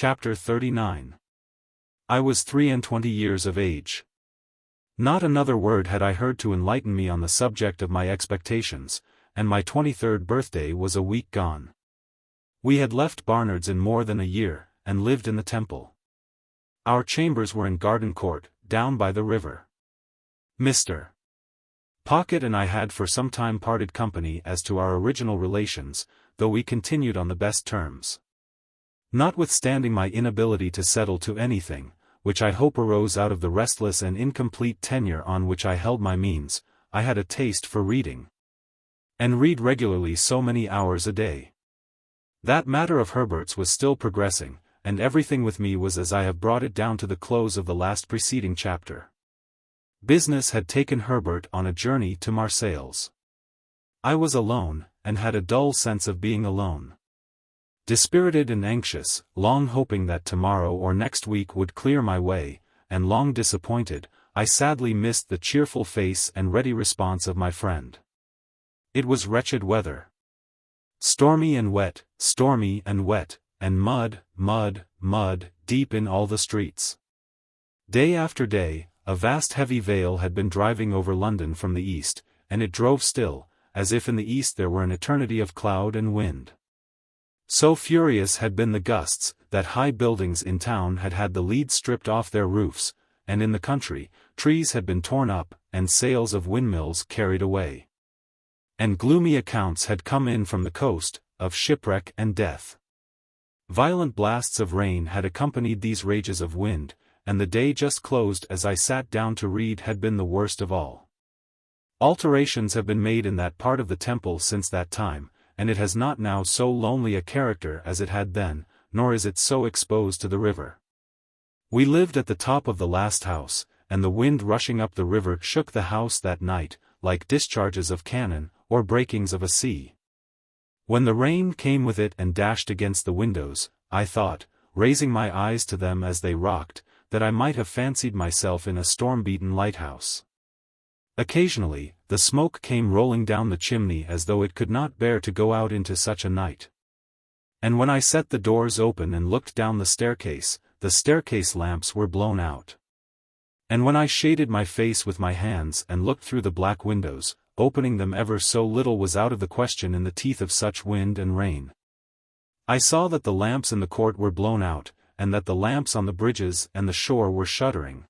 Chapter 39. I was 23 years of age. Not another word had I heard to enlighten me on the subject of my expectations, and my 23rd birthday was a week gone. We had left Barnard's in more than a year, and lived in the Temple. Our chambers were in Garden Court, down by the river. Mr. Pocket and I had for some time parted company as to our original relations, though we continued on the best terms. Notwithstanding my inability to settle to anything, which I hope arose out of the restless and incomplete tenure on which I held my means, I had a taste for reading. And read regularly so many hours a day. That matter of Herbert's was still progressing, and everything with me was as I have brought it down to the close of the last preceding chapter. Business had taken Herbert on a journey to Marseilles. I was alone, and had a dull sense of being alone. Dispirited and anxious, long hoping that tomorrow or next week would clear my way, and long disappointed, I sadly missed the cheerful face and ready response of my friend. It was wretched weather. Stormy and wet, and mud, deep in all the streets. Day after day, a vast heavy veil had been driving over London from the east, and it drove still, as if in the east there were an eternity of cloud and wind. So furious had been the gusts, that high buildings in town had had the leads stripped off their roofs, and in the country, trees had been torn up, and sails of windmills carried away. And gloomy accounts had come in from the coast, of shipwreck and death. Violent blasts of rain had accompanied these rages of wind, and the day just closed as I sat down to read had been the worst of all. Alterations have been made in that part of the Temple since that time, and it has not now so lonely a character as it had then, nor is it so exposed to the river. We lived at the top of the last house, and the wind rushing up the river shook the house that night, like discharges of cannon, or breakings of a sea. When the rain came with it and dashed against the windows, I thought, raising my eyes to them as they rocked, that I might have fancied myself in a storm-beaten lighthouse. Occasionally, the smoke came rolling down the chimney as though it could not bear to go out into such a night. And when I set the doors open and looked down the staircase lamps were blown out. And when I shaded my face with my hands and looked through the black windows, opening them ever so little was out of the question in the teeth of such wind and rain. I saw that the lamps in the court were blown out, and that the lamps on the bridges and the shore were shuddering.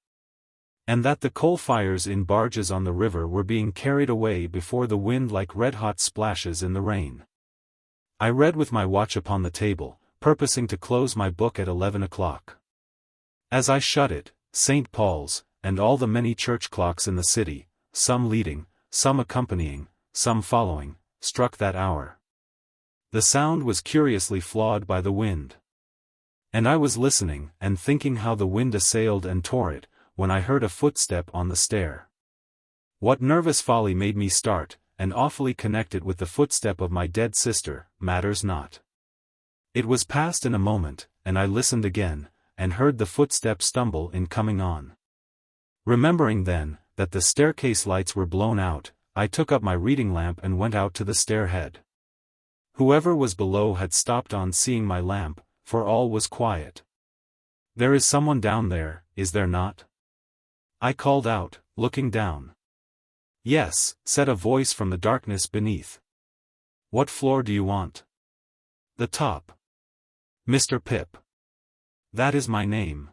And that the coal fires in barges on the river were being carried away before the wind like red-hot splashes in the rain. I read with my watch upon the table, purposing to close my book at 11 o'clock. As I shut it, St. Paul's, and all the many church clocks in the city, some leading, some accompanying, some following, struck that hour. The sound was curiously flawed by the wind. And I was listening, and thinking how the wind assailed and tore it, when I heard a footstep on the stair. What nervous folly made me start, and awfully connected with the footstep of my dead sister, matters not. It was past in a moment, and I listened again, and heard the footstep stumble in coming on. Remembering then, that the staircase lights were blown out, I took up my reading lamp and went out to the stair-head. Whoever was below had stopped on seeing my lamp, for all was quiet. "There is someone down there, is there not?" I called out, looking down. "Yes," said a voice from the darkness beneath. "What floor do you want?" "The top." "Mr. Pip." "That is my name."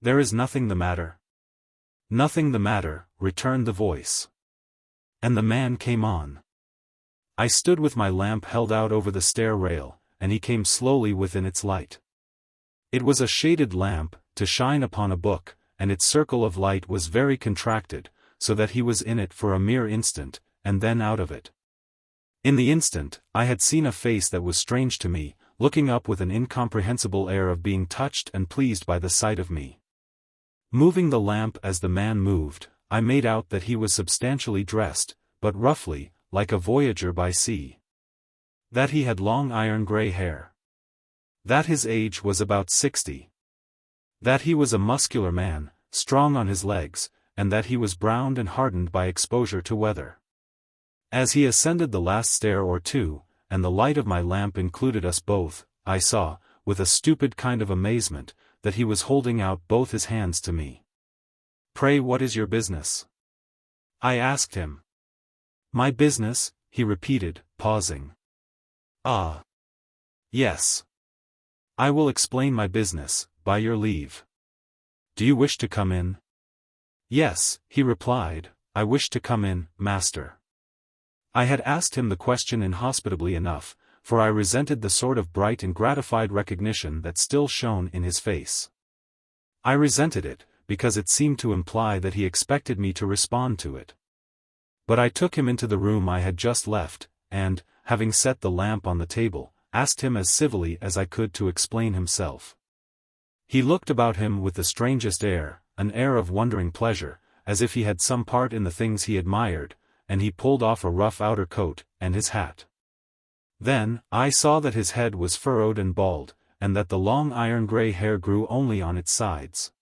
"There is nothing the matter." "Nothing the matter," returned the voice. And the man came on. I stood with my lamp held out over the stair rail, and he came slowly within its light. It was a shaded lamp, to shine upon a book, and its circle of light was very contracted, so that he was in it for a mere instant, and then out of it. In the instant, I had seen a face that was strange to me, looking up with an incomprehensible air of being touched and pleased by the sight of me. Moving the lamp as the man moved, I made out that he was substantially dressed, but roughly, like a voyager by sea. That he had long iron-gray hair. That his age was about 60. That he was a muscular man, strong on his legs, and that he was browned and hardened by exposure to weather. As he ascended the last stair or two, and the light of my lamp included us both, I saw, with a stupid kind of amazement, that he was holding out both his hands to me. "Pray, what is your business?" I asked him. "My business," he repeated, pausing. "Ah. Yes. I will explain my business, by your leave. Do you wish to come in?" "Yes," he replied, "I wish to come in, master." I had asked him the question inhospitably enough, for I resented the sort of bright and gratified recognition that still shone in his face. I resented it, because it seemed to imply that he expected me to respond to it. But I took him into the room I had just left, and, having set the lamp on the table, asked him as civilly as I could to explain himself. He looked about him with the strangest air, an air of wondering pleasure, as if he had some part in the things he admired, and he pulled off a rough outer coat, and his hat. Then, I saw that his head was furrowed and bald, and that the long iron-gray hair grew only on its sides.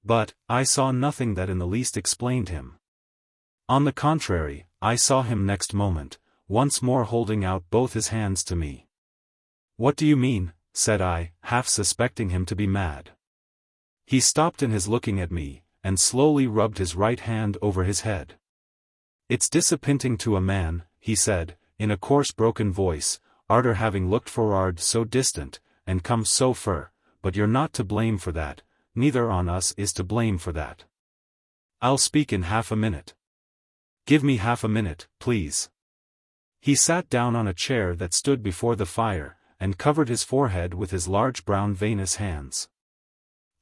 But, I saw nothing that in the least explained him. On the contrary, I saw him next moment, once more holding out both his hands to me. "What do you mean?" said I, half suspecting him to be mad. He stopped in his looking at me, and slowly rubbed his right hand over his head. "It's disappointing to a man," he said, in a coarse broken voice, "arter having looked for'ard so distant, and come so fur, but you're not to blame for that, neither on us is to blame for that. I'll speak in half a minute. Give me half a minute, please." He sat down on a chair that stood before the fire, and covered his forehead with his large brown veinous hands.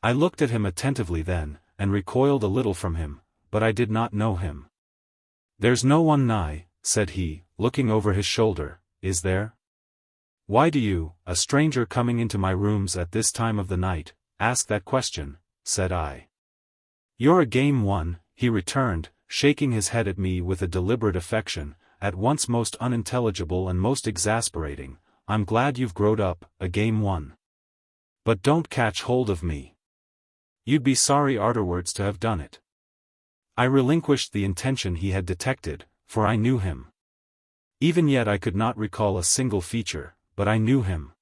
I looked at him attentively then, and recoiled a little from him, but I did not know him. "There's no one nigh," said he, looking over his shoulder, "is there? Why do you, a stranger coming into my rooms at this time of the night, ask that question?" said I. "You're a game one," he returned, shaking his head at me with a deliberate affection, at once most unintelligible and most exasperating. "I'm glad you've growed up, a game one. But don't catch hold of me. You'd be sorry arterwards to have done it." I relinquished the intention he had detected, for I knew him. Even yet I could not recall a single feature, but I knew him.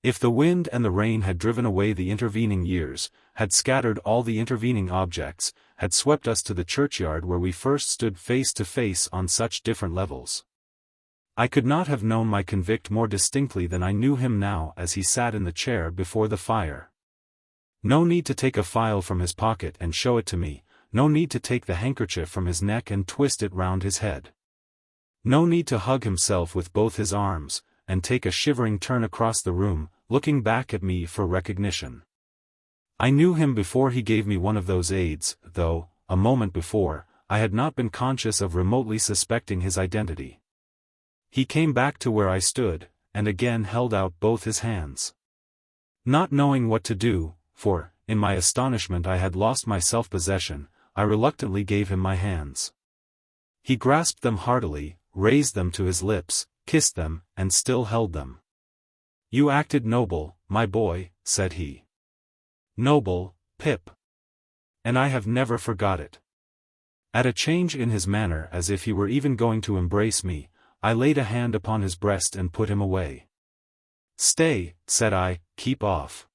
If the wind and the rain had driven away the intervening years, had scattered all the intervening objects, had swept us to the churchyard where we first stood face to face on such different levels, I could not have known my convict more distinctly than I knew him now as he sat in the chair before the fire. No need to take a file from his pocket and show it to me, no need to take the handkerchief from his neck and twist it round his head. No need to hug himself with both his arms, and take a shivering turn across the room, looking back at me for recognition. I knew him before he gave me one of those aids, though, a moment before, I had not been conscious of remotely suspecting his identity. He came back to where I stood, and again held out both his hands. Not knowing what to do, for, in my astonishment I had lost my self-possession, I reluctantly gave him my hands. He grasped them heartily, raised them to his lips, kissed them, and still held them. "You acted noble, my boy," said he. "Noble, Pip. And I have never forgot it." At a change in his manner, as if he were even going to embrace me, I laid a hand upon his breast and put him away. "Stay," said I, "keep off.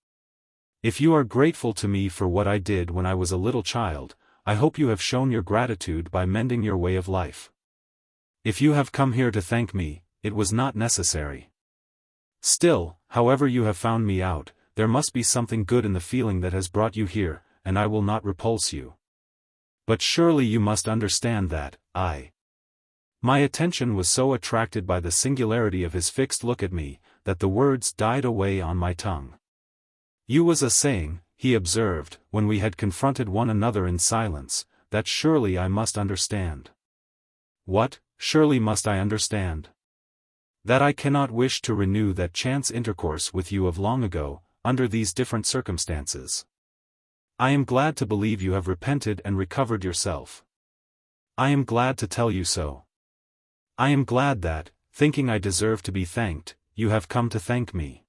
If you are grateful to me for what I did when I was a little child, I hope you have shown your gratitude by mending your way of life. If you have come here to thank me, it was not necessary. Still, however you have found me out, there must be something good in the feeling that has brought you here, and I will not repulse you. But surely you must understand that, My attention was so attracted by the singularity of his fixed look at me, that the words died away on my tongue. "You was a saying," he observed, when we had confronted one another in silence, "that surely I must understand." "What, surely must I understand?" "That I cannot wish to renew that chance intercourse with you of long ago, under these different circumstances. I am glad to believe you have repented and recovered yourself. I am glad to tell you so. I am glad that, thinking I deserve to be thanked, you have come to thank me.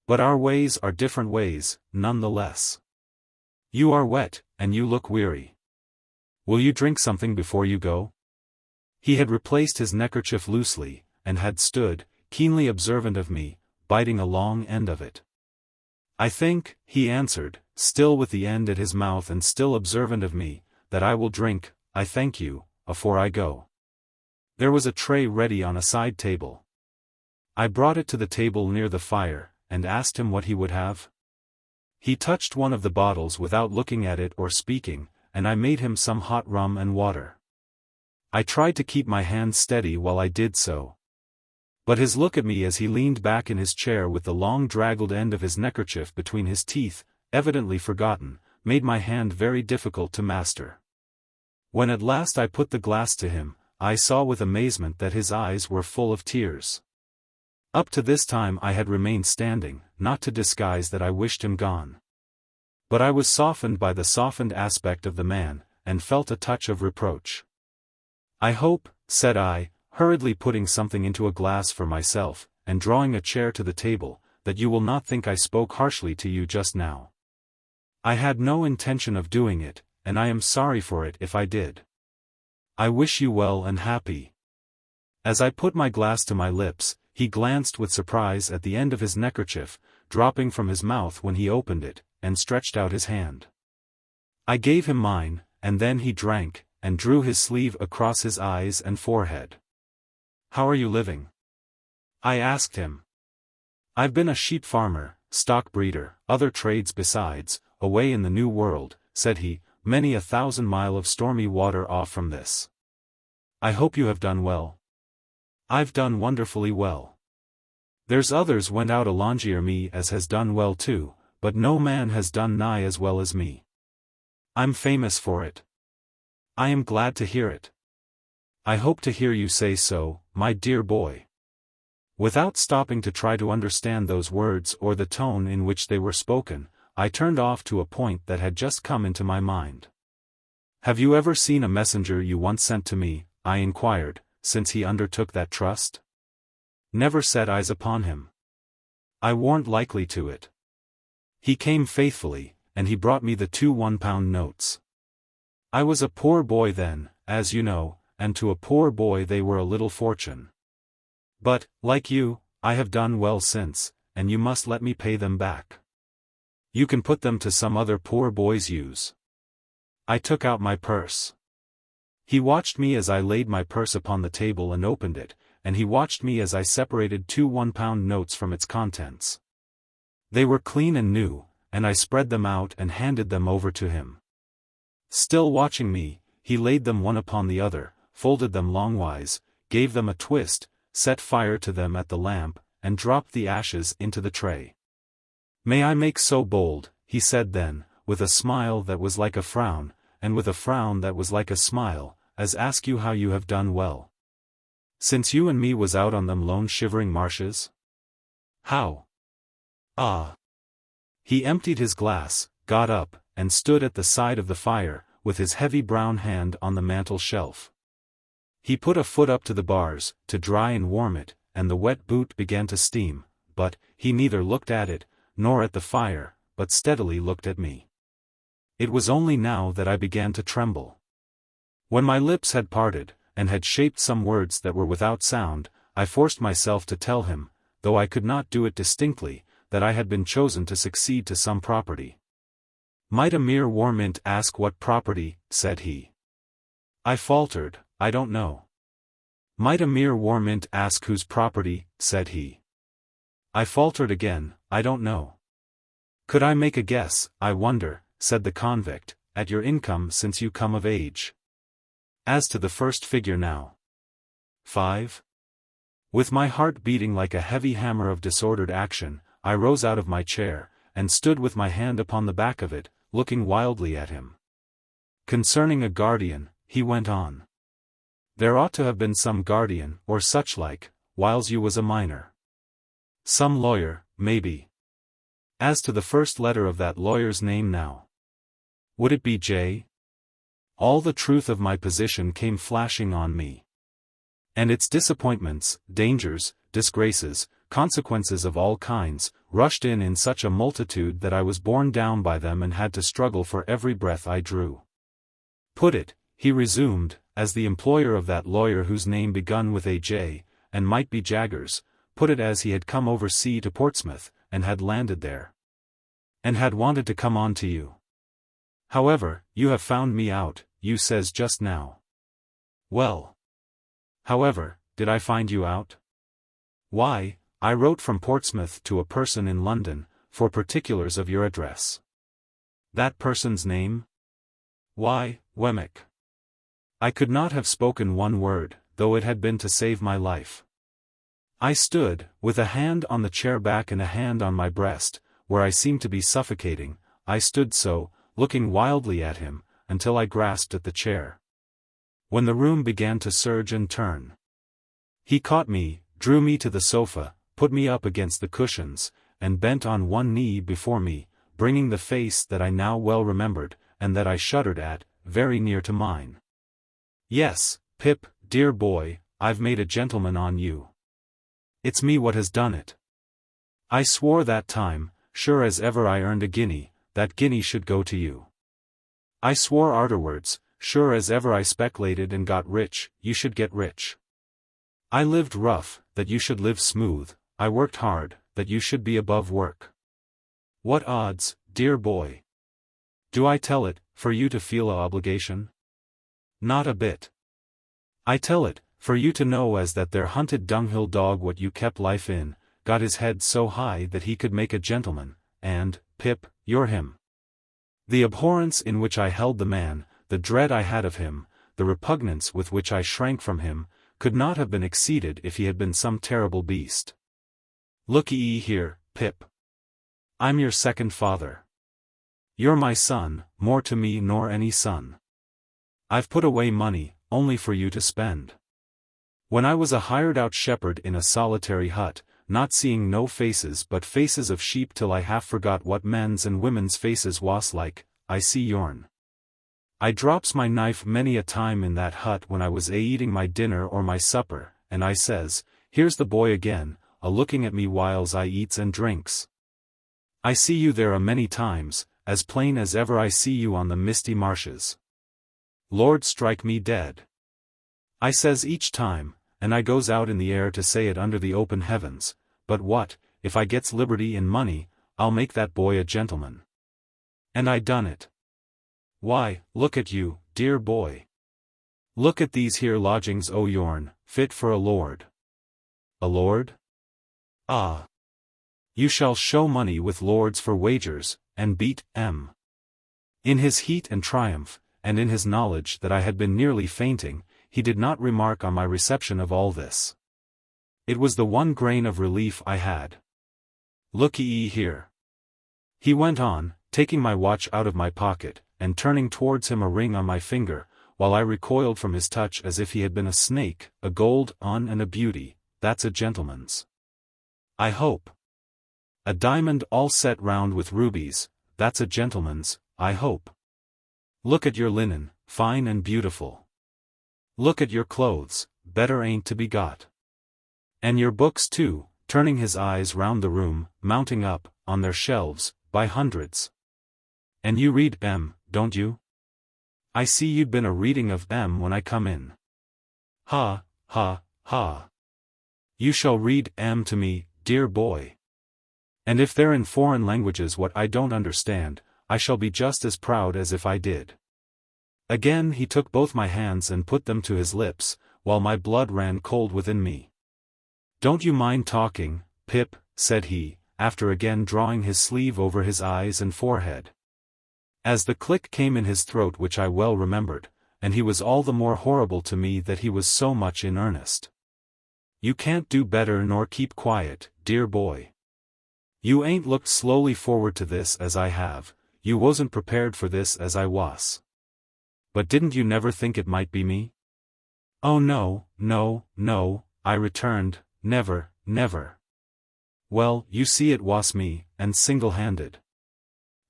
But our ways are different ways, none the less. You are wet, and you look weary. Will you drink something before you go?" He had replaced his neckerchief loosely, and had stood, keenly observant of me, biting a long end of it. "I think," he answered, still with the end at his mouth and still observant of me, "that I will drink, I thank you, afore I go." There was a tray ready on a side table. I brought it to the table near the fire, and asked him what he would have. He touched one of the bottles without looking at it or speaking, and I made him some hot rum and water. I tried to keep my hand steady while I did so. But his look at me as he leaned back in his chair with the long draggled end of his neckerchief between his teeth, evidently forgotten, made my hand very difficult to master. When at last I put the glass to him, I saw with amazement that his eyes were full of tears. Up to this time I had remained standing, not to disguise that I wished him gone. But I was softened by the softened aspect of the man, and felt a touch of reproach. "I hope," said I, hurriedly putting something into a glass for myself, and drawing a chair to the table, "that you will not think I spoke harshly to you just now. I had no intention of doing it, and I am sorry for it if I did. I wish you well and happy." As I put my glass to my lips, he glanced with surprise at the end of his neckerchief, dropping from his mouth when he opened it, and stretched out his hand. I gave him mine, and then he drank, and drew his sleeve across his eyes and forehead. "How are you living?" I asked him. "I've been a sheep farmer, stock breeder, other trades besides, away in the New World," said he, "many 1,000 miles of stormy water off from this. I hope you have done well." "I've done wonderfully well. There's others went out alongier me as has done well too, but no man has done nigh as well as me. I'm famous for it." "I am glad to hear it." "I hope to hear you say so, my dear boy." Without stopping to try to understand those words or the tone in which they were spoken, I turned off to a point that had just come into my mind. "Have you ever seen a messenger you once sent to me?" I inquired, since he undertook that trust. "Never set eyes upon him. I warn't likely to it. He came faithfully, and he brought me the 2 1-pound notes. I was a poor boy then, as you know, and to a poor boy they were a little fortune. But, like you, I have done well since, and you must let me pay them back. You can put them to some other poor boy's use." I took out my purse. He watched me as I laid my purse upon the table and opened it, and he watched me as I separated 2 1-pound notes from its contents. They were clean and new, and I spread them out and handed them over to him. Still watching me, he laid them one upon the other, folded them longwise, gave them a twist, set fire to them at the lamp, and dropped the ashes into the tray. "May I make so bold," he said then, with a smile that was like a frown, and with a frown that was like a smile, "as ask you how you have done well since you and me was out on them lone shivering marshes?" "How?" "Ah." He emptied his glass, got up, and stood at the side of the fire, with his heavy brown hand on the mantel shelf. He put a foot up to the bars, to dry and warm it, and the wet boot began to steam, but he neither looked at it, nor at the fire, but steadily looked at me. It was only now that I began to tremble. When my lips had parted, and had shaped some words that were without sound, I forced myself to tell him, though I could not do it distinctly, that I had been chosen to succeed to some property. "Might a mere warmint ask what property?" said he. I faltered, "I don't know." "Might a mere warmint ask whose property?" said he. I faltered again, "I don't know." "Could I make a guess, I wonder," said the convict, "at your income since you come of age? As to the first figure now." 5. With my heart beating like a heavy hammer of disordered action, I rose out of my chair, and stood with my hand upon the back of it, looking wildly at him. "Concerning a guardian," he went on. "There ought to have been some guardian, or such like, whiles you was a minor. Some lawyer, maybe. As to the first letter of that lawyer's name now. Would it be J?" All the truth of my position came flashing on me. And its disappointments, dangers, disgraces, consequences of all kinds, rushed in such a multitude that I was borne down by them and had to struggle for every breath I drew. "Put it," he resumed, "as the employer of that lawyer whose name begun with a J, and might be Jaggers, put it as he had come over sea to Portsmouth, and had landed there. And had wanted to come on to you. However, you have found me out, you says just now. Well. However, did I find you out? Why, I wrote from Portsmouth to a person in London, for particulars of your address. That person's name? Why, Wemmick. I could not have spoken one word, though it had been to save my life. I stood, with a hand on the chair back and a hand on my breast, where I seemed to be suffocating. I stood so, looking wildly at him, until I grasped at the chair. When the room began to surge and turn, he caught me, drew me to the sofa, put me up against the cushions, and bent on one knee before me, bringing the face that I now well remembered, and that I shuddered at, very near to mine. Yes, Pip, dear boy, I've made a gentleman on you. It's me what has done it. I swore that time, sure as ever I earned a guinea, that guinea should go to you. I swore arterwards, sure as ever I speculated and got rich, you should get rich. I lived rough, that you should live smooth, I worked hard, that you should be above work. What odds, dear boy? Do I tell it, for you to feel a obligation? Not a bit. I tell it, for you to know as that there hunted dunghill dog what you kept life in, got his head so high that he could make a gentleman, and, Pip, you're him. The abhorrence in which I held the man, the dread I had of him, the repugnance with which I shrank from him, could not have been exceeded if he had been some terrible beast. Look-ye here, Pip. I'm your second father. You're my son, more to me nor any son. I've put away money, only for you to spend. When I was a hired-out shepherd in a solitary hut, not seeing no faces but faces of sheep till I half forgot what men's and women's faces was like, I see yourn. I drops my knife many a time in that hut when I was eating my dinner or my supper, and I says, here's the boy again, a-looking at me whiles I eats and drinks. I see you there a many times, as plain as ever I see you on the misty marshes. Lord strike me dead. I says each time, and I goes out in the air to say it under the open heavens, but what, if I gets liberty and money, I'll make that boy a gentleman. And I done it. Why, look at you, dear boy. Look at these here lodgings o' yourn, fit for a lord. A lord? Ah. You shall show money with lords for wagers, and beat M. In his heat and triumph, and in his knowledge that I had been nearly fainting, he did not remark on my reception of all this. It was the one grain of relief I had. Look-ye here. He went on, taking my watch out of my pocket, and turning towards him a ring on my finger, while I recoiled from his touch as if he had been a snake, a gold un and a beauty, that's a gentleman's. I hope. A diamond all set round with rubies, that's a gentleman's, I hope. Look at your linen, fine and beautiful. Look at your clothes, better ain't to be got. And your books too, turning his eyes round the room, mounting up, on their shelves, by hundreds. And you read M, don't you? I see you'd been a reading of M when I come in. Ha, ha, ha. You shall read M to me, dear boy. And if they're in foreign languages what I don't understand, I shall be just as proud as if I did. Again he took both my hands and put them to his lips, while my blood ran cold within me. Don't you mind talking, Pip, said he, after again drawing his sleeve over his eyes and forehead. As the click came in his throat which I well remembered, and he was all the more horrible to me that he was so much in earnest. You can't do better nor keep quiet, dear boy. You ain't looked slowly forward to this as I have, you wasn't prepared for this as I was. But didn't you never think it might be me? Oh no, no, no, I returned, never, never. Well, you see it was me, and single-handed.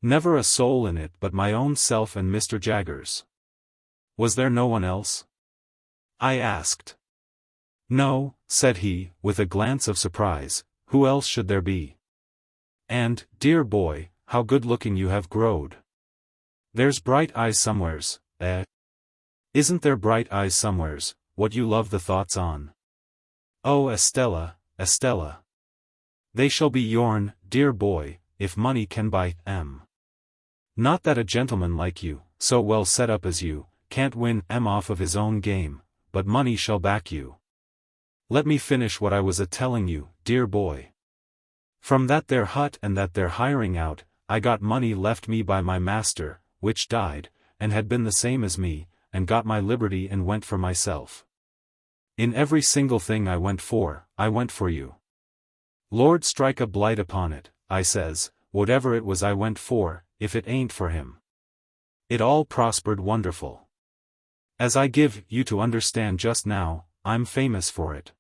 Never a soul in it but my own self and Mr. Jaggers. Was there no one else? I asked. No, said he, with a glance of surprise, who else should there be? And, dear boy, how good-looking you have growed. There's bright eyes somewheres, eh? Isn't there bright eyes somewheres, what you love the thoughts on? Oh Estella, Estella. They shall be yourn, dear boy, if money can buy 'em. Not that a gentleman like you, so well set up as you, can't win 'em off of his own game, but money shall back you. Let me finish what I was a-telling you, dear boy. From that there hut and that there hiring out, I got money left me by my master, which died, and had been the same as me, and got my liberty and went for myself. In every single thing I went for you. Lord strike a blight upon it, I says, whatever it was I went for, if it ain't for him. It all prospered wonderful. As I give you to understand just now, I'm famous for it.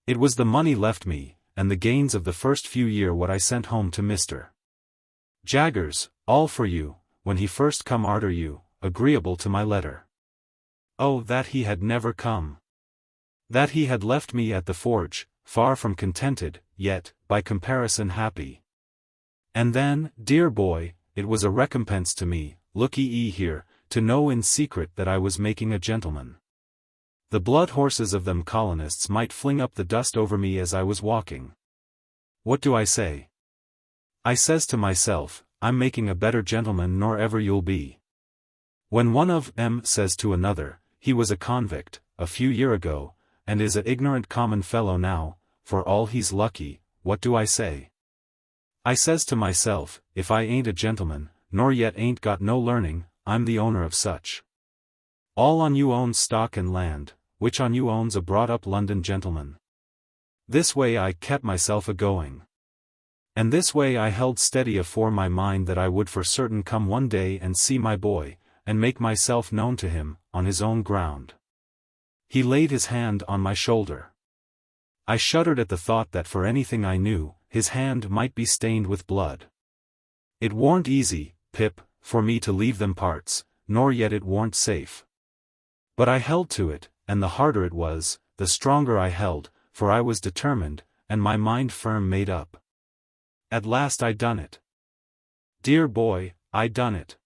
It was the money left me, and the gains of the first few year what I sent home to Mr. Jaggers, all for you, when he first come arter you, agreeable to my letter. Oh, that he had never come! That he had left me at the forge, far from contented, yet, by comparison happy. And then, dear boy, it was a recompense to me, look-ye here, to know in secret that I was making a gentleman. The blood horses of them colonists might fling up the dust over me as I was walking. What do I say? I says to myself, I'm making a better gentleman nor ever you'll be. When one of 'em says to another, he was a convict, a few year ago, and is a ignorant common fellow now, for all he's lucky, what do I say? I says to myself, if I ain't a gentleman, nor yet ain't got no learning, I'm the owner of such. All on you owns stock and land, which on you owns a brought-up London gentleman. This way I kept myself a-going. And this way I held steady afore my mind that I would for certain come one day and see my boy, and make myself known to him, on his own ground. He laid his hand on my shoulder. I shuddered at the thought that for anything I knew, his hand might be stained with blood. It warn't easy, Pip, for me to leave them parts, nor yet it warn't safe. But I held to it, and the harder it was, the stronger I held, for I was determined, and my mind firm made up. At last I done it. Dear boy, I done it.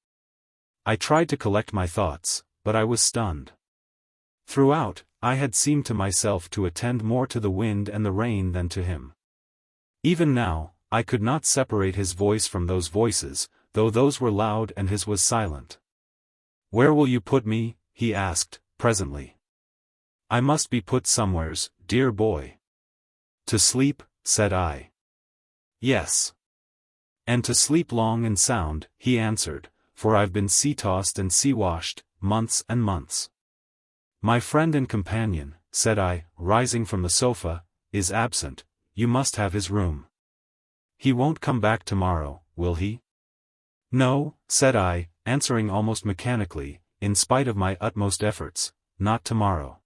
I tried to collect my thoughts, but I was stunned. Throughout, I had seemed to myself to attend more to the wind and the rain than to him. Even now, I could not separate his voice from those voices, though those were loud and his was silent. Where will you put me? He asked, presently. I must be put somewheres, dear boy. To sleep, said I. Yes. And to sleep long and sound, he answered, for I've been sea-tossed and sea-washed, months and months. My friend and companion, said I, rising from the sofa, is absent, you must have his room. He won't come back tomorrow, will he? No, said I, answering almost mechanically, in spite of my utmost efforts, not tomorrow.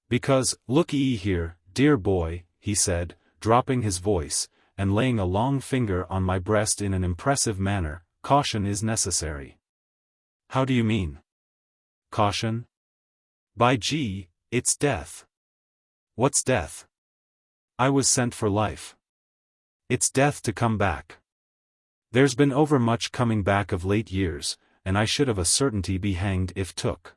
Because, look-ye here, dear boy, he said, dropping his voice, and laying a long finger on my breast in an impressive manner, caution is necessary. How do you mean? Caution? By gee, it's death. What's death? I was sent for life. It's death to come back. There's been overmuch coming back of late years, and I should of a certainty be hanged if took.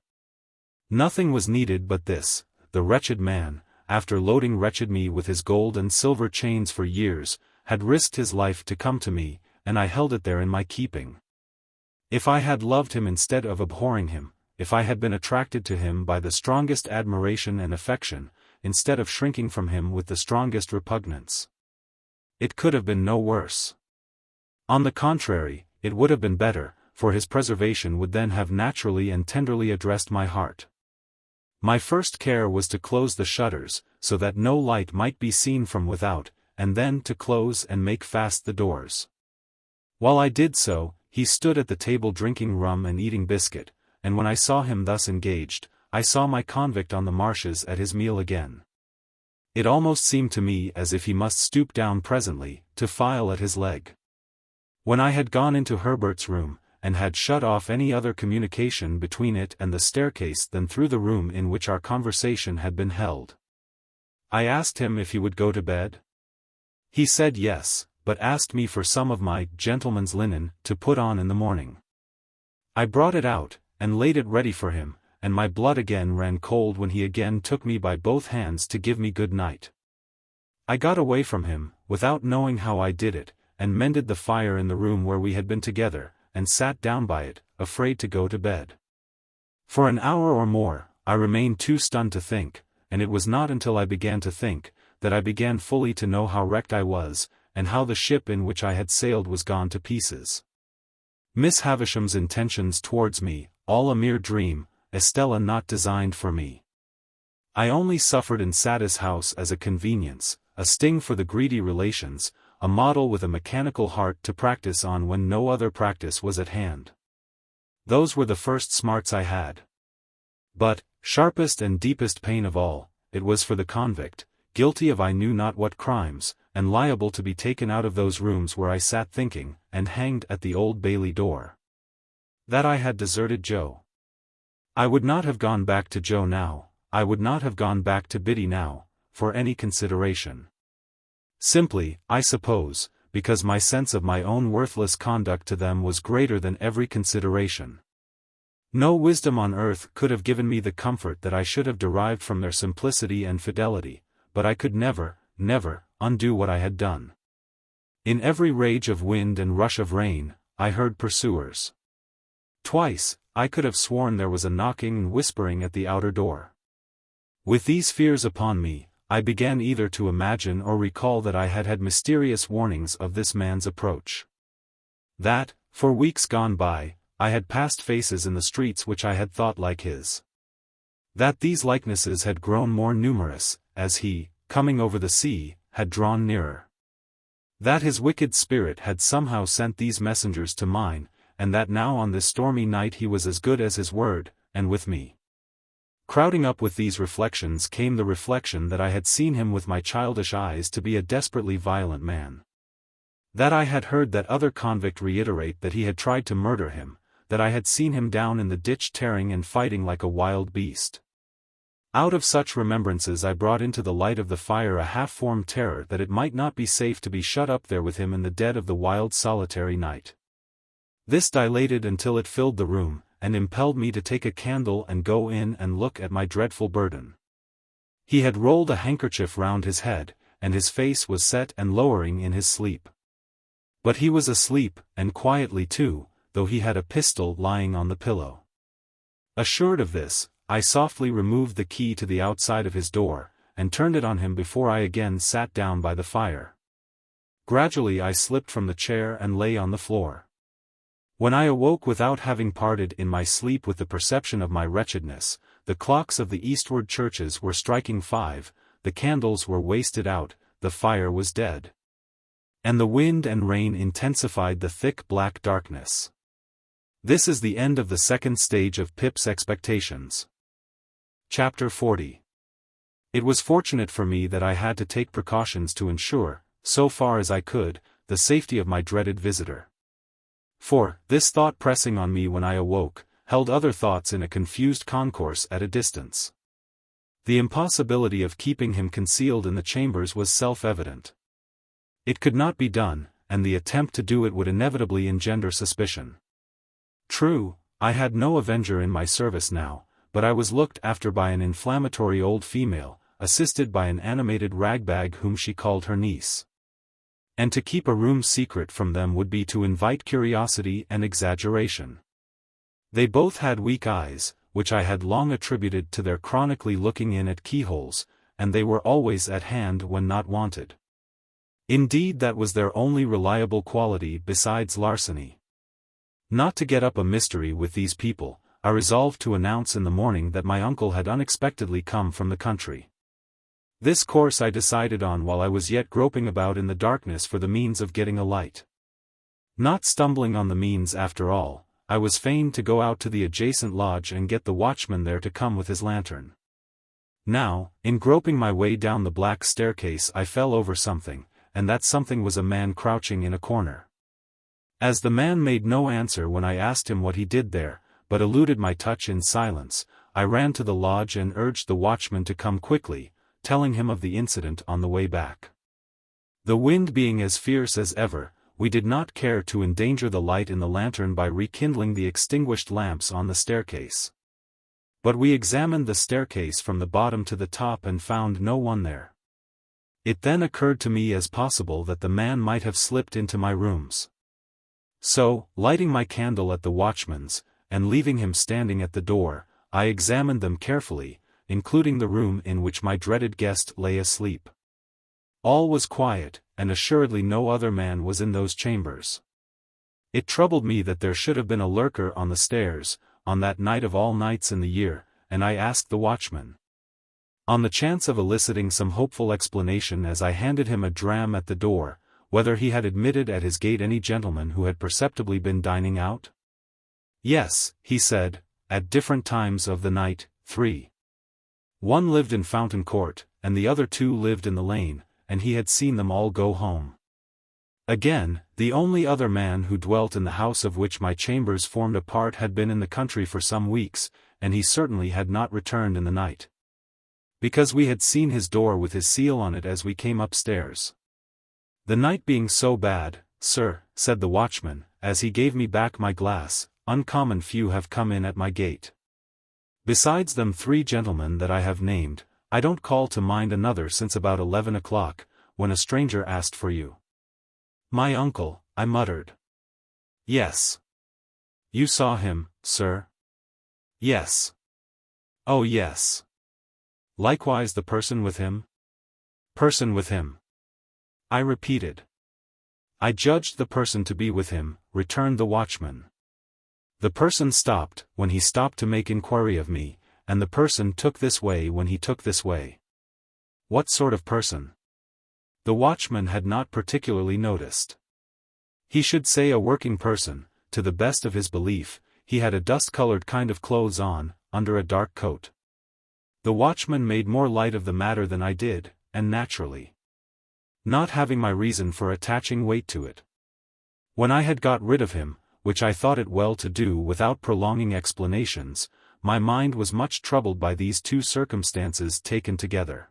Nothing was needed but this, the wretched man, after loading wretched me with his gold and silver chains for years, had risked his life to come to me, and I held it there in my keeping. If I had loved him instead of abhorring him, if I had been attracted to him by the strongest admiration and affection, instead of shrinking from him with the strongest repugnance, it could have been no worse. On the contrary, it would have been better, for his preservation would then have naturally and tenderly addressed my heart. My first care was to close the shutters, so that no light might be seen from without, and then to close and make fast the doors. While I did so, he stood at the table drinking rum and eating biscuit, and when I saw him thus engaged, I saw my convict on the marshes at his meal again. It almost seemed to me as if he must stoop down presently, to file at his leg. When I had gone into Herbert's room, and had shut off any other communication between it and the staircase than through the room in which our conversation had been held, I asked him if he would go to bed. He said yes, but asked me for some of my gentleman's linen to put on in the morning. I brought it out, and laid it ready for him, and my blood again ran cold when he again took me by both hands to give me good night. I got away from him, without knowing how I did it, and mended the fire in the room where we had been together, and sat down by it, afraid to go to bed. For an hour or more, I remained too stunned to think, and it was not until I began to think, that I began fully to know how wrecked I was, and how the ship in which I had sailed was gone to pieces. Miss Havisham's intentions towards me, all a mere dream, Estella not designed for me. I only suffered in Sada's house as a convenience, a sting for the greedy relations, a model with a mechanical heart to practice on when no other practice was at hand. Those were the first smarts I had. But, sharpest and deepest pain of all, it was for the convict, guilty of I knew not what crimes, and liable to be taken out of those rooms where I sat thinking, and hanged at the Old Bailey door. That I had deserted Joe. I would not have gone back to Joe now, I would not have gone back to Biddy now, for any consideration. Simply, I suppose, because my sense of my own worthless conduct to them was greater than every consideration. No wisdom on earth could have given me the comfort that I should have derived from their simplicity and fidelity, but I could never, never, undo what I had done. In every rage of wind and rush of rain, I heard pursuers. Twice, I could have sworn there was a knocking and whispering at the outer door. With these fears upon me, I began either to imagine or recall that I had had mysterious warnings of this man's approach. That, for weeks gone by, I had passed faces in the streets which I had thought like his. That these likenesses had grown more numerous, as he, coming over the sea, had drawn nearer. That his wicked spirit had somehow sent these messengers to mine, and that now on this stormy night he was as good as his word, and with me. Crowding up with these reflections came the reflection that I had seen him with my childish eyes to be a desperately violent man. That I had heard that other convict reiterate that he had tried to murder him, that I had seen him down in the ditch tearing and fighting like a wild beast. Out of such remembrances I brought into the light of the fire a half-formed terror that it might not be safe to be shut up there with him in the dead of the wild solitary night. This dilated until it filled the room, and impelled me to take a candle and go in and look at my dreadful burden. He had rolled a handkerchief round his head, and his face was set and lowering in his sleep. But he was asleep, and quietly too, though he had a pistol lying on the pillow. Assured of this, I softly removed the key to the outside of his door, and turned it on him before I again sat down by the fire. Gradually I slipped from the chair and lay on the floor. When I awoke without having parted in my sleep with the perception of my wretchedness, the clocks of the eastward churches were striking 5, the candles were wasted out, the fire was dead. And the wind and rain intensified the thick black darkness. This is the end of the second stage of Pip's expectations. Chapter 40. It was fortunate for me that I had to take precautions to ensure, so far as I could, the safety of my dreaded visitor. For, this thought pressing on me when I awoke, held other thoughts in a confused concourse at a distance. The impossibility of keeping him concealed in the chambers was self-evident. It could not be done, and the attempt to do it would inevitably engender suspicion. True, I had no avenger in my service now, but I was looked after by an inflammatory old female, assisted by an animated ragbag whom she called her niece. And to keep a room secret from them would be to invite curiosity and exaggeration. They both had weak eyes, which I had long attributed to their chronically looking in at keyholes, and they were always at hand when not wanted. Indeed, that was their only reliable quality besides larceny. Not to get up a mystery with these people, I resolved to announce in the morning that my uncle had unexpectedly come from the country. This course I decided on while I was yet groping about in the darkness for the means of getting a light. Not stumbling on the means after all, I was fain to go out to the adjacent lodge and get the watchman there to come with his lantern. Now, in groping my way down the black staircase I fell over something, and that something was a man crouching in a corner. As the man made no answer when I asked him what he did there, but eluded my touch in silence, I ran to the lodge and urged the watchman to come quickly, telling him of the incident on the way back. The wind being as fierce as ever, we did not care to endanger the light in the lantern by rekindling the extinguished lamps on the staircase. But we examined the staircase from the bottom to the top and found no one there. It then occurred to me as possible that the man might have slipped into my rooms. So, lighting my candle at the watchman's, and leaving him standing at the door, I examined them carefully, including the room in which my dreaded guest lay asleep. All was quiet, and assuredly no other man was in those chambers. It troubled me that there should have been a lurker on the stairs, on that night of all nights in the year, and I asked the watchman, on the chance of eliciting some hopeful explanation as I handed him a dram at the door, whether he had admitted at his gate any gentleman who had perceptibly been dining out? Yes, he said, at different times of the night, 3. One lived in Fountain Court, and the other 2 lived in the lane, and he had seen them all go home. Again, the only other man who dwelt in the house of which my chambers formed a part had been in the country for some weeks, and he certainly had not returned in the night. Because we had seen his door with his seal on it as we came upstairs. The night being so bad, sir, said the watchman, as he gave me back my glass, uncommon few have come in at my gate. Besides them 3 gentlemen that I have named, I don't call to mind another since about 11 o'clock, when a stranger asked for you. My uncle, I muttered. Yes. You saw him, sir? Yes. Oh yes. Likewise the person with him? Person with him. I repeated. I judged the person to be with him, returned the watchman. The person stopped, when he stopped to make inquiry of me, and the person took this way when he took this way. What sort of person? The watchman had not particularly noticed. He should say a working person. To the best of his belief, he had a dust-colored kind of clothes on, under a dark coat. The watchman made more light of the matter than I did, and naturally, not having my reason for attaching weight to it. When I had got rid of him, which I thought it well to do without prolonging explanations, my mind was much troubled by these 2 circumstances taken together.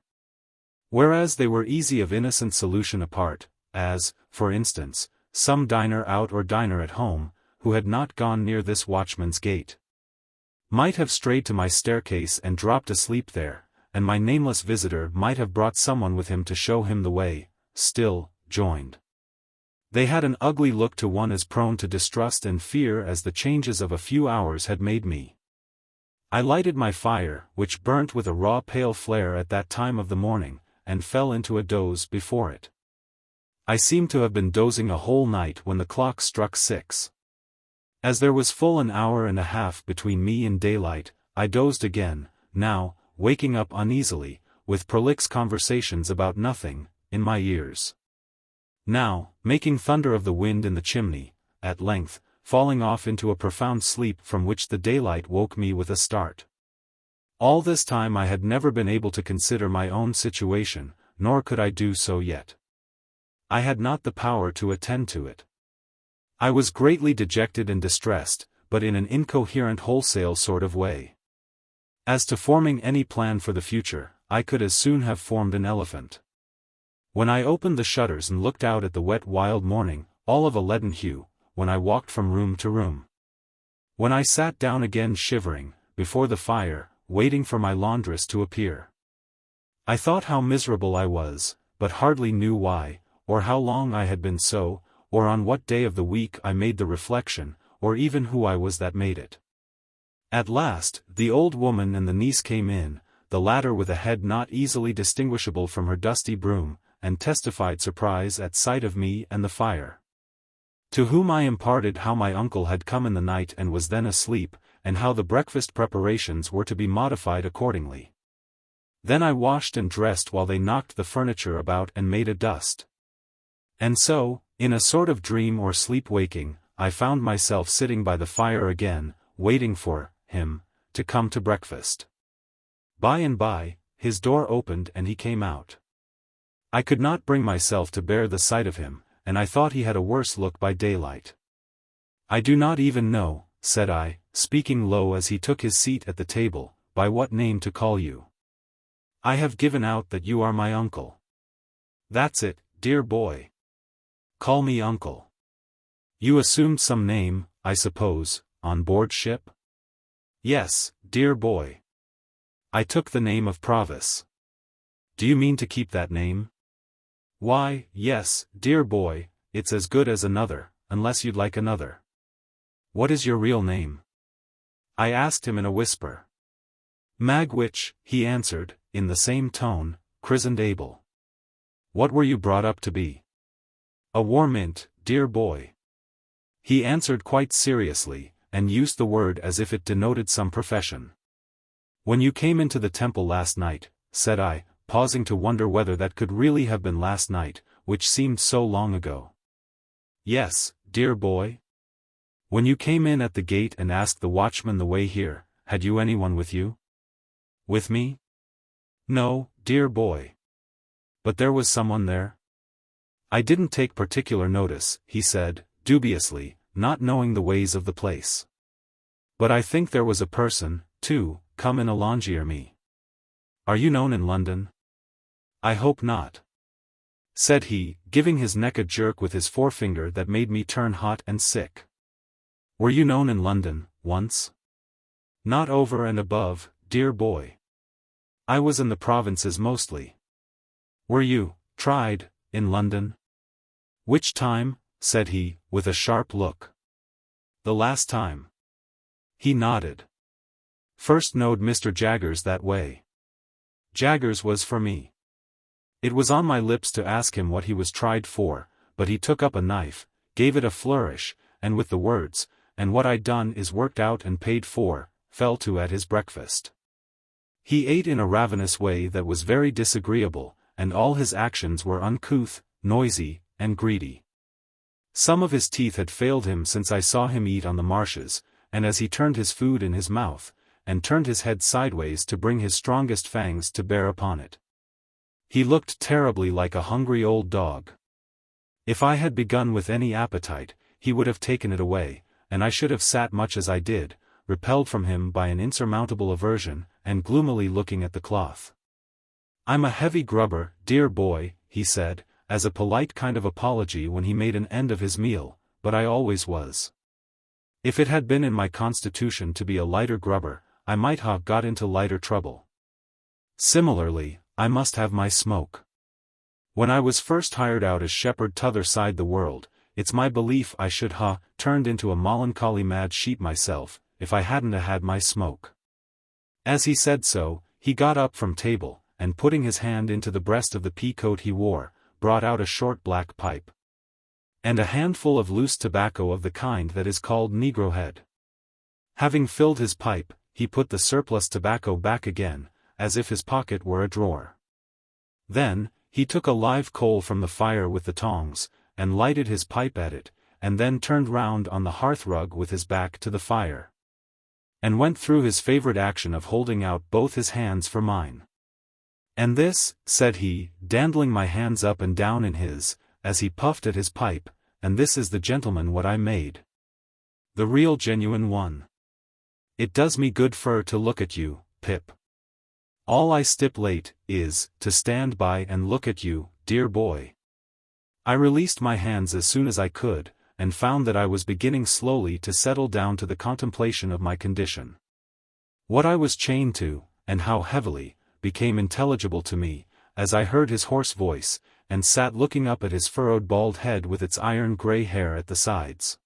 Whereas they were easy of innocent solution apart, as, for instance, some diner out or diner at home, who had not gone near this watchman's gate, might have strayed to my staircase and dropped asleep there, and my nameless visitor might have brought someone with him to show him the way, still, joined. They had an ugly look to one as prone to distrust and fear as the changes of a few hours had made me. I lighted my fire, which burnt with a raw pale flare at that time of the morning, and fell into a doze before it. I seemed to have been dozing a whole night when the clock struck 6. As there was full an hour and a half between me and daylight, I dozed again, now, waking up uneasily, with prolix conversations about nothing, in my ears. Now, making thunder of the wind in the chimney, at length, falling off into a profound sleep from which the daylight woke me with a start. All this time I had never been able to consider my own situation, nor could I do so yet. I had not the power to attend to it. I was greatly dejected and distressed, but in an incoherent wholesale sort of way. As to forming any plan for the future, I could as soon have formed an elephant. When I opened the shutters and looked out at the wet wild morning, all of a leaden hue, when I walked from room to room, when I sat down again shivering, before the fire, waiting for my laundress to appear, I thought how miserable I was, but hardly knew why, or how long I had been so, or on what day of the week I made the reflection, or even who I was that made it. At last, the old woman and the niece came in, the latter with a head not easily distinguishable from her dusty broom, and testified surprise at sight of me and the fire. To whom I imparted how my uncle had come in the night and was then asleep, and how the breakfast preparations were to be modified accordingly. Then I washed and dressed while they knocked the furniture about and made a dust. And so, in a sort of dream or sleep-waking, I found myself sitting by the fire again, waiting for him to come to breakfast. By and by, his door opened and he came out. I could not bring myself to bear the sight of him, and I thought he had a worse look by daylight. I do not even know, said I, speaking low as he took his seat at the table, by what name to call you. I have given out that you are my uncle. That's it, dear boy. Call me uncle. You assumed some name, I suppose, on board ship? Yes, dear boy. I took the name of Provis. Do you mean to keep that name? Why, yes, dear boy, it's as good as another, unless you'd like another. What is your real name? I asked him in a whisper. Magwitch, he answered, in the same tone, christened Abel. What were you brought up to be? A warmint, dear boy. He answered quite seriously, and used the word as if it denoted some profession. When you came into the temple last night, said I, pausing to wonder whether that could really have been last night, which seemed so long ago. Yes, dear boy. When you came in at the gate and asked the watchman the way here, had you anyone with you? With me? No, dear boy. But there was someone there? I didn't take particular notice, he said, dubiously, not knowing the ways of the place. But I think there was a person, too, come in alongier me. Are you known in London? I hope not, said he, giving his neck a jerk with his forefinger that made me turn hot and sick. Were you known in London, once? Not over and above, dear boy. I was in the provinces mostly. Were you tried in London? Which time? Said he, with a sharp look. The last time. He nodded. First knowed Mr. Jaggers that way. Jaggers was for me. It was on my lips to ask him what he was tried for, but he took up a knife, gave it a flourish, and with the words, "And what I done is worked out and paid for," fell to at his breakfast. He ate in a ravenous way that was very disagreeable, and all his actions were uncouth, noisy, and greedy. Some of his teeth had failed him since I saw him eat on the marshes, and as he turned his food in his mouth, and turned his head sideways to bring his strongest fangs to bear upon it, he looked terribly like a hungry old dog. If I had begun with any appetite, he would have taken it away, and I should have sat much as I did, repelled from him by an insurmountable aversion, and gloomily looking at the cloth. I'm a heavy grubber, dear boy, he said, as a polite kind of apology when he made an end of his meal, but I always was. If it had been in my constitution to be a lighter grubber, I might have got into lighter trouble. Similarly, I must have my smoke. When I was first hired out as shepherd t'other side the world, it's my belief I should ha' turned into a melancholy mad sheep myself, if I hadn't had my smoke. As he said so, he got up from table, and putting his hand into the breast of the pea coat he wore, brought out a short black pipe. And a handful of loose tobacco of the kind that is called negro head. Having filled his pipe, he put the surplus tobacco back again, as if his pocket were a drawer. Then, he took a live coal from the fire with the tongs, and lighted his pipe at it, and then turned round on the hearthrug with his back to the fire. And went through his favorite action of holding out both his hands for mine. And this, said he, dandling my hands up and down in his, as he puffed at his pipe, and this is the gentleman what I made. The real genuine one. It does me good fur to look at you, Pip. All I stipulate, is, to stand by and look at you, dear boy. I released my hands as soon as I could, and found that I was beginning slowly to settle down to the contemplation of my condition. What I was chained to, and how heavily, became intelligible to me, as I heard his hoarse voice, and sat looking up at his furrowed bald head with its iron-grey hair at the sides.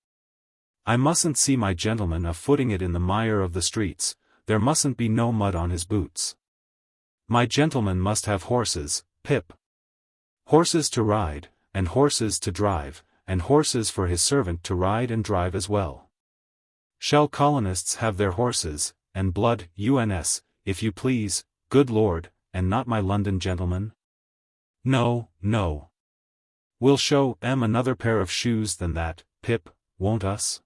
I mustn't see my gentleman a-footing it in the mire of the streets, there mustn't be no mud on his boots. My gentleman must have horses, Pip. Horses to ride, and horses to drive, and horses for his servant to ride and drive as well. Shall colonists have their horses, and blood, uns, if you please, good Lord, and not my London gentleman? No, no. We'll show 'em another pair of shoes than that, Pip, won't us?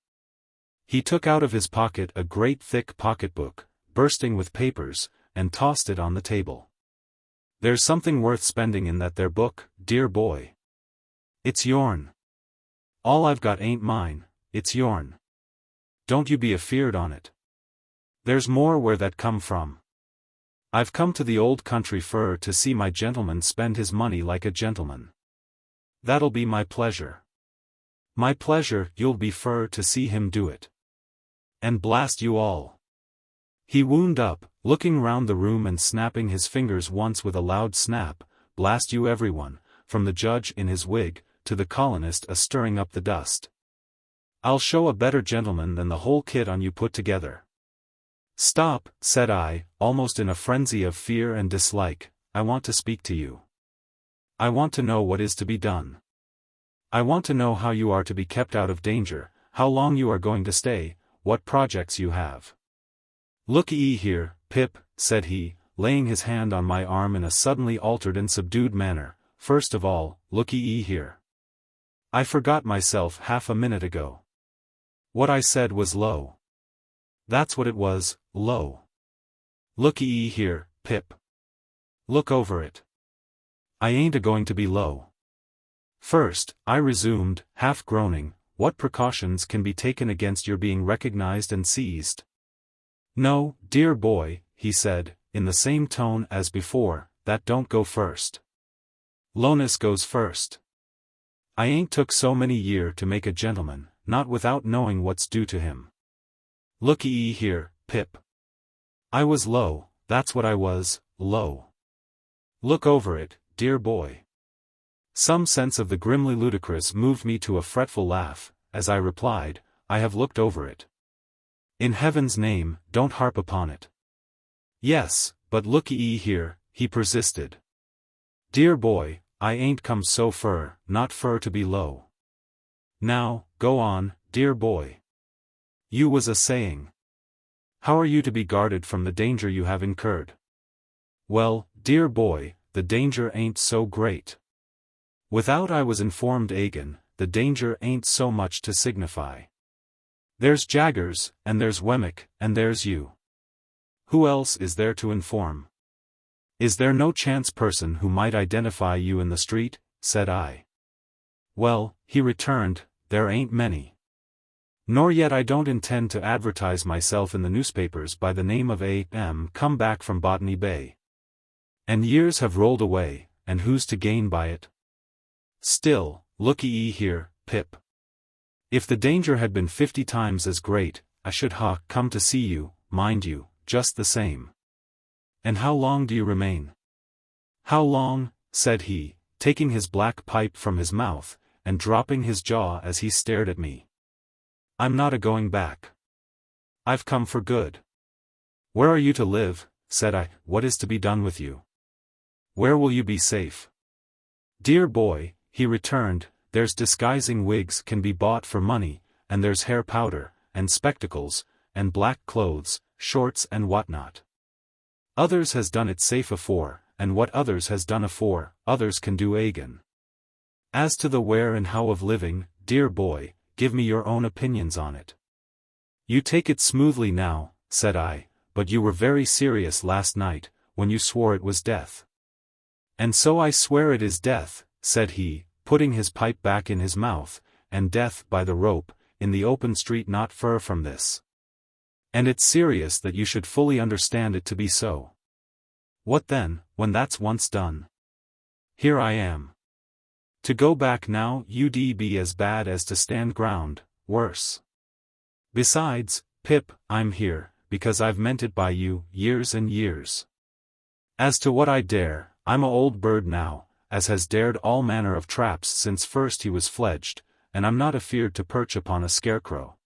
He took out of his pocket a great thick pocket-book, bursting with papers, and tossed it on the table. There's something worth spending in that there book, dear boy. It's yourn. All I've got ain't mine, it's yourn. Don't you be afeard on it. There's more where that come from. I've come to the old country fur to see my gentleman spend his money like a gentleman. That'll be my pleasure. My pleasure you'll be fur to see him do it. And blast you all. He wound up, looking round the room and snapping his fingers once with a loud snap, blast you everyone, from the judge in his wig, to the colonist stirring up the dust. "I'll show a better gentleman than the whole kit on you put together." "Stop," said I, almost in a frenzy of fear and dislike, "I want to speak to you. I want to know what is to be done. I want to know how you are to be kept out of danger, how long you are going to stay, what projects you have." "Look-ye here, Pip," said he, laying his hand on my arm in a suddenly altered and subdued manner, "first of all, look-ye here. I forgot myself half a minute ago. What I said was low. That's what it was, low. Look-ye here, Pip. Look over it. I ain't a-going to be low. First," I resumed, half groaning, "what precautions can be taken against your being recognized and seized?" "No, dear boy," he said, in the same tone as before, "that don't go first. Lowness goes first. I ain't took so many year to make a gentleman, not without knowing what's due to him. Look-ye here, Pip. I was low, that's what I was, low. Look over it, dear boy." Some sense of the grimly ludicrous moved me to a fretful laugh, as I replied, "I have looked over it. In heaven's name, don't harp upon it." "Yes, but look-ye here," he persisted. "Dear boy, I ain't come so fur, not fur to be low. Now, go on, dear boy. You was a-saying. How are you to be guarded from the danger you have incurred?" "Well, dear boy, the danger ain't so great. Without I was informed agin, the danger ain't so much to signify. There's Jaggers, and there's Wemmick, and there's you. Who else is there to inform? Is there no chance person who might identify you in the street?" said I. "Well," he returned, "there ain't many. Nor yet I don't intend to advertise myself in the newspapers by the name of A.M. come back from Botany Bay. And years have rolled away, and who's to gain by it? Still, look-ye here, Pip. If the danger had been 50 times as great, I should ha come to see you, mind you, just the same. And how long do you remain?" "How long?" said he, taking his black pipe from his mouth, and dropping his jaw as he stared at me. "I'm not a-going back. I've come for good." "Where are you to live?" said I. "What is to be done with you? Where will you be safe?" "Dear boy," he returned, "there's disguising wigs can be bought for money, and there's hair powder, and spectacles, and black clothes, shorts and whatnot. Others has done it safe afore, and what others has done afore, others can do agin. As to the where and how of living, dear boy, give me your own opinions on it." "You take it smoothly now," said I, "but you were very serious last night, when you swore it was death." "And so I swear it is death," said he, putting his pipe back in his mouth, "and death by the rope, in the open street not far from this. And it's serious that you should fully understand it to be so. What then, when that's once done? Here I am. To go back now you'd be as bad as to stand ground, worse. Besides, Pip, I'm here, because I've meant it by you, years and years. As to what I dare, I'm a old bird now, as has dared all manner of traps since first he was fledged, and I'm not afeard to perch upon a scarecrow.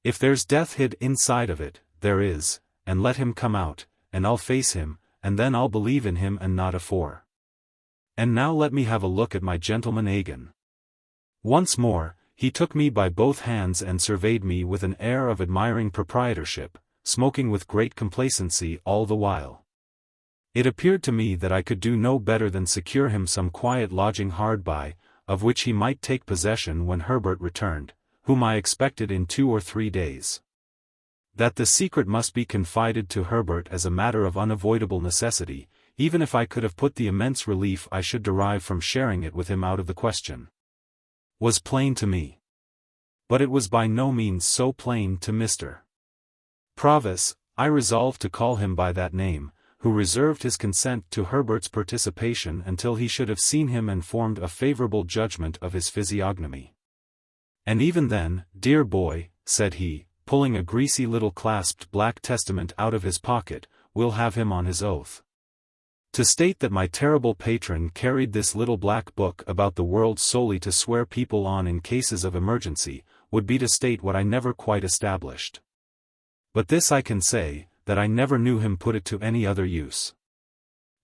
If there's death hid inside of it, there is, and let him come out, and I'll face him, and then I'll believe in him and not afore. And now let me have a look at my gentleman agin." Once more, he took me by both hands and surveyed me with an air of admiring proprietorship, smoking with great complacency all the while. It appeared to me that I could do no better than secure him some quiet lodging hard by, of which he might take possession when Herbert returned, whom I expected in 2 or 3 days. That the secret must be confided to Herbert as a matter of unavoidable necessity, even if I could have put the immense relief I should derive from sharing it with him out of the question, was plain to me. But it was by no means so plain to Mr. Provis, I resolved to call him by that name, who reserved his consent to Herbert's participation until he should have seen him and formed a favorable judgment of his physiognomy. "And even then, dear boy," said he, pulling a greasy little clasped black testament out of his pocket, "we'll have him on his oath. To state that my terrible patron carried this little black book about the world solely to swear people on in cases of emergency, would be to state what I never quite established. But this I can say, that I never knew him put it to any other use.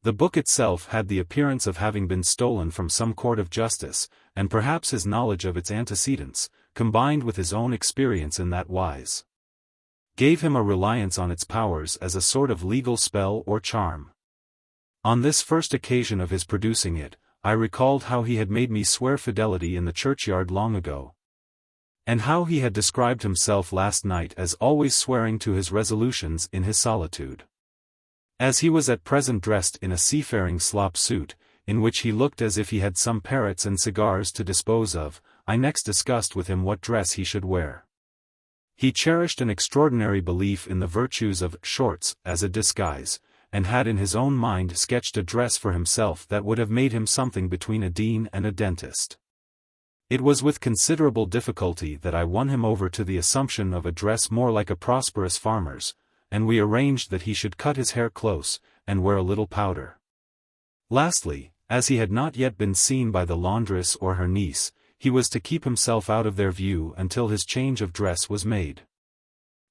The book itself had the appearance of having been stolen from some court of justice, and perhaps his knowledge of its antecedents, combined with his own experience in that wise, gave him a reliance on its powers as a sort of legal spell or charm. On this first occasion of his producing it, I recalled how he had made me swear fidelity in the churchyard long ago, and how he had described himself last night as always swearing to his resolutions in his solitude. As he was at present dressed in a seafaring slop suit, in which he looked as if he had some parrots and cigars to dispose of, I next discussed with him what dress he should wear. He cherished an extraordinary belief in the virtues of shorts as a disguise, and had in his own mind sketched a dress for himself that would have made him something between a dean and a dentist. It was with considerable difficulty that I won him over to the assumption of a dress more like a prosperous farmer's, and we arranged that he should cut his hair close, and wear a little powder. Lastly, as he had not yet been seen by the laundress or her niece, he was to keep himself out of their view until his change of dress was made.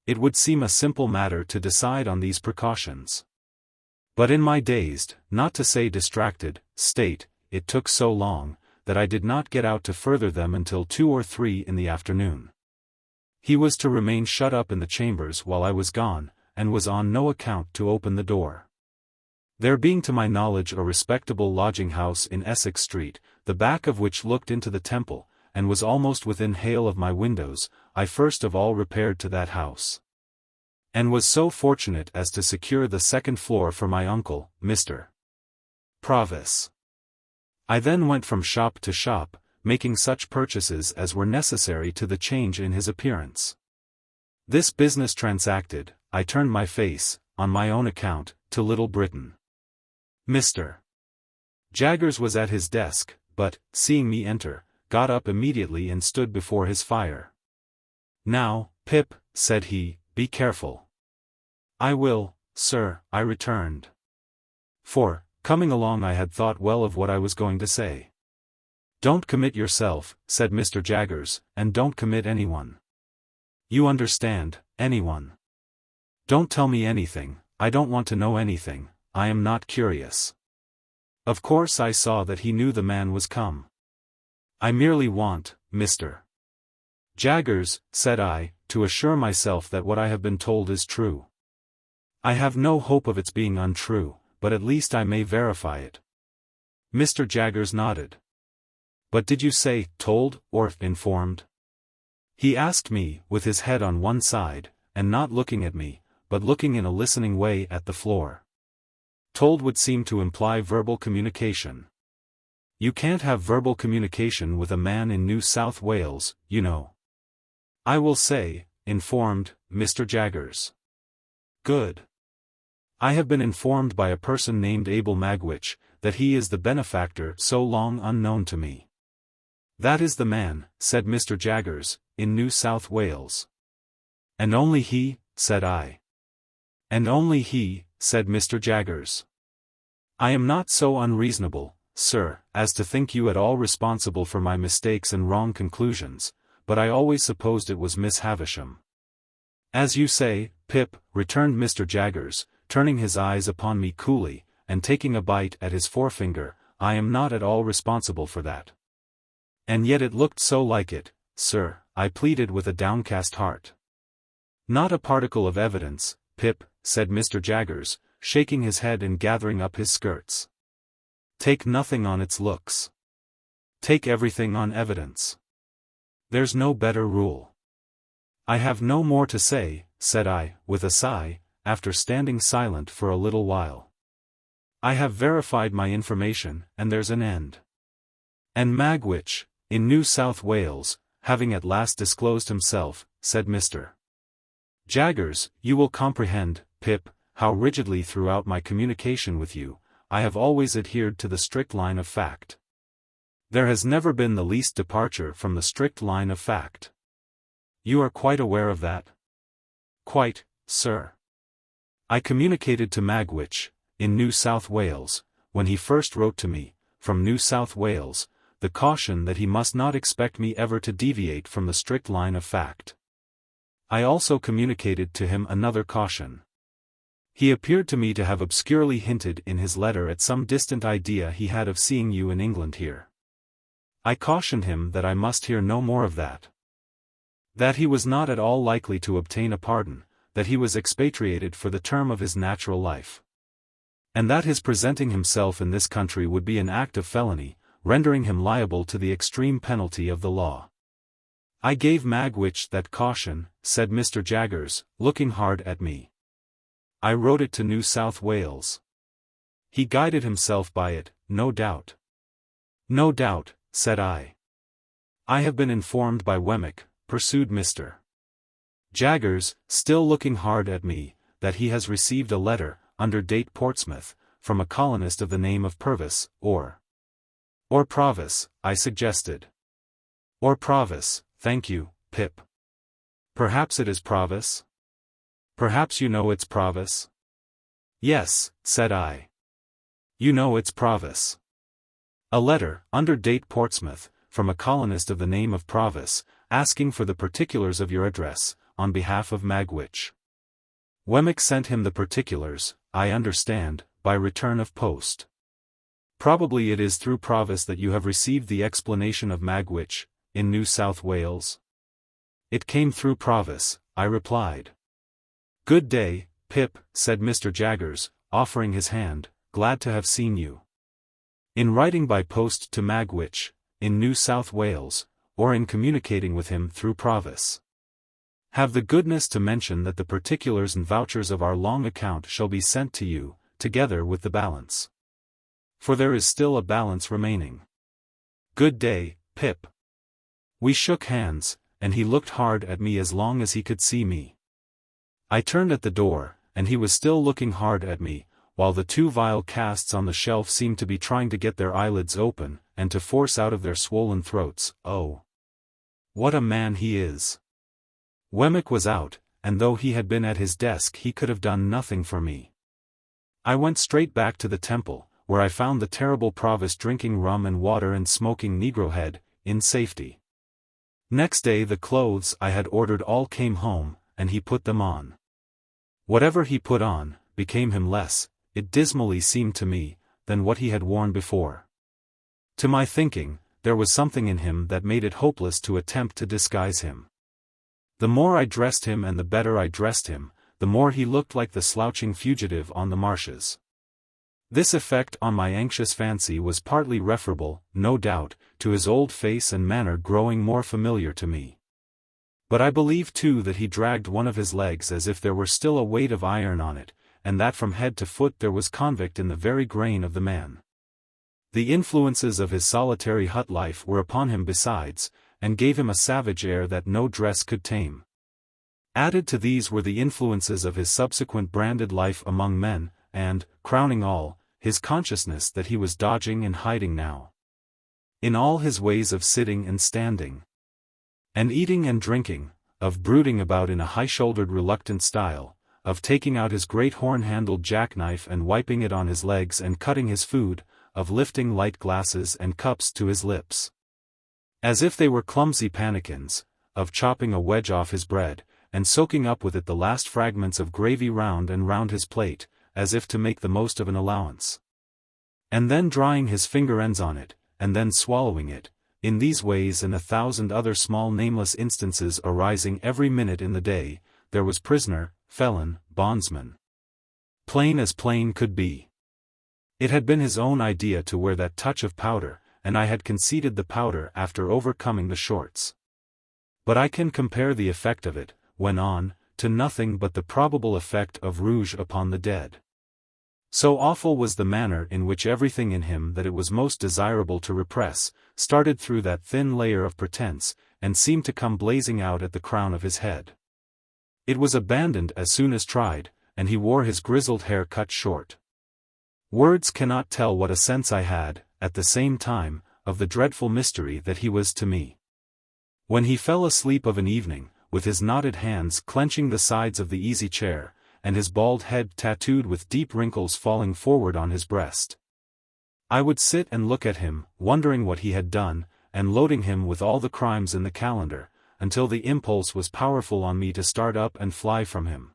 It would seem a simple matter to decide on these precautions. But in my dazed, not to say distracted, state, it took so long, that I did not get out to further them until 2 or 3 in the afternoon. He was to remain shut up in the chambers while I was gone, and was on no account to open the door. There being to my knowledge a respectable lodging-house in Essex Street, the back of which looked into the Temple, and was almost within hail of my windows, I first of all repaired to that house, and was so fortunate as to secure the second floor for my uncle, Mr. Provis. I then went from shop to shop, making such purchases as were necessary to the change in his appearance. This business transacted, I turned my face, on my own account, to Little Britain. Mr. Jaggers was at his desk, but, seeing me enter, got up immediately and stood before his fire. "Now, Pip," said he, "be careful." "I will, sir," I returned. For, coming along I had thought well of what I was going to say. "Don't commit yourself," said Mr. Jaggers, "and don't commit anyone. You understand, anyone. Don't tell me anything, I don't want to know anything, I am not curious." Of course I saw that he knew the man was come. "I merely want, Mr. Jaggers," said I, "to assure myself that what I have been told is true. I have no hope of its being untrue, but at least I may verify it." Mr. Jaggers nodded. "But did you say, told, or informed?" he asked me, with his head on one side, and not looking at me, but looking in a listening way at the floor. Told would seem to imply verbal communication. You can't have verbal communication with a man in New South Wales, you know. I will say, informed, Mr. Jaggers. Good. I have been informed by a person named Abel Magwitch, that he is the benefactor so long unknown to me. "That is the man," said Mr. Jaggers, "in New South Wales." "And only he?" said I. "And only he," said Mr. Jaggers. "I am not so unreasonable, sir, as to think you at all responsible for my mistakes and wrong conclusions, but I always supposed it was Miss Havisham." "As you say, Pip," returned Mr. Jaggers, turning his eyes upon me coolly, and taking a bite at his forefinger, "I am not at all responsible for that." "And yet it looked so like it, sir," I pleaded with a downcast heart. "Not a particle of evidence, Pip," said Mr. Jaggers, shaking his head and gathering up his skirts. "Take nothing on its looks. Take everything on evidence. There's no better rule." "I have no more to say," said I, with a sigh, after standing silent for a little while. "I have verified my information, and there's an end." "And Magwitch, in New South Wales, having at last disclosed himself," said Mr. Jaggers, "you will comprehend, Pip, how rigidly throughout my communication with you, I have always adhered to the strict line of fact. There has never been the least departure from the strict line of fact. You are quite aware of that?" "Quite, sir." I communicated to Magwitch, in New South Wales, when he first wrote to me, from New South Wales, the caution that he must not expect me ever to deviate from the strict line of fact. I also communicated to him another caution. He appeared to me to have obscurely hinted in his letter at some distant idea he had of seeing you in England here. I cautioned him that I must hear no more of that. That he was not at all likely to obtain a pardon, that he was expatriated for the term of his natural life. And that his presenting himself in this country would be an act of felony, rendering him liable to the extreme penalty of the law. I gave Magwitch that caution, said Mr. Jaggers, looking hard at me. I wrote it to New South Wales. He guided himself by it, no doubt. No doubt, said I. I have been informed by Wemmick, pursued Mr. Jaggers, still looking hard at me, that he has received a letter, under date Portsmouth, from a colonist of the name of Purvis, or Provis, I suggested. Or Provis, thank you, Pip. Perhaps it is Provis? Perhaps you know it's Provis? Yes, said I. You know it's Provis. A letter, under date Portsmouth, from a colonist of the name of Provis, asking for the particulars of your address, on behalf of Magwitch. Wemmick sent him the particulars, I understand, by return of post. Probably it is through Provis that you have received the explanation of Magwitch, in New South Wales? It came through Provis, I replied. Good day, Pip, said Mr. Jaggers, offering his hand, glad to have seen you. In writing by post to Magwitch, in New South Wales, or in communicating with him through Provis, have the goodness to mention that the particulars and vouchers of our long account shall be sent to you, together with the balance. For there is still a balance remaining. Good day, Pip. We shook hands, and he looked hard at me as long as he could see me. I turned at the door, and he was still looking hard at me, while the two vile casts on the shelf seemed to be trying to get their eyelids open, and to force out of their swollen throats, oh, what a man he is! Wemmick was out, and though he had been at his desk he could have done nothing for me. I went straight back to the Temple, where I found the terrible Provis drinking rum and water and smoking Negro head, in safety. Next day the clothes I had ordered all came home, and he put them on. Whatever he put on, became him less, it dismally seemed to me, than what he had worn before. To my thinking, there was something in him that made it hopeless to attempt to disguise him. The more I dressed him and the better I dressed him, the more he looked like the slouching fugitive on the marshes. This effect on my anxious fancy was partly referable, no doubt, to his old face and manner growing more familiar to me. But I believe too that he dragged one of his legs as if there were still a weight of iron on it, and that from head to foot there was convict in the very grain of the man. The influences of his solitary hut life were upon him besides, and gave him a savage air that no dress could tame. Added to these were the influences of his subsequent branded life among men, and, crowning all, his consciousness that he was dodging and hiding now. In all his ways of sitting and standing, and eating and drinking, of brooding about in a high-shouldered reluctant style, of taking out his great horn-handled jackknife and wiping it on his legs and cutting his food, of lifting light glasses and cups to his lips, as if they were clumsy pannikins, of chopping a wedge off his bread, and soaking up with it the last fragments of gravy round and round his plate, as if to make the most of an allowance, and then drying his finger ends on it, and then swallowing it, in these ways and 1,000 other small nameless instances arising every minute in the day, there was prisoner, felon, bondsman. Plain as plain could be. It had been his own idea to wear that touch of powder, and I had conceded the powder after overcoming the shorts. But I can compare the effect of it, when on, to nothing but the probable effect of rouge upon the dead. So awful was the manner in which everything in him that it was most desirable to repress, started through that thin layer of pretense, and seemed to come blazing out at the crown of his head. It was abandoned as soon as tried, and he wore his grizzled hair cut short. Words cannot tell what a sense I had, at the same time, of the dreadful mystery that he was to me. When he fell asleep of an evening, with his knotted hands clenching the sides of the easy chair, and his bald head tattooed with deep wrinkles falling forward on his breast, I would sit and look at him, wondering what he had done, and loading him with all the crimes in the calendar, until the impulse was powerful on me to start up and fly from him.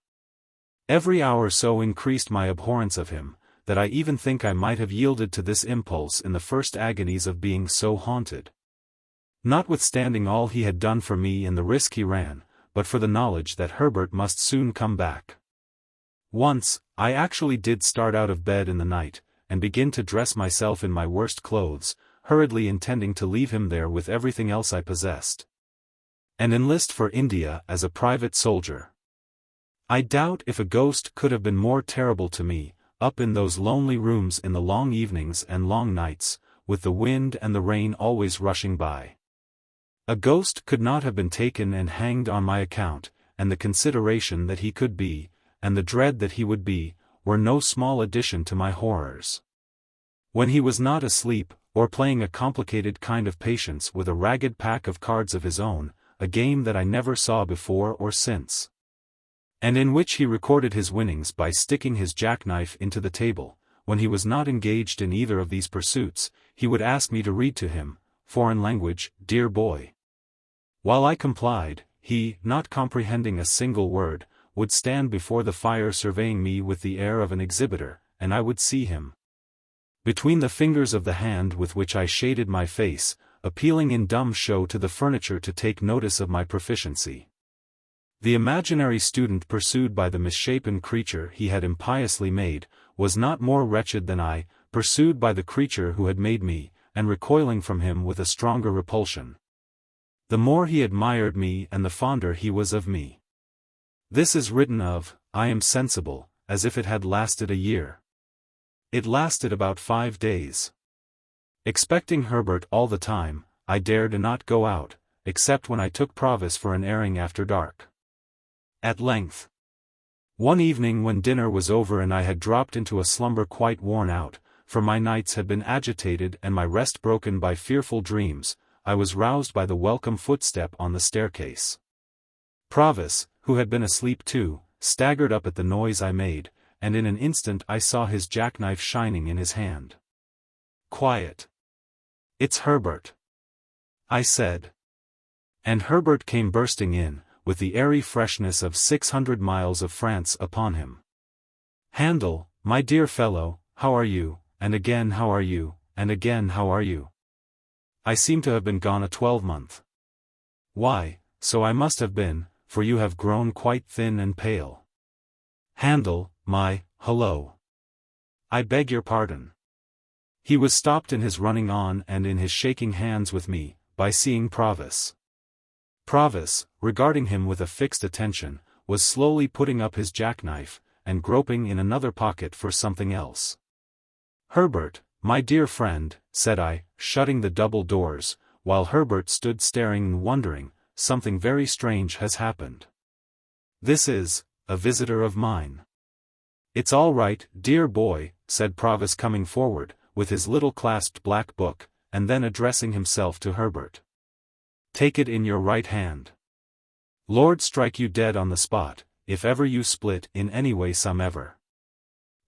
Every hour so increased my abhorrence of him, that I even think I might have yielded to this impulse in the first agonies of being so haunted. Notwithstanding all he had done for me and the risk he ran, but for the knowledge that Herbert must soon come back. Once, I actually did start out of bed in the night, and begin to dress myself in my worst clothes, hurriedly intending to leave him there with everything else I possessed, and enlist for India as a private soldier. I doubt if a ghost could have been more terrible to me, up in those lonely rooms in the long evenings and long nights, with the wind and the rain always rushing by. A ghost could not have been taken and hanged on my account, and the consideration that he could be, and the dread that he would be, were no small addition to my horrors. When he was not asleep, or playing a complicated kind of patience with a ragged pack of cards of his own, a game that I never saw before or since, and in which he recorded his winnings by sticking his jackknife into the table, when he was not engaged in either of these pursuits, he would ask me to read to him, foreign language, dear boy. While I complied, he, not comprehending a single word, would stand before the fire surveying me with the air of an exhibitor, and I would see him, between the fingers of the hand with which I shaded my face, appealing in dumb show to the furniture to take notice of my proficiency. The imaginary student pursued by the misshapen creature he had impiously made, was not more wretched than I, pursued by the creature who had made me, and recoiling from him with a stronger repulsion. The more he admired me and the fonder he was of me. This is written of, I am sensible, as if it had lasted a year. It lasted about 5 days. Expecting Herbert all the time, I dared not go out, except when I took Provis for an airing after dark. At length, one evening when dinner was over and I had dropped into a slumber quite worn out, for my nights had been agitated and my rest broken by fearful dreams, I was roused by the welcome footstep on the staircase. Provis, who had been asleep too, staggered up at the noise I made, and in an instant I saw his jackknife shining in his hand. "Quiet. It's Herbert," I said. And Herbert came bursting in, with the airy freshness of 600 miles of France upon him. "Handel, my dear fellow, how are you, and again how are you, and again how are you? I seem to have been gone a 12-month. Why, so I must have been, for you have grown quite thin and pale. Handel, my, hullo. I beg your pardon." He was stopped in his running on and in his shaking hands with me, by seeing Provis. Provis, regarding him with a fixed attention, was slowly putting up his jackknife, and groping in another pocket for something else. "Herbert, my dear friend," said I, shutting the double doors, while Herbert stood staring and wondering, "something very strange has happened. This is a visitor of mine." "It's all right, dear boy," said Provis coming forward, with his little clasped black book, and then addressing himself to Herbert. "Take it in your right hand. Lord strike you dead on the spot, if ever you split in any way somever.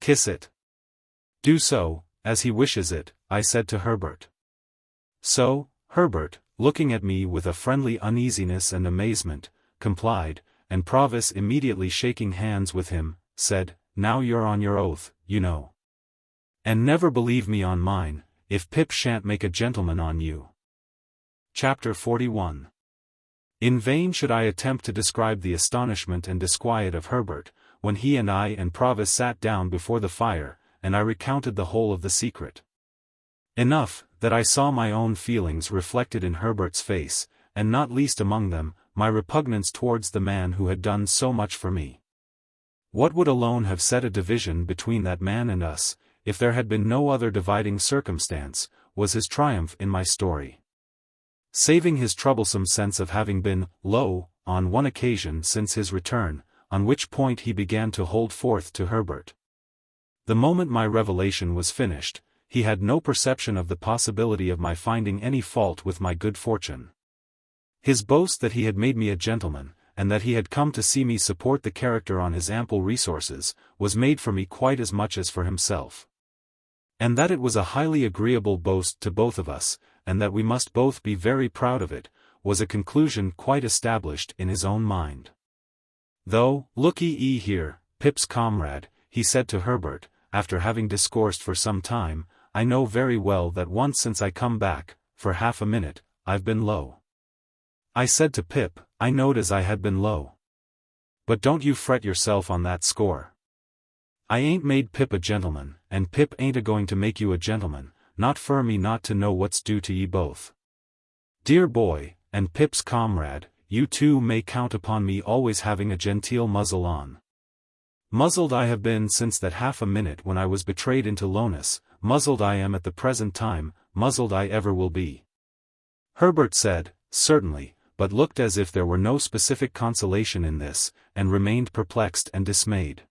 Kiss it." "Do so, as he wishes it," I said to Herbert. So, Herbert, looking at me with a friendly uneasiness and amazement, complied, and Provis immediately shaking hands with him, said, "Now you're on your oath, you know. And never believe me on mine, if Pip shan't make a gentleman on you." Chapter 41. In vain should I attempt to describe the astonishment and disquiet of Herbert, when he and I and Provis sat down before the fire, and I recounted the whole of the secret. Enough, that I saw my own feelings reflected in Herbert's face, and not least among them, my repugnance towards the man who had done so much for me. What would alone have set a division between that man and us, if there had been no other dividing circumstance, was his triumph in my story. Saving his troublesome sense of having been low, on one occasion since his return, on which point he began to hold forth to Herbert. The moment my revelation was finished, he had no perception of the possibility of my finding any fault with my good fortune. His boast that he had made me a gentleman, and that he had come to see me support the character on his ample resources, was made for me quite as much as for himself. And that it was a highly agreeable boast to both of us, and that we must both be very proud of it, was a conclusion quite established in his own mind. Though, look-ye here, Pip's comrade, he said to Herbert, after having discoursed for some time, I know very well that once since I come back, for half a minute, I've been low. I said to Pip, I knowed as I had been low. But don't you fret yourself on that score. I ain't made Pip a gentleman, and Pip ain't a-going to make you a gentleman, not for me not to know what's due to ye both. Dear boy, and Pip's comrade, you two may count upon me always having a genteel muzzle on. Muzzled I have been since that half a minute when I was betrayed into lowness, muzzled I am at the present time, muzzled I ever will be. Herbert said, certainly, but looked as if there were no specific consolation in this, and remained perplexed and dismayed.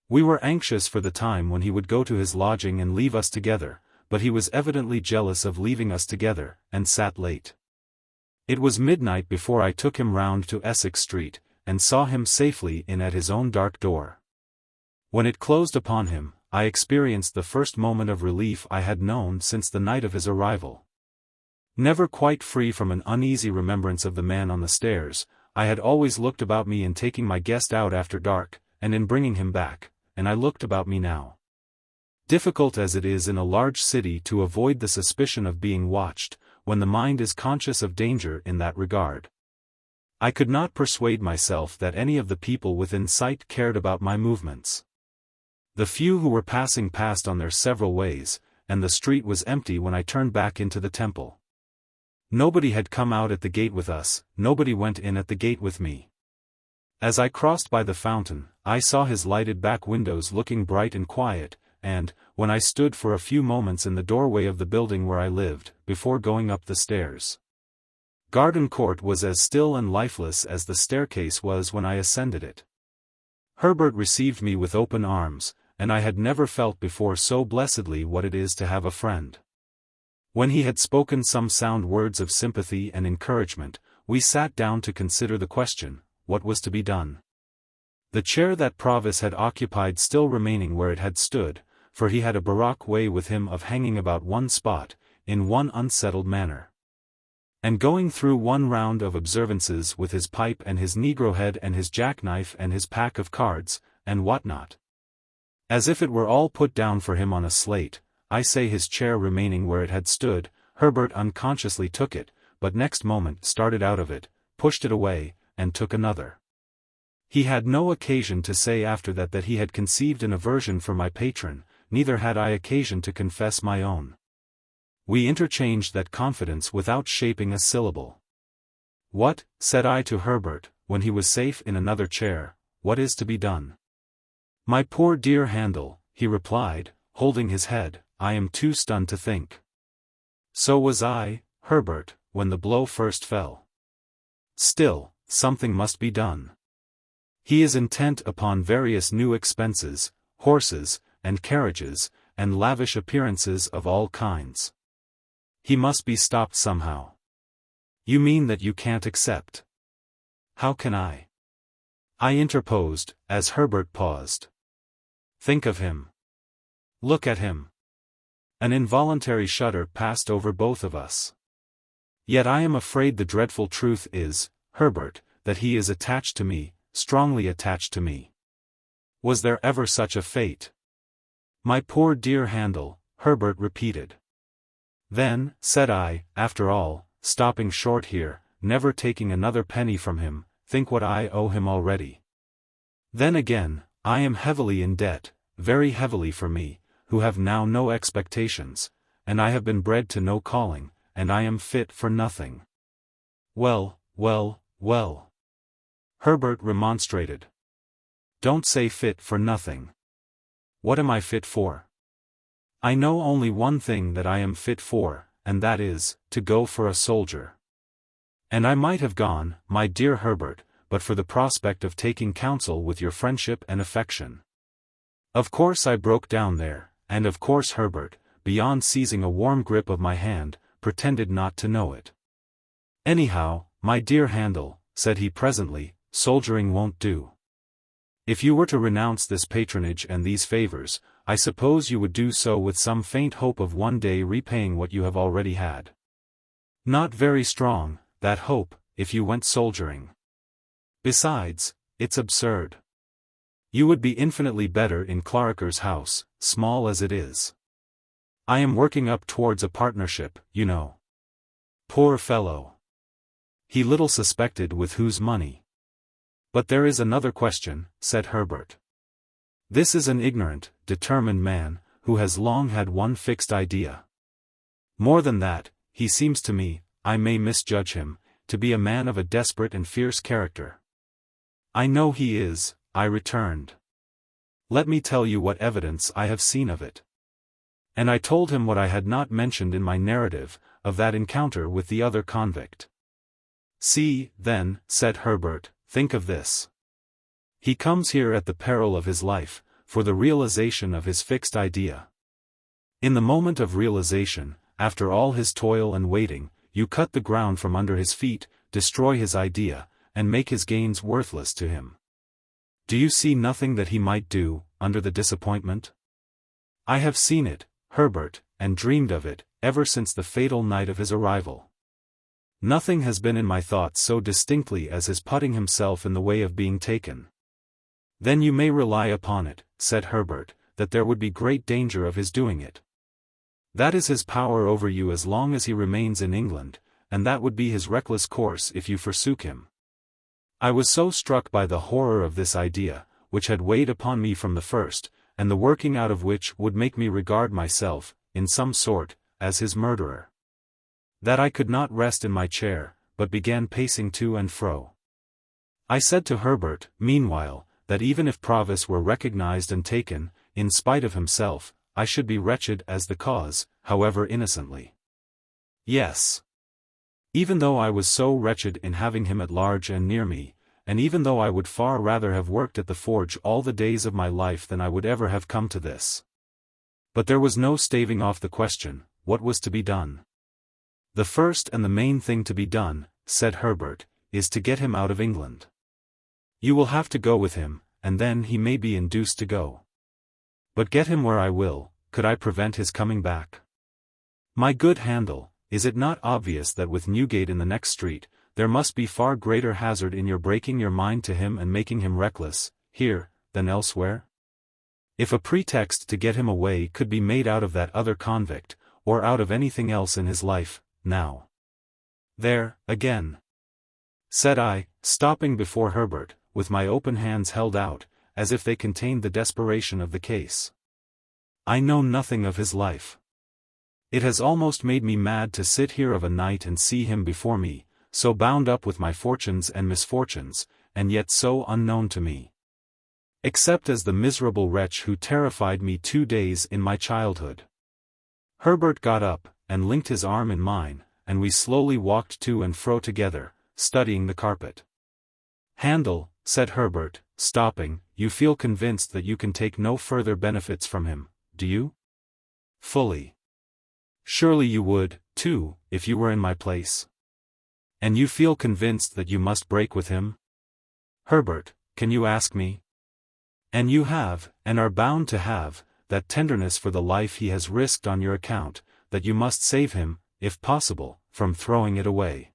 We were anxious for the time when he would go to his lodging and leave us together, but he was evidently jealous of leaving us together, and sat late. It was midnight before I took him round to Essex Street, and saw him safely in at his own dark door. When it closed upon him, I experienced the first moment of relief I had known since the night of his arrival. Never quite free from an uneasy remembrance of the man on the stairs, I had always looked about me in taking my guest out after dark, and in bringing him back, and I looked about me now. Difficult as it is in a large city to avoid the suspicion of being watched, when the mind is conscious of danger in that regard. I could not persuade myself that any of the people within sight cared about my movements. The few who were passing passed on their several ways, and the street was empty when I turned back into the temple. Nobody had come out at the gate with us, nobody went in at the gate with me. As I crossed by the fountain, I saw his lighted back windows looking bright and quiet, and, when I stood for a few moments in the doorway of the building where I lived, before going up the stairs, Garden Court was as still and lifeless as the staircase was when I ascended it. Herbert received me with open arms, and I had never felt before so blessedly what it is to have a friend. When he had spoken some sound words of sympathy and encouragement, we sat down to consider the question, what was to be done. The chair that Provis had occupied still remaining where it had stood, for he had a baroque way with him of hanging about one spot, in one unsettled manner, and going through one round of observances with his pipe and his negro head and his jackknife and his pack of cards, and what not. As if it were all put down for him on a slate, I say his chair remaining where it had stood, Herbert unconsciously took it, but next moment started out of it, pushed it away, and took another. He had no occasion to say after that he had conceived an aversion for my patron, neither had I occasion to confess my own. We interchanged that confidence without shaping a syllable. What, said I to Herbert, when he was safe in another chair, what is to be done? My poor dear Handel, he replied, holding his head, I am too stunned to think. So was I, Herbert, when the blow first fell. Still, something must be done. He is intent upon various new expenses, horses, and carriages, and lavish appearances of all kinds. He must be stopped somehow. You mean that you can't accept? How can I? I interposed, as Herbert paused. Think of him. Look at him. An involuntary shudder passed over both of us. Yet I am afraid the dreadful truth is, Herbert, that he is attached to me, strongly attached to me. Was there ever such a fate? My poor dear Handel, Herbert repeated. Then, said I, after all, stopping short here, never taking another penny from him, think what I owe him already. Then again, I am heavily in debt, very heavily for me, who have now no expectations, and I have been bred to no calling, and I am fit for nothing. Well, well, well. Herbert remonstrated. Don't say fit for nothing. What am I fit for? I know only one thing that I am fit for, and that is, to go for a soldier. And I might have gone, my dear Herbert, but for the prospect of taking counsel with your friendship and affection. Of course I broke down there, and of course Herbert, beyond seizing a warm grip of my hand, pretended not to know it. Anyhow, my dear Handel, said he presently, soldiering won't do. If you were to renounce this patronage and these favors, I suppose you would do so with some faint hope of one day repaying what you have already had. Not very strong, that hope, if you went soldiering. Besides, it's absurd. You would be infinitely better in Clarriker's house, small as it is. I am working up towards a partnership, you know. Poor fellow. He little suspected with whose money. But there is another question, said Herbert. This is an ignorant, determined man, who has long had one fixed idea. More than that, he seems to me, I may misjudge him, to be a man of a desperate and fierce character. I know he is, I returned. Let me tell you what evidence I have seen of it. And I told him what I had not mentioned in my narrative, of that encounter with the other convict. See, then, said Herbert, think of this. He comes here at the peril of his life, for the realization of his fixed idea. In the moment of realization, after all his toil and waiting, you cut the ground from under his feet, destroy his idea, and make his gains worthless to him. Do you see nothing that he might do, under the disappointment? I have seen it, Herbert, and dreamed of it, ever since the fatal night of his arrival. Nothing has been in my thoughts so distinctly as his putting himself in the way of being taken. Then you may rely upon it, said Herbert, that there would be great danger of his doing it. That is his power over you as long as he remains in England, and that would be his reckless course if you forsook him. I was so struck by the horror of this idea, which had weighed upon me from the first, and the working out of which would make me regard myself, in some sort, as his murderer, that I could not rest in my chair, but began pacing to and fro. I said to Herbert, meanwhile, that even if Provis were recognized and taken, in spite of himself, I should be wretched as the cause, however innocently. Yes. Even though I was so wretched in having him at large and near me, and even though I would far rather have worked at the forge all the days of my life than I would ever have come to this. But there was no staving off the question, what was to be done? The first and the main thing to be done, said Herbert, is to get him out of England. You will have to go with him, and then he may be induced to go. But get him where I will, could I prevent his coming back? My good Handel, is it not obvious that with Newgate in the next street, there must be far greater hazard in your breaking your mind to him and making him reckless, here, than elsewhere? If a pretext to get him away could be made out of that other convict, or out of anything else in his life, now. There, again, said I, stopping before Herbert, with my open hands held out, as if they contained the desperation of the case. I know nothing of his life. It has almost made me mad to sit here of a night and see him before me, so bound up with my fortunes and misfortunes, and yet so unknown to me. Except as the miserable wretch who terrified me 2 days in my childhood. Herbert got up, and linked his arm in mine, and we slowly walked to and fro together, studying the carpet. Handel, said Herbert, stopping, you feel convinced that you can take no further benefits from him, do you? Fully. Surely you would, too, if you were in my place. And you feel convinced that you must break with him? Herbert, can you ask me? And you have, and are bound to have, that tenderness for the life he has risked on your account, that you must save him, if possible, from throwing it away.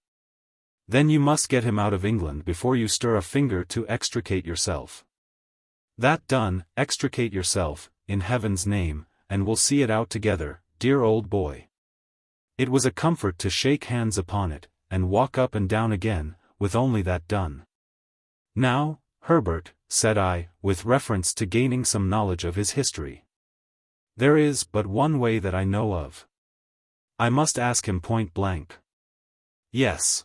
Then you must get him out of England before you stir a finger to extricate yourself. That done, extricate yourself, in heaven's name, and we'll see it out together, dear old boy. It was a comfort to shake hands upon it, and walk up and down again, with only that done. Now, Herbert, said I, with reference to gaining some knowledge of his history. There is but one way that I know of. I must ask him point blank. Yes.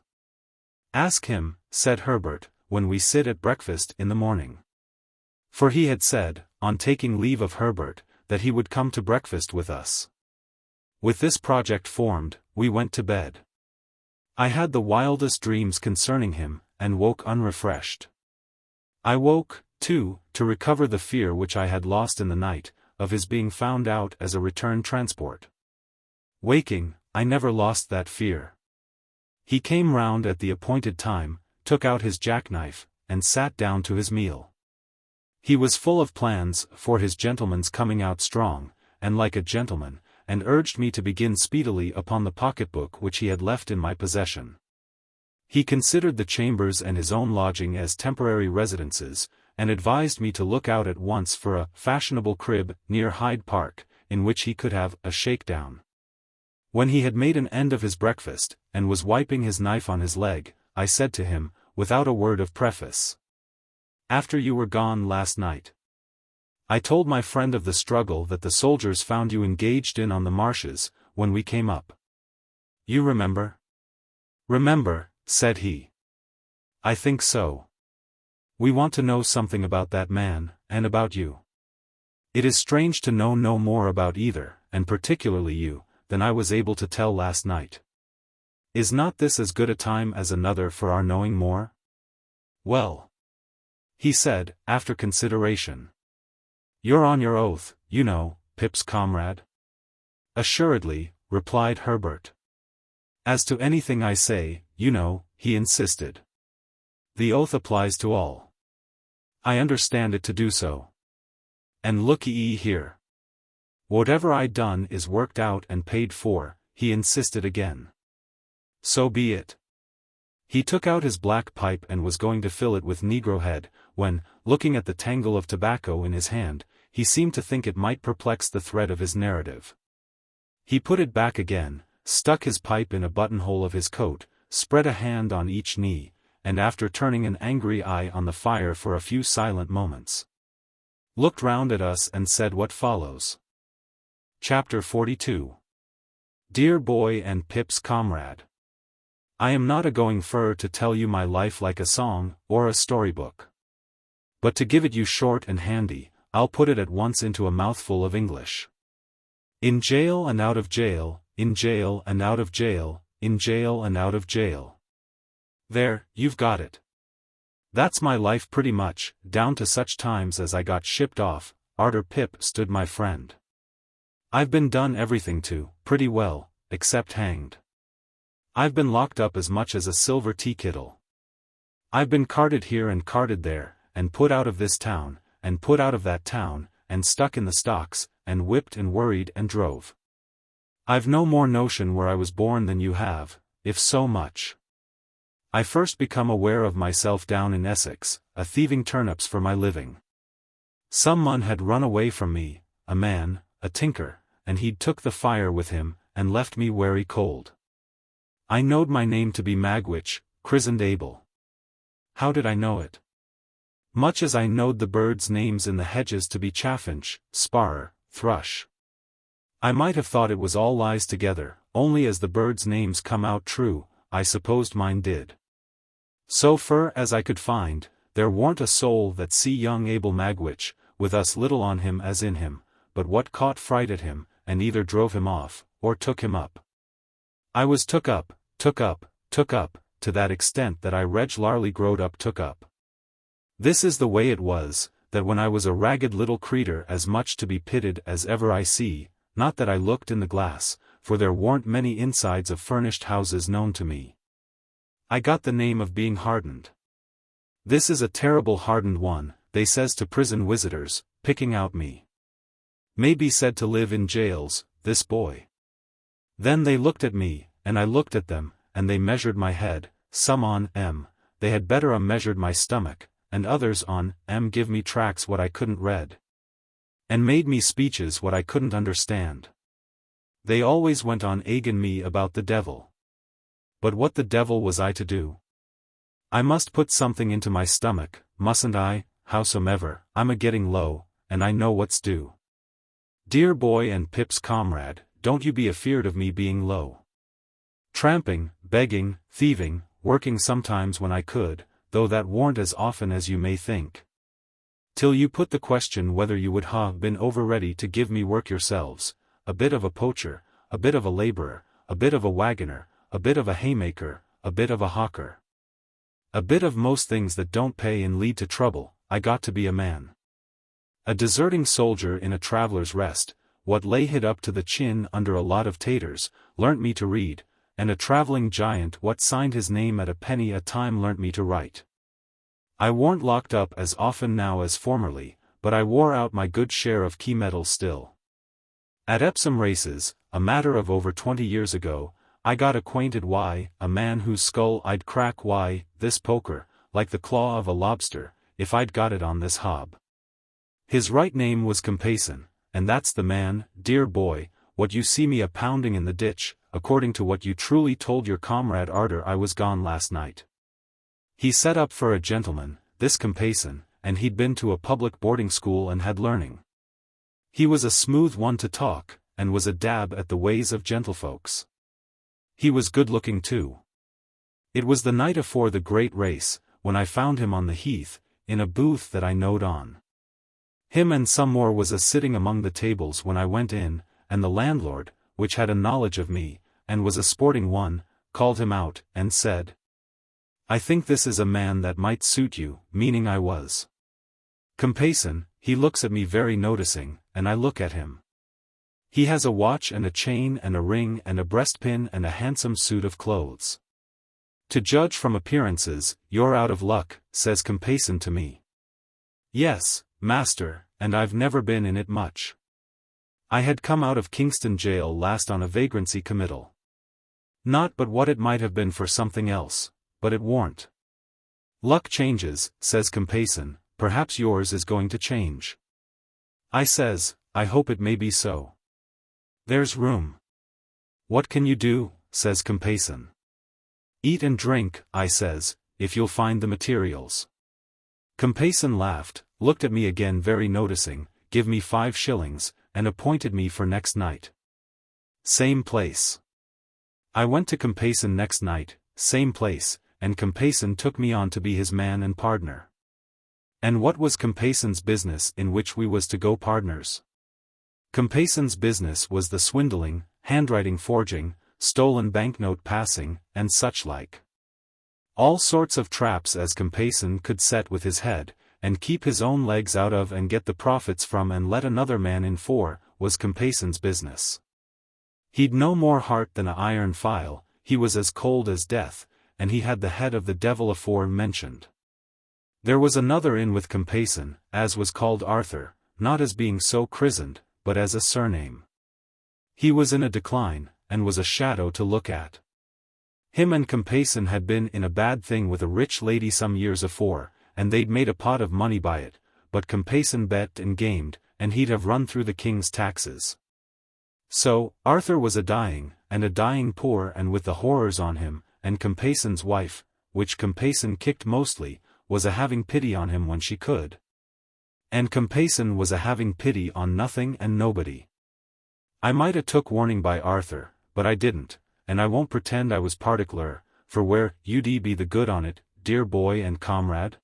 Ask him, said Herbert, when we sit at breakfast in the morning. For he had said, on taking leave of Herbert, that he would come to breakfast with us. With this project formed, we went to bed. I had the wildest dreams concerning him, and woke unrefreshed. I woke, too, to recover the fear which I had lost in the night, of his being found out as a return transport. Waking, I never lost that fear. He came round at the appointed time, took out his jackknife, and sat down to his meal. He was full of plans for his gentleman's coming out strong, and like a gentleman, and urged me to begin speedily upon the pocketbook which he had left in my possession. He considered the chambers and his own lodging as temporary residences, and advised me to look out at once for a fashionable crib near Hyde Park, in which he could have a shakedown. When he had made an end of his breakfast, and was wiping his knife on his leg, I said to him, without a word of preface, "After you were gone last night, I told my friend of the struggle that the soldiers found you engaged in on the marshes, when we came up. You remember?" "Remember," said he. "I think so. We want to know something about that man, and about you. It is strange to know no more about either, and particularly you, than I was able to tell last night. Is not this as good a time as another for our knowing more?" "Well," he said, after consideration, "you're on your oath, you know, Pip's comrade?" "Assuredly," replied Herbert. "As to anything I say, you know," he insisted, "the oath applies to all." "I understand it to do so. And look-ye here. Whatever I done is worked out and paid for," he insisted again. "So be it." He took out his black pipe and was going to fill it with negro head, when, looking at the tangle of tobacco in his hand, he seemed to think it might perplex the thread of his narrative. He put it back again, stuck his pipe in a buttonhole of his coat, spread a hand on each knee, and after turning an angry eye on the fire for a few silent moments, looked round at us and said what follows. Chapter 42. Dear Boy and Pip's Comrade. I am not a-going fur to tell you my life like a song, or a storybook. But to give it you short and handy, I'll put it at once into a mouthful of English. In jail and out of jail, in jail and out of jail, in jail and out of jail. There, you've got it. That's my life pretty much, down to such times as I got shipped off, arter Pip stood my friend. I've been done everything to, pretty well, except hanged. I've been locked up as much as a silver tea kittle. I've been carted here and carted there, and put out of this town, and put out of that town, and stuck in the stocks, and whipped and worried and drove. I've no more notion where I was born than you have, if so much. I first become aware of myself down in Essex, a-thieving turnips for my living. Some mun had run away from me, a man, a tinker, and he'd took the fire with him, and left me wery cold. I knowed my name to be Magwitch, christened Abel. How did I know it? Much as I knowed the birds' names in the hedges to be chaffinch, sparrer, thrush. I might have thought it was all lies together, only as the birds' names come out true, I supposed mine did. So fur as I could find, there warn't a soul that see young Abel Magwitch, with us little on him as in him, but what caught fright at him, and either drove him off, or took him up. I was took up, to that extent that I regularly growed up took up. This is the way it was, that when I was a ragged little creetur as much to be pitied as ever I see, not that I looked in the glass, for there warn't many insides of furnished houses known to me. I got the name of being hardened. This is a terrible hardened one, they says to prison visitors, picking out me. May be said to live in jails, this boy. Then they looked at me, and I looked at them, and they measured my head, some on they had better measured my stomach, and others on give me tracts what I couldn't read. And made me speeches what I couldn't understand. They always went on egging me about the devil. But what the devil was I to do? I must put something into my stomach, mustn't I? Howsomever, I'm a-getting low, and I know what's due. Dear Boy and Pip's Comrade, don't you be afeard of me being low. Tramping, begging, thieving, working sometimes when I could, though that warn't as often as you may think. Till you put the question whether you would ha' been over ready to give me work yourselves, a bit of a poacher, a bit of a laborer, a bit of a wagoner, a bit of a haymaker, a bit of a hawker. A bit of most things that don't pay and lead to trouble, I got to be a man. A deserting soldier in a traveler's rest, what lay hid up to the chin under a lot of taters, learnt me to read, and a travelling giant what signed his name at a penny a time learnt me to write. I warn't locked up as often now as formerly, but I wore out my good share of key medals still. At Epsom races, a matter of over 20 years ago, I got acquainted why, a man whose skull I'd crack why, this poker, like the claw of a lobster, if I'd got it on this hob. His right name was Compayson, and that's the man, dear boy, what you see me a-pounding in the ditch, according to what you truly told your comrade arter I was gone last night. He set up for a gentleman, this Compayson, and he'd been to a public boarding school and had learning. He was a smooth one to talk, and was a dab at the ways of gentlefolks. He was good-looking too. It was the night afore the great race, when I found him on the heath, in a booth that I knowed on. Him and some more was a-sitting among the tables when I went in, and the landlord, which had a knowledge of me, and was a sporting one, called him out, and said, "I think this is a man that might suit you," meaning I was. Compayson, he looks at me very noticing, and I look at him. He has a watch and a chain and a ring and a breastpin and a handsome suit of clothes. "To judge from appearances, you're out of luck," says Compayson to me. "Yes, master, and I've never been in it much. I had come out of Kingston jail last on a vagrancy committal. Not but what it might have been for something else, but it warn't." "Luck changes," says Compayson, "perhaps yours is going to change." I says, "I hope it may be so. There's room." "What can you do?" says Compayson. "Eat and drink," I says, "if you'll find the materials." Compayson laughed, looked at me again very noticing, give me 5 shillings, and appointed me for next night. Same place. I went to Compayson next night, same place, and Compayson took me on to be his man and pardner. And what was Compayson's business in which we was to go pardners? Compayson's business was the swindling, handwriting forging, stolen banknote passing, and such like. All sorts of traps as Compayson could set with his head, and keep his own legs out of and get the profits from and let another man in for, was Compayson's business. He'd no more heart than a iron file, he was as cold as death, and he had the head of the devil afore-mentioned. There was another in with Compayson, as was called Arthur, not as being so christened, but as a surname. He was in a decline, and was a shadow to look at. Him and Compayson had been in a bad thing with a rich lady some years afore, and they'd made a pot of money by it, but Compayson bet and gamed, and he'd have run through the king's taxes. So, Arthur was a-dying poor and with the horrors on him, and Compayson's wife, which Compayson kicked mostly, was a-having pity on him when she could. And Compayson was a-having pity on nothing and nobody. I might a-took warning by Arthur, but I didn't, and I won't pretend I was particular, for where you'd be the good on it, dear boy and comrade?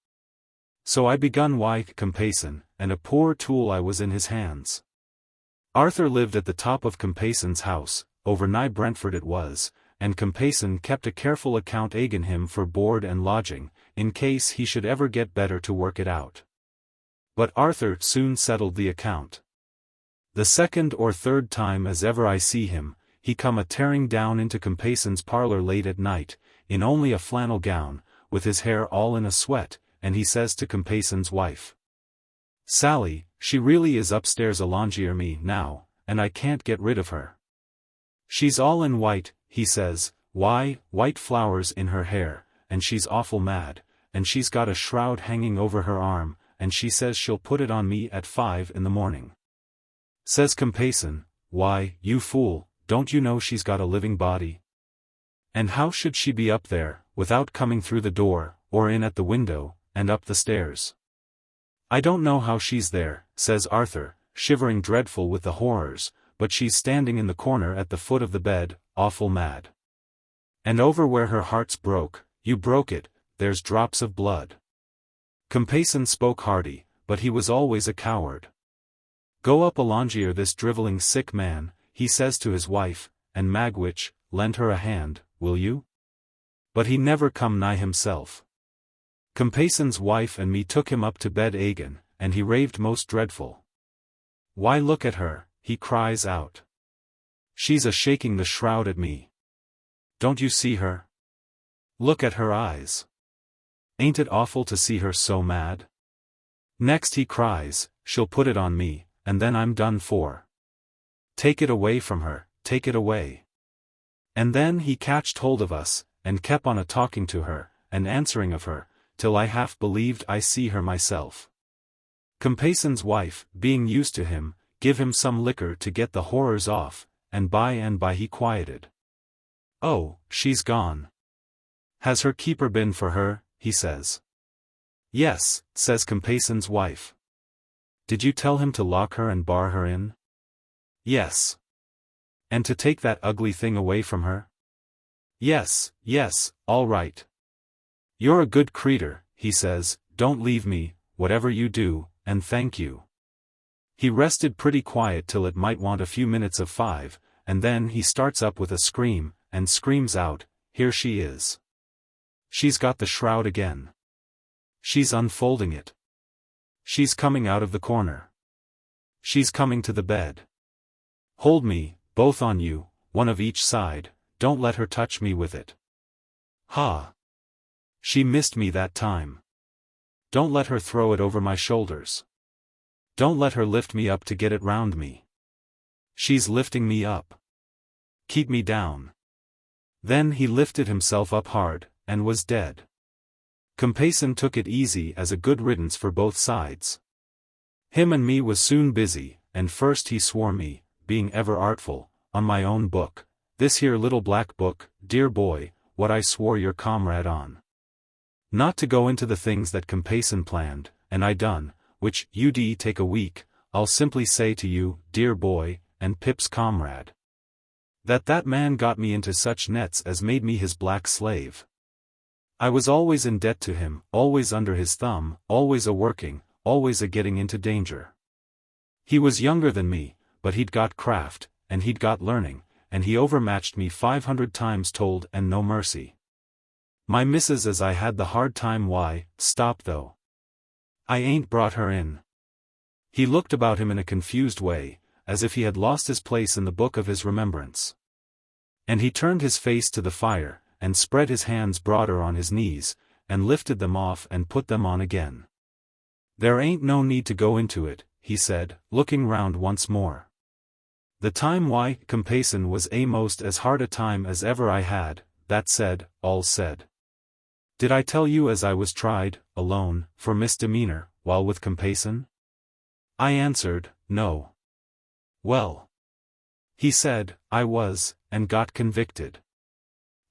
So I begun like Compayson, and a poor tool I was in his hands. Arthur lived at the top of Compayson's house, over nigh Brentford it was, and Compayson kept a careful account agin him for board and lodging, in case he should ever get better to work it out. But Arthur soon settled the account. The second or third time as ever I see him, he come a-tearing down into Compayson's parlour late at night, in only a flannel gown, with his hair all in a sweat, and he says to Compayson's wife, "Sally, she really is upstairs alongier me now, and I can't get rid of her. She's all in white," he says, "why, white flowers in her hair, and she's awful mad, and she's got a shroud hanging over her arm, and she says she'll put it on me at 5 in the morning. Says Compayson, "Why, you fool, don't you know she's got a living body? And how should she be up there, without coming through the door, or in at the window, and up the stairs?" "I don't know how she's there," says Arthur, shivering dreadful with the horrors, "but she's standing in the corner at the foot of the bed, awful mad. And over where her heart's broke, you broke it, there's drops of blood." Compayson spoke hearty, but he was always a coward. "Go up alongier this drivelling sick man," he says to his wife, "and Magwitch, lend her a hand, will you?" But he never come nigh himself. Compayson's wife and me took him up to bed again, and he raved most dreadful. "Why look at her," he cries out. "She's a-shaking the shroud at me. Don't you see her? Look at her eyes. Ain't it awful to see her so mad? Next he cries, she'll put it on me, and then I'm done for. Take it away from her, take it away. And then he catched hold of us, and kept on a-talking to her, and answering of her, till I half believed I see her myself. Compayson's wife, being used to him, give him some liquor to get the horrors off, and by he quieted. Oh, she's gone. Has her keeper been for her, he says. Yes, says Compayson's wife. Did you tell him to lock her and bar her in? Yes. And to take that ugly thing away from her? Yes, all right. You're a good creetur, he says, don't leave me, whatever you do, and thank you. He rested pretty quiet till it might want a few minutes of 5, and then he starts up with a scream, and screams out, here she is. She's got the shroud again. She's unfolding it. She's coming out of the corner. She's coming to the bed. Hold me, both on you, one of each side, don't let her touch me with it. Ha! She missed me that time. Don't let her throw it over my shoulders. Don't let her lift me up to get it round me. She's lifting me up. Keep me down. Then he lifted himself up hard, and was dead. Compayson took it easy as a good riddance for both sides. Him and me was soon busy, and first he swore me, being ever artful, on my own book, this here little black book, dear boy, what I swore your comrade on. Not to go into the things that Compayson planned, and I done, which you'd take a week, I'll simply say to you, dear boy, and Pip's comrade, that man got me into such nets as made me his black slave. I was always in debt to him, always under his thumb, always a-working, always a-getting into danger. He was younger than me, but he'd got craft, and he'd got learning, and he overmatched me 500 times told and no mercy. My missus as I had the hard time why, stop though. I ain't brought her in. He looked about him in a confused way, as if he had lost his place in the book of his remembrance. And he turned his face to the fire, and spread his hands broader on his knees, and lifted them off and put them on again. There ain't no need to go into it, he said, looking round once more. The time why, Compayson was most as hard a time as ever I had, that said, all said. Did I tell you as I was tried, alone, for misdemeanor, while with Compayson? I answered, no. Well. He said, I was, and got convicted.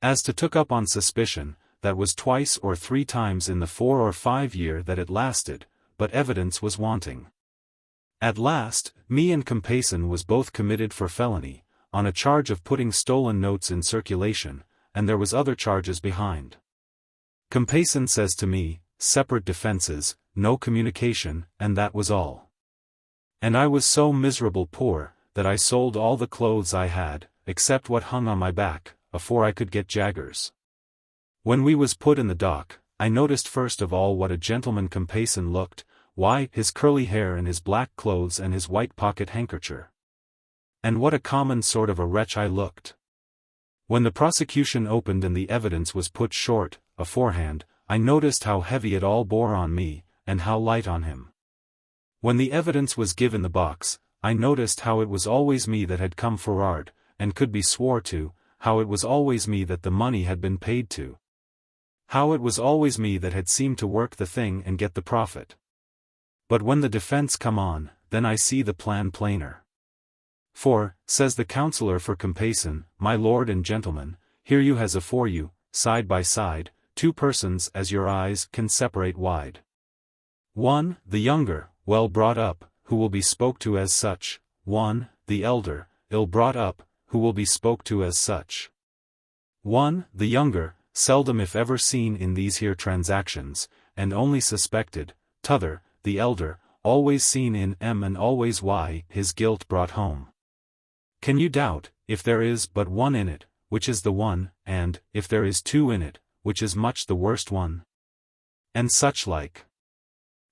As to took up on suspicion, that was 2 or 3 times in the 4 or 5 year that it lasted, but evidence was wanting. At last, me and Compayson was both committed for felony, on a charge of putting stolen notes in circulation, and there was other charges behind. Compayson says to me, separate defenses, no communication, and that was all. And I was so miserable poor, that I sold all the clothes I had, except what hung on my back, afore I could get jaggers. When we was put in the dock, I noticed first of all what a gentleman Compayson looked, why, his curly hair and his black clothes and his white pocket handkercher. And what a common sort of a wretch I looked. When the prosecution opened and the evidence was put short, aforehand, I noticed how heavy it all bore on me, and how light on him. When the evidence was given in the box, I noticed how it was always me that had come forrard, and could be swore to, how it was always me that the money had been paid to. How it was always me that had seemed to work the thing and get the profit. But when the defense come on, then I see the plan plainer. For, says the counsellor for Compayson, my lord and gentlemen, here you has afore you, side by side, 2 persons as your eyes can separate wide. 1, the younger, well brought up, who will be spoke to as such, 1, the elder, ill brought up, who will be spoke to as such. 1, the younger, seldom if ever seen in these here transactions, and only suspected, t'other, the elder, always seen in and always why his guilt brought home. Can you doubt, if there is but one in it, which is the one, and, if there is 2 in it, which is much the worst one? And such like.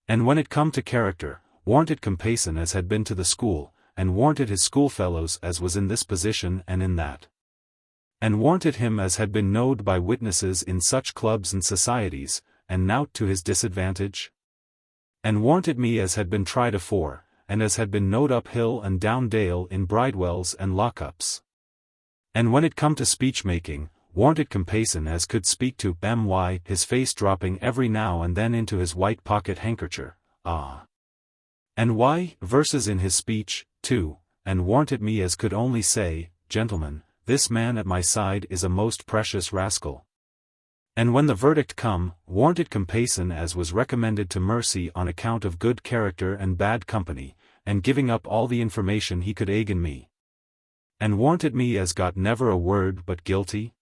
And when it come to character, warn't it Compayson as had been to the school, and warn't it his schoolfellows as was in this position and in that? And warn't it him as had been knowed by witnesses in such clubs and societies, and nowt to his disadvantage? And warn't it me as had been tried afore, and as had been knowed up hill and down dale in bridewells and lockups? And when it come to speech-making, warn't it Compeyson as could speak to M.Y., his face dropping every now and then into his white pocket handkercher, and why, verses in his speech, too, and warn't it me as could only say, Gentlemen, this man at my side is a most precious rascal. And when the verdict come, warn't it Compeyson as was recommended to mercy on account of good character and bad company, and giving up all the information he could agen me? And warn't it me as got never a word but guilty?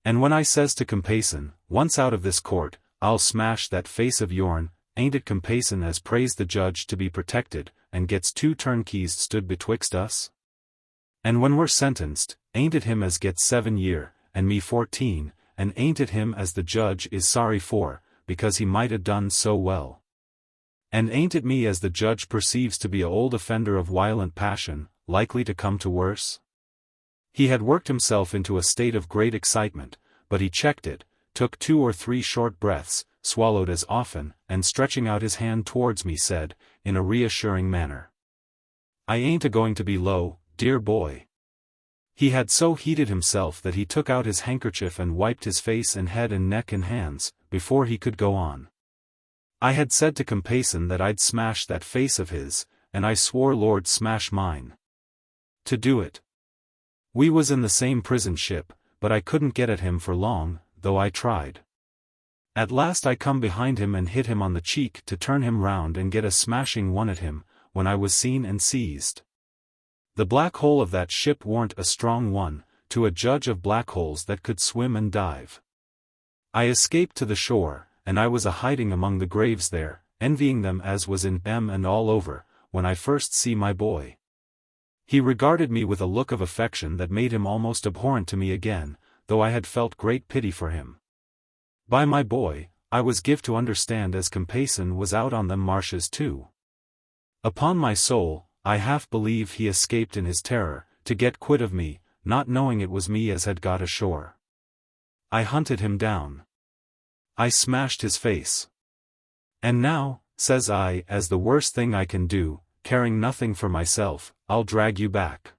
And when I says to Compeyson, once out of this court, I'll smash that face of yourn, ain't it Compeyson as praised the judge to be protected, and gets 2 turnkeys stood betwixt us? And when we're sentenced, ain't it him as gets 7 year, and me 14, and ain't it him as the judge is sorry for, because he might a done so well? And ain't it me as the judge perceives to be a old offender of violent passion, likely to come to worse? He had worked himself into a state of great excitement, but he checked it, took 2 or 3 short breaths, swallowed as often, and stretching out his hand towards me said, in a reassuring manner, I ain't a-going to be low, dear boy. He had so heated himself that he took out his handkerchief and wiped his face and head and neck and hands, before he could go on. I had said to Compeyson that I'd smash that face of his, and I swore Lord smash mine. To do it. We was in the same prison ship, but I couldn't get at him for long, though I tried. At last I come behind him and hit him on the cheek to turn him round and get a smashing one at him, when I was seen and seized. The black hole of that ship warn't a strong one, to a judge of black holes that could swim and dive. I escaped to the shore, and I was a-hiding among the graves there, envying them as was in M and all over, when I first see my boy. He regarded me with a look of affection that made him almost abhorrent to me again, though I had felt great pity for him. By my boy, I was give to understand as Compeyson was out on them marshes too. Upon my soul, I half believe he escaped in his terror, to get quit of me, not knowing it was me as had got ashore. I hunted him down. I smashed his face. And now, says I, as the worst thing I can do, caring nothing for myself, I'll drag you back.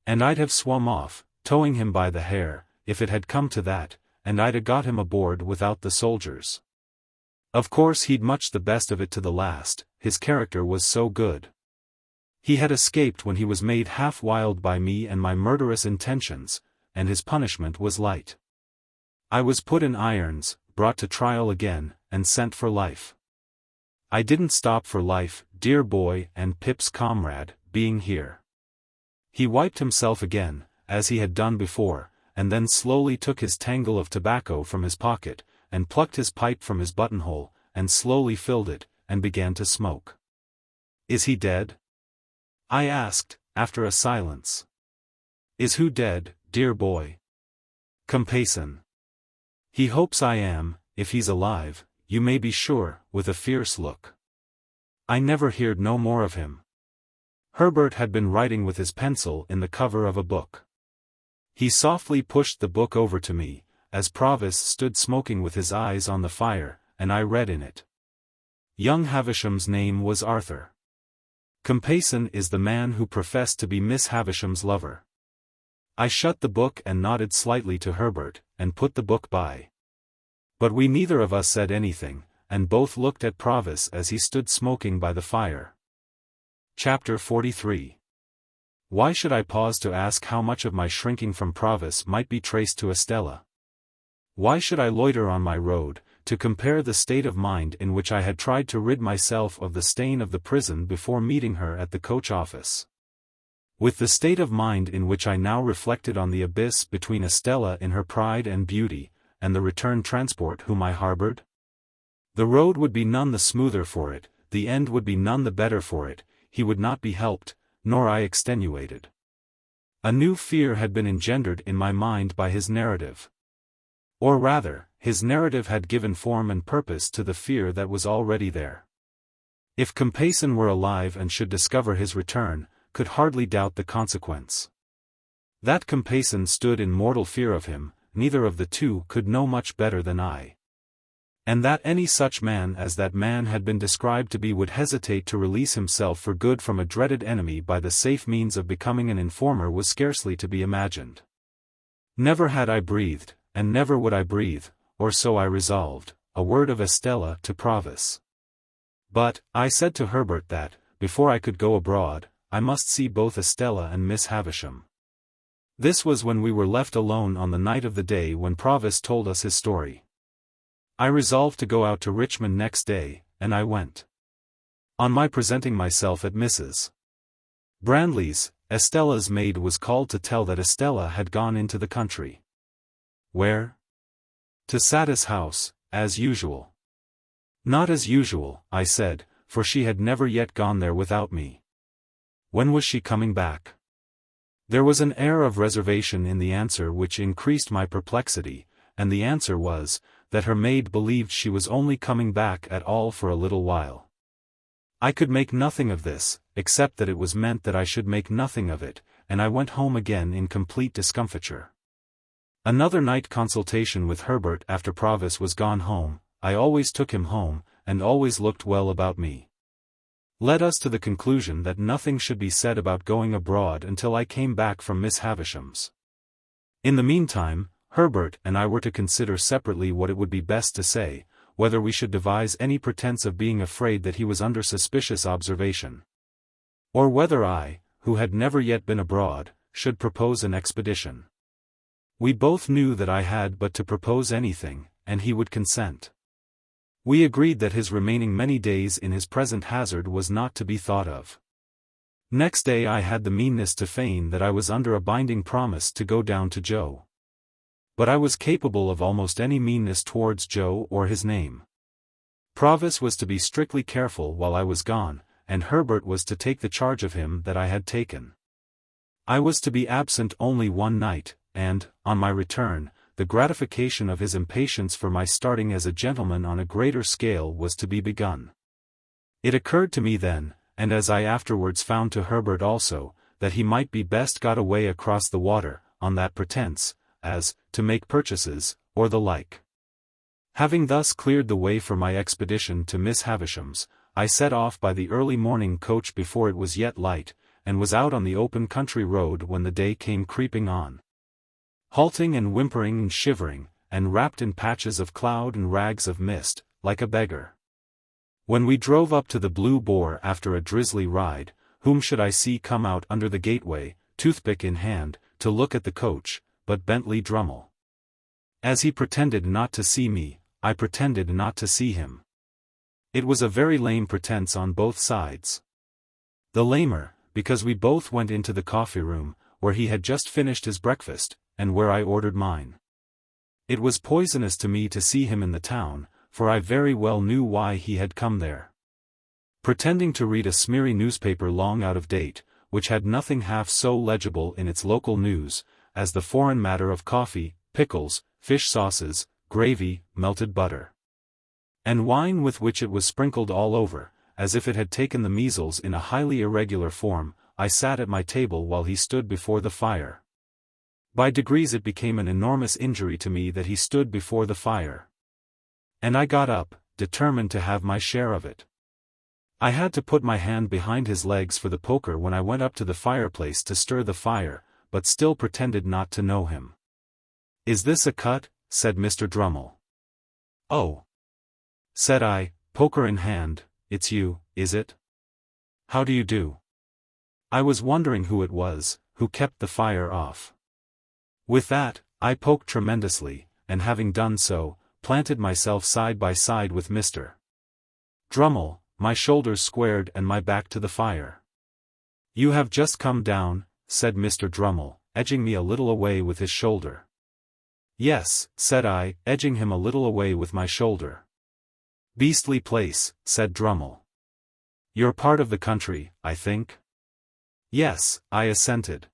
And I'd have swum off, towing him by the hair, if it had come to that, and I'd a-got him aboard without the soldiers. Of course he'd much the best of it to the last, his character was so good. He had escaped when he was made half wild by me and my murderous intentions, and his punishment was light. I was put in irons, brought to trial again, and sent for life. I didn't stop for life, dear boy, and Pip's comrade, being here. He wiped himself again, as he had done before, and then slowly took his tangle of tobacco from his pocket, and plucked his pipe from his buttonhole, and slowly filled it, and began to smoke. Is he dead? I asked, after a silence. Is who dead, dear boy? Compeyson. He hopes I am, if he's alive, you may be sure, with a fierce look. I never heard no more of him. Herbert had been writing with his pencil in the cover of a book. He softly pushed the book over to me, as Provis stood smoking with his eyes on the fire, and I read in it. Young Havisham's name was Arthur. Compeyson is the man who professed to be Miss Havisham's lover. I shut the book and nodded slightly to Herbert, and put the book by. But we neither of us said anything, and both looked at Provis as he stood smoking by the fire. Chapter 43. Why should I pause to ask how much of my shrinking from Provis might be traced to Estella? Why should I loiter on my road, to compare the state of mind in which I had tried to rid myself of the stain of the prison before meeting her at the coach office, with the state of mind in which I now reflected on the abyss between Estella in her pride and beauty, and the return transport whom I harbored? The road would be none the smoother for it, the end would be none the better for it, he would not be helped, nor I extenuated. A new fear had been engendered in my mind by his narrative. Or rather, his narrative had given form and purpose to the fear that was already there. If Compeyson were alive and should discover his return, could hardly doubt the consequence. That Compeyson stood in mortal fear of him, neither of the two could know much better than I. And that any such man as that man had been described to be would hesitate to release himself for good from a dreaded enemy by the safe means of becoming an informer was scarcely to be imagined. Never had I breathed, and never would I breathe, or so I resolved, a word of Estella to Provis. But, I said to Herbert that, before I could go abroad, I must see both Estella and Miss Havisham. This was when we were left alone on the night of the day when Provis told us his story. I resolved to go out to Richmond next day, and I went. On my presenting myself at Mrs. Brandley's, Estella's maid was called to tell that Estella had gone into the country. Where? To Satis house, as usual. Not as usual, I said, for she had never yet gone there without me. When was she coming back? There was an air of reservation in the answer which increased my perplexity, and the answer was, that her maid believed she was only coming back at all for a little while. I could make nothing of this, except that it was meant that I should make nothing of it, and I went home again in complete discomfiture. Another night consultation with Herbert after Provis was gone home. I always took him home, and always looked well about me. Led us to the conclusion that nothing should be said about going abroad until I came back from Miss Havisham's. In the meantime, Herbert and I were to consider separately what it would be best to say, whether we should devise any pretense of being afraid that he was under suspicious observation. Or whether I, who had never yet been abroad, should propose an expedition. We both knew that I had but to propose anything, and he would consent. We agreed that his remaining many days in his present hazard was not to be thought of. Next day I had the meanness to feign that I was under a binding promise to go down to Joe. But I was capable of almost any meanness towards Joe or his name. Provis was to be strictly careful while I was gone, and Herbert was to take the charge of him that I had taken. I was to be absent only one night, and, on my return, the gratification of his impatience for my starting as a gentleman on a greater scale was to be begun. It occurred to me then, and as I afterwards found to Herbert also, that he might be best got away across the water, on that pretence, as, to make purchases, or the like. Having thus cleared the way for my expedition to Miss Havisham's, I set off by the early morning coach before it was yet light, and was out on the open country road when the day came creeping on. Halting and whimpering and shivering, and wrapped in patches of cloud and rags of mist, like a beggar. When we drove up to the Blue Boar after a drizzly ride, whom should I see come out under the gateway, toothpick in hand, to look at the coach, but Bentley Drummle. As he pretended not to see me, I pretended not to see him. It was a very lame pretense on both sides. The lamer, because we both went into the coffee-room, where he had just finished his breakfast, and where I ordered mine. It was poisonous to me to see him in the town, for I very well knew why he had come there. Pretending to read a smeary newspaper long out of date, which had nothing half so legible in its local news, as the foreign matter of coffee, pickles, fish sauces, gravy, melted butter, and wine with which it was sprinkled all over, as if it had taken the measles in a highly irregular form, I sat at my table while he stood before the fire. By degrees it became an enormous injury to me that he stood before the fire. And I got up, determined to have my share of it. I had to put my hand behind his legs for the poker when I went up to the fireplace to stir the fire, but still pretended not to know him. "Is this a cut?" said Mr. Drummle. "Oh," said I, poker in hand, "it's you, is it? How do you do?" I was wondering who it was, who kept the fire off. With that, I poked tremendously, and having done so, planted myself side by side with Mr. Drummle, my shoulders squared and my back to the fire. "You have just come down," said Mr. Drummle, edging me a little away with his shoulder. "Yes," said I, edging him a little away with my shoulder. "Beastly place," said Drummle. "You're part of the country, I think?" "Yes," I assented.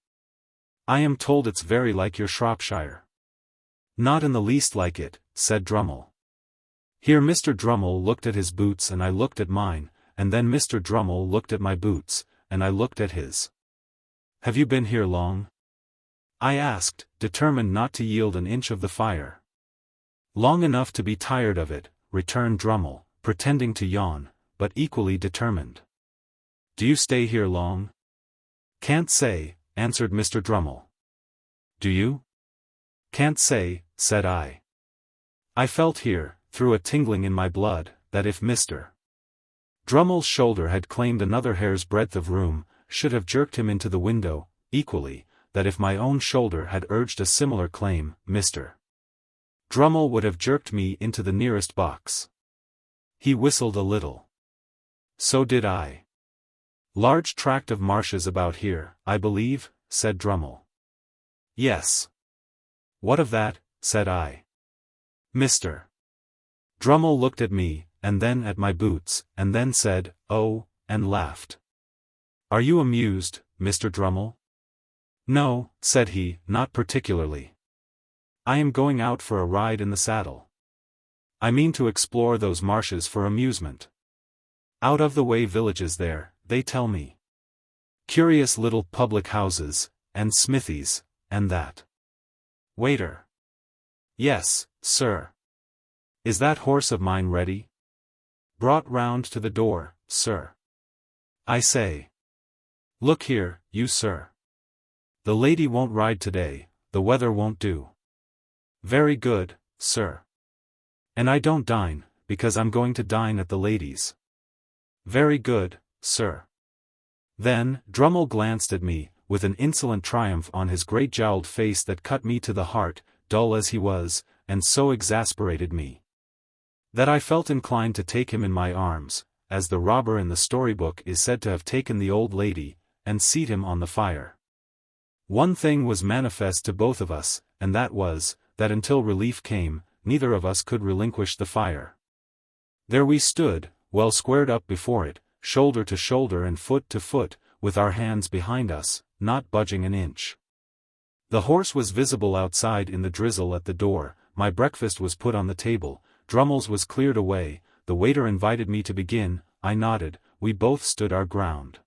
"I am told it's very like your Shropshire." "Not in the least like it," said Drummle. Here Mr. Drummle looked at his boots and I looked at mine, and then Mr. Drummle looked at my boots, and I looked at his. "Have you been here long?" I asked, determined not to yield an inch of the fire. "Long enough to be tired of it," returned Drummle, pretending to yawn, but equally determined. Do you stay here long? Can't say, answered Mr. Drummle. Do you? Can't say, said I. I felt here, through a tingling in my blood, that if Mr. Drummle's shoulder had claimed another hair's breadth of room, should have jerked him into the window, equally, that if my own shoulder had urged a similar claim, Mr. Drummle would have jerked me into the nearest box. He whistled a little. So did I. Large tract of marshes about here, I believe, said Drummle. Yes. What of that, said I. Mr. Drummle looked at me, and then at my boots, and then said, oh, and laughed. Are you amused, Mr. Drummle? No, said he, not particularly. I am going out for a ride in the saddle. I mean to explore those marshes for amusement. Out of the way villages there, they tell me. Curious little public houses, and smithies, and that. Waiter. Yes, sir. Is that horse of mine ready? Brought round to the door, sir. I say. Look here, you sir. The lady won't ride today, the weather won't do. Very good, sir. And I don't dine, because I'm going to dine at the lady's. Very good, sir. Then, Drummle glanced at me, with an insolent triumph on his great jowled face that cut me to the heart, dull as he was, and so exasperated me, that I felt inclined to take him in my arms, as the robber in the storybook is said to have taken the old lady, and seat him on the fire. One thing was manifest to both of us, and that was, that until relief came, neither of us could relinquish the fire. There we stood, well squared up before it, shoulder to shoulder and foot to foot, with our hands behind us, not budging an inch. The horse was visible outside in the drizzle at the door, my breakfast was put on the table, Drummle's was cleared away, the waiter invited me to begin, I nodded, we both stood our ground.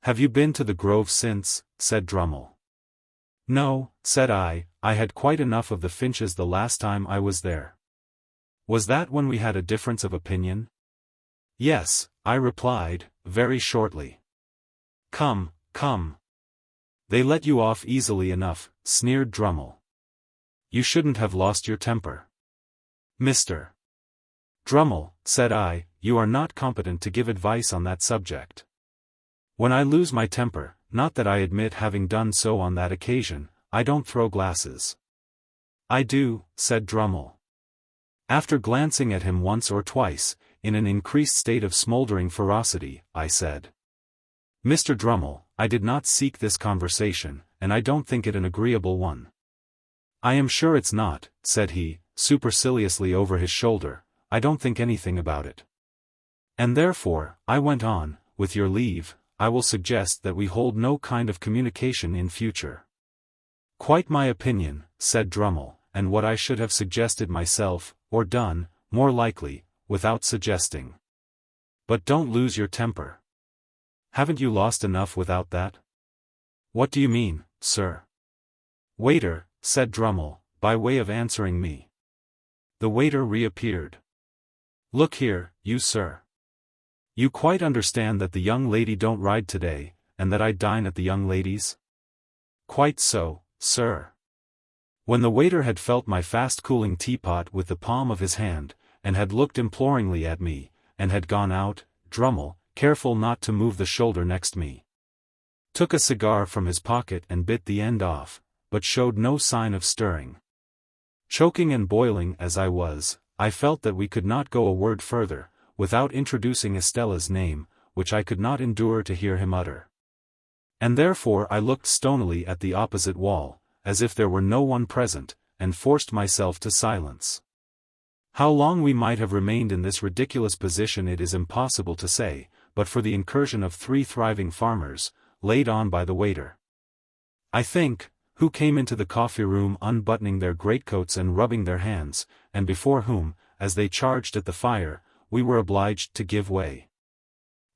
Have you been to the Grove since? Said Drummle. No, said I had quite enough of the Finches the last time I was there. Was that when we had a difference of opinion? Yes, I replied, very shortly. Come, come. They let you off easily enough, sneered Drummle. You shouldn't have lost your temper. Mr. Drummle, said I, you are not competent to give advice on that subject. When I lose my temper, not that I admit having done so on that occasion, I don't throw glasses. I do, said Drummle. After glancing at him once or twice, in an increased state of smoldering ferocity, I said. Mr. Drummle, I did not seek this conversation, and I don't think it an agreeable one. I am sure it's not, said he, superciliously over his shoulder, I don't think anything about it. And therefore, I went on, with your leave, I will suggest that we hold no kind of communication in future. Quite my opinion, said Drummle, and what I should have suggested myself, or done, more likely, without suggesting. But don't lose your temper. Haven't you lost enough without that? What do you mean, sir? Waiter, said Drummle, by way of answering me. The waiter reappeared. Look here, you sir. You quite understand that the young lady don't ride today, and that I dine at the young lady's? Quite so, sir. When the waiter had felt my fast-cooling teapot with the palm of his hand, and had looked imploringly at me, and had gone out, Drummle, careful not to move the shoulder next me, took a cigar from his pocket and bit the end off, but showed no sign of stirring. Choking and boiling as I was, I felt that we could not go a word further, without introducing Estella's name, which I could not endure to hear him utter. And therefore I looked stonily at the opposite wall, as if there were no one present, and forced myself to silence. How long we might have remained in this ridiculous position it is impossible to say, but for the incursion of 3 thriving farmers, laid on by the waiter, I think, who came into the coffee-room unbuttoning their greatcoats and rubbing their hands, and before whom, as they charged at the fire, we were obliged to give way.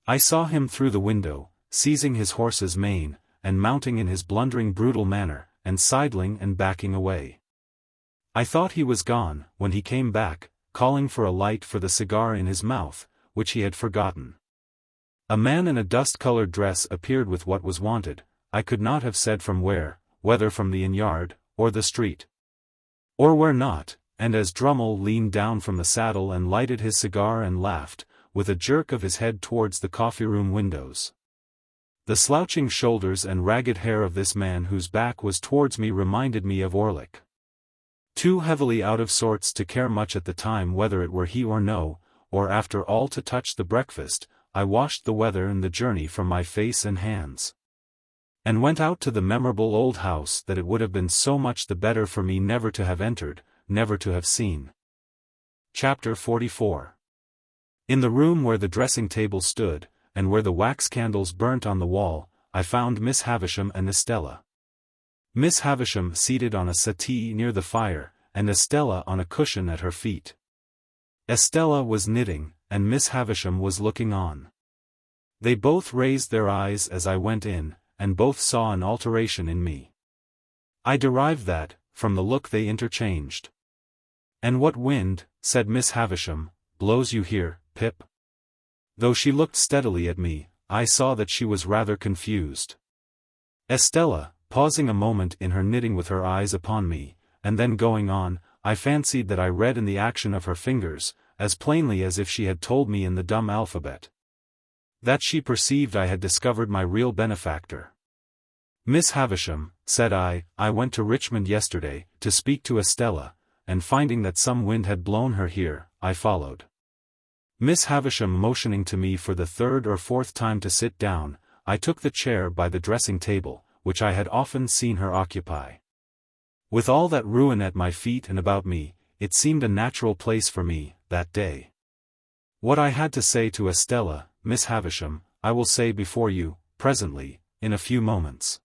I saw him through the window, seizing his horse's mane, and mounting in his blundering brutal manner, and sidling and backing away. I thought he was gone, when he came back, calling for a light for the cigar in his mouth, which he had forgotten. A man in a dust-colored dress appeared with what was wanted. I could not have said from where, whether from the inn-yard, or the street, or where not, and as Drummle leaned down from the saddle and lighted his cigar and laughed, with a jerk of his head towards the coffee-room windows. The slouching shoulders and ragged hair of this man whose back was towards me reminded me of Orlick. Too heavily out of sorts to care much at the time whether it were he or no, or after all to touch the breakfast, I washed the weather and the journey from my face and hands, and went out to the memorable old house that it would have been so much the better for me never to have entered, never to have seen. Chapter 44. In the room where the dressing-table stood, and where the wax candles burnt on the wall, I found Miss Havisham and Estella. Miss Havisham seated on a settee near the fire, and Estella on a cushion at her feet. Estella was knitting, and Miss Havisham was looking on. They both raised their eyes as I went in, and both saw an alteration in me. I derived that, from the look they interchanged. "And what wind," said Miss Havisham, "blows you here, Pip?" Though she looked steadily at me, I saw that she was rather confused. Estella, pausing a moment in her knitting with her eyes upon me, and then going on, I fancied that I read in the action of her fingers, as plainly as if she had told me in the dumb alphabet, that she perceived I had discovered my real benefactor. "Miss Havisham," said I went to Richmond yesterday, to speak to Estella, and finding that some wind had blown her here, I followed. Miss Havisham motioning to me for the third or fourth time to sit down, I took the chair by the dressing-table, which I had often seen her occupy. With all that ruin at my feet and about me, it seemed a natural place for me, that day. What I had to say to Estella, Miss Havisham, I will say before you, presently, in a few moments.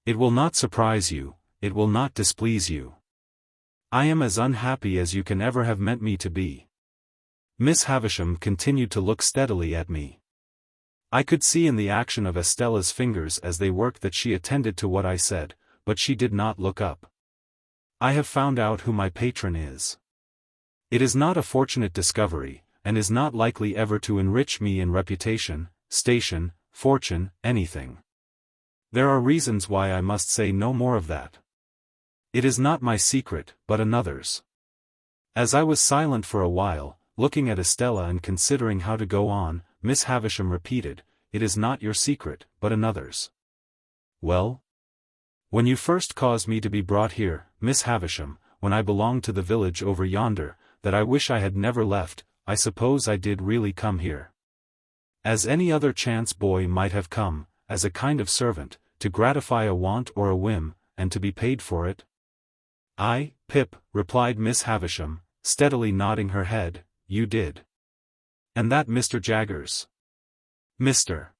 It will not surprise you, it will not displease you. I am as unhappy as you can ever have meant me to be. Miss Havisham continued to look steadily at me. I could see in the action of Estella's fingers as they worked that she attended to what I said, but she did not look up. "I have found out who my patron is. It is not a fortunate discovery, and is not likely ever to enrich me in reputation, station, fortune, anything. There are reasons why I must say no more of that. It is not my secret, but another's." As I was silent for a while, looking at Estella and considering how to go on, Miss Havisham repeated, "It is not your secret, but another's." "Well?" "When you first caused me to be brought here, Miss Havisham, when I belonged to the village over yonder, that I wish I had never left, I suppose I did really come here. As any other chance boy might have come, as a kind of servant, to gratify a want or a whim, and to be paid for it?" "Aye, Pip," replied Miss Havisham, steadily nodding her head, "you did." "And that Mr. Jaggers?" "Mr.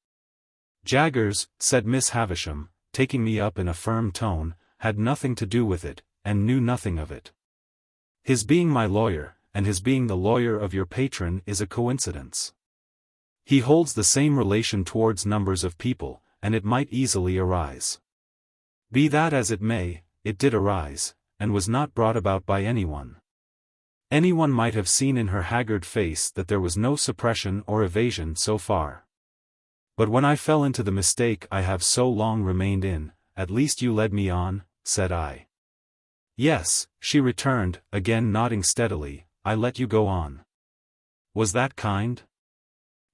Jaggers," said Miss Havisham, taking me up in a firm tone, "had nothing to do with it, and knew nothing of it. His being my lawyer, and his being the lawyer of your patron is a coincidence. He holds the same relation towards numbers of people, and it might easily arise. Be that as it may, it did arise, and was not brought about by anyone. Anyone might have seen in her haggard face that there was no suppression or evasion so far. But when I fell into the mistake I have so long remained in, at least you led me on," said I. "Yes," she returned, again nodding steadily, "I let you go on." "Was that kind?"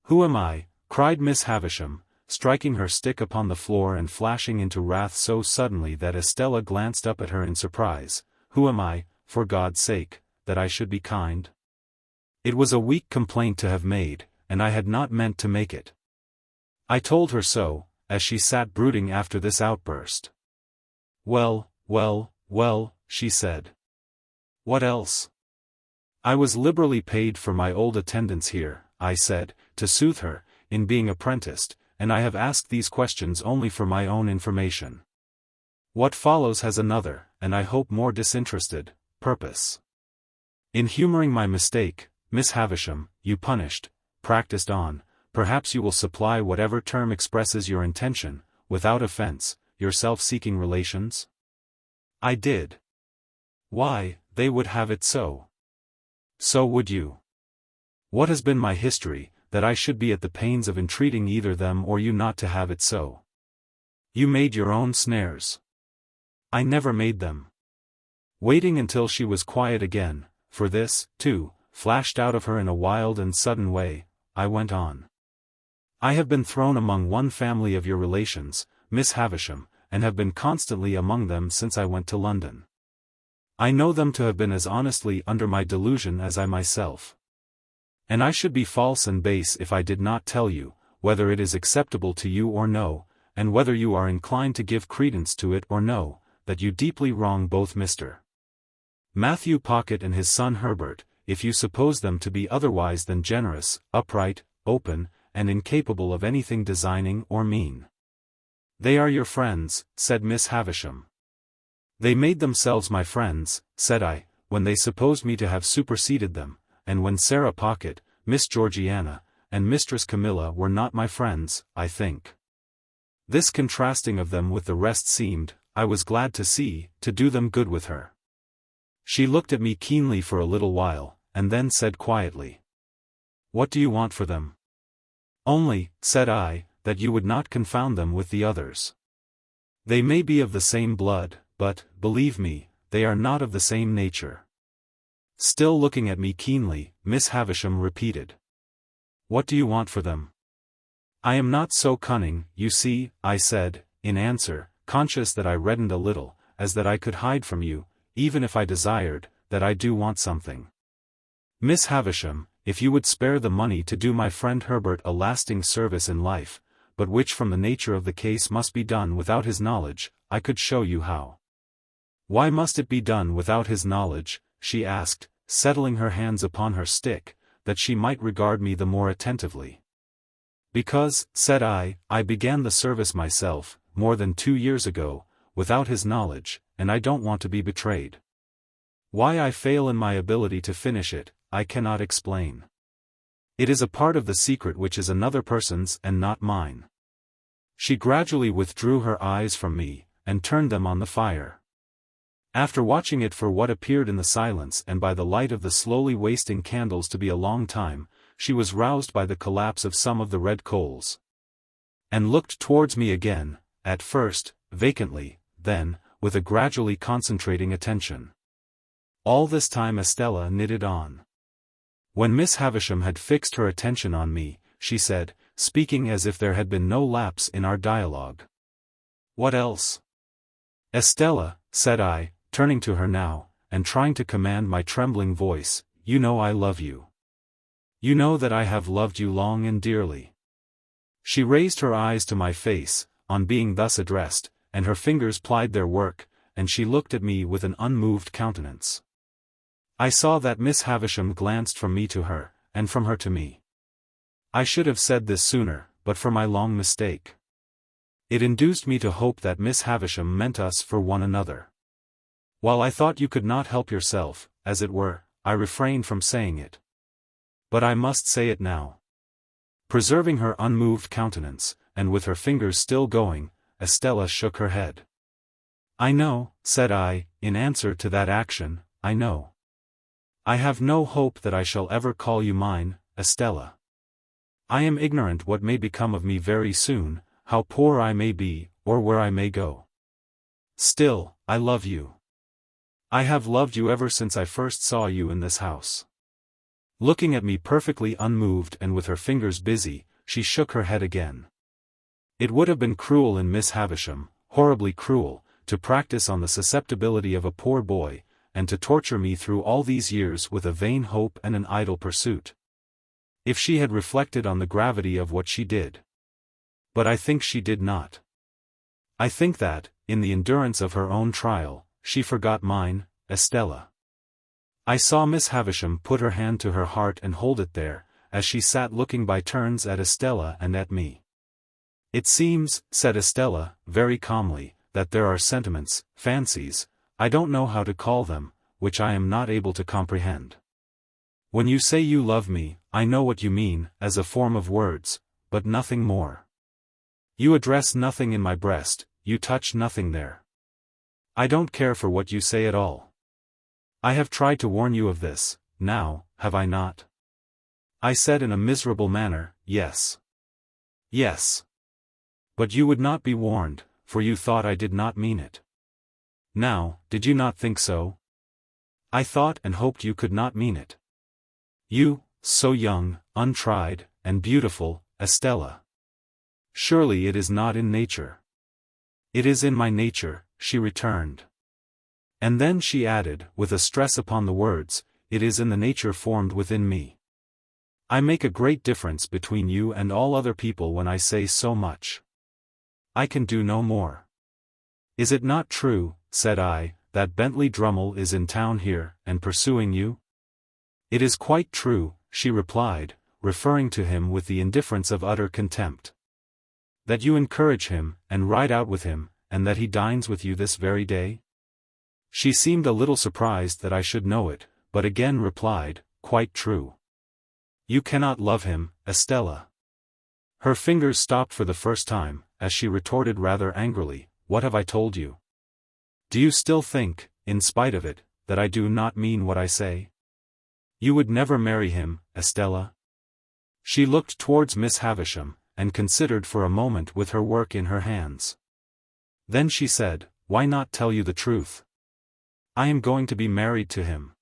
"Who am I?" cried Miss Havisham, striking her stick upon the floor and flashing into wrath so suddenly that Estella glanced up at her in surprise. "Who am I, for God's sake, that I should be kind?" It was a weak complaint to have made, and I had not meant to make it. I told her so, as she sat brooding after this outburst. "Well, well, well," she said. "What else?" "I was liberally paid for my old attendance here," I said, to soothe her, "in being apprenticed, and I have asked these questions only for my own information. What follows has another, and I hope more disinterested, purpose. In humoring my mistake, Miss Havisham, you practiced on, perhaps you will supply whatever term expresses your intention, without offense, your self-seeking relations?" I did. "Why, they would have it so." So would you. What has been my history, that I should be at the pains of entreating either them or you not to have it so? You made your own snares. I never made them. Waiting until she was quiet again, for this, too, flashed out of her in a wild and sudden way, I went on. I have been thrown among one family of your relations, Miss Havisham, and have been constantly among them since I went to London. I know them to have been as honestly under my delusion as I myself. And I should be false and base if I did not tell you, whether it is acceptable to you or no, and whether you are inclined to give credence to it or no, that you deeply wrong both Mr. Matthew Pocket and his son Herbert, if you suppose them to be otherwise than generous, upright, open, and incapable of anything designing or mean. They are your friends, said Miss Havisham. They made themselves my friends, said I, when they supposed me to have superseded them, and when Sarah Pocket, Miss Georgiana, and Mistress Camilla were not my friends, I think. This contrasting of them with the rest seemed, I was glad to see, to do them good with her. She looked at me keenly for a little while, and then said quietly, "What do you want for them?" "Only," said I, "that you would not confound them with the others. They may be of the same blood, but, believe me, they are not of the same nature." Still looking at me keenly, Miss Havisham repeated, "What do you want for them?" "I am not so cunning, you see," I said, in answer, conscious that I reddened a little, as that I could hide from you, even if I desired, that I do want something. Miss Havisham, if you would spare the money to do my friend Herbert a lasting service in life, but which from the nature of the case must be done without his knowledge, I could show you how. "Why must it be done without his knowledge?" she asked, settling her hands upon her stick, that she might regard me the more attentively. "Because," said I began the service myself, more than 2 years ago, without his knowledge, and I don't want to be betrayed. Why I fail in my ability to finish it, I cannot explain. It is a part of the secret which is another person's and not mine." She gradually withdrew her eyes from me, and turned them on the fire. After watching it for what appeared in the silence and by the light of the slowly wasting candles to be a long time, she was roused by the collapse of some of the red coals, and looked towards me again, at first, vacantly, then, with a gradually concentrating attention. All this time Estella knitted on. When Miss Havisham had fixed her attention on me, she said, speaking as if there had been no lapse in our dialogue, "What else?" "Estella," said I, turning to her now, and trying to command my trembling voice, "you know I love you. You know that I have loved you long and dearly." She raised her eyes to my face, on being thus addressed, and her fingers plied their work, and she looked at me with an unmoved countenance. I saw that Miss Havisham glanced from me to her, and from her to me. I should have said this sooner, but for my long mistake. It induced me to hope that Miss Havisham meant us for one another. While I thought you could not help yourself, as it were, I refrained from saying it. But I must say it now. Preserving her unmoved countenance, and with her fingers still going, Estella shook her head. "I know," said I, in answer to that action, "I know. I have no hope that I shall ever call you mine, Estella. I am ignorant what may become of me very soon, how poor I may be, or where I may go. Still, I love you. I have loved you ever since I first saw you in this house." Looking at me perfectly unmoved and with her fingers busy, she shook her head again. It would have been cruel in Miss Havisham, horribly cruel, to practice on the susceptibility of a poor boy, and to torture me through all these years with a vain hope and an idle pursuit. If she had reflected on the gravity of what she did. But I think she did not. I think that, in the endurance of her own trial, she forgot mine, Estella. I saw Miss Havisham put her hand to her heart and hold it there, as she sat looking by turns at Estella and at me. "It seems," said Estella, very calmly, "that there are sentiments, fancies, I don't know how to call them, which I am not able to comprehend. When you say you love me, I know what you mean, as a form of words, but nothing more. You address nothing in my breast, you touch nothing there. I don't care for what you say at all. I have tried to warn you of this, now, have I not? I said in a miserable manner, yes. Yes. But you would not be warned, for you thought I did not mean it. Now, did you not think so? I thought and hoped you could not mean it. You, so young, untried, and beautiful, Estella. Surely it is not in nature. It is in my nature, she returned. And then she added, with a stress upon the words, it is in the nature formed within me. I make a great difference between you and all other people when I say so much. I can do no more. Is it not true, said I, that Bentley Drummle is in town here, and pursuing you? It is quite true, she replied, referring to him with the indifference of utter contempt. That you encourage him, and ride out with him, and that he dines with you this very day? She seemed a little surprised that I should know it, but again replied, quite true. You cannot love him, Estella. Her fingers stopped for the first time, as she retorted rather angrily, what have I told you? Do you still think, in spite of it, that I do not mean what I say? You would never marry him, Estella? She looked towards Miss Havisham, and considered for a moment with her work in her hands. Then she said, why not tell you the truth? I am going to be married to him.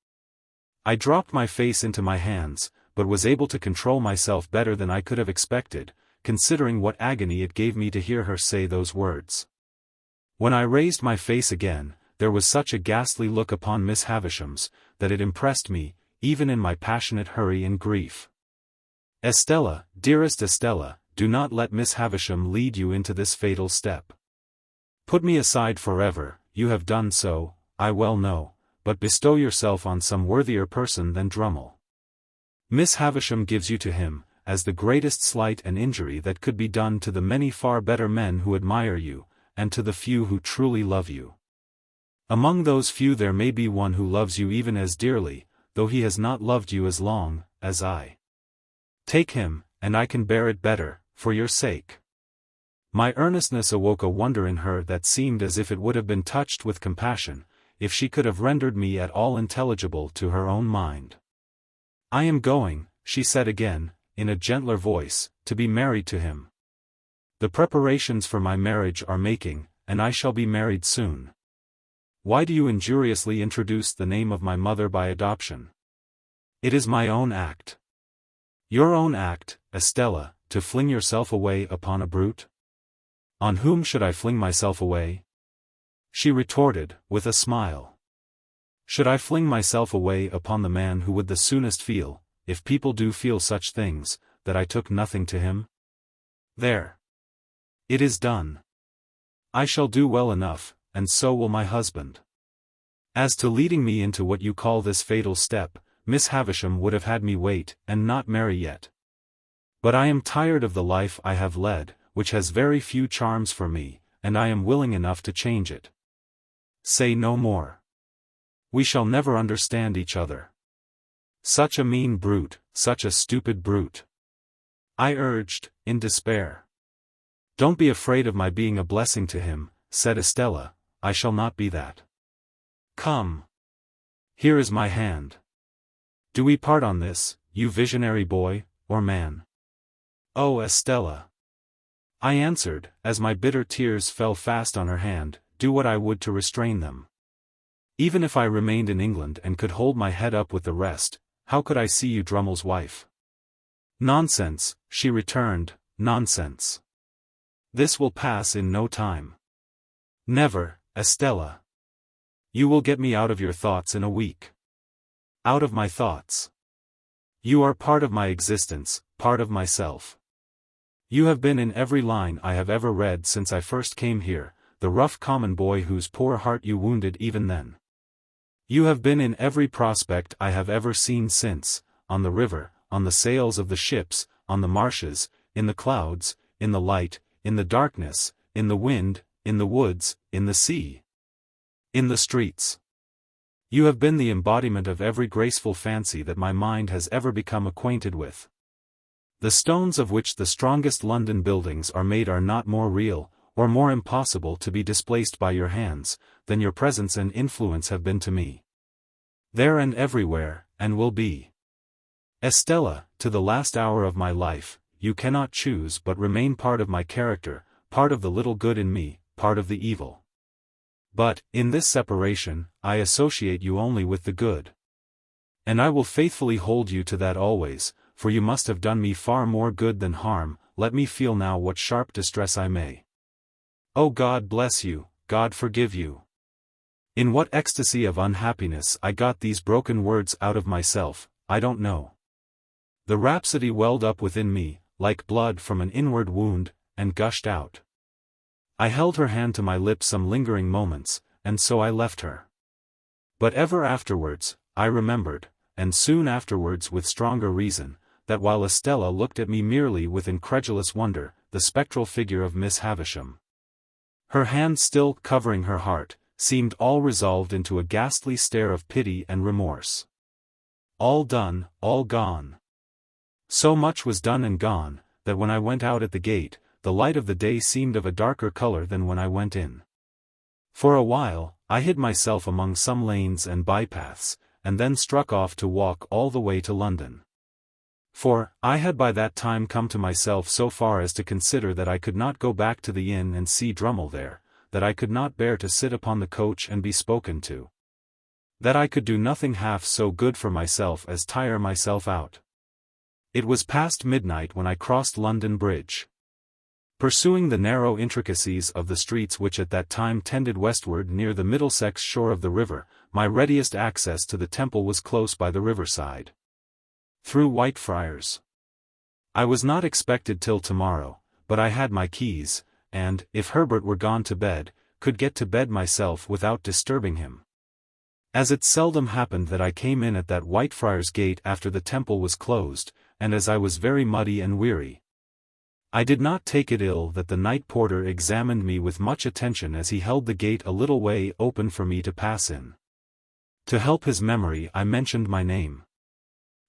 I dropped my face into my hands, but was able to control myself better than I could have expected, considering what agony it gave me to hear her say those words. When I raised my face again, there was such a ghastly look upon Miss Havisham's, that it impressed me, even in my passionate hurry and grief. Estella, dearest Estella, do not let Miss Havisham lead you into this fatal step. Put me aside forever, you have done so, I well know, but bestow yourself on some worthier person than Drummle. Miss Havisham gives you to him, as the greatest slight and injury that could be done to the many far better men who admire you, and to the few who truly love you. Among those few there may be one who loves you even as dearly, though he has not loved you as long, as I. Take him, and I can bear it better, for your sake. My earnestness awoke a wonder in her that seemed as if it would have been touched with compassion, if she could have rendered me at all intelligible to her own mind. I am going, she said again, in a gentler voice, to be married to him. The preparations for my marriage are making, and I shall be married soon. Why do you injuriously introduce the name of my mother by adoption? It is my own act. Your own act, Estella, to fling yourself away upon a brute? On whom should I fling myself away? She retorted, with a smile. Should I fling myself away upon the man who would the soonest feel, if people do feel such things, that I took nothing to him? There. It is done. I shall do well enough, and so will my husband. As to leading me into what you call this fatal step, Miss Havisham would have had me wait, and not marry yet. But I am tired of the life I have led, which has very few charms for me, and I am willing enough to change it. Say no more. We shall never understand each other. Such a mean brute, such a stupid brute. I urged, in despair. Don't be afraid of my being a blessing to him, said Estella, I shall not be that. Come. Here is my hand. Do we part on this, you visionary boy, or man? Oh, Estella. I answered, as my bitter tears fell fast on her hand, do what I would to restrain them. Even if I remained in England and could hold my head up with the rest, how could I see you Drummle's wife? Nonsense, she returned, nonsense. This will pass in no time. Never, Estella. You will get me out of your thoughts in a week. Out of my thoughts. You are part of my existence, part of myself. You have been in every line I have ever read since I first came here, the rough common boy whose poor heart you wounded even then. You have been in every prospect I have ever seen since, on the river, on the sails of the ships, on the marshes, in the clouds, in the light, in the darkness, in the wind, in the woods, in the sea. In the streets. You have been the embodiment of every graceful fancy that my mind has ever become acquainted with. The stones of which the strongest London buildings are made are not more real, or more impossible to be displaced by your hands, than your presence and influence have been to me. There and everywhere, and will be. Estella, to the last hour of my life, you cannot choose but remain part of my character, part of the little good in me, part of the evil. But, in this separation, I associate you only with the good. And I will faithfully hold you to that always, for you must have done me far more good than harm. Let me feel now what sharp distress I may. Oh, God bless you, God forgive you. In what ecstasy of unhappiness I got these broken words out of myself, I don't know. The rhapsody welled up within me, like blood from an inward wound, and gushed out. I held her hand to my lips some lingering moments, and so I left her. But ever afterwards, I remembered, and soon afterwards with stronger reason, that while Estella looked at me merely with incredulous wonder, the spectral figure of Miss Havisham, her hand still covering her heart, seemed all resolved into a ghastly stare of pity and remorse. All done, all gone. So much was done and gone, that when I went out at the gate, the light of the day seemed of a darker color than when I went in. For a while, I hid myself among some lanes and bypaths, and then struck off to walk all the way to London. For, I had by that time come to myself so far as to consider that I could not go back to the inn and see Drummle there, that I could not bear to sit upon the coach and be spoken to. That I could do nothing half so good for myself as tire myself out. It was past midnight when I crossed London Bridge. Pursuing the narrow intricacies of the streets which at that time tended westward near the Middlesex shore of the river, my readiest access to the Temple was close by the riverside. Through Whitefriars. I was not expected till tomorrow, but I had my keys, and, if Herbert were gone to bed, could get to bed myself without disturbing him. As it seldom happened that I came in at that Whitefriars gate after the Temple was closed, and as I was very muddy and weary, I did not take it ill that the night porter examined me with much attention as he held the gate a little way open for me to pass in. To help his memory I mentioned my name.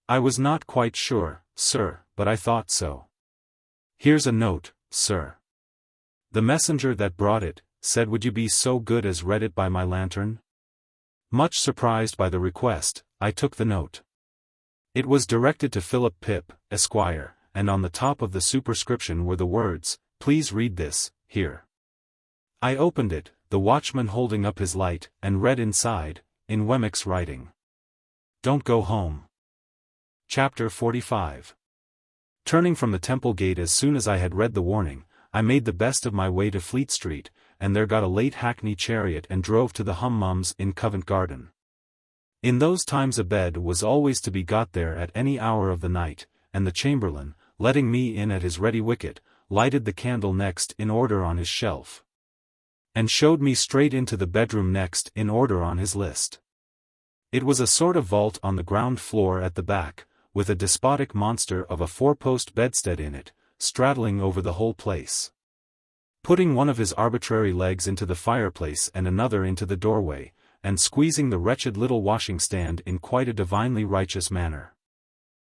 I was not quite sure, sir, but I thought so. Here's a note, sir. The messenger that brought it, said would you be so good as read it by my lantern? Much surprised by the request, I took the note. It was directed to Philip Pip, Esquire, and on the top of the superscription were the words, "Please read this, here." I opened it, the watchman holding up his light, and read inside, in Wemmick's writing. Don't go home. Chapter 45. Turning from the Temple Gate as soon as I had read the warning, I made the best of my way to Fleet Street, and there got a late hackney chariot and drove to the Hummums in Covent Garden. In those times a bed was always to be got there at any hour of the night, and the chamberlain, letting me in at his ready wicket, lighted the candle next in order on his shelf, and showed me straight into the bedroom next in order on his list. It was a sort of vault on the ground floor at the back, with a despotic monster of a four-post bedstead in it, straddling over the whole place, putting one of his arbitrary legs into the fireplace and another into the doorway, and squeezing the wretched little washing-stand in quite a divinely righteous manner.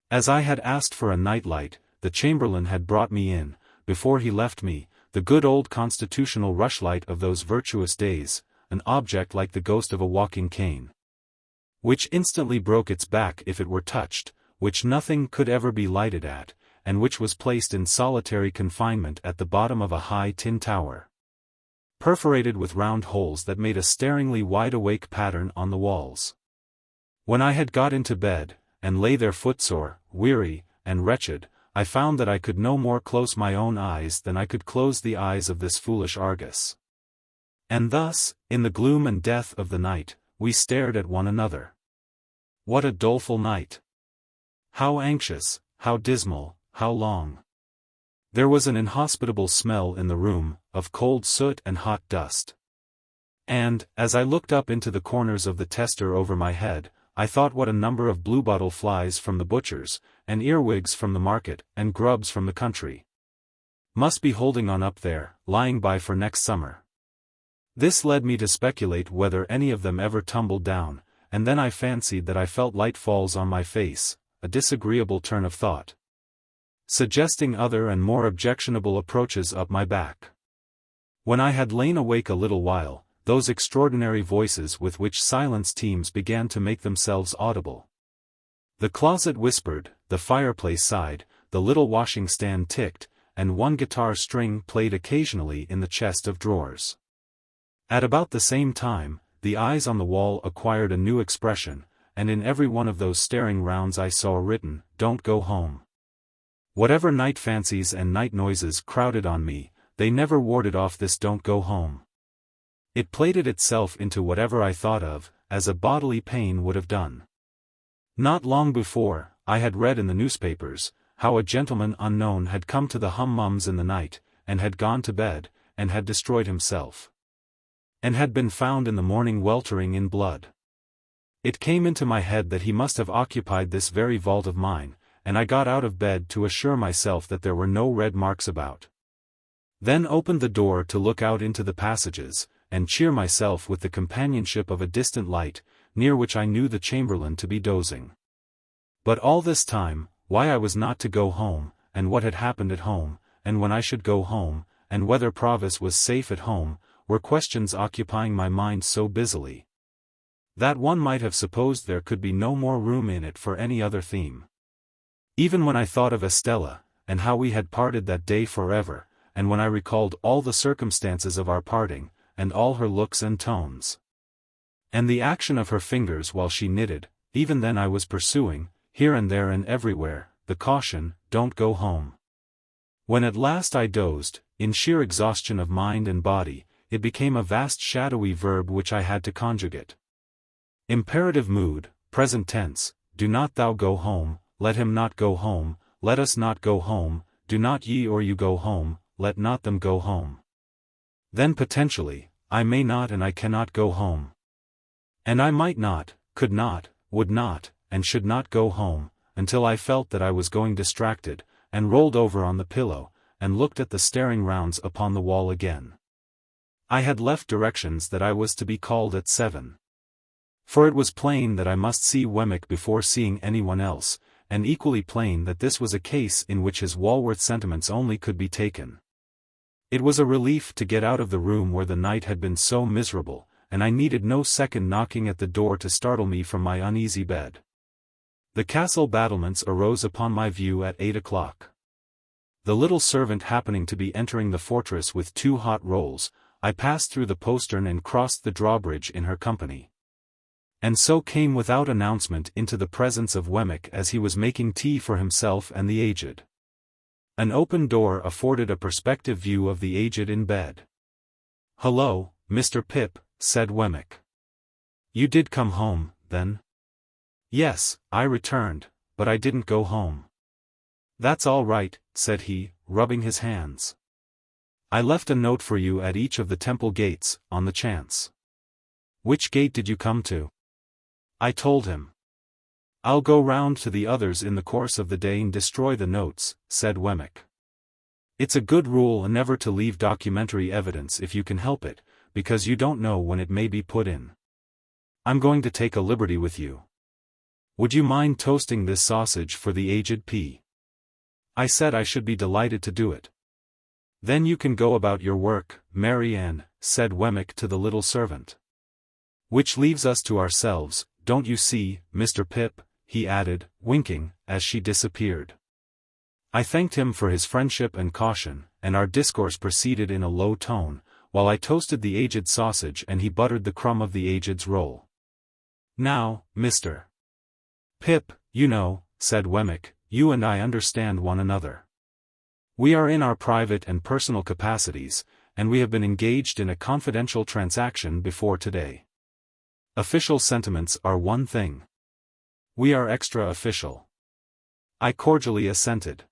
As I had asked for a night-light, the chamberlain had brought me in, before he left me, the good old constitutional rushlight of those virtuous days, an object like the ghost of a walking cane, which instantly broke its back if it were touched, which nothing could ever be lighted at, and which was placed in solitary confinement at the bottom of a high tin tower, perforated with round holes that made a staringly wide-awake pattern on the walls. When I had got into bed, and lay there footsore, weary, and wretched, I found that I could no more close my own eyes than I could close the eyes of this foolish Argus. And thus, in the gloom and death of the night, we stared at one another. What a doleful night! How anxious, how dismal, how long! There was an inhospitable smell in the room, of cold soot and hot dust. And, as I looked up into the corners of the tester over my head, I thought what a number of bluebottle flies from the butcher's, and earwigs from the market, and grubs from the country, must be holding on up there, lying by for next summer. This led me to speculate whether any of them ever tumbled down, and then I fancied that I felt light falls on my face, a disagreeable turn of thought, suggesting other and more objectionable approaches up my back. When I had lain awake a little while, those extraordinary voices with which silence teams began to make themselves audible. The closet whispered, the fireplace sighed, the little washing stand ticked, and one guitar string played occasionally in the chest of drawers. At about the same time, the eyes on the wall acquired a new expression, and in every one of those staring rounds I saw written, "Don't go home." Whatever night fancies and night noises crowded on me, they never warded off this "Don't go home." It plated itself into whatever I thought of, as a bodily pain would have done. Not long before, I had read in the newspapers, how a gentleman unknown had come to the Hummums in the night, and had gone to bed, and had destroyed himself. And had been found in the morning weltering in blood. It came into my head that he must have occupied this very vault of mine, and I got out of bed to assure myself that there were no red marks about. Then opened the door to look out into the passages, and cheer myself with the companionship of a distant light, near which I knew the chamberlain to be dozing. But all this time, why I was not to go home, and what had happened at home, and when I should go home, and whether Provis was safe at home, were questions occupying my mind so busily, that one might have supposed there could be no more room in it for any other theme. Even when I thought of Estella, and how we had parted that day forever, and when I recalled all the circumstances of our parting, and all her looks and tones, and the action of her fingers while she knitted, even then I was pursuing, here and there and everywhere, the caution, "Don't go home." When at last I dozed, in sheer exhaustion of mind and body, it became a vast shadowy verb which I had to conjugate. Imperative mood, present tense, do not thou go home, let him not go home, let us not go home, do not ye or you go home, let not them go home. Then potentially, I may not and I cannot go home. And I might not, could not, would not, and should not go home, until I felt that I was going distracted, and rolled over on the pillow, and looked at the staring rounds upon the wall again. I had left directions that I was to be called at 7. For it was plain that I must see Wemmick before seeing anyone else, and equally plain that this was a case in which his Walworth sentiments only could be taken. It was a relief to get out of the room where the night had been so miserable, and I needed no second knocking at the door to startle me from my uneasy bed. The castle battlements arose upon my view at 8 o'clock. The little servant happening to be entering the fortress with 2 hot rolls, I passed through the postern and crossed the drawbridge in her company. And so came without announcement into the presence of Wemmick as he was making tea for himself and the aged. An open door afforded a perspective view of the aged in bed. "Hullo, Mr. Pip," said Wemmick. "You did come home, then?" "Yes," I returned, "but I didn't go home." "That's all right," said he, rubbing his hands. "I left a note for you at each of the temple gates, on the chance." "Which gate did you come to?" I told him. "I'll go round to the others in the course of the day and destroy the notes," said Wemmick. "It's a good rule never to leave documentary evidence if you can help it, because you don't know when it may be put in. I'm going to take a liberty with you. Would you mind toasting this sausage for the aged P?" I said I should be delighted to do it. "Then you can go about your work, Mary Ann," said Wemmick to the little servant. "Which leaves us to ourselves, don't you see, Mr. Pip," he added, winking, as she disappeared. I thanked him for his friendship and caution, and our discourse proceeded in a low tone, while I toasted the aged sausage and he buttered the crumb of the aged's roll. "Now, Mr. Pip, you know," said Wemmick, "you and I understand one another. We are in our private and personal capacities, and we have been engaged in a confidential transaction before today. Official sentiments are one thing. We are extra-official." I cordially assented.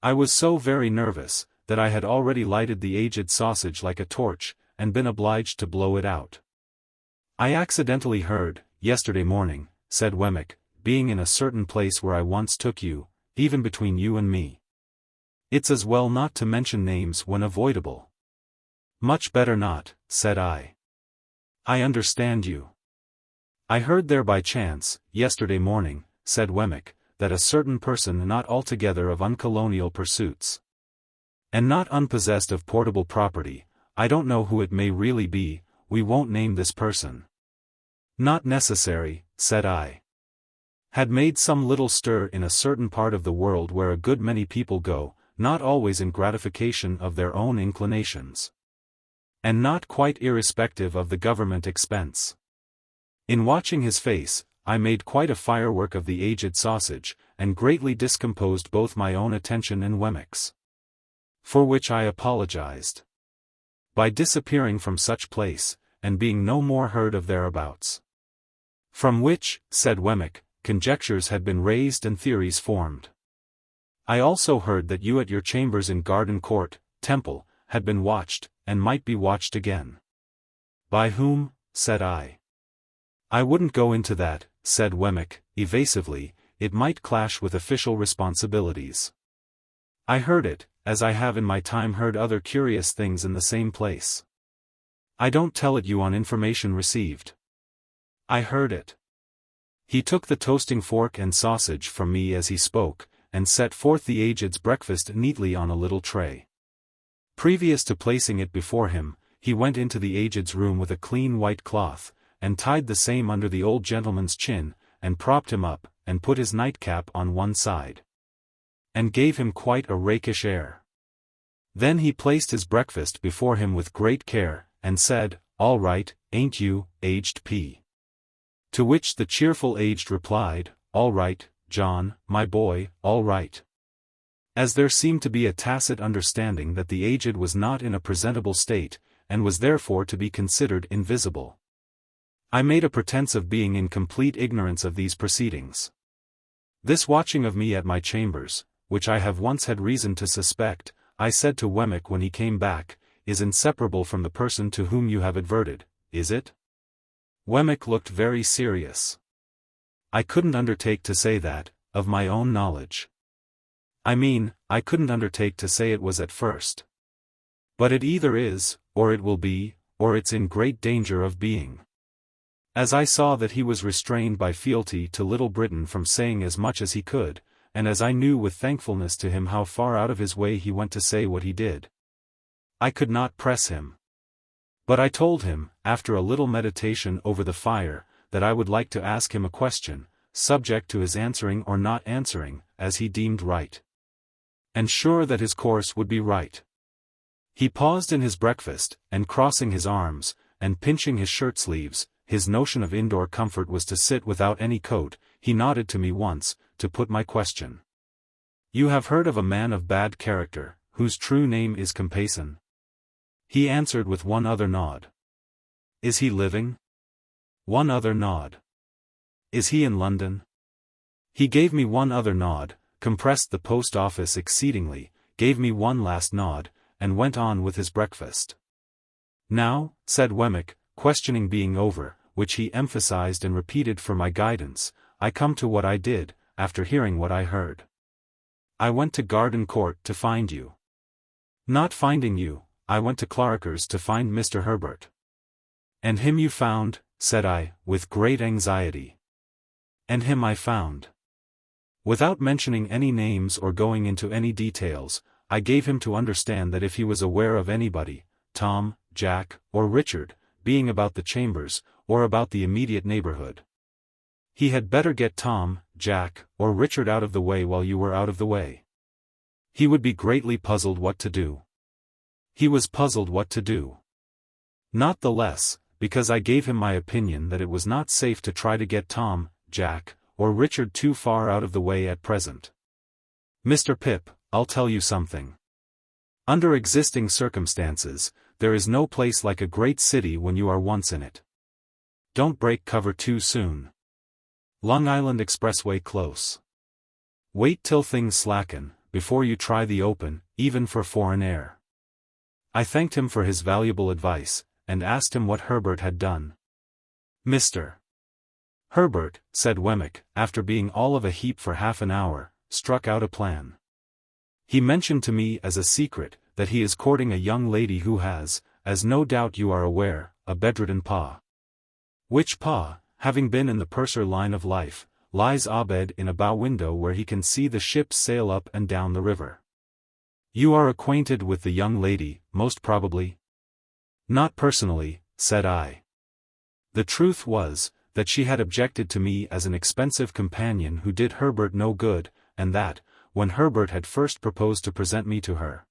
I was so very nervous, that I had already lighted the aged sausage like a torch, and been obliged to blow it out. "I accidentally heard, yesterday morning," said Wemmick, "being in a certain place where I once took you, even between you and me. It's as well not to mention names when avoidable." "Much better not," said I. "I understand you." "I heard there by chance, yesterday morning," said Wemmick, "that a certain person not altogether of uncolonial pursuits, and not unpossessed of portable property, I don't know who it may really be, we won't name this person. Not necessary, said I. Had made some little stir in a certain part of the world where a good many people go, not always in gratification of their own inclinations. And not quite irrespective of the government expense. In watching his face, I made quite a firework of the aged sausage, and greatly discomposed both my own attention and Wemmick's. For which I apologized. By disappearing from such place, and being no more heard of thereabouts. From which, said Wemmick, conjectures had been raised and theories formed. I also heard that you at your chambers in Garden Court, Temple, had been watched, and might be watched again. By whom? Said I. I wouldn't go into that, said Wemmick, evasively, it might clash with official responsibilities. I heard it, as I have in my time heard other curious things in the same place. I don't tell it you on information received. I heard it. He took the toasting fork and sausage from me as he spoke, and set forth the aged's breakfast neatly on a little tray. Previous to placing it before him, he went into the aged's room with a clean white cloth, and tied the same under the old gentleman's chin, and propped him up, and put his nightcap on one side. And gave him quite a rakish air. Then he placed his breakfast before him with great care, and said, "All right, ain't you, aged P?" To which the cheerful aged replied, "All right, John, my boy, all right." As there seemed to be a tacit understanding that the aged was not in a presentable state, and was therefore to be considered invisible. I made a pretense of being in complete ignorance of these proceedings. This watching of me at my chambers, which I have once had reason to suspect, I said to Wemmick when he came back, is inseparable from the person to whom you have adverted, is it? Wemmick looked very serious. I couldn't undertake to say that, of my own knowledge. I mean, I couldn't undertake to say it was at first. But it either is, or it will be, or it's in great danger of being. As I saw that he was restrained by fealty to Little Britain from saying as much as he could, and as I knew with thankfulness to him how far out of his way he went to say what he did, I could not press him. But I told him, after a little meditation over the fire, that I would like to ask him a question, subject to his answering or not answering, as he deemed right. And sure that his course would be right. He paused in his breakfast, and crossing his arms, and pinching his shirt sleeves, his notion of indoor comfort was to sit without any coat, he nodded to me once, to put my question. "You have heard of a man of bad character, whose true name is Compeyson?" He answered with one other nod. "Is he living?" One other nod. "Is he in London?" He gave me one other nod, compressed the post office exceedingly, gave me one last nod, and went on with his breakfast. "Now," said Wemmick, questioning being over, which he emphasized and repeated for my guidance, "I come to what I did, after hearing what I heard. I went to Garden Court to find you. Not finding you, I went to Clarriker's to find Mr. Herbert." "And him you found?" said I, with great anxiety. "And him I found." Without mentioning any names or going into any details, I gave him to understand that if he was aware of anybody, Tom, Jack, or Richard, being about the chambers, or about the immediate neighborhood, he had better get Tom, Jack, or Richard out of the way while you were out of the way. He would be greatly puzzled what to do. He was puzzled what to do. Not the less, because I gave him my opinion that it was not safe to try to get Tom, Jack, or Richard too far out of the way at present. "Mr. Pip, I'll tell you something. Under existing circumstances, there is no place like a great city when you are once in it. Don't break cover too soon. Long Island Expressway close. Wait till things slacken, before you try the open, even for foreign air." I thanked him for his valuable advice, and asked him what Herbert had done. "Mr. Herbert," said Wemmick, after being all of a heap for half an hour, struck out a plan. "He mentioned to me as a secret, that he is courting a young lady who has, as no doubt you are aware, a bedridden pa. Which pa, having been in the purser line of life, lies abed in a bow window where he can see the ships sail up and down the river. You are acquainted with the young lady, most probably?" "Not personally," said I. The truth was, that she had objected to me as an expensive companion who did Herbert no good, and that, when Herbert had first proposed to present me to her,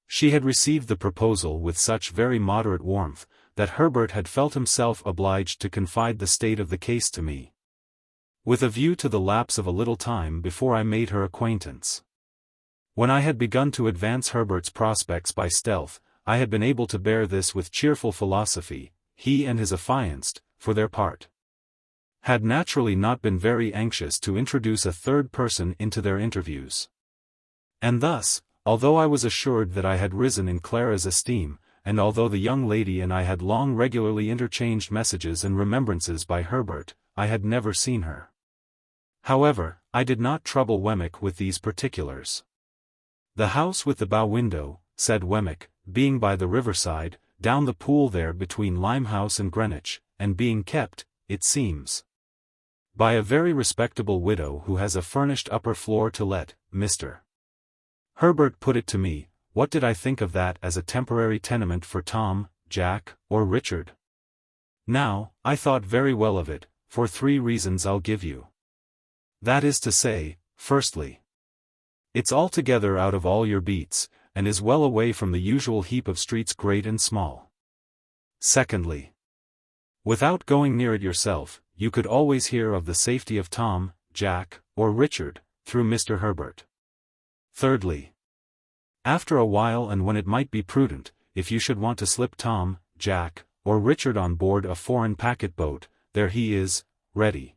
she had received the proposal with such very moderate warmth, that Herbert had felt himself obliged to confide the state of the case to me, with a view to the lapse of a little time before I made her acquaintance. When I had begun to advance Herbert's prospects by stealth, I had been able to bear this with cheerful philosophy. He and his affianced, for their part, had naturally not been very anxious to introduce a third person into their interviews. And thus, although I was assured that I had risen in Clara's esteem, and although the young lady and I had long regularly interchanged messages and remembrances by Herbert, I had never seen her. However, I did not trouble Wemmick with these particulars. The house with the bow window, said Wemmick, being by the riverside, down the pool there between Limehouse and Greenwich, and being kept, it seems, by a very respectable widow who has a furnished upper floor to let, Mr. Herbert put it to me, what did I think of that as a temporary tenement for Tom, Jack, or Richard? Now, I thought very well of it, for 3 reasons I'll give you. That is to say, firstly, it's altogether out of all your beats, and is well away from the usual heap of streets great and small. Secondly, without going near it yourself, you could always hear of the safety of Tom, Jack, or Richard, through Mr. Herbert. Thirdly, after a while and when it might be prudent, if you should want to slip Tom, Jack, or Richard on board a foreign packet boat, there he is, ready.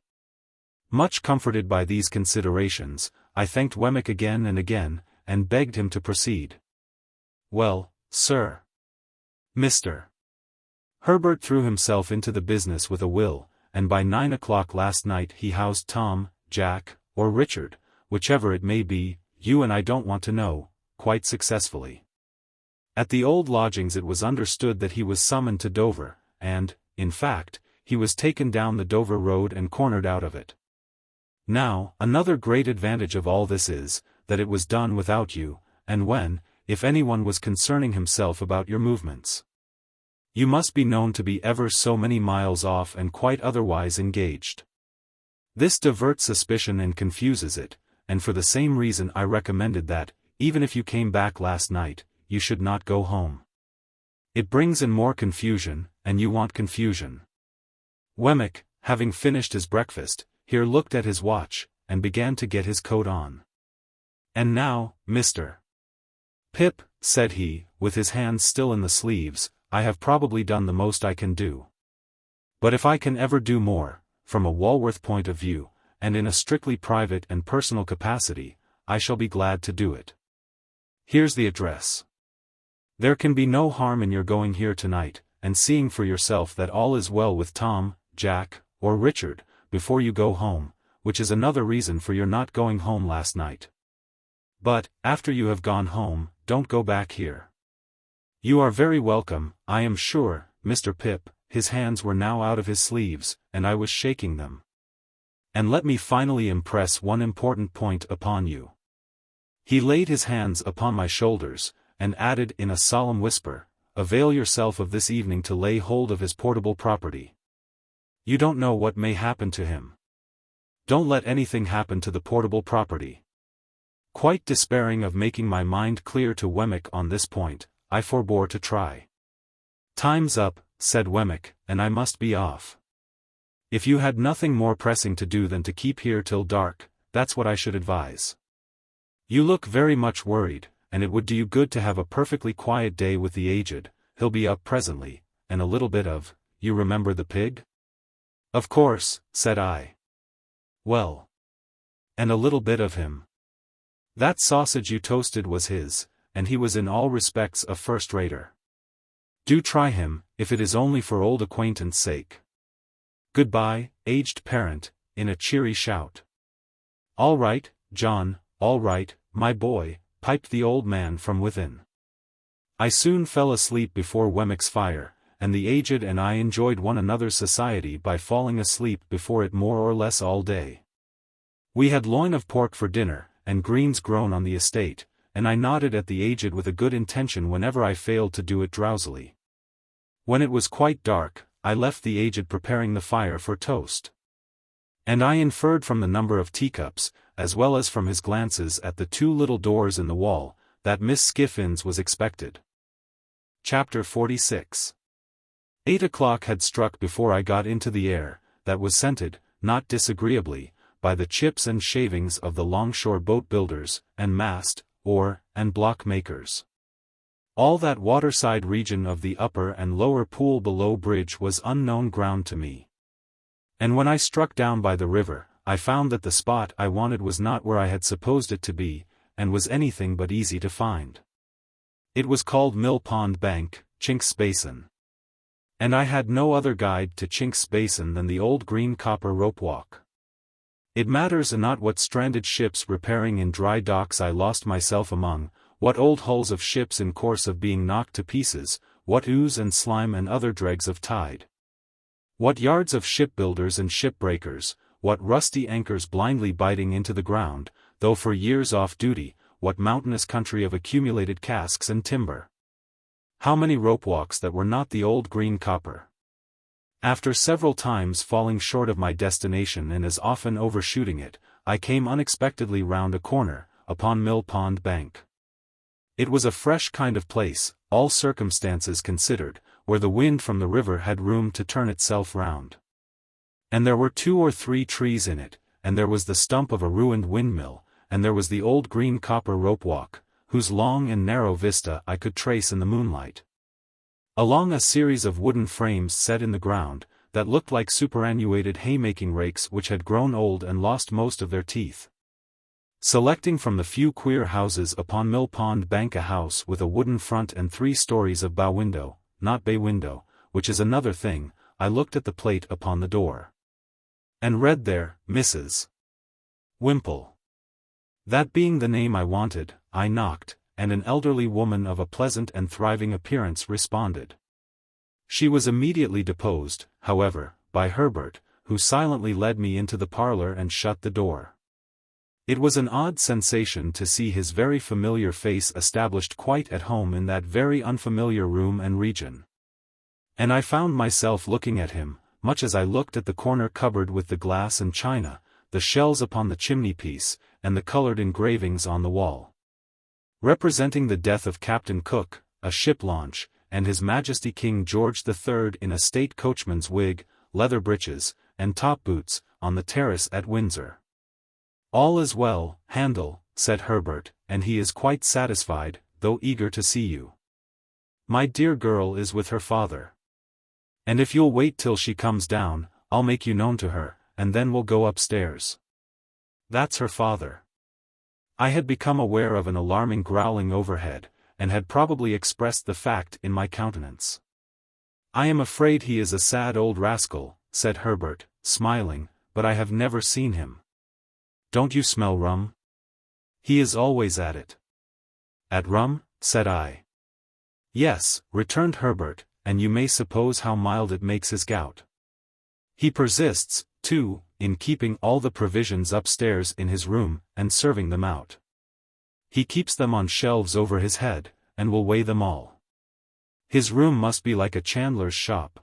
Much comforted by these considerations, I thanked Wemmick again and again, and begged him to proceed. Well, sir. Mr. Herbert threw himself into the business with a will, and by 9 o'clock last night he housed Tom, Jack, or Richard, whichever it may be, you and I don't want to know, quite successfully. At the old lodgings it was understood that he was summoned to Dover, and, in fact, he was taken down the Dover road and cornered out of it. Now, another great advantage of all this is, that it was done without you, and when, if anyone was concerning himself about your movements, you must be known to be ever so many miles off and quite otherwise engaged. This diverts suspicion and confuses it, and for the same reason I recommended that, even if you came back last night, you should not go home. It brings in more confusion, and you want confusion. Wemmick, having finished his breakfast, here looked at his watch, and began to get his coat on. And now, Mr. Pip, said he, with his hands still in the sleeves, I have probably done the most I can do. But if I can ever do more, from a Walworth point of view, and in a strictly private and personal capacity, I shall be glad to do it. Here's the address. There can be no harm in your going here tonight, and seeing for yourself that all is well with Tom, Jack, or Richard, before you go home, which is another reason for your not going home last night. But, after you have gone home, don't go back here. You are very welcome, I am sure, Mr. Pip. His hands were now out of his sleeves, and I was shaking them. And let me finally impress one important point upon you. He laid his hands upon my shoulders, and added in a solemn whisper, avail yourself of this evening to lay hold of his portable property. You don't know what may happen to him. Don't let anything happen to the portable property. Quite despairing of making my mind clear to Wemmick on this point, I forbore to try. Time's up, said Wemmick, and I must be off. If you had nothing more pressing to do than to keep here till dark, that's what I should advise. You look very much worried, and it would do you good to have a perfectly quiet day with the aged. He'll be up presently, and a little bit of, you remember the pig? Of course, said I. Well. And a little bit of him. That sausage you toasted was his, and he was in all respects a first-rater. Do try him, if it is only for old acquaintance' sake. Goodbye, aged parent, in a cheery shout. All right, John, all right, my boy, piped the old man from within. I soon fell asleep before Wemmick's fire, and the aged and I enjoyed one another's society by falling asleep before it more or less all day. We had loin of pork for dinner, and greens grown on the estate, and I nodded at the aged with a good intention whenever I failed to do it drowsily. When it was quite dark, I left the aged preparing the fire for toast. And I inferred from the number of teacups, as well as from his glances at the 2 little doors in the wall, that Miss Havisham was expected. Chapter 46. 8 o'clock had struck before I got into the air, that was scented, not disagreeably, by the chips and shavings of the longshore boat builders, and mast, oar, and block makers. All that waterside region of the upper and lower pool below bridge was unknown ground to me. And when I struck down by the river, I found that the spot I wanted was not where I had supposed it to be, and was anything but easy to find. It was called Mill Pond Bank, Chink's Basin. And I had no other guide to Chink's Basin than the old green copper rope walk. It matters not what stranded ships repairing in dry docks I lost myself among, what old hulls of ships in course of being knocked to pieces, what ooze and slime and other dregs of tide. What yards of shipbuilders and shipbreakers, what rusty anchors blindly biting into the ground, though for years off duty, what mountainous country of accumulated casks and timber. How many rope walks that were not the old green copper. After several times falling short of my destination and as often overshooting it, I came unexpectedly round a corner, upon Mill Pond Bank. It was a fresh kind of place, all circumstances considered, where the wind from the river had room to turn itself round. And there were 2 or 3 trees in it, and there was the stump of a ruined windmill, and there was the old green copper rope walk, whose long and narrow vista I could trace in the moonlight. Along a series of wooden frames set in the ground, that looked like superannuated haymaking rakes which had grown old and lost most of their teeth. Selecting from the few queer houses upon Mill Pond Bank a house with a wooden front and 3 stories of bow window, not bay window, which is another thing, I looked at the plate upon the door. And read there, Mrs. Wimple. That being the name I wanted, I knocked, and an elderly woman of a pleasant and thriving appearance responded. She was immediately deposed, however, by Herbert, who silently led me into the parlor and shut the door. It was an odd sensation to see his very familiar face established quite at home in that very unfamiliar room and region. And I found myself looking at him, much as I looked at the corner cupboard with the glass and china, the shells upon the chimney-piece, and the colored engravings on the wall. Representing the death of Captain Cook, a ship launch, and His Majesty King George III in a state coachman's wig, leather breeches, and top boots, on the terrace at Windsor. All is well, Handel, said Herbert, and he is quite satisfied, though eager to see you. My dear girl is with her father. And if you'll wait till she comes down, I'll make you known to her, and then we'll go upstairs. That's her father. I had become aware of an alarming growling overhead, and had probably expressed the fact in my countenance. I am afraid he is a sad old rascal, said Herbert, smiling, but I have never seen him. Don't you smell rum? He is always at it. At rum? Said I. Yes, returned Herbert, and you may suppose how mild it makes his gout. He persists, too, in keeping all the provisions upstairs in his room, and serving them out. He keeps them on shelves over his head, and will weigh them all. His room must be like a chandler's shop.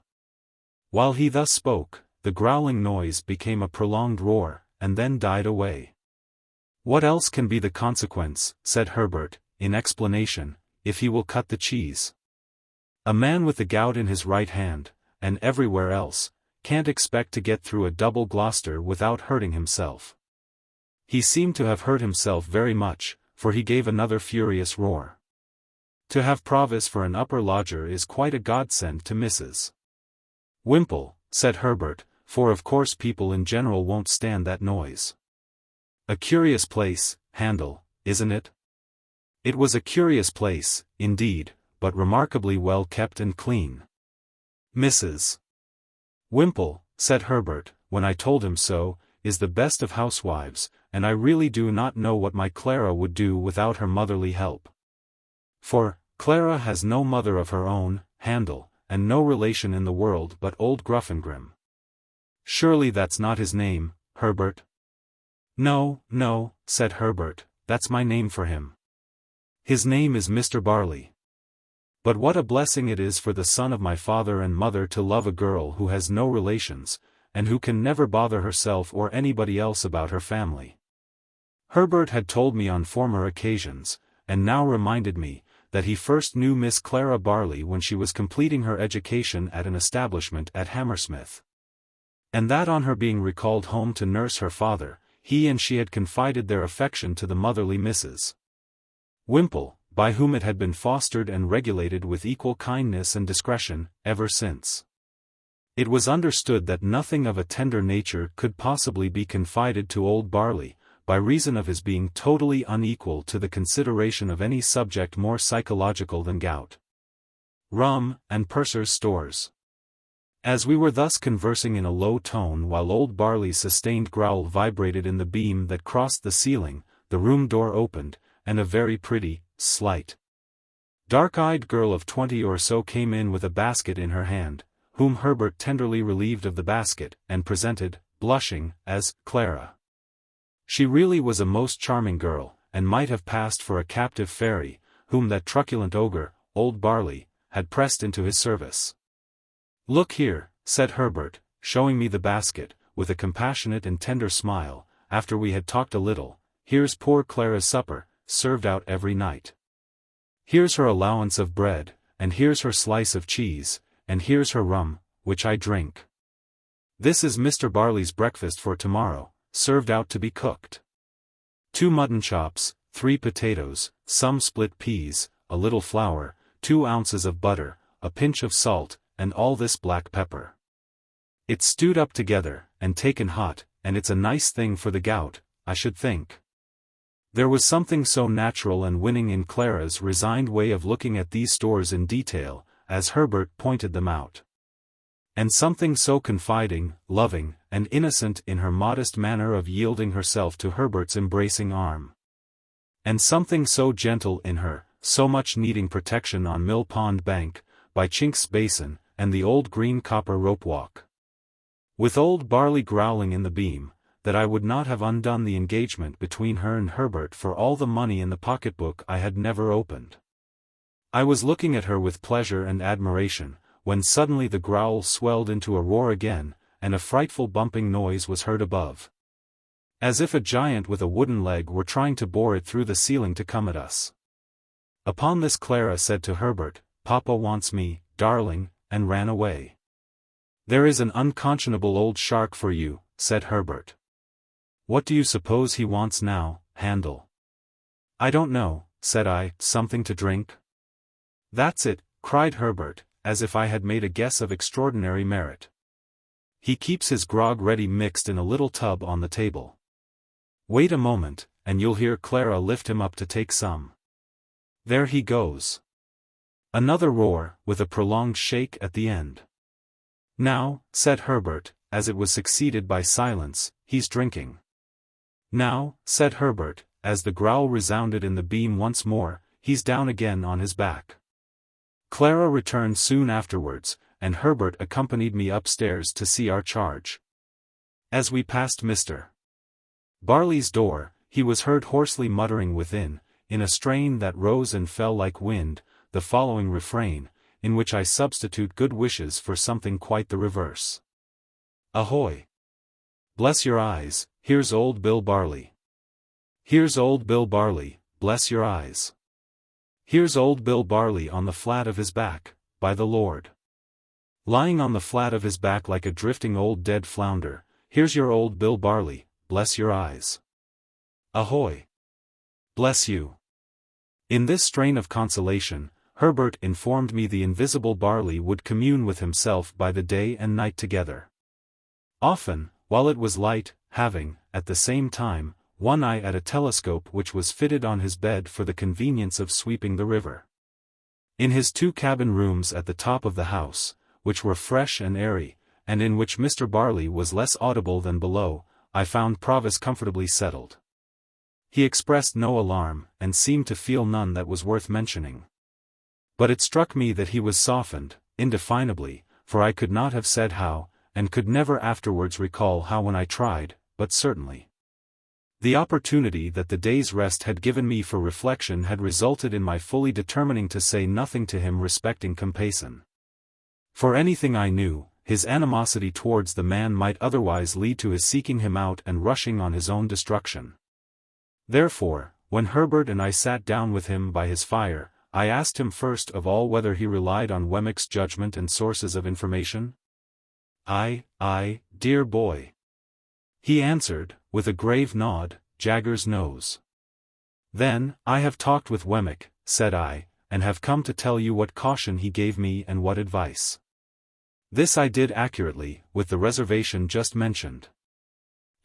While he thus spoke, the growling noise became a prolonged roar, and then died away. What else can be the consequence, said Herbert, in explanation, if he will cut the cheese? A man with the gout in his right hand, and everywhere else, can't expect to get through a double Gloucester without hurting himself. He seemed to have hurt himself very much, for he gave another furious roar. To have Provis for an upper lodger is quite a godsend to Mrs. Wimple, said Herbert, for of course people in general won't stand that noise. A curious place, Handel, isn't it? It was a curious place, indeed, but remarkably well kept and clean. Mrs. Wimple, said Herbert, when I told him so, is the best of housewives, and I really do not know what my Clara would do without her motherly help. For, Clara has no mother of her own, Handel, and no relation in the world but old Gruffingrim. Surely that's not his name, Herbert? No, no, said Herbert, that's my name for him. His name is Mr. Barley. But what a blessing it is for the son of my father and mother to love a girl who has no relations, and who can never bother herself or anybody else about her family. Herbert had told me on former occasions, and now reminded me, that he first knew Miss Clara Barley when she was completing her education at an establishment at Hammersmith. And that on her being recalled home to nurse her father, he and she had confided their affection to the motherly Mrs. Wimple, by whom it had been fostered and regulated with equal kindness and discretion, ever since. It was understood that nothing of a tender nature could possibly be confided to old Barley, by reason of his being totally unequal to the consideration of any subject more psychological than gout, rum, and purser's stores. As we were thus conversing in a low tone while old Barley's sustained growl vibrated in the beam that crossed the ceiling, the room door opened, and a very pretty, slight, dark-eyed girl of 20 or so came in with a basket in her hand, whom Herbert tenderly relieved of the basket, and presented, blushing, as Clara. She really was a most charming girl, and might have passed for a captive fairy, whom that truculent ogre, old Barley, had pressed into his service. "Look here," said Herbert, showing me the basket, with a compassionate and tender smile, after we had talked a little, "here's poor Clara's supper, served out every night. Here's her allowance of bread, and here's her slice of cheese, and here's her rum, which I drink. This is Mr. Barley's breakfast for tomorrow, served out to be cooked. 2 mutton chops, 3 potatoes, some split peas, a little flour, 2 ounces of butter, a pinch of salt, and all this black pepper. It's stewed up together, and taken hot, and it's a nice thing for the gout, I should think." There was something so natural and winning in Clara's resigned way of looking at these stores in detail, as Herbert pointed them out. And something so confiding, loving, and innocent in her modest manner of yielding herself to Herbert's embracing arm. And something so gentle in her, so much needing protection on Mill Pond Bank, by Chink's Basin, and the old green copper rope walk. With old Barley growling in the beam, that I would not have undone the engagement between her and Herbert for all the money in the pocketbook I had never opened. I was looking at her with pleasure and admiration, when suddenly the growl swelled into a roar again, and a frightful bumping noise was heard above. As if a giant with a wooden leg were trying to bore it through the ceiling to come at us. Upon this Clara said to Herbert, "Papa wants me, darling," and ran away. "There is an unconscionable old shark for you," said Herbert. "What do you suppose he wants now, Handel?" "I don't know," said I, "something to drink?" "That's it," cried Herbert, as if I had made a guess of extraordinary merit. "He keeps his grog ready mixed in a little tub on the table. Wait a moment, and you'll hear Clara lift him up to take some. There he goes." Another roar, with a prolonged shake at the end. "Now," said Herbert, as it was succeeded by silence, "he's drinking." "Now," said Herbert, as the growl resounded in the beam once more, "he's down again on his back." Clara returned soon afterwards, and Herbert accompanied me upstairs to see our charge. As we passed Mr. Barley's door, he was heard hoarsely muttering within, in a strain that rose and fell like wind, the following refrain, in which I substitute good wishes for something quite the reverse. "Ahoy! Bless your eyes, here's old Bill Barley. Here's old Bill Barley, bless your eyes. Here's old Bill Barley on the flat of his back, by the Lord. Lying on the flat of his back like a drifting old dead flounder, here's your old Bill Barley, bless your eyes. Ahoy! Bless you." In this strain of consolation, Herbert informed me the invisible Barley would commune with himself by the day and night together. Often, while it was light, having, at the same time, one eye at a telescope which was fitted on his bed for the convenience of sweeping the river. In his 2 cabin rooms at the top of the house, which were fresh and airy, and in which Mr. Barley was less audible than below, I found Provis comfortably settled. He expressed no alarm, and seemed to feel none that was worth mentioning. But it struck me that he was softened, indefinably, for I could not have said how, and could never afterwards recall how when I tried, but certainly. The opportunity that the day's rest had given me for reflection had resulted in my fully determining to say nothing to him respecting Compeyson. For anything I knew, his animosity towards the man might otherwise lead to his seeking him out and rushing on his own destruction. Therefore, when Herbert and I sat down with him by his fire, I asked him first of all whether he relied on Wemmick's judgment and sources of information. "Aye, dear boy," he answered, with a grave nod, Jagger's nose. "Then, I have talked with Wemmick," said I, "and have come to tell you what caution he gave me and what advice." This I did accurately, with the reservation just mentioned.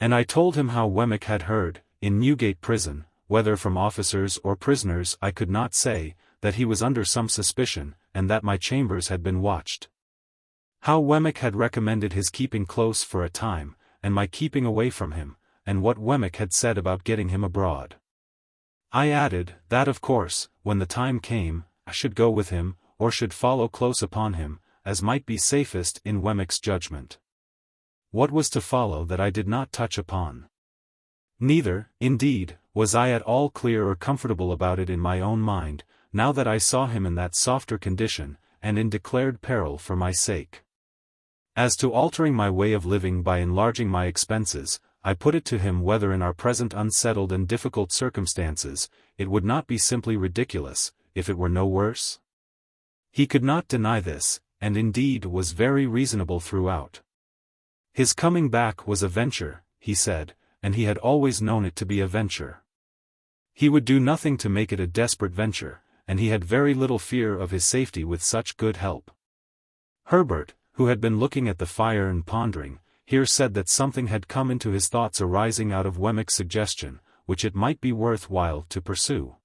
And I told him how Wemmick had heard, in Newgate prison, whether from officers or prisoners I could not say, that he was under some suspicion, and that my chambers had been watched. How Wemmick had recommended his keeping close for a time, and my keeping away from him, and what Wemmick had said about getting him abroad. I added, that of course, when the time came, I should go with him, or should follow close upon him, as might be safest in Wemmick's judgment. What was to follow that I did not touch upon. Neither, indeed, was I at all clear or comfortable about it in my own mind, now that I saw him in that softer condition, and in declared peril for my sake. As to altering my way of living by enlarging my expenses, I put it to him whether in our present unsettled and difficult circumstances, it would not be simply ridiculous, if it were no worse? He could not deny this, and indeed was very reasonable throughout. His coming back was a venture, he said, and he had always known it to be a venture. He would do nothing to make it a desperate venture, and he had very little fear of his safety with such good help. Herbert, who had been looking at the fire and pondering, here said that something had come into his thoughts arising out of Wemmick's suggestion, which it might be worth while to pursue.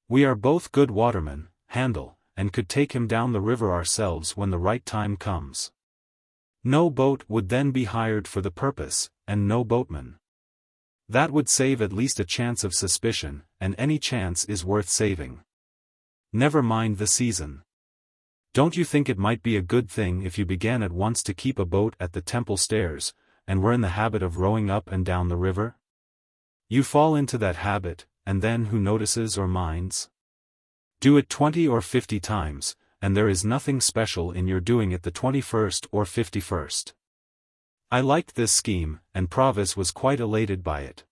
"We are both good watermen, Handel, and could take him down the river ourselves when the right time comes. No boat would then be hired for the purpose, and no boatman. That would save at least a chance of suspicion, and any chance is worth saving. Never mind the season. Don't you think it might be a good thing if you began at once to keep a boat at the Temple Stairs, and were in the habit of rowing up and down the river? You fall into that habit, and then who notices or minds? Do it 20 or 50 times, and there is nothing special in your doing it the 21st or 51st. I liked this scheme, and Provis was quite elated by it.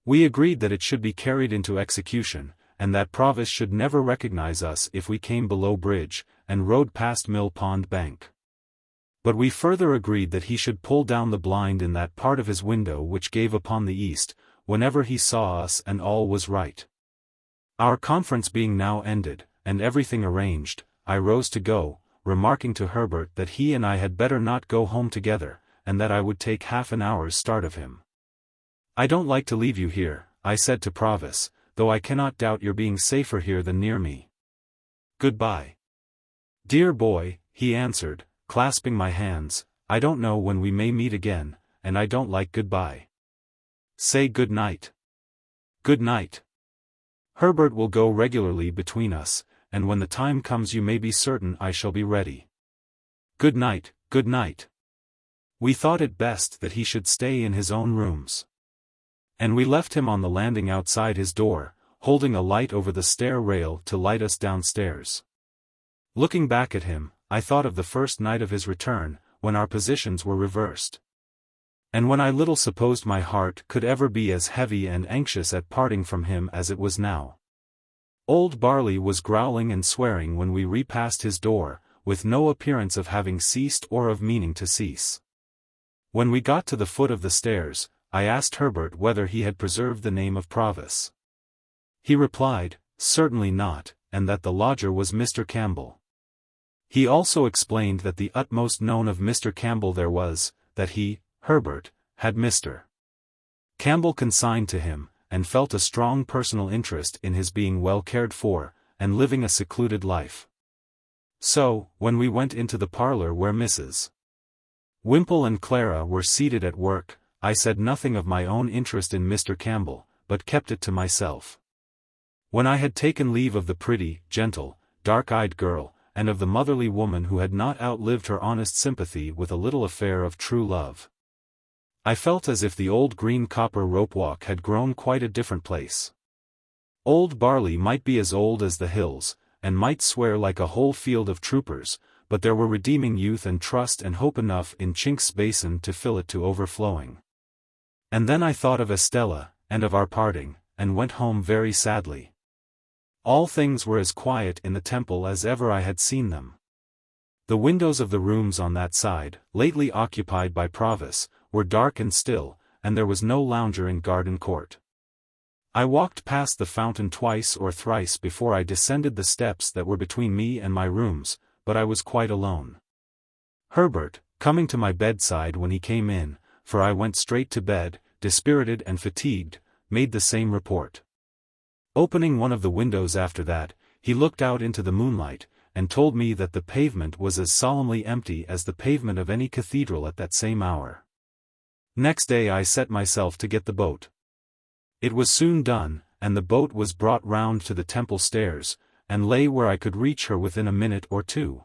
We agreed that it should be carried into execution, and that Provis should never recognize us if we came below bridge, and rode past Mill Pond Bank. But we further agreed that he should pull down the blind in that part of his window which gave upon the east, whenever he saw us, and all was right. Our conference being now ended, and everything arranged, I rose to go, remarking to Herbert that he and I had better not go home together, and that I would take half an hour's start of him. "I don't like to leave you here," I said to Provis, "though I cannot doubt your being safer here than near me. Goodbye." "Dear boy," he answered, clasping my hands, "I don't know when we may meet again, and I don't like goodbye. Say good night." "Good night. Herbert will go regularly between us, and when the time comes you may be certain I shall be ready. Good night, good night." We thought it best that he should stay in his own rooms. And we left him on the landing outside his door, holding a light over the stair rail to light us downstairs. Looking back at him, I thought of the first night of his return, when our positions were reversed. And when I little supposed my heart could ever be as heavy and anxious at parting from him as it was now. Old Barley was growling and swearing when we repassed his door, with no appearance of having ceased or of meaning to cease. When we got to the foot of the stairs, I asked Herbert whether he had preserved the name of Provis. He replied, certainly not, and that the lodger was Mr. Campbell. He also explained that the utmost known of Mr. Campbell there was, that he, Herbert, had Mr. Campbell consigned to him, and felt a strong personal interest in his being well cared for, and living a secluded life. So, when we went into the parlor where Mrs. Wimple and Clara were seated at work, I said nothing of my own interest in Mr. Campbell, but kept it to myself. When I had taken leave of the pretty, gentle, dark-eyed girl, and of the motherly woman who had not outlived her honest sympathy with a little affair of true love, I felt as if the old green copper ropewalk had grown quite a different place. Old Barley might be as old as the hills, and might swear like a whole field of troopers, but there were redeeming youth and trust and hope enough in Chinks's basin to fill it to overflowing. And then I thought of Estella, and of our parting, and went home very sadly. All things were as quiet in the temple as ever I had seen them. The windows of the rooms on that side, lately occupied by Provis, were dark and still, and there was no lounger in Garden Court. I walked past the fountain twice or thrice before I descended the steps that were between me and my rooms, but I was quite alone. Herbert, coming to my bedside when he came in, for I went straight to bed, dispirited and fatigued, made the same report. Opening one of the windows after that, he looked out into the moonlight, and told me that the pavement was as solemnly empty as the pavement of any cathedral at that same hour. Next day I set myself to get the boat. It was soon done, and the boat was brought round to the temple stairs, and lay where I could reach her within a minute or two.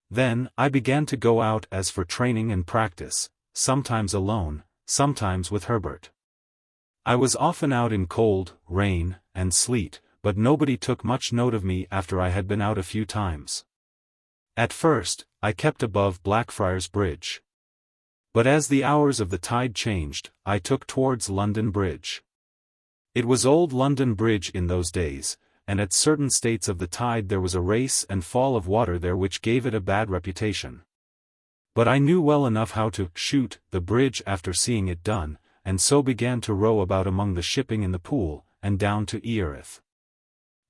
Then I began to go out as for training and practice, sometimes alone, sometimes with Herbert. I was often out in cold, rain, and sleet, but nobody took much note of me after I had been out a few times. At first, I kept above Blackfriars Bridge. But as the hours of the tide changed, I took towards London Bridge. It was old London Bridge in those days, and at certain states of the tide there was a race and fall of water there which gave it a bad reputation. But I knew well enough how to shoot the bridge after seeing it done, and so began to row about among the shipping in the Pool, and down to Erith.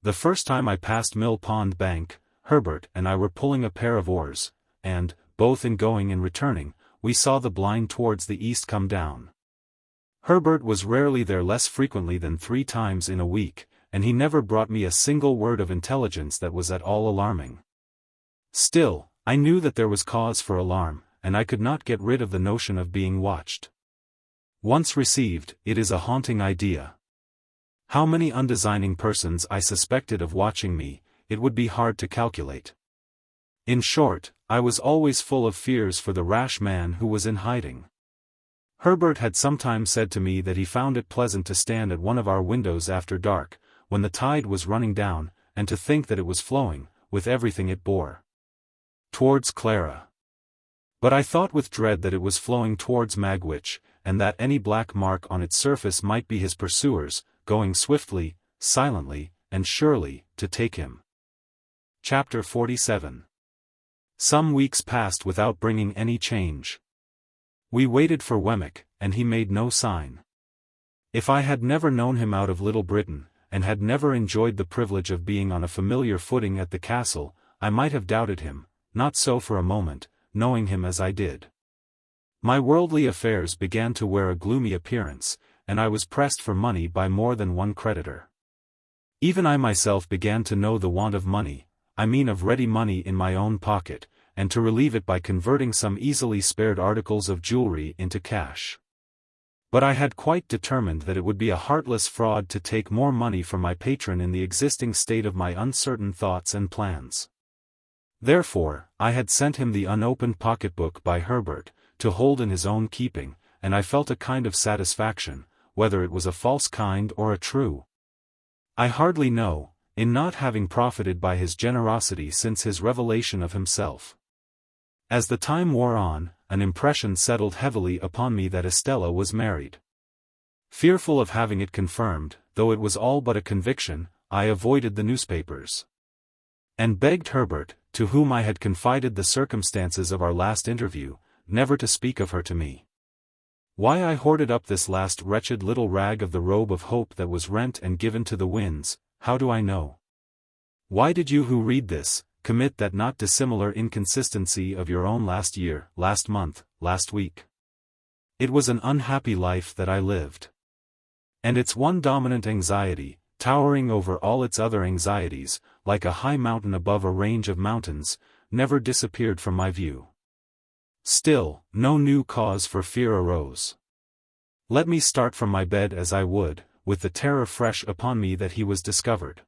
The first time I passed Mill Pond Bank, Herbert and I were pulling a pair of oars, and, both in going and returning, we saw the blind towards the east come down. Herbert was rarely there less frequently than 3 times in a week, and he never brought me a single word of intelligence that was at all alarming. Still, I knew that there was cause for alarm, and I could not get rid of the notion of being watched. Once received, it is a haunting idea. How many undesigning persons I suspected of watching me, it would be hard to calculate. In short, I was always full of fears for the rash man who was in hiding. Herbert had sometimes said to me that he found it pleasant to stand at one of our windows after dark, when the tide was running down, and to think that it was flowing, with everything it bore, towards Clara. But I thought with dread that it was flowing towards Magwitch, and that any black mark on its surface might be his pursuers, going swiftly, silently, and surely, to take him. Chapter 47. Some weeks passed without bringing any change. We waited for Wemmick, and he made no sign. If I had never known him out of Little Britain, and had never enjoyed the privilege of being on a familiar footing at the castle, I might have doubted him, not so for a moment, knowing him as I did. My worldly affairs began to wear a gloomy appearance, and I was pressed for money by more than one creditor. Even I myself began to know the want of money, I mean of ready money in my own pocket, and to relieve it by converting some easily spared articles of jewelry into cash. But I had quite determined that it would be a heartless fraud to take more money from my patron in the existing state of my uncertain thoughts and plans. Therefore, I had sent him the unopened pocketbook by Herbert, to hold in his own keeping, and I felt a kind of satisfaction, whether it was a false kind or a true. I hardly know, in not having profited by his generosity since his revelation of himself. As the time wore on, an impression settled heavily upon me that Estella was married. Fearful of having it confirmed, though it was all but a conviction, I avoided the newspapers, and begged Herbert, to whom I had confided the circumstances of our last interview, never to speak of her to me. Why I hoarded up this last wretched little rag of the robe of hope that was rent and given to the winds, how do I know? Why did you who read this, commit that not dissimilar inconsistency of your own last year, last month, last week? It was an unhappy life that I lived. And its one dominant anxiety, towering over all its other anxieties, like a high mountain above a range of mountains, never disappeared from my view. Still, no new cause for fear arose. Let me start from my bed as I would, with the terror fresh upon me that he was discovered.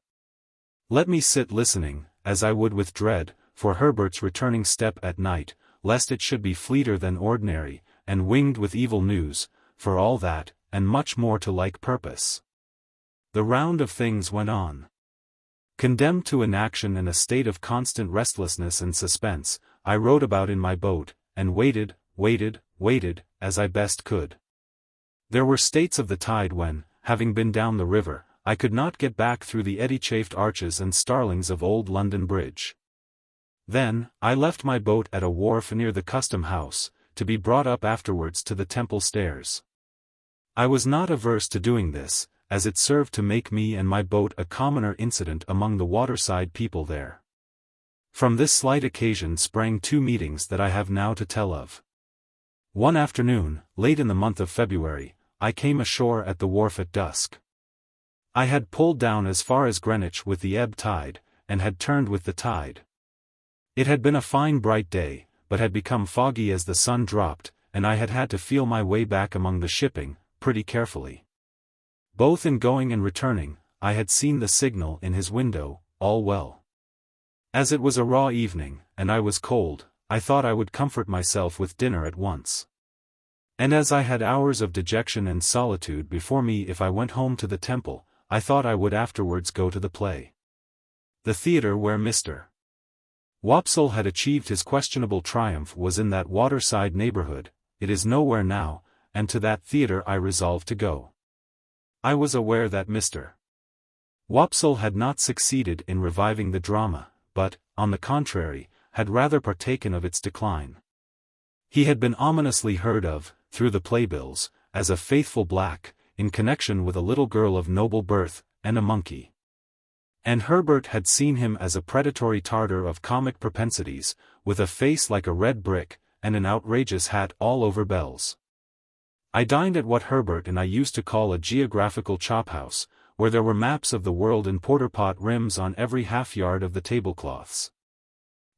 Let me sit listening, as I would with dread, for Herbert's returning step at night, lest it should be fleeter than ordinary, and winged with evil news, for all that, and much more to like purpose. The round of things went on. Condemned to inaction and a state of constant restlessness and suspense, I rowed about in my boat, and waited, as I best could. There were states of the tide when, having been down the river, I could not get back through the eddy-chafed arches and starlings of old London Bridge. Then, I left my boat at a wharf near the Custom House, to be brought up afterwards to the Temple Stairs. I was not averse to doing this, as it served to make me and my boat a commoner incident among the waterside people there. From this slight occasion sprang two meetings that I have now to tell of. One afternoon, late in the month of February, I came ashore at the wharf at dusk. I had pulled down as far as Greenwich with the ebb tide, and had turned with the tide. It had been a fine bright day, but had become foggy as the sun dropped, and I had had to feel my way back among the shipping, pretty carefully. Both in going and returning, I had seen the signal in his window, "All well." As it was a raw evening, and I was cold, I thought I would comfort myself with dinner at once. And as I had hours of dejection and solitude before me if I went home to the Temple, I thought I would afterwards go to the play. The theatre where Mr. Wopsle had achieved his questionable triumph was in that waterside neighborhood. It is nowhere now, and to that theatre I resolved to go. I was aware that Mr. Wopsle had not succeeded in reviving the drama, but, on the contrary, had rather partaken of its decline. He had been ominously heard of, through the playbills, as a faithful black, in connection with a little girl of noble birth, and a monkey. And Herbert had seen him as a predatory Tartar of comic propensities, with a face like a red brick, and an outrageous hat all over bells. I dined at what Herbert and I used to call a geographical chophouse, where there were maps of the world in porter-pot rims on every half-yard of the tablecloths,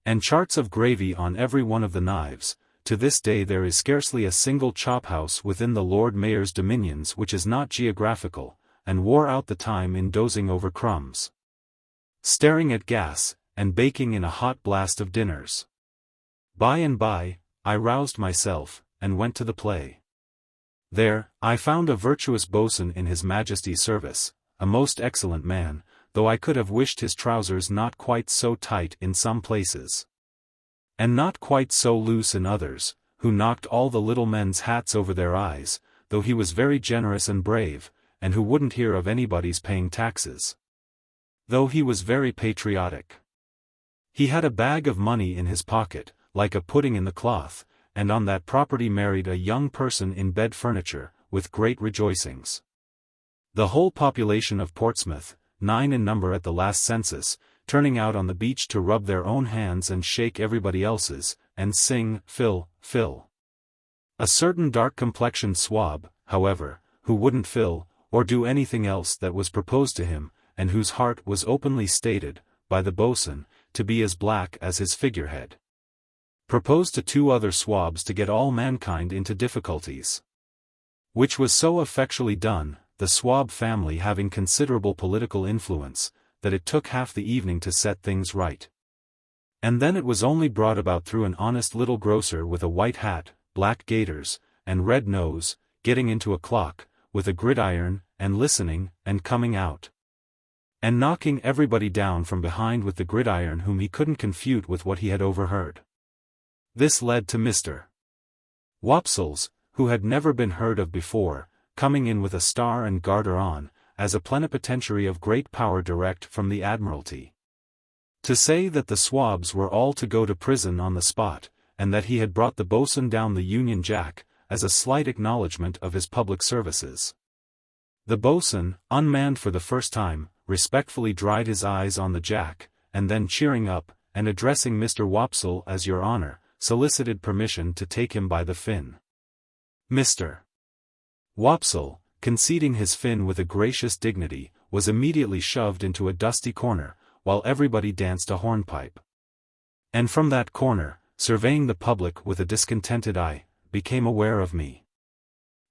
and charts of gravy on every one of the knives. To this day there is scarcely a single chophouse within the Lord Mayor's dominions which is not geographical, and wore out the time in dozing over crumbs, staring at gas, and baking in a hot blast of dinners. By and by, I roused myself, and went to the play. There, I found a virtuous boatswain in His Majesty's service, a most excellent man, though I could have wished his trousers not quite so tight in some places, and not quite so loose in others, who knocked all the little men's hats over their eyes, though he was very generous and brave, and who wouldn't hear of anybody's paying taxes, though he was very patriotic. He had a bag of money in his pocket, like a pudding in the cloth, and on that property married a young person in bed furniture, with great rejoicings. The whole population of Portsmouth, 9 in number at the last census, turning out on the beach to rub their own hands and shake everybody else's, and sing, "Fill, fill." A certain dark-complexioned swab, however, who wouldn't fill, or do anything else that was proposed to him, and whose heart was openly stated, by the boatswain, to be as black as his figurehead, proposed to 2 other swabs to get all mankind into difficulties. Which was so effectually done, the swab family having considerable political influence, that it took half the evening to set things right. And then it was only brought about through an honest little grocer with a white hat, black gaiters, and red nose, getting into a clock, with a gridiron, and listening, and coming out, and knocking everybody down from behind with the gridiron whom he couldn't confute with what he had overheard. This led to Mr. Wopsle's, who had never been heard of before, coming in with a star and garter on, as a plenipotentiary of great power direct from the Admiralty, to say that the swabs were all to go to prison on the spot, and that he had brought the boatswain down the Union Jack, as a slight acknowledgment of his public services. The boatswain, unmanned for the first time, respectfully dried his eyes on the Jack, and then cheering up, and addressing Mr. Wopsle as "Your Honor," solicited permission to take him by the fin. Mr. Wopsle, conceding his fin with a gracious dignity, was immediately shoved into a dusty corner, while everybody danced a hornpipe. And from that corner, surveying the public with a discontented eye, became aware of me.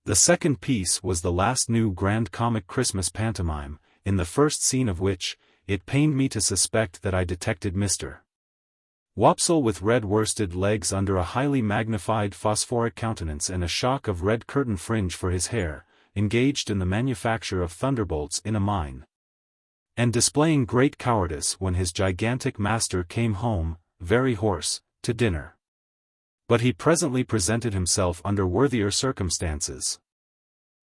The second piece was the last new grand comic Christmas pantomime, in the first scene of which, it pained me to suspect that I detected Mr. Wopsle with red worsted legs under a highly magnified phosphoric countenance and a shock of red curtain fringe for his hair, engaged in the manufacture of thunderbolts in a mine. And displaying great cowardice when his gigantic master came home, very hoarse, to dinner. But he presently presented himself under worthier circumstances.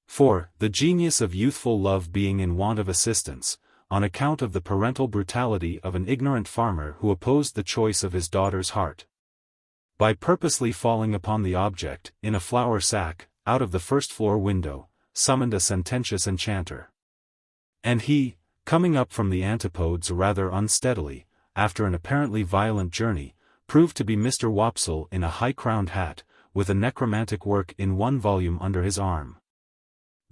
For, the genius of youthful love being in want of assistance, on account of the parental brutality of an ignorant farmer who opposed the choice of his daughter's heart, by purposely falling upon the object, in a flour sack, out of the first-floor window, summoned a sententious enchanter. And he, coming up from the antipodes rather unsteadily, after an apparently violent journey, proved to be Mr. Wopsle in a high-crowned hat, with a necromantic work in one volume under his arm.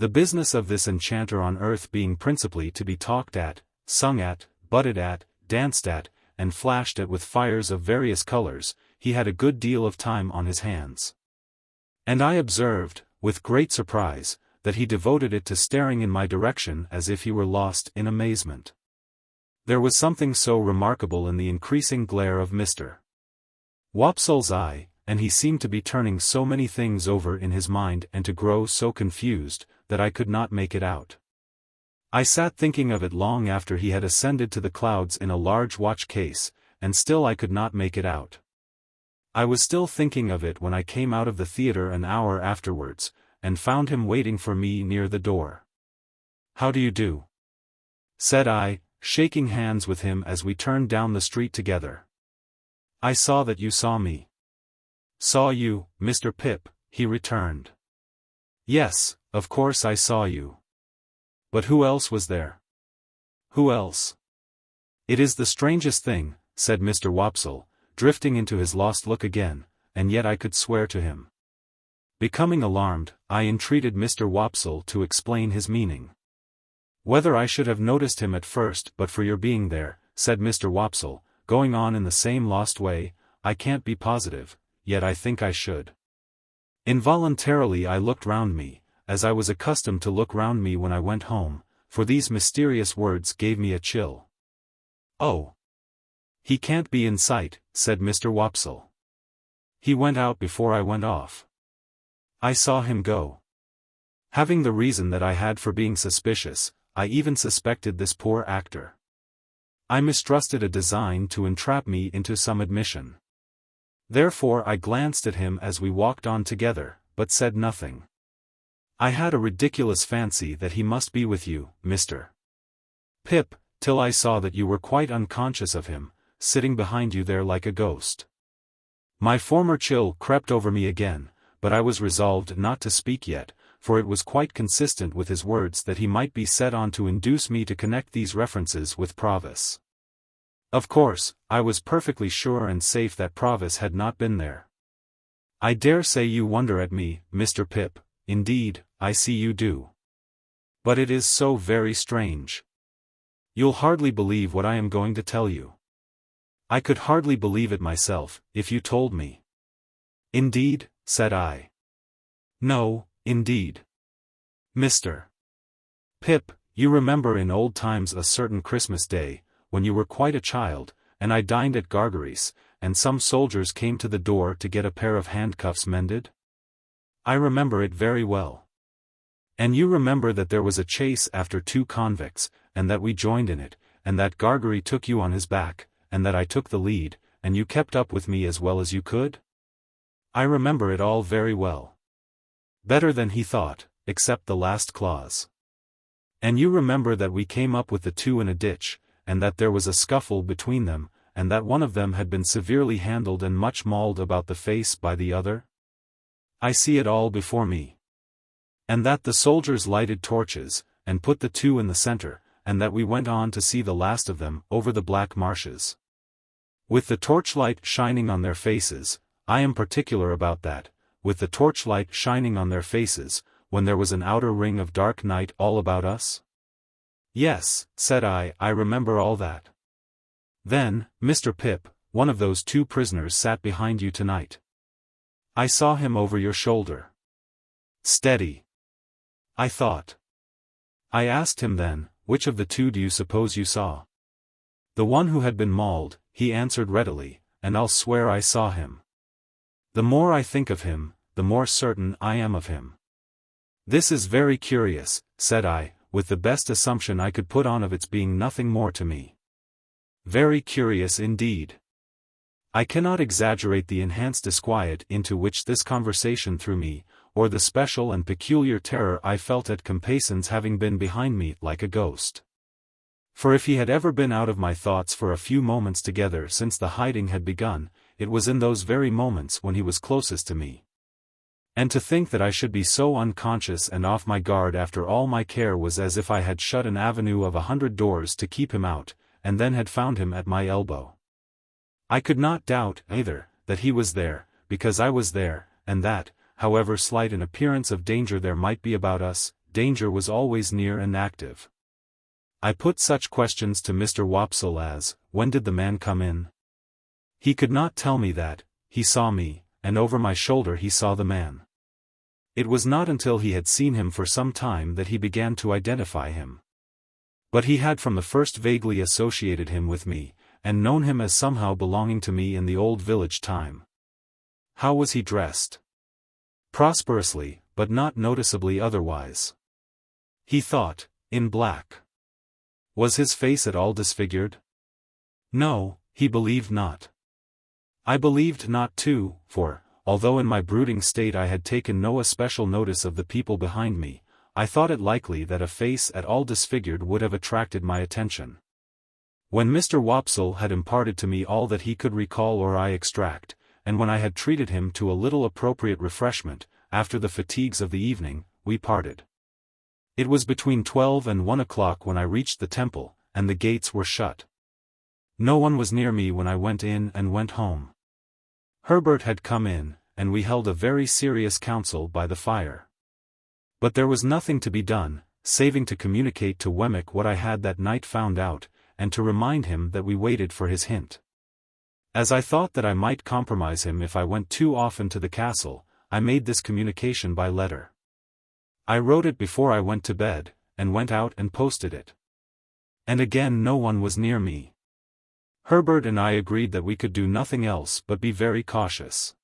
The business of this enchanter on earth being principally to be talked at, sung at, butted at, danced at, and flashed at with fires of various colors, he had a good deal of time on his hands. And I observed, with great surprise, that he devoted it to staring in my direction as if he were lost in amazement. There was something so remarkable in the increasing glare of Mr. Wopsle's eye, and he seemed to be turning so many things over in his mind and to grow so confused, that I could not make it out. I sat thinking of it long after he had ascended to the clouds in a large watch case, and still I could not make it out. I was still thinking of it when I came out of the theatre an hour afterwards, and found him waiting for me near the door. "How do you do?" said I, shaking hands with him as we turned down the street together. "I saw that you saw me." "Saw you, Mr. Pip," he returned. "Yes, of course I saw you. But who else was there?" "Who else?" "It is the strangest thing," said Mr. Wopsle, drifting into his lost look again, and yet I could swear to him. Becoming alarmed, I entreated Mr. Wopsle to explain his meaning. "Whether I should have noticed him at first but for your being there," said Mr. Wopsle, going on in the same lost way, "I can't be positive, yet I think I should." Involuntarily I looked round me, as I was accustomed to look round me when I went home, for these mysterious words gave me a chill. "Oh! He can't be in sight," said Mr. Wopsle. "He went out before I went off. I saw him go." Having the reason that I had for being suspicious, I even suspected this poor actor. I mistrusted a design to entrap me into some admission. Therefore I glanced at him as we walked on together, but said nothing. I had a ridiculous fancy that he must be with you, Mr. Pip, till I saw that you were quite unconscious of him, sitting behind you there like a ghost. My former chill crept over me again, but I was resolved not to speak yet, for it was quite consistent with his words that he might be set on to induce me to connect these references with Provis. Of course, I was perfectly sure and safe that Provis had not been there. "I dare say you wonder at me, Mr. Pip, indeed, I see you do. But it is so very strange. You'll hardly believe what I am going to tell you. I could hardly believe it myself, if you told me." "Indeed?" said I. "No, indeed. Mr. Pip, you remember in old times a certain Christmas day, when you were quite a child, and I dined at Gargery's, and some soldiers came to the door to get a pair of handcuffs mended? I remember it very well. And you remember that there was a chase after two convicts, and that we joined in it, and that Gargery took you on his back, and that I took the lead, and you kept up with me as well as you could? I remember it all very well. Better than he thought, except the last clause. And you remember that we came up with the two in a ditch, and that there was a scuffle between them, and that one of them had been severely handled and much mauled about the face by the other? I see it all before me. And that the soldiers lighted torches, and put the two in the center, and that we went on to see the last of them over the black marshes. With the torchlight shining on their faces, I am particular about that, with the torchlight shining on their faces, when there was an outer ring of dark night all about us? Yes, said I remember all that. Then, Mr. Pip, one of those two prisoners sat behind you tonight. I saw him over your shoulder. Steady, I thought. I asked him then, which of the two do you suppose you saw? The one who had been mauled, he answered readily, and I'll swear I saw him. The more I think of him, the more certain I am of him. This is very curious, said I, with the best assumption I could put on of its being nothing more to me. Very curious indeed. I cannot exaggerate the enhanced disquiet into which this conversation threw me, or the special and peculiar terror I felt at Compeyson's having been behind me like a ghost. For if he had ever been out of my thoughts for a few moments together since the hiding had begun, it was in those very moments when he was closest to me. And to think that I should be so unconscious and off my guard after all my care was as if I had shut an avenue of 100 doors to keep him out, and then had found him at my elbow. I could not doubt, either, that he was there, because I was there, and that, however slight an appearance of danger there might be about us, danger was always near and active. I put such questions to Mr. Wopsle as, when did the man come in? He could not tell me that. He saw me, and over my shoulder he saw the man. It was not until he had seen him for some time that he began to identify him. But he had from the first vaguely associated him with me, and known him as somehow belonging to me in the old village time. How was he dressed? Prosperously, but not noticeably otherwise. He thought, in black. Was his face at all disfigured? No, he believed not. I believed not too, for, although in my brooding state I had taken no especial notice of the people behind me, I thought it likely that a face at all disfigured would have attracted my attention. When Mr. Wopsle had imparted to me all that he could recall or I extract, and when I had treated him to a little appropriate refreshment, after the fatigues of the evening, we parted. It was between 12 and 1 o'clock when I reached the temple, and the gates were shut. No one was near me when I went in and went home. Herbert had come in, and we held a very serious council by the fire. But there was nothing to be done, saving to communicate to Wemmick what I had that night found out, and to remind him that we waited for his hint. As I thought that I might compromise him if I went too often to the castle, I made this communication by letter. I wrote it before I went to bed, and went out and posted it. And again no one was near me. Herbert and I agreed that we could do nothing else but be very cautious.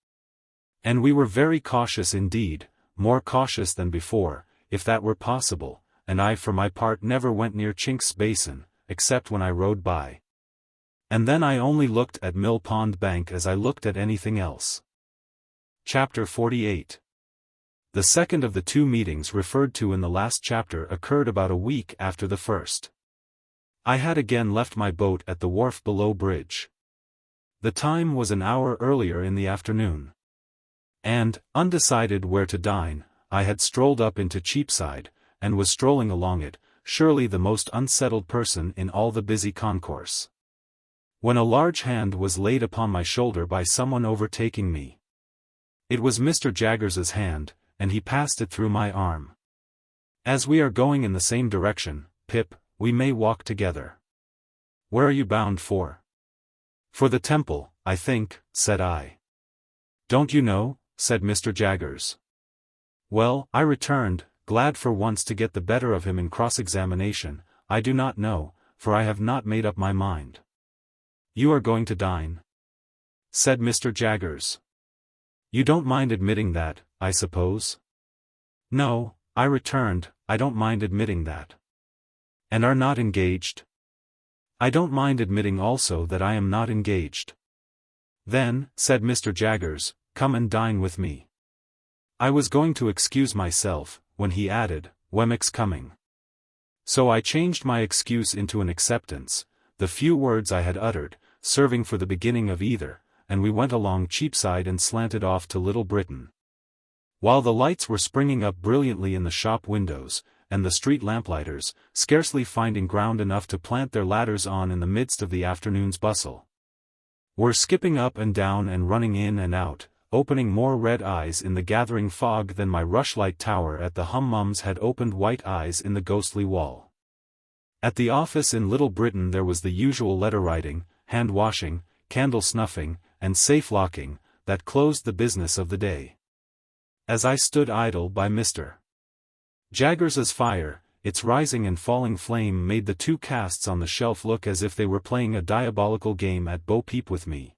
And we were very cautious indeed, more cautious than before, if that were possible, and I for my part never went near Chinks Basin, except when I rode by. And then I only looked at Mill Pond Bank as I looked at anything else. Chapter 48. The second of the two meetings referred to in the last chapter occurred about a week after the first. I had again left my boat at the wharf below bridge. The time was an hour earlier in the afternoon. And, undecided where to dine, I had strolled up into Cheapside, and was strolling along it, surely the most unsettled person in all the busy concourse. When a large hand was laid upon my shoulder by someone overtaking me. It was Mr. Jaggers's hand, and he passed it through my arm. As we are going in the same direction, Pip, we may walk together. Where are you bound for? For the temple, I think, said I. Don't you know? Said Mr. Jaggers. Well, I returned, glad for once to get the better of him in cross-examination. I do not know, for I have not made up my mind. You are going to dine? Said Mr. Jaggers. You don't mind admitting that, I suppose? No, I returned, I don't mind admitting that. And are not engaged? I don't mind admitting also that I am not engaged. Then, said Mr. Jaggers, come and dine with me. I was going to excuse myself, when he added, Wemmick's coming. So I changed my excuse into an acceptance, the few words I had uttered, serving for the beginning of either, and we went along Cheapside and slanted off to Little Britain. While the lights were springing up brilliantly in the shop windows, and the street lamplighters, scarcely finding ground enough to plant their ladders on in the midst of the afternoon's bustle, were skipping up and down and running in and out, opening more red eyes in the gathering fog than my rushlight tower at the Hummums had opened white eyes in the ghostly wall. At the office in Little Britain there was the usual letter-writing, hand-washing, candle-snuffing, and safe-locking, that closed the business of the day. As I stood idle by Mr. Jaggers's fire, its rising and falling flame made the two casts on the shelf look as if they were playing a diabolical game at bo-peep with me.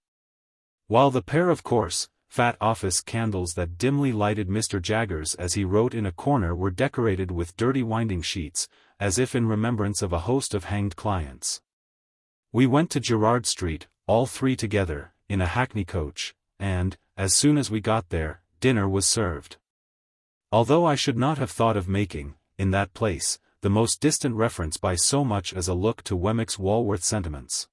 While the pair of coarse, fat office candles that dimly lighted Mr. Jaggers as he wrote in a corner were decorated with dirty winding sheets, as if in remembrance of a host of hanged clients. We went to Gerrard Street, all three together, in a hackney coach, and, as soon as we got there, dinner was served. Although I should not have thought of making, in that place, the most distant reference by so much as a look to Wemmick's Walworth sentiments.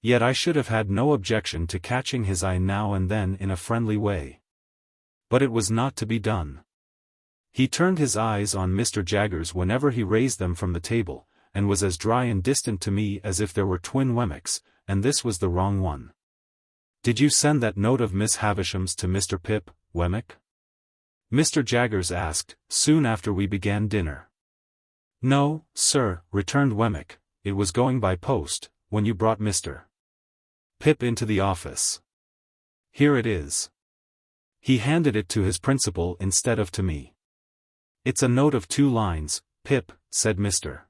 Yet I should have had no objection to catching his eye now and then in a friendly way. But it was not to be done. He turned his eyes on Mr. Jaggers whenever he raised them from the table, and was as dry and distant to me as if there were twin Wemmicks, and this was the wrong one. "Did you send that note of Miss Havisham's to Mr. Pip, Wemmick?" Mr. Jaggers asked, soon after we began dinner. "No, sir," returned Wemmick, "it was going by post, when you brought Mr. Pip into the office. Here it is." He handed it to his principal instead of to me. "It's a note of 2 lines, Pip," said Mr.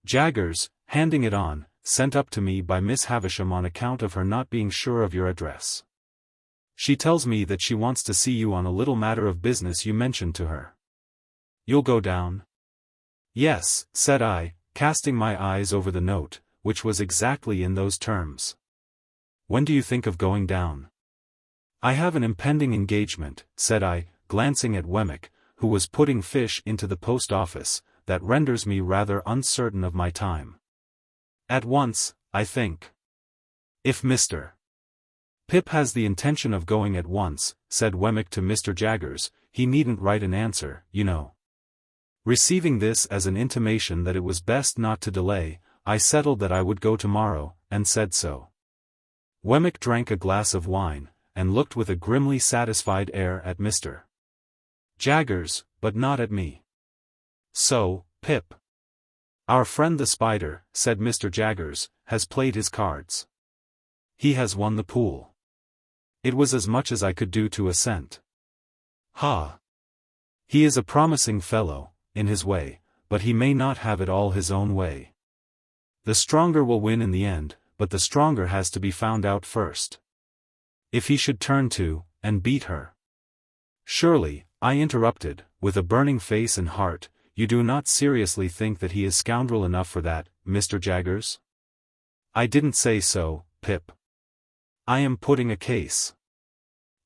Jaggers, handing it on, "sent up to me by Miss Havisham on account of her not being sure of your address. She tells me that she wants to see you on a little matter of business you mentioned to her. You'll go down?" "Yes," said I, casting my eyes over the note, which was exactly in those terms. "When do you think of going down?" "I have an impending engagement," said I, glancing at Wemmick, who was putting fish into the post office, "that renders me rather uncertain of my time. At once, I think." "If Mr. Pip has the intention of going at once," said Wemmick to Mr. Jaggers, "he needn't write an answer, you know." Receiving this as an intimation that it was best not to delay, I settled that I would go tomorrow, and said so. Wemmick drank a glass of wine, and looked with a grimly satisfied air at Mr. Jaggers, but not at me. "So, Pip. Our friend the spider," said Mr. Jaggers, "has played his cards. He has won the pool." It was as much as I could do to assent. "Ha! He is a promising fellow, in his way, but he may not have it all his own way. The stronger will win in the end, but the stronger has to be found out first. If he should turn to, and beat her." "Surely," I interrupted, with a burning face and heart, "you do not seriously think that he is scoundrel enough for that, Mr. Jaggers?" "I didn't say so, Pip. I am putting a case.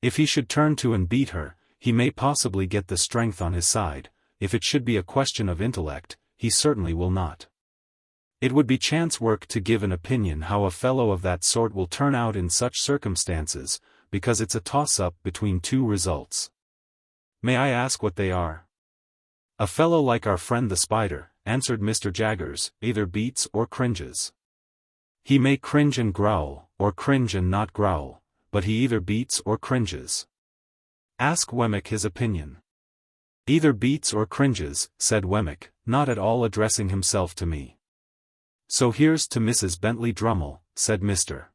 If he should turn to and beat her, he may possibly get the strength on his side. If it should be a question of intellect, he certainly will not. It would be chance work to give an opinion how a fellow of that sort will turn out in such circumstances, because it's a toss-up between 2 results. May I ask what they are?" "A fellow like our friend the spider," answered Mr. Jaggers, "either beats or cringes. He may cringe and growl, or cringe and not growl, but he either beats or cringes. Ask Wemmick his opinion." "Either beats or cringes," said Wemmick, not at all addressing himself to me. "So here's to Mrs. Bentley Drummle," said Mr.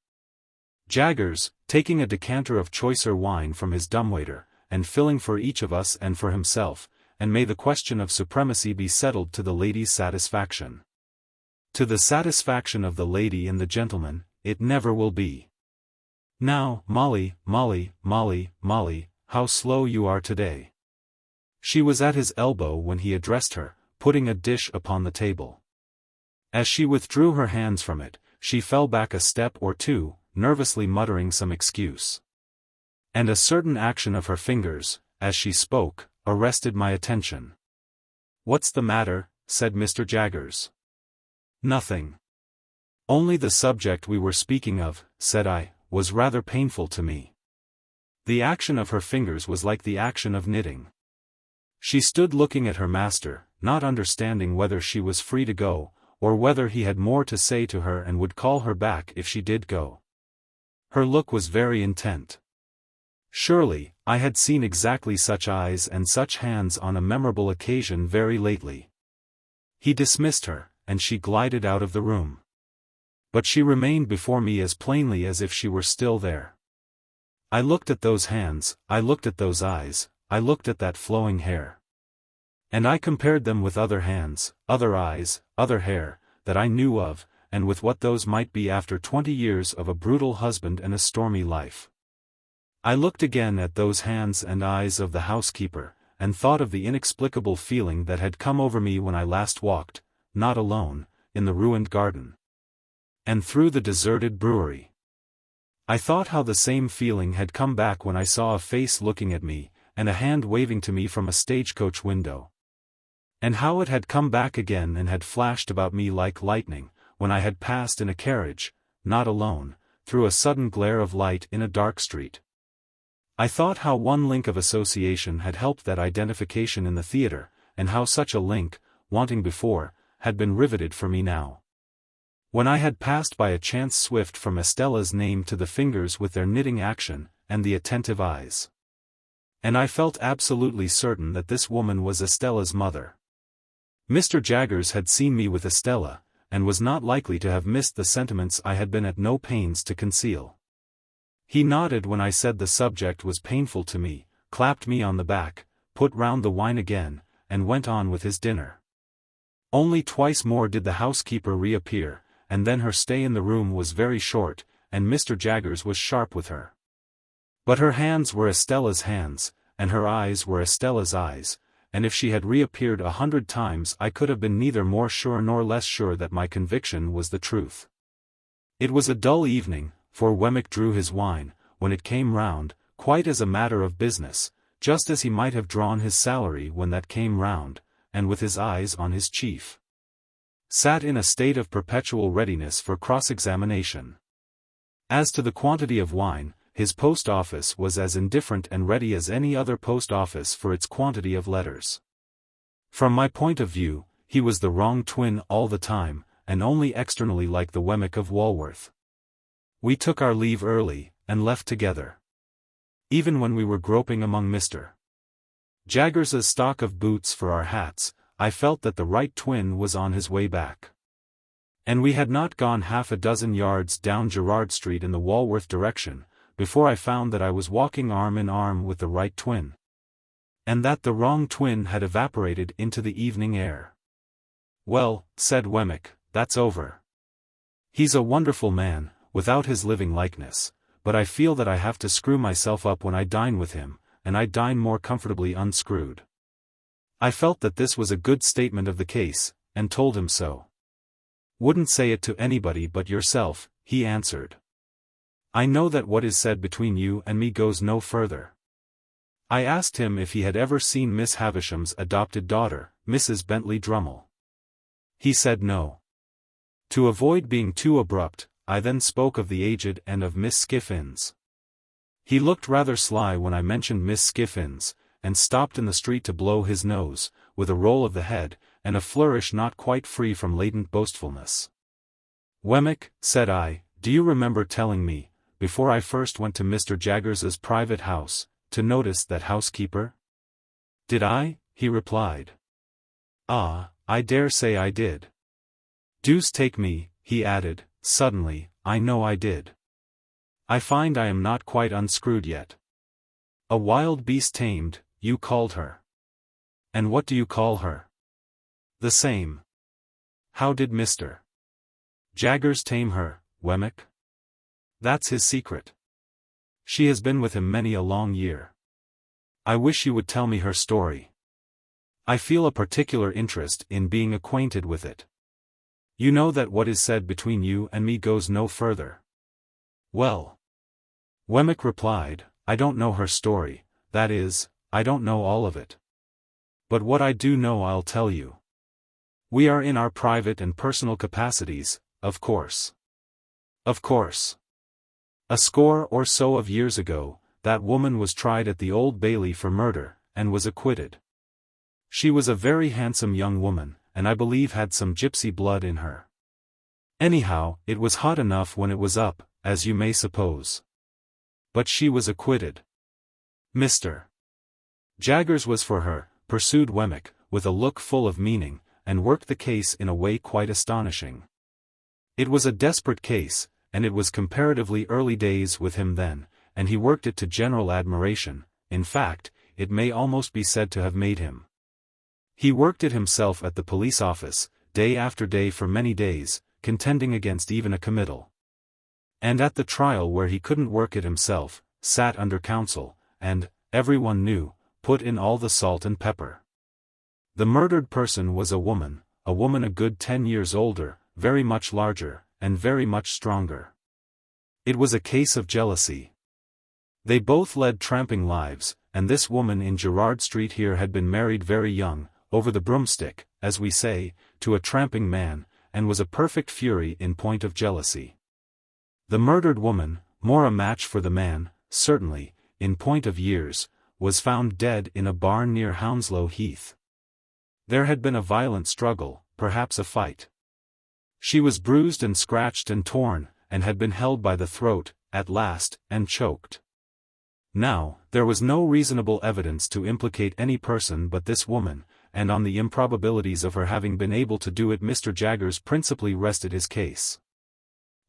Jaggers, taking a decanter of choicer wine from his dumbwaiter, and filling for each of us and for himself, "and may the question of supremacy be settled to the lady's satisfaction. To the satisfaction of the lady and the gentleman, it never will be. Now, Molly, Molly, Molly, Molly, how slow you are today." She was at his elbow when he addressed her, putting a dish upon the table. As she withdrew her hands from it, she fell back a step or 2, nervously muttering some excuse. And a certain action of her fingers, as she spoke, arrested my attention. "What's the matter?" said Mr. Jaggers. "Nothing. Only the subject we were speaking of," said I, "was rather painful to me." The action of her fingers was like the action of knitting. She stood looking at her master, not understanding whether she was free to go, or whether he had more to say to her and would call her back if she did go. Her look was very intent. Surely, I had seen exactly such eyes and such hands on a memorable occasion very lately. He dismissed her, and she glided out of the room. But she remained before me as plainly as if she were still there. I looked at those hands, I looked at those eyes, I looked at that flowing hair. And I compared them with other hands, other eyes, other hair, that I knew of, and with what those might be after 20 years of a brutal husband and a stormy life. I looked again at those hands and eyes of the housekeeper, and thought of the inexplicable feeling that had come over me when I last walked, not alone, in the ruined garden, and through the deserted brewery. I thought how the same feeling had come back when I saw a face looking at me, and a hand waving to me from a stagecoach window. And how it had come back again and had flashed about me like lightning, when I had passed in a carriage, not alone, through a sudden glare of light in a dark street. I thought how one link of association had helped that identification in the theater, and how such a link, wanting before, had been riveted for me now. When I had passed by a chance swift from Estella's name to the fingers with their knitting action, and the attentive eyes. And I felt absolutely certain that this woman was Estella's mother. Mr. Jaggers had seen me with Estella, and was not likely to have missed the sentiments I had been at no pains to conceal. He nodded when I said the subject was painful to me, clapped me on the back, put round the wine again, and went on with his dinner. Only twice more did the housekeeper reappear, and then her stay in the room was very short, and Mr. Jaggers was sharp with her. But her hands were Estella's hands, and her eyes were Estella's eyes, and if she had reappeared 100 times I could have been neither more sure nor less sure that my conviction was the truth. It was a dull evening, for Wemmick drew his wine, when it came round, quite as a matter of business, just as he might have drawn his salary when that came round, and with his eyes on his chief. Sat in a state of perpetual readiness for cross-examination. As to the quantity of wine, his post office was as indifferent and ready as any other post office for its quantity of letters. From my point of view, he was the wrong twin all the time, and only externally like the Wemmick of Walworth. We took our leave early, and left together. Even when we were groping among Mr. Jaggers's stock of boots for our hats, I felt that the right twin was on his way back. And we had not gone half a dozen yards down Gerrard Street in the Walworth direction, before I found that I was walking arm in arm with the right twin. And that the wrong twin had evaporated into the evening air. "Well," said Wemmick, "that's over. He's a wonderful man, without his living likeness, but I feel that I have to screw myself up when I dine with him, and I dine more comfortably unscrewed." I felt that this was a good statement of the case, and told him so. "Wouldn't say it to anybody but yourself," he answered. "I know that what is said between you and me goes no further." I asked him if he had ever seen Miss Havisham's adopted daughter, Mrs. Bentley Drummle. He said no. To avoid being too abrupt, I then spoke of the aged and of Miss Skiffins. He looked rather sly when I mentioned Miss Skiffins, and stopped in the street to blow his nose, with a roll of the head, and a flourish not quite free from latent boastfulness. "Wemmick," said I, "do you remember telling me, before I first went to Mr. Jaggers's private house, to notice that housekeeper?" "Did I?" he replied. "Ah, I dare say I did. Deuce take me," he added, suddenly, "I know I did. I find I am not quite unscrewed yet. A wild beast tamed, you called her. And what do you call her?" "The same." "How did Mr. Jaggers tame her, Wemmick?" "That's his secret. She has been with him many a long year. I wish you would tell me her story. I feel a particular interest in being acquainted with it. You know that what is said between you and me goes no further." "Well," Wemmick replied, "I don't know her story, that is, I don't know all of it. But what I do know I'll tell you. We are in our private and personal capacities, of course. Of course. A score or so of years ago, that woman was tried at the Old Bailey for murder, and was acquitted. She was a very handsome young woman, and I believe had some gypsy blood in her. Anyhow, it was hot enough when it was up, as you may suppose. But she was acquitted. Mr. Jaggers was for her," pursued Wemmick, with a look full of meaning, and worked the case in a way quite astonishing. It was a desperate case, and it was comparatively early days with him then, and he worked it to general admiration. In fact, it may almost be said to have made him. He worked it himself at the police office, day after day for many days, contending against even a committal. And at the trial where he couldn't work it himself, sat under counsel, and, everyone knew, put in all the salt and pepper. The murdered person was a woman a good 10 years older, very much larger, and very much stronger. It was a case of jealousy. They both led tramping lives, and this woman in Gerrard Street here had been married very young, over the broomstick, as we say, to a tramping man, and was a perfect fury in point of jealousy. The murdered woman, more a match for the man, certainly, in point of years, was found dead in a barn near Hounslow Heath. There had been a violent struggle, perhaps a fight. She was bruised and scratched and torn, and had been held by the throat, at last, and choked. Now, there was no reasonable evidence to implicate any person but this woman, and on the improbabilities of her having been able to do it Mr. Jaggers principally rested his case.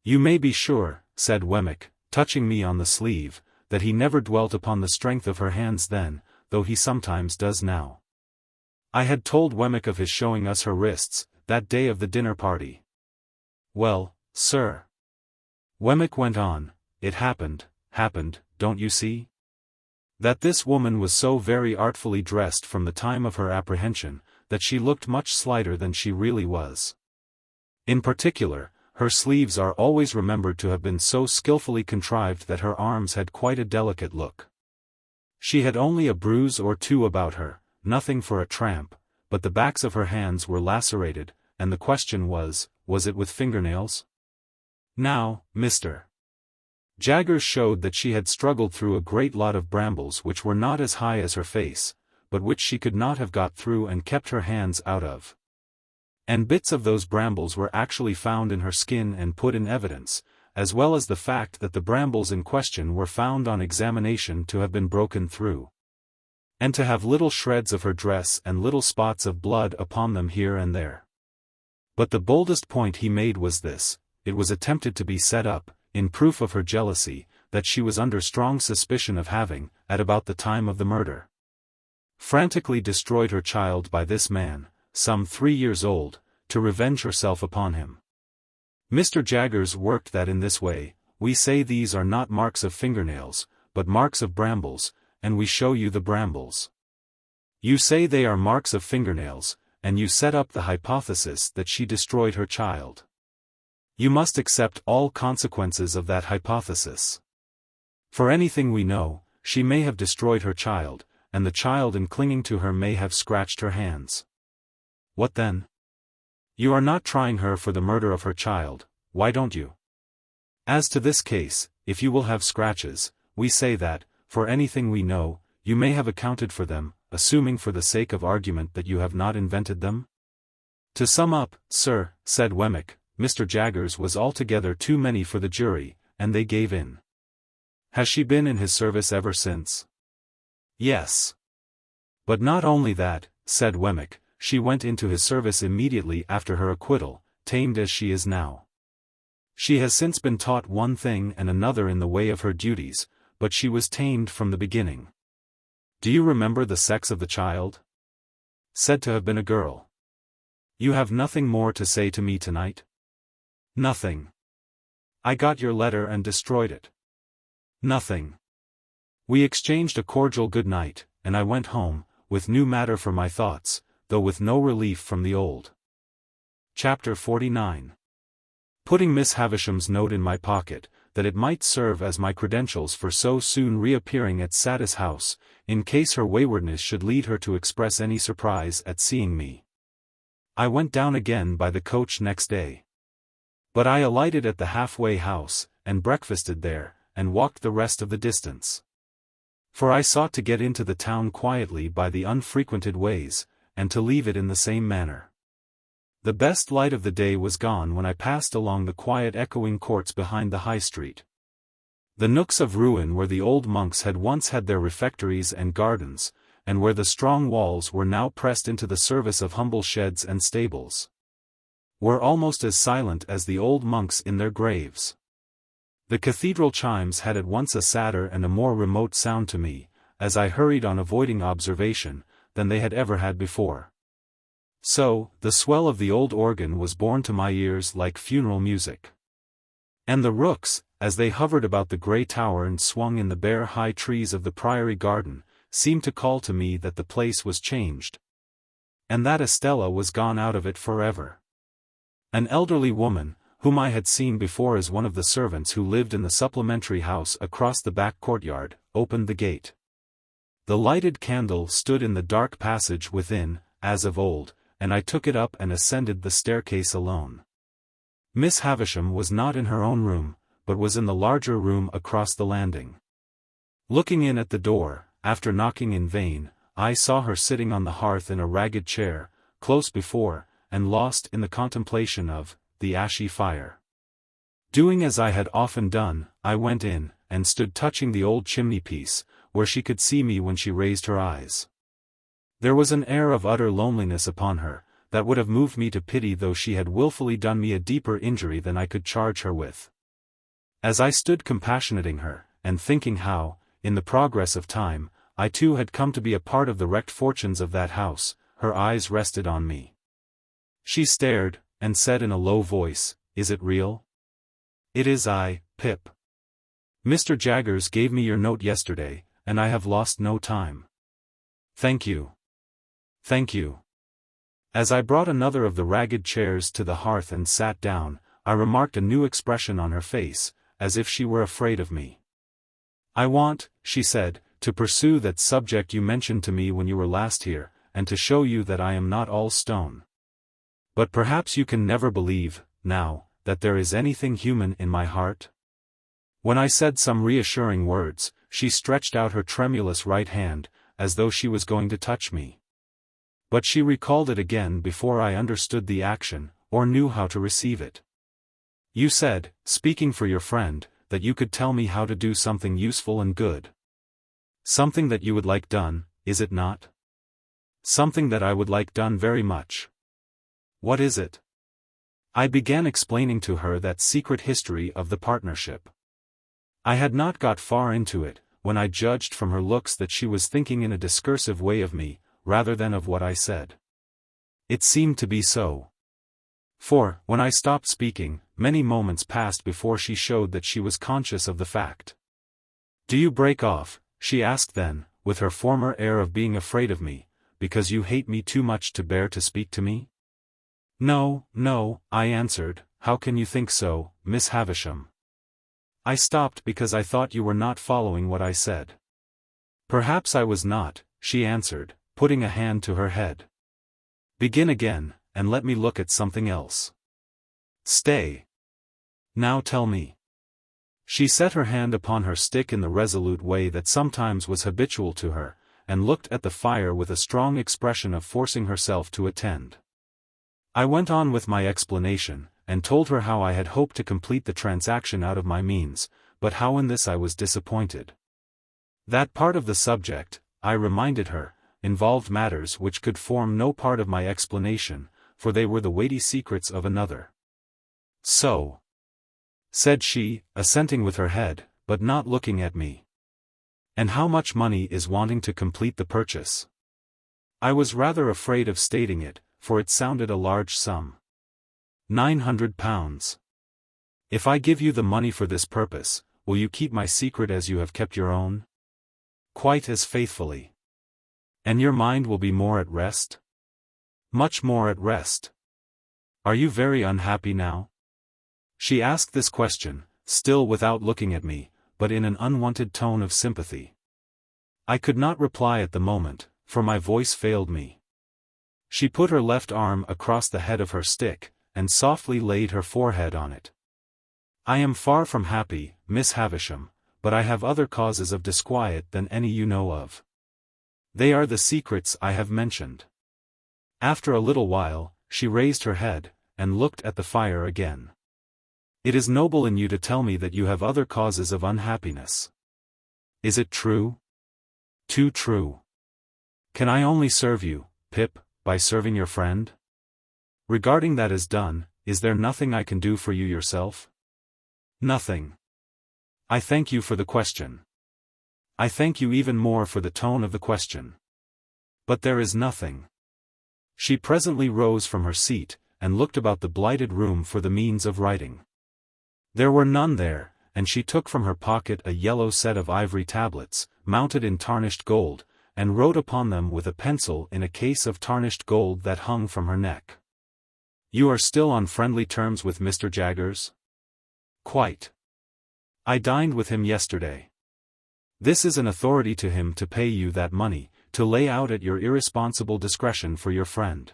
You may be sure, said Wemmick, touching me on the sleeve, that he never dwelt upon the strength of her hands then, though he sometimes does now. I had told Wemmick of his showing us her wrists, that day of the dinner party. Well, sir. Wemmick went on, it happened, don't you see? That this woman was so very artfully dressed from the time of her apprehension, that she looked much slighter than she really was. In particular, her sleeves are always remembered to have been so skilfully contrived that her arms had quite a delicate look. She had only a bruise or two about her, nothing for a tramp, but the backs of her hands were lacerated, and the question was it with fingernails? Now, Mr. Jaggers showed that she had struggled through a great lot of brambles which were not as high as her face, but which she could not have got through and kept her hands out of. And bits of those brambles were actually found in her skin and put in evidence, as well as the fact that the brambles in question were found on examination to have been broken through, and to have little shreds of her dress and little spots of blood upon them here and there. But the boldest point he made was this: it was attempted to be set up, in proof of her jealousy, that she was under strong suspicion of having, at about the time of the murder, frantically destroyed her child by this man, some 3 years old, to revenge herself upon him. Mr. Jaggers worked that in this way. We say these are not marks of fingernails, but marks of brambles, and we show you the brambles. You say they are marks of fingernails, and you set up the hypothesis that she destroyed her child. You must accept all consequences of that hypothesis. For anything we know, she may have destroyed her child, and the child in clinging to her may have scratched her hands. What then? You are not trying her for the murder of her child, why don't you? As to this case, if you will have scratches, we say that, for anything we know, you may have accounted for them, assuming for the sake of argument that you have not invented them? To sum up, sir, said Wemmick, Mr. Jaggers was altogether too many for the jury, and they gave in. Has she been in his service ever since? Yes. But not only that, said Wemmick, she went into his service immediately after her acquittal, tamed as she is now. She has since been taught one thing and another in the way of her duties, but she was tamed from the beginning. Do you remember the sex of the child? Said to have been a girl. You have nothing more to say to me tonight? Nothing. I got your letter and destroyed it. Nothing. We exchanged a cordial good night, and I went home, with new matter for my thoughts, though with no relief from the old. Chapter 49. Putting Miss Havisham's note in my pocket, that it might serve as my credentials for so soon reappearing at Satis House, in case her waywardness should lead her to express any surprise at seeing me. I went down again by the coach next day. But I alighted at the halfway house, and breakfasted there, and walked the rest of the distance. For I sought to get into the town quietly by the unfrequented ways, and to leave it in the same manner. The best light of the day was gone when I passed along the quiet echoing courts behind the High Street. The nooks of ruin where the old monks had once had their refectories and gardens, and where the strong walls were now pressed into the service of humble sheds and stables, were almost as silent as the old monks in their graves. The cathedral chimes had at once a sadder and a more remote sound to me, as I hurried on avoiding observation, than they had ever had before. So, the swell of the old organ was borne to my ears like funeral music. And the rooks, as they hovered about the grey tower and swung in the bare high trees of the priory garden, seemed to call to me that the place was changed. And that Estella was gone out of it forever. An elderly woman, whom I had seen before as one of the servants who lived in the supplementary house across the back courtyard, opened the gate. The lighted candle stood in the dark passage within, as of old, and I took it up and ascended the staircase alone. Miss Havisham was not in her own room, but was in the larger room across the landing. Looking in at the door, after knocking in vain, I saw her sitting on the hearth in a ragged chair, close before, and lost in the contemplation of, the ashy fire. Doing as I had often done, I went in, and stood touching the old chimney-piece, where she could see me when she raised her eyes. There was an air of utter loneliness upon her, that would have moved me to pity though she had wilfully done me a deeper injury than I could charge her with. As I stood compassionating her, and thinking how, in the progress of time, I too had come to be a part of the wrecked fortunes of that house, her eyes rested on me. She stared, and said in a low voice, "Is it real?" "It is I, Pip. Mr. Jaggers gave me your note yesterday, and I have lost no time." "Thank you. Thank you." As I brought another of the ragged chairs to the hearth and sat down, I remarked a new expression on her face, as if she were afraid of me. "I want," she said, "to pursue that subject you mentioned to me when you were last here, and to show you that I am not all stone. But perhaps you can never believe, now, that there is anything human in my heart?" When I said some reassuring words, she stretched out her tremulous right hand, as though she was going to touch me. But she recalled it again before I understood the action, or knew how to receive it. "You said, speaking for your friend, that you could tell me how to do something useful and good. Something that you would like done, is it not?" "Something that I would like done very much." "What is it?" I began explaining to her that secret history of the partnership. I had not got far into it, when I judged from her looks that she was thinking in a discursive way of me, rather than of what I said. It seemed to be so. For, when I stopped speaking, many moments passed before she showed that she was conscious of the fact. "Do you break off," she asked then, with her former air of being afraid of me, "because you hate me too much to bear to speak to me?" "No, no," I answered, "how can you think so, Miss Havisham?" "I stopped because I thought you were not following what I said." "Perhaps I was not," she answered, putting a hand to her head. "Begin again, and let me look at something else." "Stay. Now tell me." She set her hand upon her stick in the resolute way that sometimes was habitual to her, and looked at the fire with a strong expression of forcing herself to attend. I went on with my explanation, and told her how I had hoped to complete the transaction out of my means, but how in this I was disappointed. That part of the subject, I reminded her, involved matters which could form no part of my explanation, for they were the weighty secrets of another. "So," said she, assenting with her head, but not looking at me. "And how much money is wanting to complete the purchase?" I was rather afraid of stating it, for it sounded a large sum. £900. "If I give you the money for this purpose, will you keep my secret as you have kept your own?" "Quite as faithfully." "And your mind will be more at rest?" "Much more at rest." "Are you very unhappy now?" She asked this question, still without looking at me, but in an unwonted tone of sympathy. I could not reply at the moment, for my voice failed me. She put her left arm across the head of her stick, and softly laid her forehead on it. "I am far from happy, Miss Havisham, but I have other causes of disquiet than any you know of. They are the secrets I have mentioned." After a little while, she raised her head, and looked at the fire again. "It is noble in you to tell me that you have other causes of unhappiness. Is it true?" "Too true." "Can I only serve you, Pip, by serving your friend? Regarding that as done, is there nothing I can do for you yourself?" "Nothing." "I thank you for the question. I thank you even more for the tone of the question. But there is nothing." She presently rose from her seat, and looked about the blighted room for the means of writing. There were none there, and she took from her pocket a yellow set of ivory tablets, mounted in tarnished gold, and wrote upon them with a pencil in a case of tarnished gold that hung from her neck. "You are still on friendly terms with Mr. Jaggers?" "Quite. I dined with him yesterday. This is an authority to him to pay you that money, to lay out at your irresponsible discretion for your friend.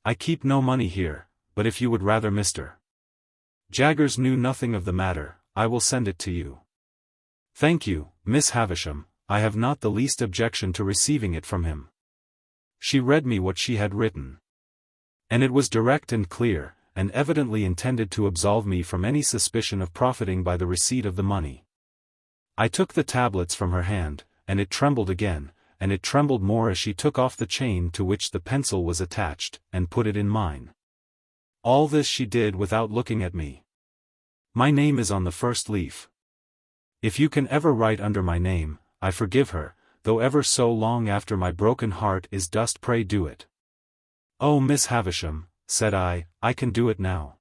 I keep no money here, but if you would rather Mr. Jaggers knew nothing of the matter, I will send it to you." "Thank you, Miss Havisham, I have not the least objection to receiving it from him." She read me what she had written. And it was direct and clear, and evidently intended to absolve me from any suspicion of profiting by the receipt of the money. I took the tablets from her hand, and it trembled again, and it trembled more as she took off the chain to which the pencil was attached, and put it in mine. All this she did without looking at me. My name is on the first leaf. If you can ever write under my name, I forgive her, though ever so long after my broken heart is dust, pray do it. "Oh, Miss Havisham," said I can do it now.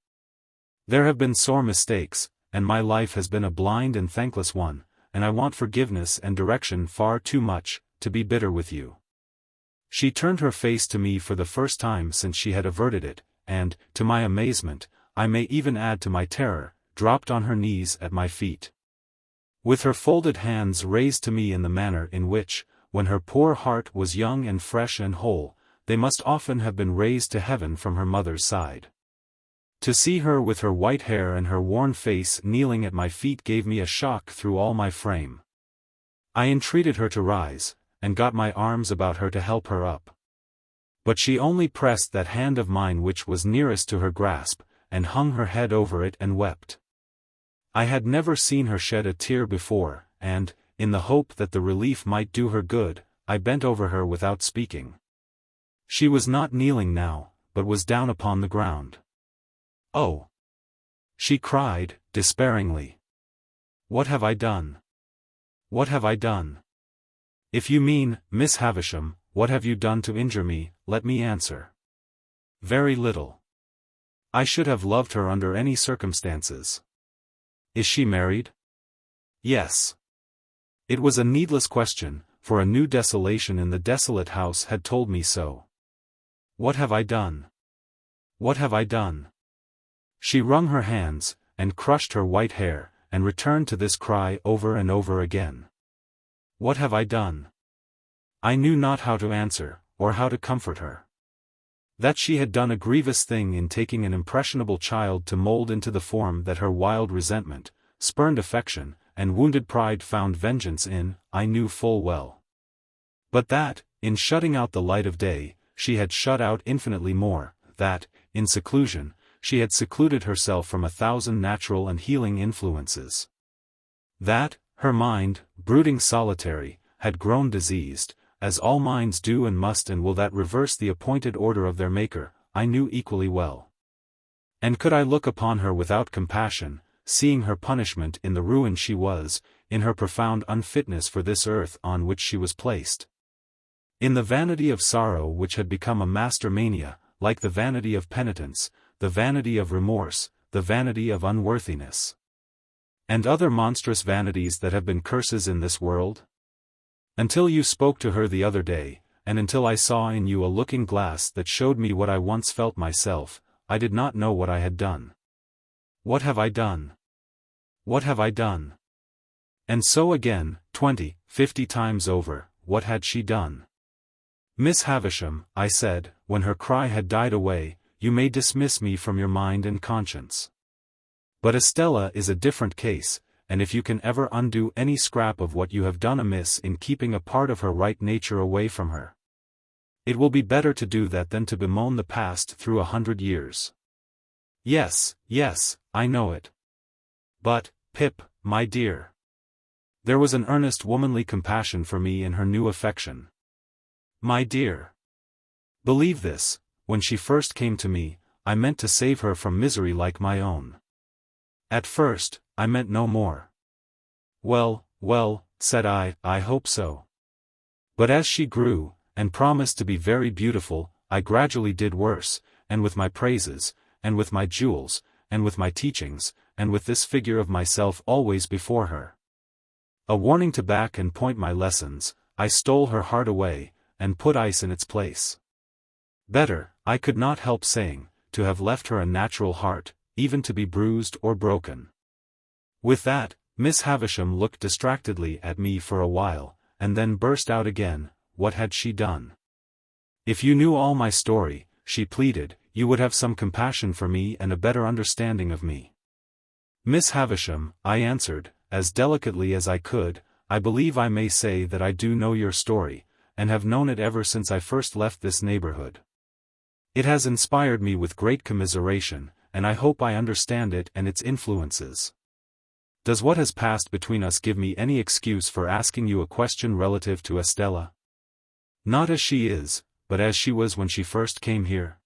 There have been sore mistakes, and my life has been a blind and thankless one, and I want forgiveness and direction far too much, to be bitter with you." She turned her face to me for the first time since she had averted it, and, to my amazement, I may even add to my terror, dropped on her knees at my feet. With her folded hands raised to me in the manner in which, when her poor heart was young and fresh and whole, they must often have been raised to heaven from her mother's side. To see her with her white hair and her worn face kneeling at my feet gave me a shock through all my frame. I entreated her to rise, and got my arms about her to help her up. But she only pressed that hand of mine which was nearest to her grasp, and hung her head over it and wept. I had never seen her shed a tear before, and, in the hope that the relief might do her good, I bent over her without speaking. She was not kneeling now, but was down upon the ground. "Oh!" she cried, despairingly. "What have I done? What have I done? If you mean, Miss Havisham, what have you done to injure me, let me answer. Very little. I should have loved her under any circumstances. Is she married?" "Yes." It was a needless question, for a new desolation in the desolate house had told me so. "What have I done? What have I done?" She wrung her hands, and crushed her white hair, and returned to this cry over and over again. "What have I done?" I knew not how to answer, or how to comfort her. That she had done a grievous thing in taking an impressionable child to mold into the form that her wild resentment, spurned affection, and wounded pride found vengeance in, I knew full well. But that, in shutting out the light of day, she had shut out infinitely more, that, in seclusion, she had secluded herself from 1,000 natural and healing influences. That, her mind, brooding solitary, had grown diseased, as all minds do and must and will that reverse the appointed order of their Maker, I knew equally well. And could I look upon her without compassion, seeing her punishment in the ruin she was, in her profound unfitness for this earth on which she was placed? In the vanity of sorrow which had become a master mania, like the vanity of penitence, the vanity of remorse, the vanity of unworthiness, and other monstrous vanities that have been curses in this world? Until you spoke to her the other day, and until I saw in you a looking-glass that showed me what I once felt myself, I did not know what I had done. What have I done? What have I done? And so again, 20, 50 times over, what had she done? "Miss Havisham," I said, when her cry had died away, "you may dismiss me from your mind and conscience. But Estella is a different case, and if you can ever undo any scrap of what you have done amiss in keeping a part of her right nature away from her, it will be better to do that than to bemoan the past through 100 years. Yes, yes, I know it. But, Pip, my dear." There was an earnest womanly compassion for me in her new affection. "My dear. Believe this, when she first came to me, I meant to save her from misery like my own. At first, I meant no more." "Well, well," said I hope so. But as she grew, and promised to be very beautiful, I gradually did worse, and with my praises, and with my jewels, and with my teachings, and with this figure of myself always before her. A warning to back and point my lessons, I stole her heart away, and put ice in its place. Better, I could not help saying, to have left her a natural heart, even to be bruised or broken. With that, Miss Havisham looked distractedly at me for a while, and then burst out again. What had she done? If you knew all my story, she pleaded, you would have some compassion for me and a better understanding of me. Miss Havisham, I answered, as delicately as I could, I believe I may say that I do know your story, and have known it ever since I first left this neighborhood. It has inspired me with great commiseration, and I hope I understand it and its influences. Does what has passed between us give me any excuse for asking you a question relative to Estella? Not as she is, but as she was when she first came here.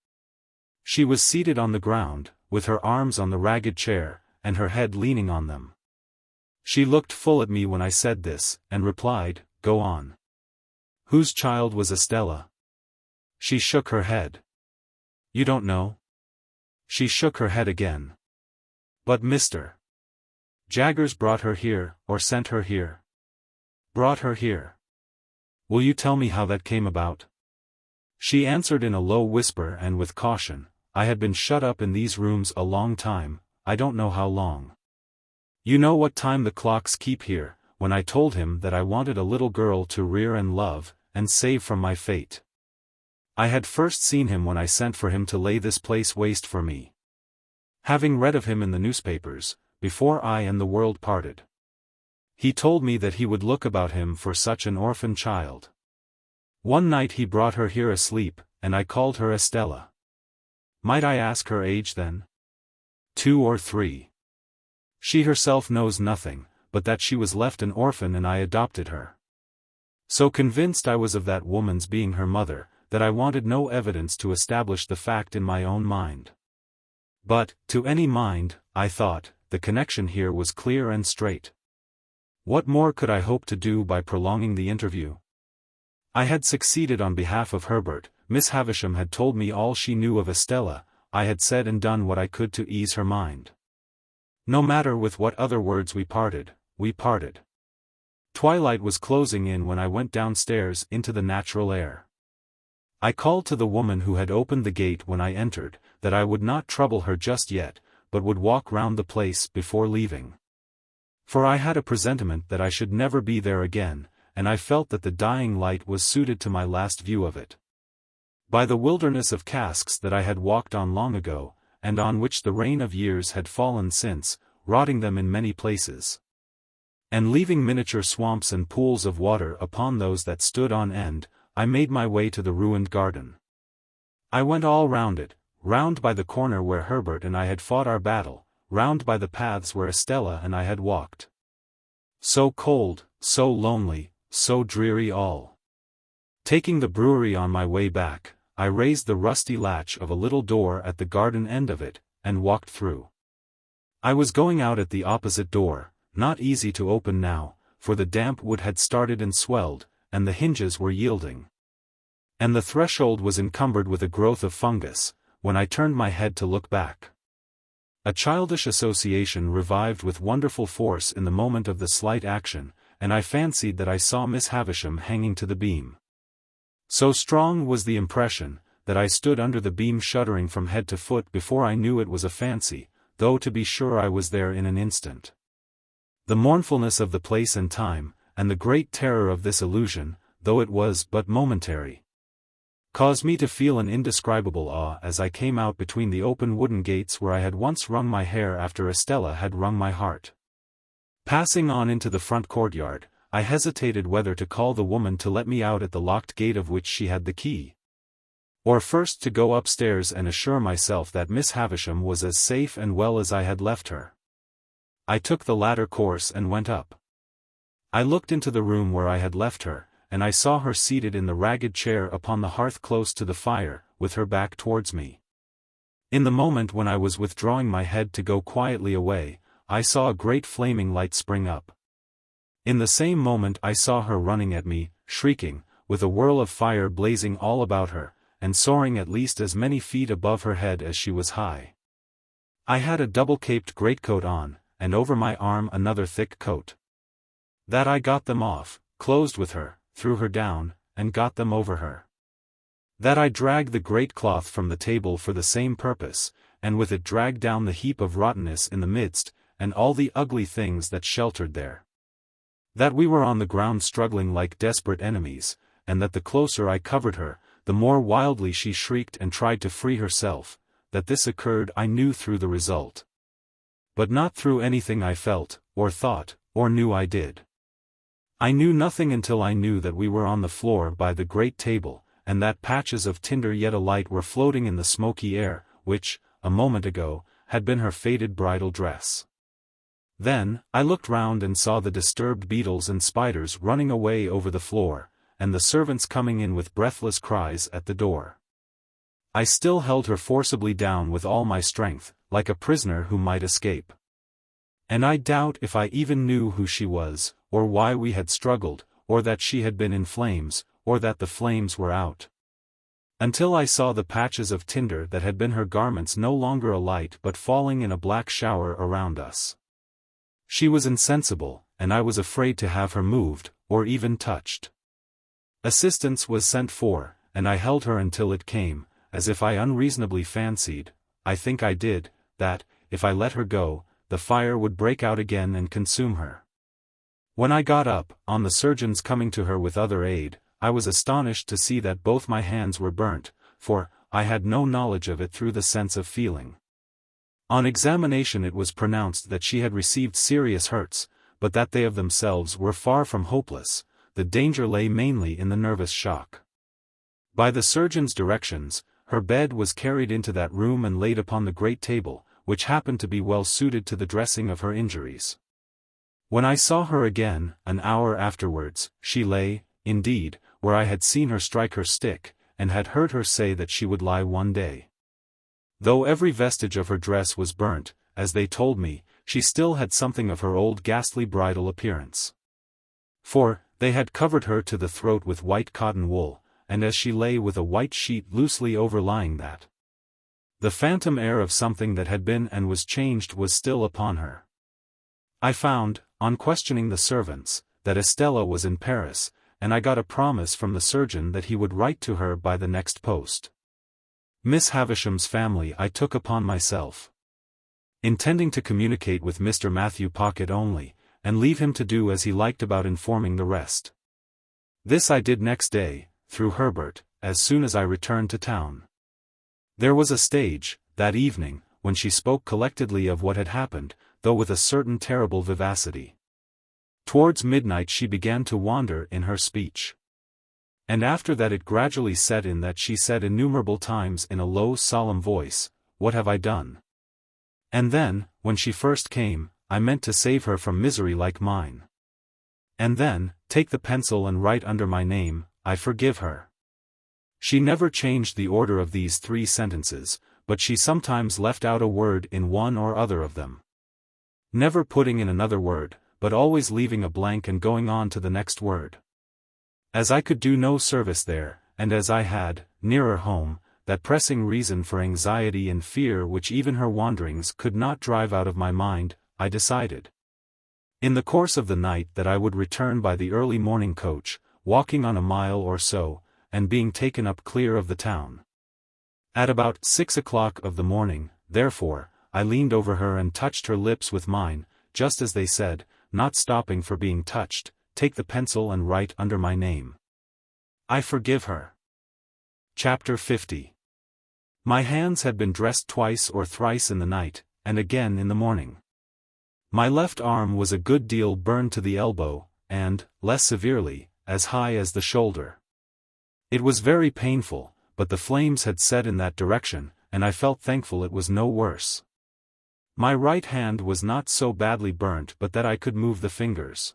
She was seated on the ground, with her arms on the ragged chair, and her head leaning on them. She looked full at me when I said this, and replied, "Go on. Whose child was Estella?" She shook her head. "You don't know?" She shook her head again. "But Mr. Jaggers brought her here, or sent her here?" "Brought her here." "Will you tell me how that came about?" She answered in a low whisper and with caution, "I had been shut up in these rooms a long time, I don't know how long. You know what time the clocks keep here, when I told him that I wanted a little girl to rear and love, and save from my fate. I had first seen him when I sent for him to lay this place waste for me. Having read of him in the newspapers, before I and the world parted. He told me that he would look about him for such an orphan child. One night he brought her here asleep, and I called her Estella. Might I ask her age then? 2 or 3. She herself knows nothing, but that she was left an orphan and I adopted her. So convinced I was of that woman's being her mother, that I wanted no evidence to establish the fact in my own mind. But, to any mind, I thought, the connection here was clear and straight. What more could I hope to do by prolonging the interview? I had succeeded on behalf of Herbert. Miss Havisham had told me all she knew of Estella, I had said and done what I could to ease her mind. No matter with what other words we parted, we parted. Twilight was closing in when I went downstairs into the natural air. I called to the woman who had opened the gate when I entered, that I would not trouble her just yet, but would walk round the place before leaving. For I had a presentiment that I should never be there again, and I felt that the dying light was suited to my last view of it. By the wilderness of casks that I had walked on long ago, and on which the rain of years had fallen since, rotting them in many places, and leaving miniature swamps and pools of water upon those that stood on end, I made my way to the ruined garden. I went all round it, round by the corner where Herbert and I had fought our battle, round by the paths where Estella and I had walked. So cold, so lonely, so dreary all. Taking the brewery on my way back, I raised the rusty latch of a little door at the garden end of it, and walked through. I was going out at the opposite door, not easy to open now, for the damp wood had started and swelled, and the hinges were yielding. And the threshold was encumbered with a growth of fungus, when I turned my head to look back. A childish association revived with wonderful force in the moment of the slight action, and I fancied that I saw Miss Havisham hanging to the beam. So strong was the impression, that I stood under the beam shuddering from head to foot before I knew it was a fancy, though to be sure I was there in an instant. The mournfulness of the place and time, and the great terror of this illusion, though it was but momentary, caused me to feel an indescribable awe as I came out between the open wooden gates where I had once wrung my hair after Estella had wrung my heart. Passing on into the front courtyard, I hesitated whether to call the woman to let me out at the locked gate of which she had the key, or first to go upstairs and assure myself that Miss Havisham was as safe and well as I had left her. I took the latter course and went up. I looked into the room where I had left her, and I saw her seated in the ragged chair upon the hearth close to the fire, with her back towards me. In the moment when I was withdrawing my head to go quietly away, I saw a great flaming light spring up. In the same moment I saw her running at me, shrieking, with a whirl of fire blazing all about her, and soaring at least as many feet above her head as she was high. I had a double-caped greatcoat on, and over my arm another thick coat. That I got them off, closed with her, threw her down, and got them over her. That I dragged the great cloth from the table for the same purpose, and with it dragged down the heap of rottenness in the midst, and all the ugly things that sheltered there. That we were on the ground struggling like desperate enemies, and that the closer I covered her, the more wildly she shrieked and tried to free herself. That this occurred I knew through the result. But not through anything I felt, or thought, or knew I did. I knew nothing until I knew that we were on the floor by the great table, and that patches of tinder yet alight were floating in the smoky air, which, a moment ago, had been her faded bridal dress. Then, I looked round and saw the disturbed beetles and spiders running away over the floor, and the servants coming in with breathless cries at the door. I still held her forcibly down with all my strength, like a prisoner who might escape. And I doubt if I even knew who she was, or why we had struggled, or that she had been in flames, or that the flames were out. Until I saw the patches of tinder that had been her garments no longer alight but falling in a black shower around us. She was insensible, and I was afraid to have her moved, or even touched. Assistance was sent for, and I held her until it came, as if I unreasonably fancied, I think I did, that, if I let her go, the fire would break out again and consume her. When I got up, on the surgeons coming to her with other aid, I was astonished to see that both my hands were burnt, for I had no knowledge of it through the sense of feeling. On examination it was pronounced that she had received serious hurts, but that they of themselves were far from hopeless. The danger lay mainly in the nervous shock. By the surgeon's directions, her bed was carried into that room and laid upon the great table, which happened to be well suited to the dressing of her injuries. When I saw her again, an hour afterwards, she lay, indeed, where I had seen her strike her stick, and had heard her say that she would lie one day. Though every vestige of her dress was burnt, as they told me, she still had something of her old ghastly bridal appearance. For, they had covered her to the throat with white cotton wool, and as she lay with a white sheet loosely overlying that, the phantom air of something that had been and was changed was still upon her. I found, on questioning the servants, that Estella was in Paris, and I got a promise from the surgeon that he would write to her by the next post. Miss Havisham's family I took upon myself, intending to communicate with Mr. Matthew Pocket only, and leave him to do as he liked about informing the rest. This I did next day, through Herbert, as soon as I returned to town. There was a stage, that evening, when she spoke collectedly of what had happened, though with a certain terrible vivacity. Towards midnight she began to wander in her speech. And after that it gradually set in that she said innumerable times in a low solemn voice, "What have I done?" And then, when she first came, I meant to save her from misery like mine. And then, take the pencil and write under my name, "I forgive her." She never changed the order of these 3 sentences, but she sometimes left out a word in one or other of them. Never putting in another word, but always leaving a blank and going on to the next word. As I could do no service there, and as I had, nearer home, that pressing reason for anxiety and fear which even her wanderings could not drive out of my mind, I decided, in the course of the night, that I would return by the early morning coach, walking on a mile or so, and being taken up clear of the town. At about 6 o'clock of the morning, therefore, I leaned over her and touched her lips with mine, just as they said, not stopping for being touched, "Take the pencil and write under my name. I forgive her." Chapter 50. My hands had been dressed twice or thrice in the night, and again in the morning. My left arm was a good deal burned to the elbow, and, less severely, as high as the shoulder. It was very painful, but the flames had set in that direction, and I felt thankful it was no worse. My right hand was not so badly burnt but that I could move the fingers.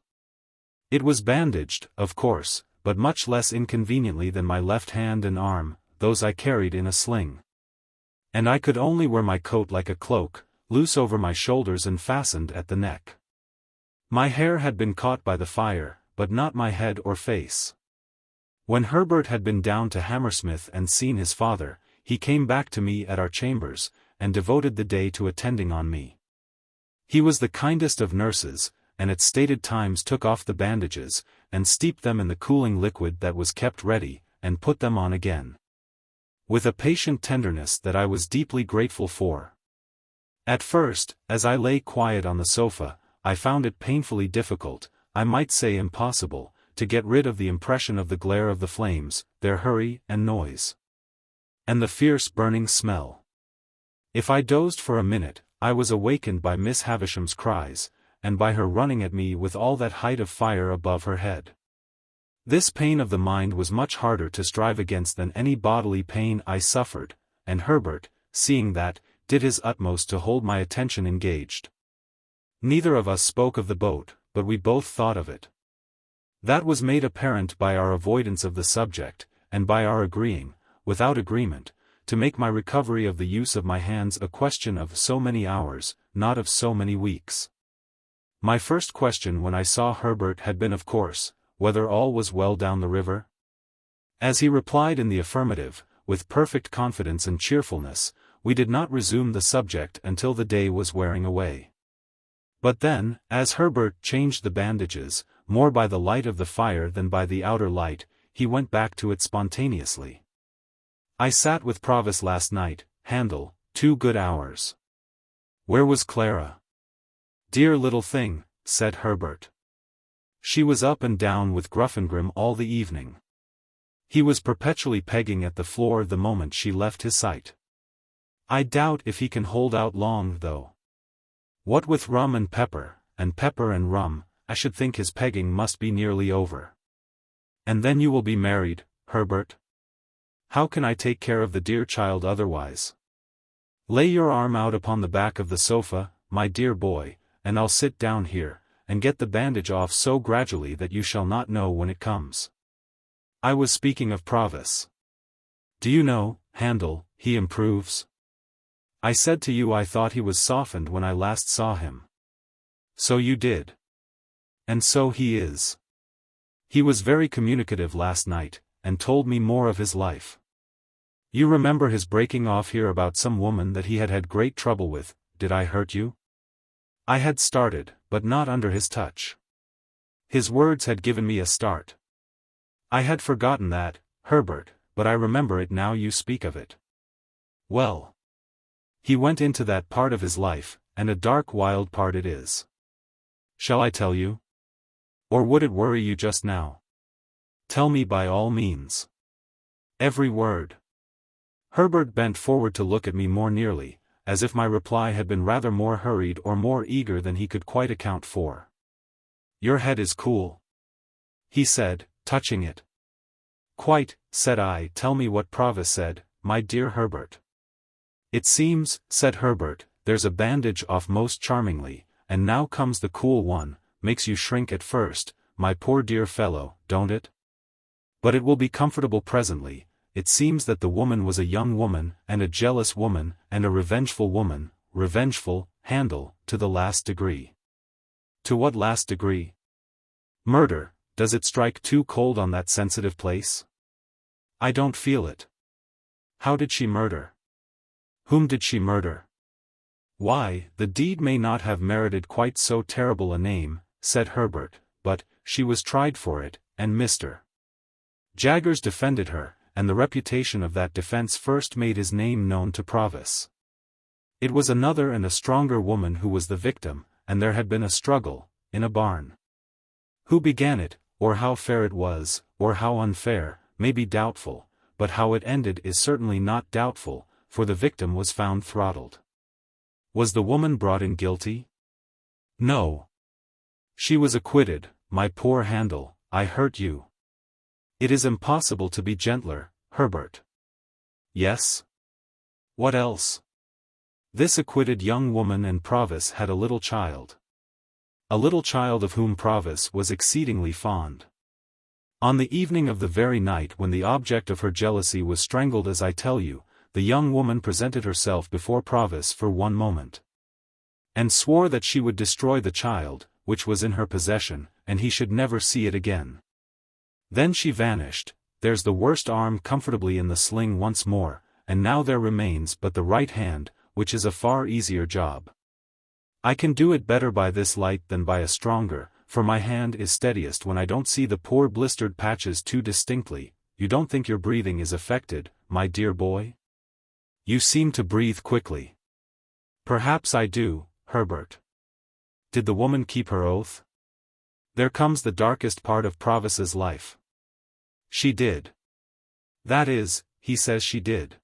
It was bandaged, of course, but much less inconveniently than my left hand and arm, those I carried in a sling. And I could only wear my coat like a cloak, loose over my shoulders and fastened at the neck. My hair had been caught by the fire, but not my head or face. When Herbert had been down to Hammersmith and seen his father, he came back to me at our chambers, and devoted the day to attending on me. He was the kindest of nurses, and at stated times took off the bandages, and steeped them in the cooling liquid that was kept ready, and put them on again, with a patient tenderness that I was deeply grateful for. At first, as I lay quiet on the sofa, I found it painfully difficult, I might say impossible, to get rid of the impression of the glare of the flames, their hurry and noise, and the fierce burning smell. If I dozed for a minute, I was awakened by Miss Havisham's cries, and by her running at me with all that height of fire above her head. This pain of the mind was much harder to strive against than any bodily pain I suffered, and Herbert, seeing that, did his utmost to hold my attention engaged. Neither of us spoke of the boat, but we both thought of it. That was made apparent by our avoidance of the subject, and by our agreeing, without agreement, to make my recovery of the use of my hands a question of so many hours, not of so many weeks. My first question when I saw Herbert had been, of course, whether all was well down the river. As he replied in the affirmative, with perfect confidence and cheerfulness, we did not resume the subject until the day was wearing away. But then, as Herbert changed the bandages, more by the light of the fire than by the outer light, he went back to it spontaneously. I sat with Provis last night, Handel, 2 good hours. Where was Clara? Dear little thing, said Herbert. She was up and down with Gruffengrim all the evening. He was perpetually pegging at the floor the moment she left his sight. I doubt if he can hold out long, though. What with rum and pepper and rum, I should think his pegging must be nearly over. And then you will be married, Herbert? How can I take care of the dear child otherwise? Lay your arm out upon the back of the sofa, my dear boy, and I'll sit down here, and get the bandage off so gradually that you shall not know when it comes. I was speaking of Provis. Do you know, Handel, he improves? I said to you I thought he was softened when I last saw him. So you did. And so he is. He was very communicative last night, and told me more of his life. You remember his breaking off here about some woman that he had had great trouble with. Did I hurt you? I had started, but not under his touch. His words had given me a start. I had forgotten that, Herbert, but I remember it now you speak of it. Well, he went into that part of his life, and a dark wild part it is. Shall I tell you? Or would it worry you just now? Tell me by all means. Every word. Herbert bent forward to look at me more nearly, as if my reply had been rather more hurried or more eager than he could quite account for. Your head is cool, he said, touching it. Quite, said I. Tell me what Provis said, my dear Herbert. It seems, said Herbert, there's a bandage off most charmingly, and now comes the cool one, makes you shrink at first, my poor dear fellow, don't it? But it will be comfortable presently. It seems that the woman was a young woman, and a jealous woman, and a revengeful woman, revengeful, Handel, to the last degree. To what last degree? Murder, does it strike too cold on that sensitive place? I don't feel it. How did she murder? Whom did she murder? Why, the deed may not have merited quite so terrible a name, said Herbert, but, she was tried for it, and Mr. Jaggers defended her, and the reputation of that defense first made his name known to Provis. It was another and a stronger woman who was the victim, and there had been a struggle, in a barn. Who began it, or how fair it was, or how unfair, may be doubtful, but how it ended is certainly not doubtful, for the victim was found throttled. Was the woman brought in guilty? No. She was acquitted. My poor Handel, I hurt you. It is impossible to be gentler, Herbert. Yes? What else? This acquitted young woman and Provis had a little child. A little child of whom Provis was exceedingly fond. On the evening of the very night when the object of her jealousy was strangled, as I tell you, the young woman presented herself before Provis for one moment, and swore that she would destroy the child, which was in her possession, and he should never see it again. Then she vanished, there's the worst arm comfortably in the sling once more, and now there remains but the right hand, which is a far easier job. I can do it better by this light than by a stronger, for my hand is steadiest when I don't see the poor blistered patches too distinctly. You don't think your breathing is affected, my dear boy? You seem to breathe quickly. Perhaps I do, Herbert. Did the woman keep her oath? There comes the darkest part of Provis's life. She did. That is, he says she did.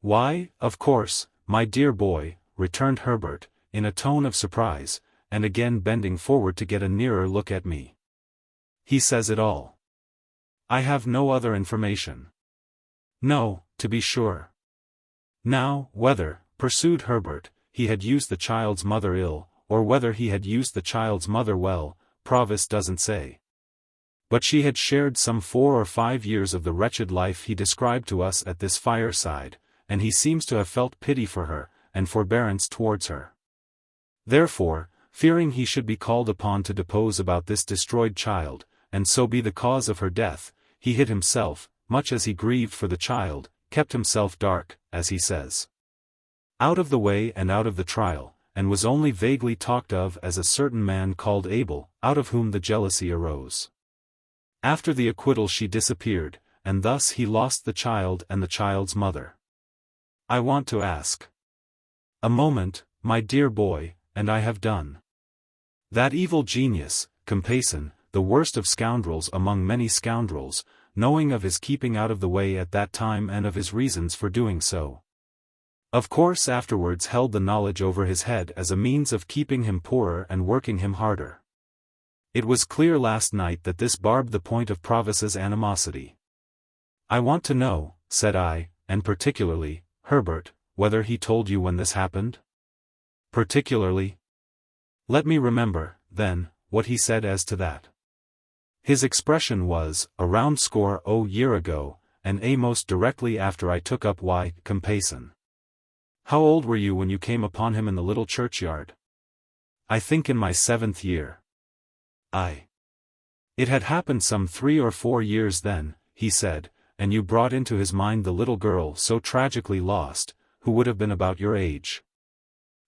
Why, of course, my dear boy, returned Herbert, in a tone of surprise, and again bending forward to get a nearer look at me. He says it all. I have no other information. No, to be sure. Now, whether, pursued Herbert, he had used the child's mother ill, or whether he had used the child's mother well, Provis doesn't say. But she had shared some 4 or 5 years of the wretched life he described to us at this fireside, and he seems to have felt pity for her, and forbearance towards her. Therefore, fearing he should be called upon to depose about this destroyed child, and so be the cause of her death, he hid himself, much as he grieved for the child, kept himself dark, as he says, out of the way and out of the trial, and was only vaguely talked of as a certain man called Abel, out of whom the jealousy arose. After the acquittal she disappeared, and thus he lost the child and the child's mother. I want to ask. A moment, my dear boy, and I have done. That evil genius, Compeyson, the worst of scoundrels among many scoundrels, knowing of his keeping out of the way at that time and of his reasons for doing so, of course afterwards held the knowledge over his head as a means of keeping him poorer and working him harder. It was clear last night that this barbed the point of Provis's animosity. I want to know, said I, and particularly, Herbert, whether he told you when this happened? Particularly? Let me remember, then, what he said as to that. His expression was, a round score o' year ago, and most directly after I took up Compeyson. How old were you when you came upon him in the little churchyard? I think in my 7th year. It had happened some 3 or 4 years then, he said, and you brought into his mind the little girl so tragically lost, who would have been about your age.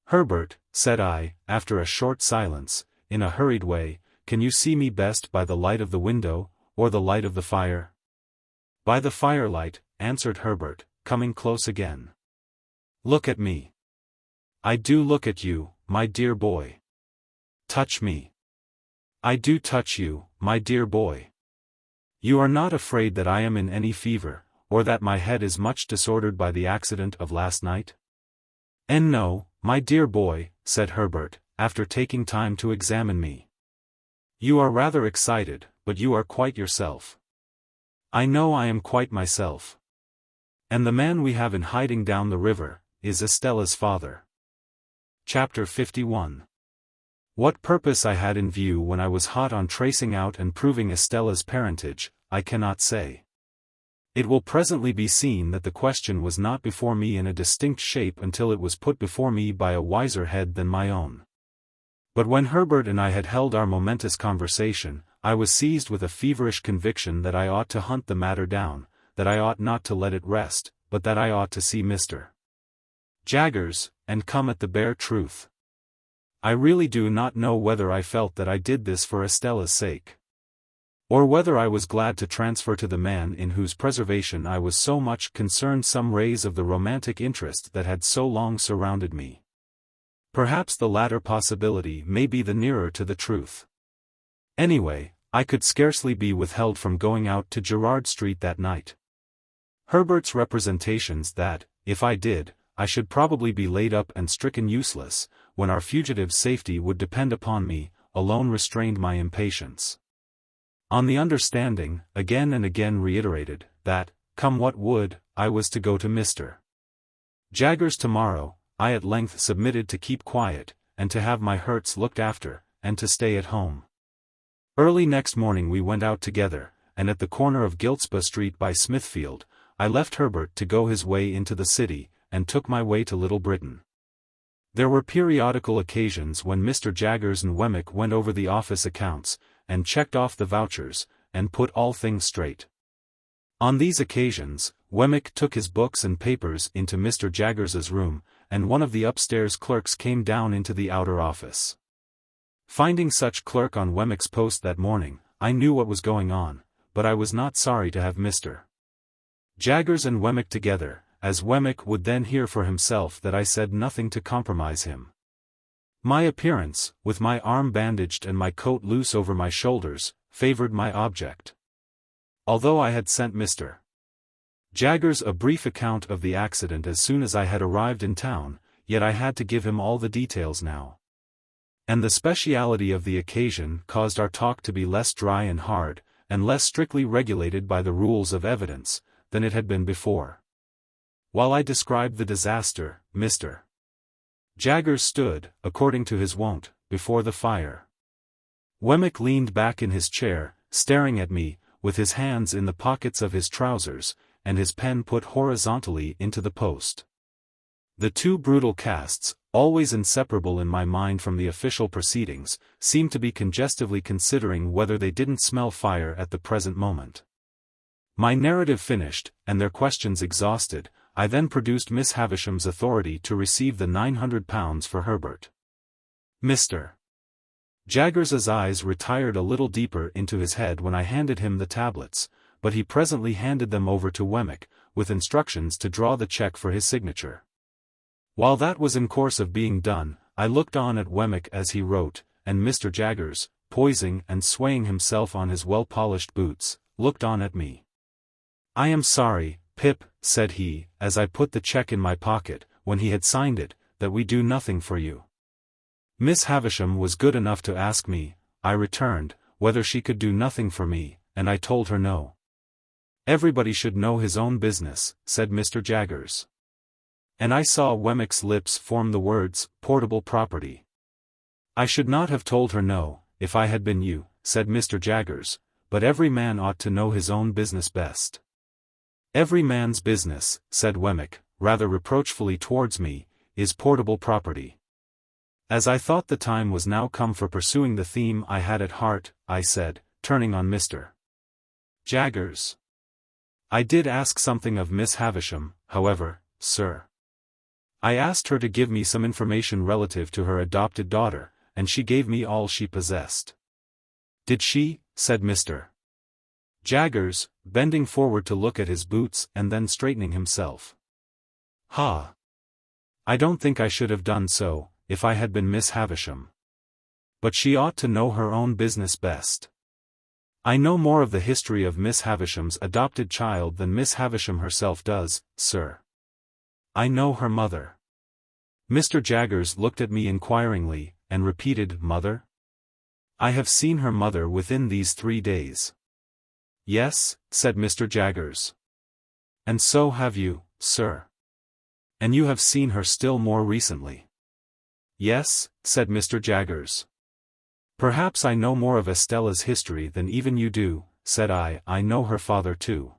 Herbert, said I, after a short silence, in a hurried way, can you see me best by the light of the window, or the light of the fire? By the firelight, answered Herbert, coming close again. Look at me. I do look at you, my dear boy. Touch me. I do touch you, my dear boy. You are not afraid that I am in any fever, or that my head is much disordered by the accident of last night? And no, my dear boy, said Herbert, after taking time to examine me. You are rather excited, but you are quite yourself. I know I am quite myself. And the man we have in hiding down the river, is Estella's father. Chapter 51. What purpose I had in view when I was hot on tracing out and proving Estella's parentage, I cannot say. It will presently be seen that the question was not before me in a distinct shape until it was put before me by a wiser head than my own. But when Herbert and I had held our momentous conversation, I was seized with a feverish conviction that I ought to hunt the matter down, that I ought not to let it rest, but that I ought to see Mr. Jaggers, and come at the bare truth. I really do not know whether I felt that I did this for Estella's sake, or whether I was glad to transfer to the man in whose preservation I was so much concerned some rays of the romantic interest that had so long surrounded me. Perhaps the latter possibility may be the nearer to the truth. Anyway, I could scarcely be withheld from going out to Gerrard Street that night. Herbert's representations that, if I did, I should probably be laid up and stricken useless, when our fugitive's safety would depend upon me, alone restrained my impatience. On the understanding, again and again reiterated, that, come what would, I was to go to Mr. Jaggers tomorrow, I at length submitted to keep quiet, and to have my hurts looked after, and to stay at home. Early next morning we went out together, and at the corner of Giltspur Street by Smithfield, I left Herbert to go his way into the city, and took my way to Little Britain. There were periodical occasions when Mr. Jaggers and Wemmick went over the office accounts, and checked off the vouchers, and put all things straight. On these occasions, Wemmick took his books and papers into Mr. Jaggers's room, and one of the upstairs clerks came down into the outer office. Finding such clerk on Wemmick's post that morning, I knew what was going on, but I was not sorry to have Mr. Jaggers and Wemmick together, as Wemmick would then hear for himself that I said nothing to compromise him. My appearance, with my arm bandaged and my coat loose over my shoulders, favored my object. Although I had sent Mr. Jaggers a brief account of the accident as soon as I had arrived in town, yet I had to give him all the details now. And the speciality of the occasion caused our talk to be less dry and hard, and less strictly regulated by the rules of evidence, than it had been before. While I described the disaster, Mr. Jaggers stood, according to his wont, before the fire. Wemmick leaned back in his chair, staring at me, with his hands in the pockets of his trousers, and his pen put horizontally into the post. The two brutal casts, always inseparable in my mind from the official proceedings, seemed to be congestively considering whether they didn't smell fire at the present moment. My narrative finished, and their questions exhausted, I then produced Miss Havisham's authority to receive the £900 for Herbert. Mr. Jaggers's eyes retired a little deeper into his head when I handed him the tablets, but he presently handed them over to Wemmick, with instructions to draw the cheque for his signature. While that was in course of being done, I looked on at Wemmick as he wrote, and Mr. Jaggers, poising and swaying himself on his well-polished boots, looked on at me. "I am sorry, Pip," said he, as I put the cheque in my pocket, when he had signed it, "that we do nothing for you." Miss Havisham was good enough to ask me, I returned, whether she could do nothing for me, and I told her no. "Everybody should know his own business," said Mr. Jaggers. And I saw Wemmick's lips form the words, "portable property." "I should not have told her no, if I had been you," said Mr. Jaggers, "but every man ought to know his own business best." "Every man's business," said Wemmick, rather reproachfully towards me, "is portable property." As I thought the time was now come for pursuing the theme I had at heart, I said, turning on Mr. Jaggers. "I did ask something of Miss Havisham, however, sir. I asked her to give me some information relative to her adopted daughter, and she gave me all she possessed." "Did she?" said Mr. Jaggers, bending forward to look at his boots and then straightening himself. "Ha! I don't think I should have done so, if I had been Miss Havisham. But she ought to know her own business best. I know more of the history of Miss Havisham's adopted child than Miss Havisham herself does, sir. I know her mother." Mr. Jaggers looked at me inquiringly, and repeated, "Mother?" "I have seen her mother within these 3 days." "Yes," said Mr. Jaggers. "And so have you, sir. And you have seen her still more recently." "Yes," said Mr. Jaggers. "Perhaps I know more of Estella's history than even you do," said I. "I know her father too."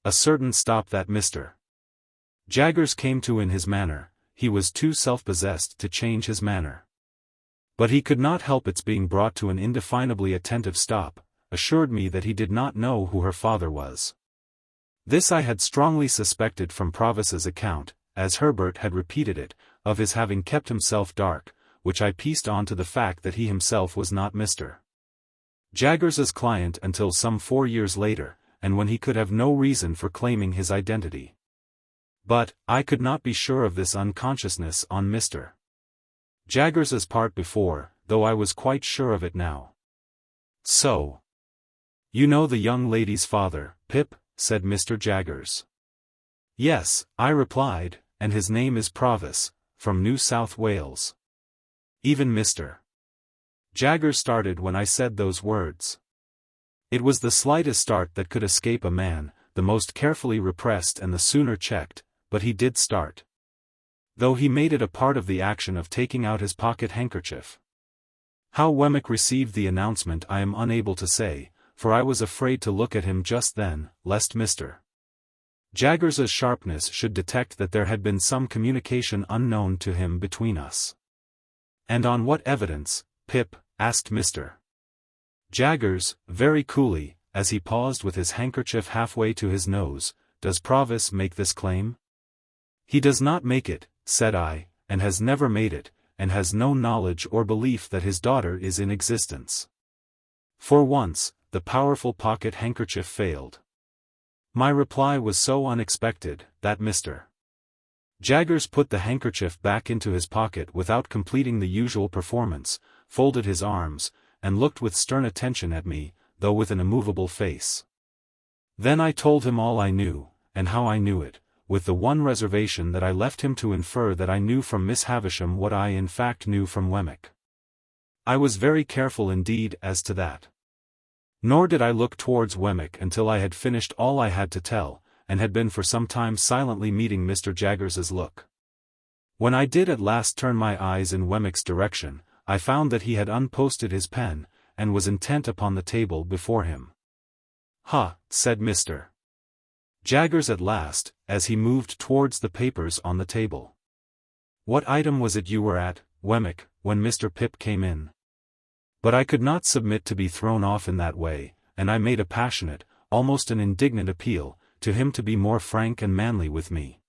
A certain stop that Mr. Jaggers came to in his manner. He was too self-possessed to change his manner. But he could not help its being brought to an indefinably attentive stop, assured me that he did not know who her father was. This I had strongly suspected from Provis's account, as Herbert had repeated it, of his having kept himself dark, which I pieced on to the fact that he himself was not Mr. Jaggers's client until some 4 years later, and when he could have no reason for claiming his identity. But, I could not be sure of this unconsciousness on Mr. Jaggers's part before, though I was quite sure of it now. "So, you know the young lady's father, Pip?" said Mr. Jaggers. "Yes," I replied, "and his name is Provis, from New South Wales." Even Mr. Jaggers started when I said those words. It was the slightest start that could escape a man, the most carefully repressed and the sooner checked, but he did start. Though he made it a part of the action of taking out his pocket handkerchief. How Wemmick received the announcement I am unable to say, for I was afraid to look at him just then, lest Mr. Jaggers's sharpness should detect that there had been some communication unknown to him between us. "And on what evidence, Pip?" asked Mr. Jaggers, very coolly, as he paused with his handkerchief halfway to his nose, "does Provis make this claim?" "He does not make it," said I, "and has never made it, and has no knowledge or belief that his daughter is in existence." For once, the powerful pocket handkerchief failed. My reply was so unexpected, that Mr. Jaggers put the handkerchief back into his pocket without completing the usual performance, folded his arms, and looked with stern attention at me, though with an immovable face. Then I told him all I knew, and how I knew it, with the one reservation that I left him to infer that I knew from Miss Havisham what I in fact knew from Wemmick. I was very careful indeed as to that. Nor did I look towards Wemmick until I had finished all I had to tell, and had been for some time silently meeting Mr. Jaggers's look. When I did at last turn my eyes in Wemmick's direction, I found that he had unposted his pen, and was intent upon the table before him. "Ha," said Mr. Jaggers at last, as he moved towards the papers on the table. "What item was it you were at, Wemmick, when Mr. Pip came in?" But I could not submit to be thrown off in that way, and I made a passionate, almost an indignant appeal, to him to be more frank and manly with me.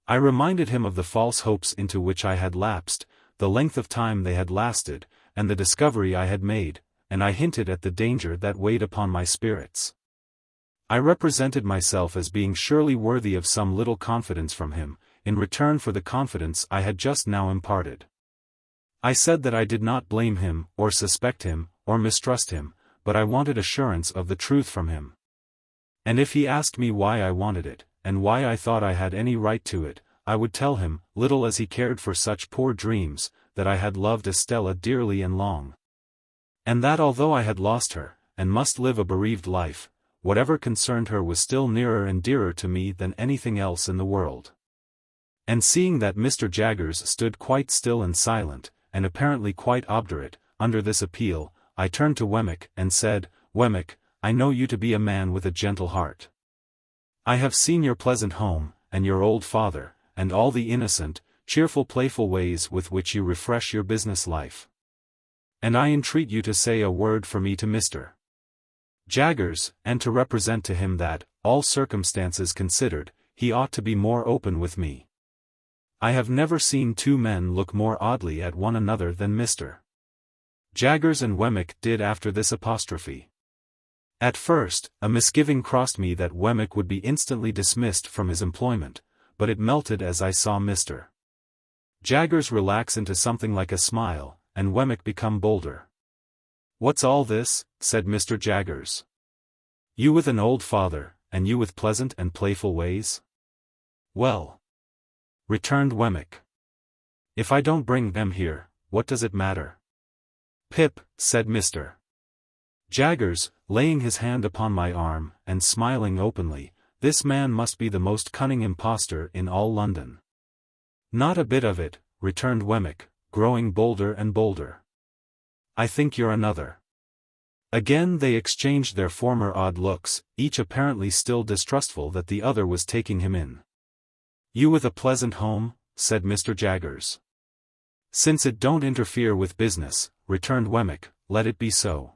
I reminded him of the false hopes into which I had lapsed, the length of time they had lasted, and the discovery I had made, and I hinted at the danger that weighed upon my spirits. I represented myself as being surely worthy of some little confidence from him, in return for the confidence I had just now imparted. I said that I did not blame him, or suspect him, or mistrust him, but I wanted assurance of the truth from him. And if he asked me why I wanted it, and why I thought I had any right to it, I would tell him, little as he cared for such poor dreams, that I had loved Estella dearly and long. And that although I had lost her, and must live a bereaved life, whatever concerned her was still nearer and dearer to me than anything else in the world. And seeing that Mr. Jaggers stood quite still and silent, and apparently quite obdurate, under this appeal, I turned to Wemmick and said, "Wemmick, I know you to be a man with a gentle heart. I have seen your pleasant home, and your old father, and all the innocent, cheerful playful ways with which you refresh your business life. And I entreat you to say a word for me to Mr. Jaggers, and to represent to him that, all circumstances considered, he ought to be more open with me. I have never seen two men look more oddly at one another than Mr. Jaggers and Wemmick did after this apostrophe. At first, a misgiving crossed me that Wemmick would be instantly dismissed from his employment, but it melted as I saw Mr. Jaggers relax into something like a smile, and Wemmick become bolder. "What's all this?" said Mr. Jaggers. "You with an old father, and you with pleasant and playful ways?" "Well," returned Wemmick, "if I don't bring them here, what does it matter?" "Pip," said Mr. Jaggers, laying his hand upon my arm, and smiling openly, "this man must be the most cunning impostor in all London." "Not a bit of it," returned Wemmick, growing bolder and bolder. "I think you're another." Again they exchanged their former odd looks, each apparently still distrustful that the other was taking him in. "You with a pleasant home?" said Mr. Jaggers. "Since it don't interfere with business," returned Wemmick, "let it be so.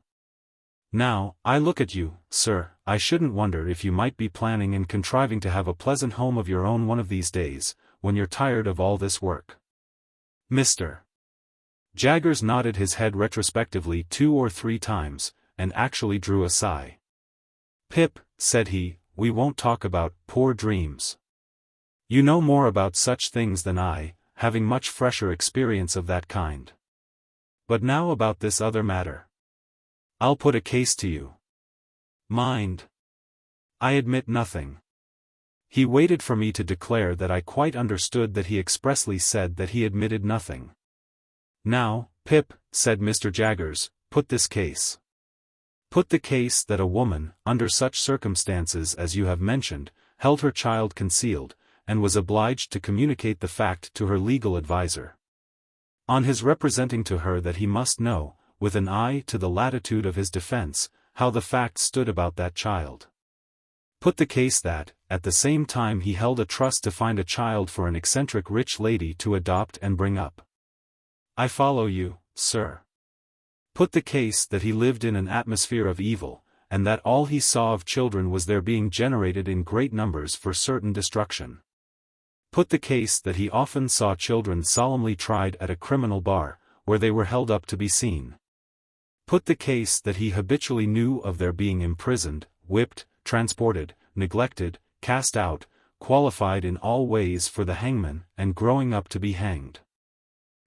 Now, I look at you, sir, I shouldn't wonder if you might be planning and contriving to have a pleasant home of your own one of these days, when you're tired of all this work." Mr. Jaggers nodded his head retrospectively 2 or 3 times, and actually drew a sigh. "Pip," said he, "we won't talk about poor dreams. You know more about such things than I, having much fresher experience of that kind. But now about this other matter. I'll put a case to you. Mind, I admit nothing." He waited for me to declare that I quite understood that he expressly said that he admitted nothing. "Now, Pip," said Mr. Jaggers, "put this case. Put the case that a woman, under such circumstances as you have mentioned, held her child concealed, and was obliged to communicate the fact to her legal adviser. On his representing to her that he must know, with an eye to the latitude of his defense, how the fact stood about that child. Put the case that, at the same time he held a trust to find a child for an eccentric rich lady to adopt and bring up. I follow you, sir. Put the case that he lived in an atmosphere of evil, and that all he saw of children was their being generated in great numbers for certain destruction. Put the case that he often saw children solemnly tried at a criminal bar, where they were held up to be seen. Put the case that he habitually knew of their being imprisoned, whipped, transported, neglected, cast out, qualified in all ways for the hangman, and growing up to be hanged.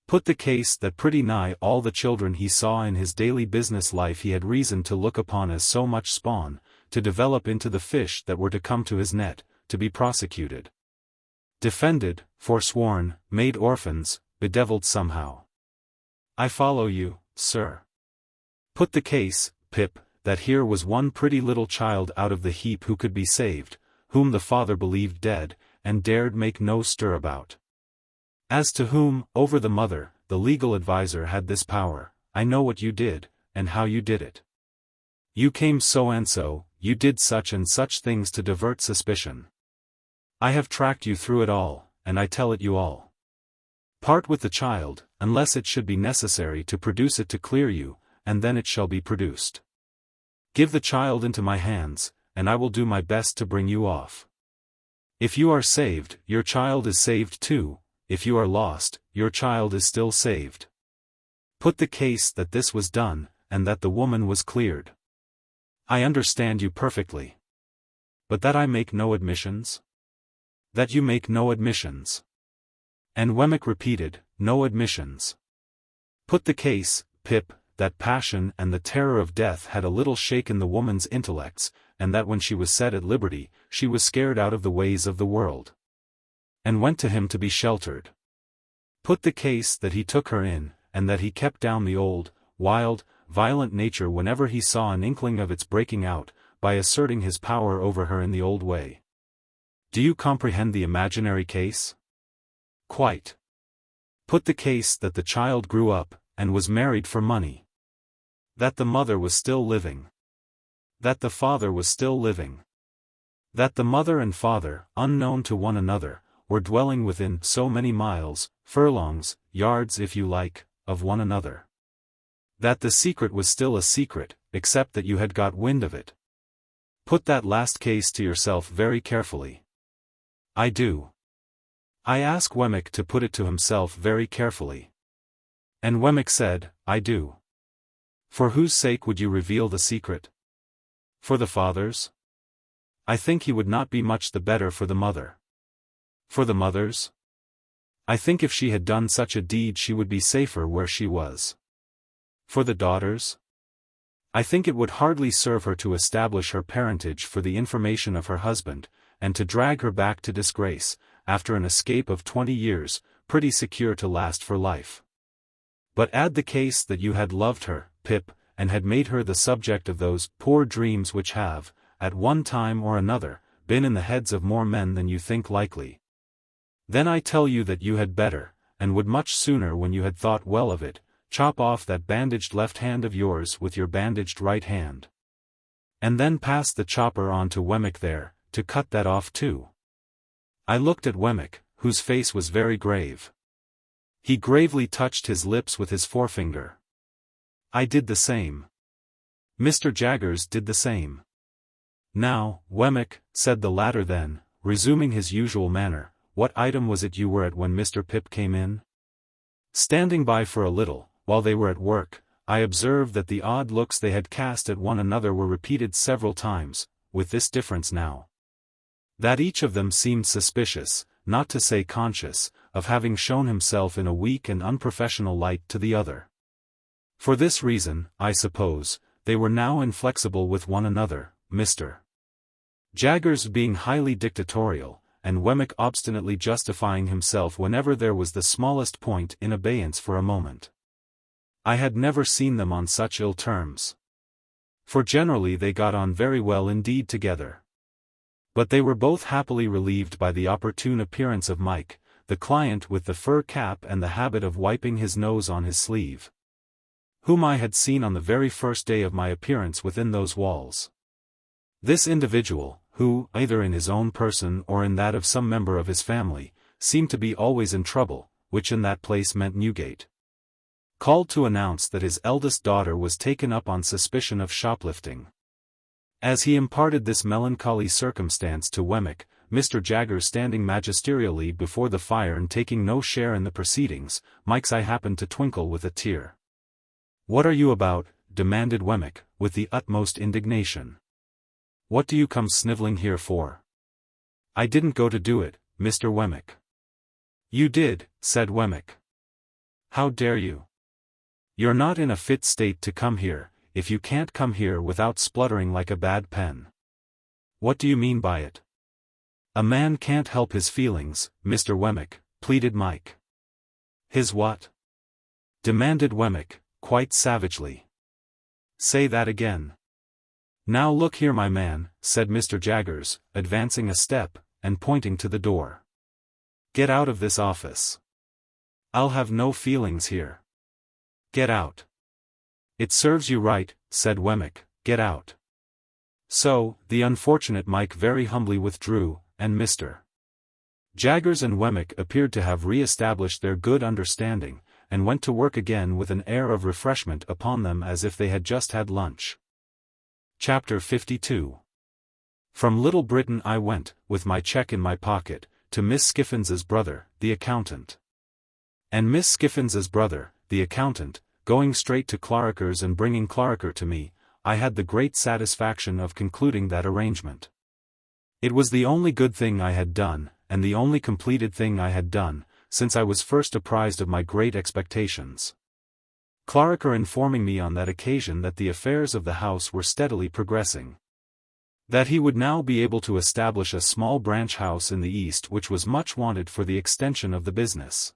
Put the case that pretty nigh all the children he saw in his daily business life he had reason to look upon as so much spawn, to develop into the fish that were to come to his net, to be prosecuted, defended, forsworn, made orphans, bedeviled somehow. I follow you, sir. Put the case, Pip, that here was one pretty little child out of the heap who could be saved, whom the father believed dead, and dared make no stir about. As to whom, over the mother, the legal adviser had this power: I know what you did, and how you did it. You came so and so, you did such and such things to divert suspicion. I have tracked you through it all, and I tell it you all. Part with the child, unless it should be necessary to produce it to clear you, and then it shall be produced. Give the child into my hands, and I will do my best to bring you off. If you are saved, your child is saved too. If you are lost, your child is still saved. Put the case that this was done, and that the woman was cleared. I understand you perfectly. But that I make no admissions? That you make no admissions. And Wemmick repeated, no admissions. Put the case, Pip, that passion and the terror of death had a little shaken the woman's intellects, and that when she was set at liberty, she was scared out of the ways of the world, and went to him to be sheltered. Put the case that he took her in, and that he kept down the old, wild, violent nature whenever he saw an inkling of its breaking out, by asserting his power over her in the old way. Do you comprehend the imaginary case? Quite. Put the case that the child grew up, and was married for money. That the mother was still living. That the father was still living. That the mother and father, unknown to one another, were dwelling within so many miles, furlongs, yards if you like, of one another. That the secret was still a secret, except that you had got wind of it. Put that last case to yourself very carefully. I do. I ask Wemmick to put it to himself very carefully. And Wemmick said, I do. For whose sake would you reveal the secret? For the father's? I think he would not be much the better for the mother. For the mother's? I think if she had done such a deed she would be safer where she was. For the daughter's? I think it would hardly serve her to establish her parentage for the information of her husband, and to drag her back to disgrace, after an escape of 20 years, pretty secure to last for life. But add the case that you had loved her, Pip, and had made her the subject of those poor dreams which have, at one time or another, been in the heads of more men than you think likely. Then I tell you that you had better, and would much sooner when you had thought well of it, chop off that bandaged left hand of yours with your bandaged right hand. And then pass the chopper on to Wemmick there, to cut that off too. I looked at Wemmick, whose face was very grave. He gravely touched his lips with his forefinger. I did the same. Mr. Jaggers did the same. Now, Wemmick, said the latter then, resuming his usual manner, what item was it you were at when Mr. Pip came in? Standing by for a little, while they were at work, I observed that the odd looks they had cast at one another were repeated several times, with this difference now, that each of them seemed suspicious, not to say conscious, of having shown himself in a weak and unprofessional light to the other. For this reason, I suppose, they were now inflexible with one another, Mr. Jaggers being highly dictatorial, and Wemmick obstinately justifying himself whenever there was the smallest point in abeyance for a moment. I had never seen them on such ill terms. For generally they got on very well indeed together. But they were both happily relieved by the opportune appearance of Mike, the client with the fur cap and the habit of wiping his nose on his sleeve, whom I had seen on the very first day of my appearance within those walls. This individual, who, either in his own person or in that of some member of his family, seemed to be always in trouble, which in that place meant Newgate, called to announce that his eldest daughter was taken up on suspicion of shoplifting. As he imparted this melancholy circumstance to Wemmick, Mr. Jaggers standing magisterially before the fire and taking no share in the proceedings, Mike's eye happened to twinkle with a tear. "What are you about?" demanded Wemmick, with the utmost indignation. "What do you come snivelling here for?" "I didn't go to do it, Mr. Wemmick." "You did," said Wemmick. "How dare you? You're not in a fit state to come here, if you can't come here without spluttering like a bad pen." "What do you mean by it?" "A man can't help his feelings, Mr. Wemmick," pleaded Mike. "His what?" demanded Wemmick, quite savagely. "Say that again." "Now look here, my man," said Mr. Jaggers, advancing a step, and pointing to the door. "Get out of this office. I'll have no feelings here. Get out." "It serves you right," said Wemmick, "get out." So, the unfortunate Mike very humbly withdrew, and Mr. Jaggers and Wemmick appeared to have re-established their good understanding, and went to work again with an air of refreshment upon them as if they had just had lunch. Chapter 52. From Little Britain I went, with my cheque in my pocket, to Miss Skiffins' brother, the accountant. And Miss Skiffins' brother, the accountant, going straight to Clarriker's and bringing Clarriker to me, I had the great satisfaction of concluding that arrangement. It was the only good thing I had done, and the only completed thing I had done, since I was first apprised of my great expectations. Clarriker informing me on that occasion that the affairs of the house were steadily progressing. That he would now be able to establish a small branch house in the East which was much wanted for the extension of the business.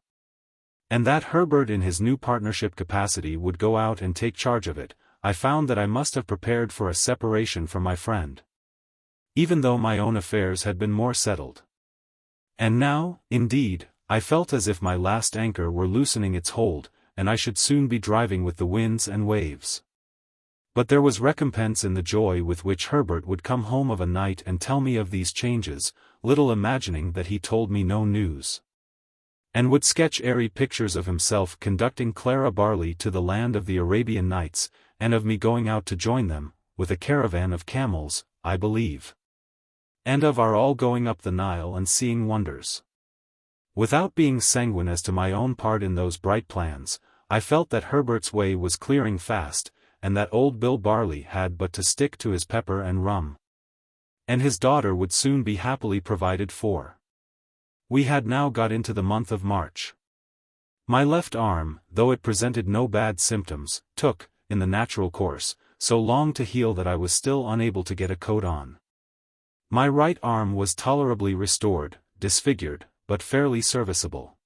And that Herbert in his new partnership capacity would go out and take charge of it. I found that I must have prepared for a separation from my friend, even though my own affairs had been more settled. And now, indeed, I felt as if my last anchor were loosening its hold, and I should soon be driving with the winds and waves. But there was recompense in the joy with which Herbert would come home of a night and tell me of these changes, little imagining that he told me no news. And would sketch airy pictures of himself conducting Clara Barley to the land of the Arabian Nights, and of me going out to join them, with a caravan of camels, I believe. And of our all going up the Nile and seeing wonders. Without being sanguine as to my own part in those bright plans, I felt that Herbert's way was clearing fast, and that old Bill Barley had but to stick to his pepper and rum. And his daughter would soon be happily provided for. We had now got into the month of March. My left arm, though it presented no bad symptoms, took, in the natural course, so long to heal that I was still unable to get a coat on. My right arm was tolerably restored, disfigured, but fairly serviceable.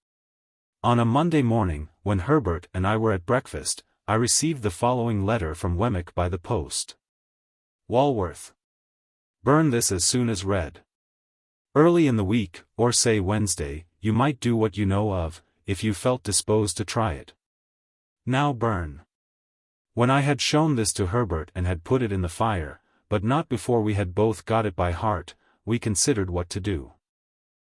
On a Monday morning, when Herbert and I were at breakfast, I received the following letter from Wemmick by the post. Walworth. Burn this as soon as read. Early in the week, or say Wednesday, you might do what you know of, if you felt disposed to try it. Now burn. When I had shown this to Herbert and had put it in the fire, but not before we had both got it by heart, we considered what to do.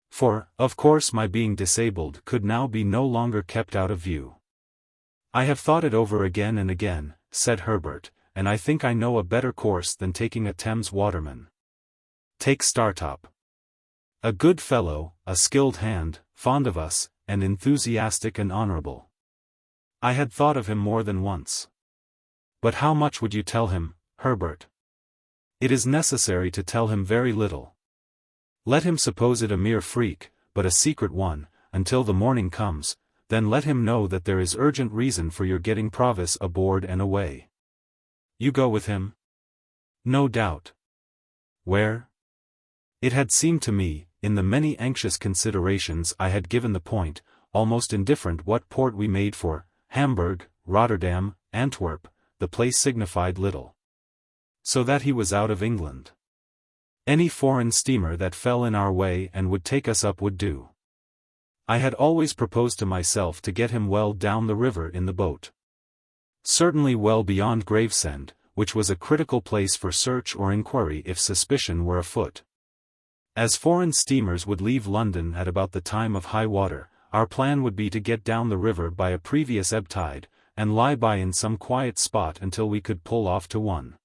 For, of course, my being disabled could now be no longer kept out of view. I have thought it over again and again, said Herbert, and I think I know a better course than taking a Thames waterman. Take Startop. A good fellow, a skilled hand, fond of us, and enthusiastic and honorable. I had thought of him more than once. But how much would you tell him, Herbert? It is necessary to tell him very little. Let him suppose it a mere freak, but a secret one, until the morning comes, then let him know that there is urgent reason for your getting Provis aboard and away. You go with him? No doubt. Where? It had seemed to me, in the many anxious considerations I had given the point, almost indifferent what port we made for, Hamburg, Rotterdam, Antwerp, the place signified little. So that he was out of England. Any foreign steamer that fell in our way and would take us up would do. I had always proposed to myself to get him well down the river in the boat. Certainly well beyond Gravesend, which was a critical place for search or inquiry if suspicion were afoot. As foreign steamers would leave London at about the time of high water, our plan would be to get down the river by a previous ebb tide, and lie by in some quiet spot until we could pull off to one.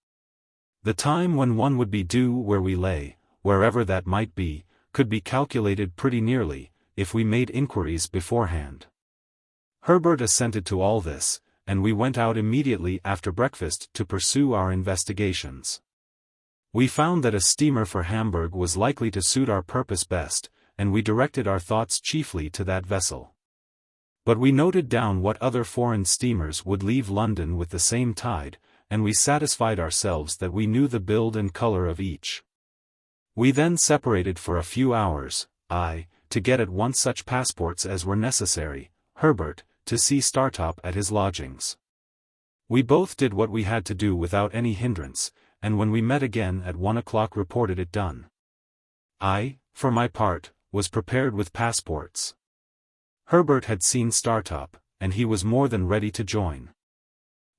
The time when one would be due where we lay, wherever that might be, could be calculated pretty nearly, if we made inquiries beforehand. Herbert assented to all this, and we went out immediately after breakfast to pursue our investigations. We found that a steamer for Hamburg was likely to suit our purpose best, and we directed our thoughts chiefly to that vessel. But we noted down what other foreign steamers would leave London with the same tide, and we satisfied ourselves that we knew the build and color of each. We then separated for a few hours, I, to get at once such passports as were necessary, Herbert, to see Startop at his lodgings. We both did what we had to do without any hindrance, and when we met again at 1 o'clock reported it done. I, for my part, was prepared with passports. Herbert had seen Startop, and he was more than ready to join.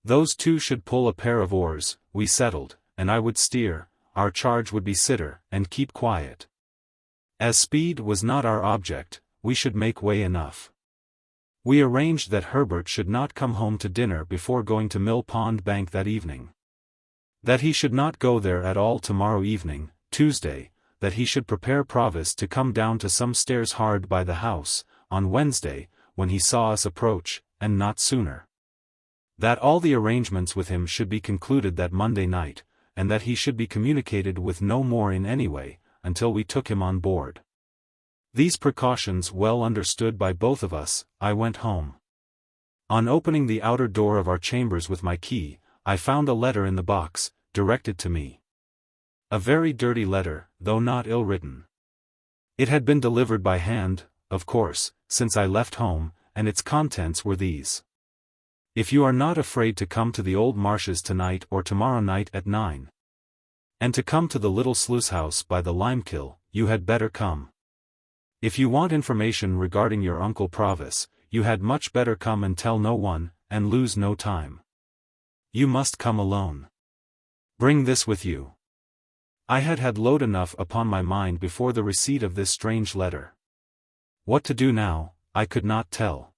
Those two should pull a pair of oars, we settled, and I would steer. Our charge would be sitter, and keep quiet. As speed was not our object, we should make way enough. We arranged that Herbert should not come home to dinner before going to Mill Pond Bank that evening. That he should not go there at all tomorrow evening, Tuesday, that he should prepare Provis to come down to some stairs hard by the house, on Wednesday, when he saw us approach, and not sooner. That all the arrangements with him should be concluded that Monday night, and that he should be communicated with no more in any way, until we took him on board. These precautions well understood by both of us, I went home. On opening the outer door of our chambers with my key, I found a letter in the box, directed to me. A very dirty letter, though not ill-written. It had been delivered by hand, of course, since I left home, and its contents were these. If you are not afraid to come to the Old Marshes tonight or tomorrow night at 9, and to come to the little sluice house by the Limekill, you had better come. If you want information regarding your Uncle Provis, you had much better come and tell no one, and lose no time. You must come alone. Bring this with you. I had had load enough upon my mind before the receipt of this strange letter. What to do now, I could not tell.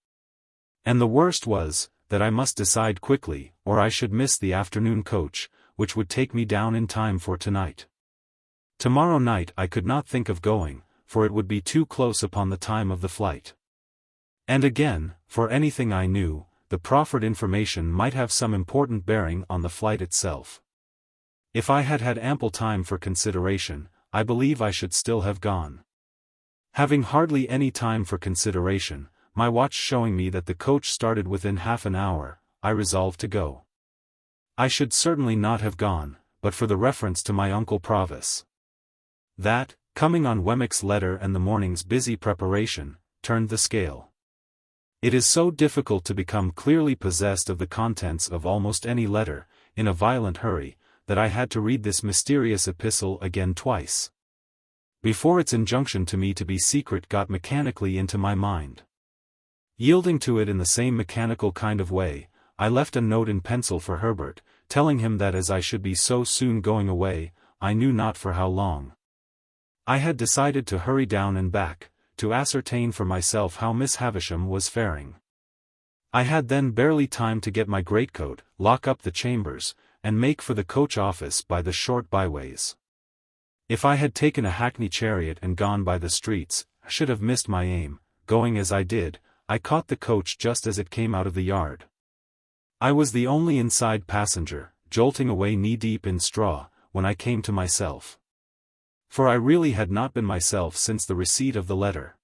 And the worst was, that I must decide quickly, or I should miss the afternoon coach, which would take me down in time for tonight. Tomorrow night I could not think of going, for it would be too close upon the time of the flight. And again, for anything I knew, the proffered information might have some important bearing on the flight itself. If I had had ample time for consideration, I believe I should still have gone. Having hardly any time for consideration, my watch showing me that the coach started within half an hour, I resolved to go. I should certainly not have gone, but for the reference to my Uncle Provis. That, coming on Wemmick's letter and the morning's busy preparation, turned the scale. It is so difficult to become clearly possessed of the contents of almost any letter, in a violent hurry, that I had to read this mysterious epistle again twice, before its injunction to me to be secret got mechanically into my mind. Yielding to it in the same mechanical kind of way, I left a note in pencil for Herbert, telling him that as I should be so soon going away, I knew not for how long. I had decided to hurry down and back, to ascertain for myself how Miss Havisham was faring. I had then barely time to get my greatcoat, lock up the chambers, and make for the coach office by the short byways. If I had taken a hackney chariot and gone by the streets, I should have missed my aim. Going as I did, I caught the coach just as it came out of the yard. I was the only inside passenger, jolting away knee-deep in straw, when I came to myself. For I really had not been myself since the receipt of the letter.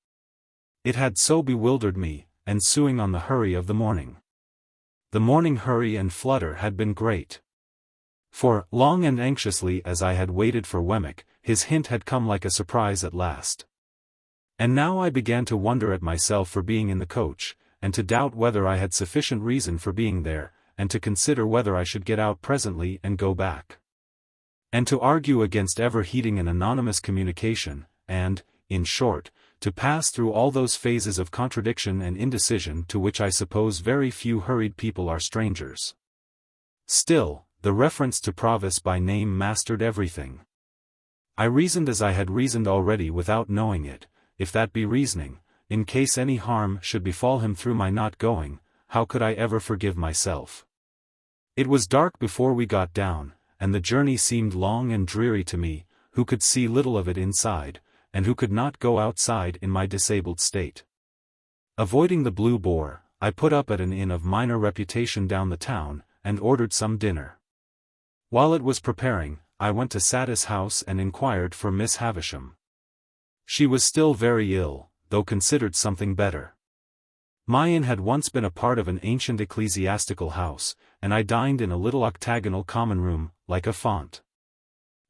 It had so bewildered me, ensuing on the hurry of the morning. The morning hurry and flutter had been great. For, long and anxiously as I had waited for Wemmick, his hint had come like a surprise at last. And now I began to wonder at myself for being in the coach, and to doubt whether I had sufficient reason for being there, and to consider whether I should get out presently and go back. And to argue against ever heeding an anonymous communication, and, in short, to pass through all those phases of contradiction and indecision to which I suppose very few hurried people are strangers. Still, the reference to Provis by name mastered everything. I reasoned as I had reasoned already without knowing it. If that be reasoning, in case any harm should befall him through my not going, how could I ever forgive myself? It was dark before we got down, and the journey seemed long and dreary to me, who could see little of it inside, and who could not go outside in my disabled state. Avoiding the Blue Boar, I put up at an inn of minor reputation down the town, and ordered some dinner. While it was preparing, I went to Satis house and inquired for Miss Havisham. She was still very ill, though considered something better. My inn had once been a part of an ancient ecclesiastical house, and I dined in a little octagonal common room, like a font.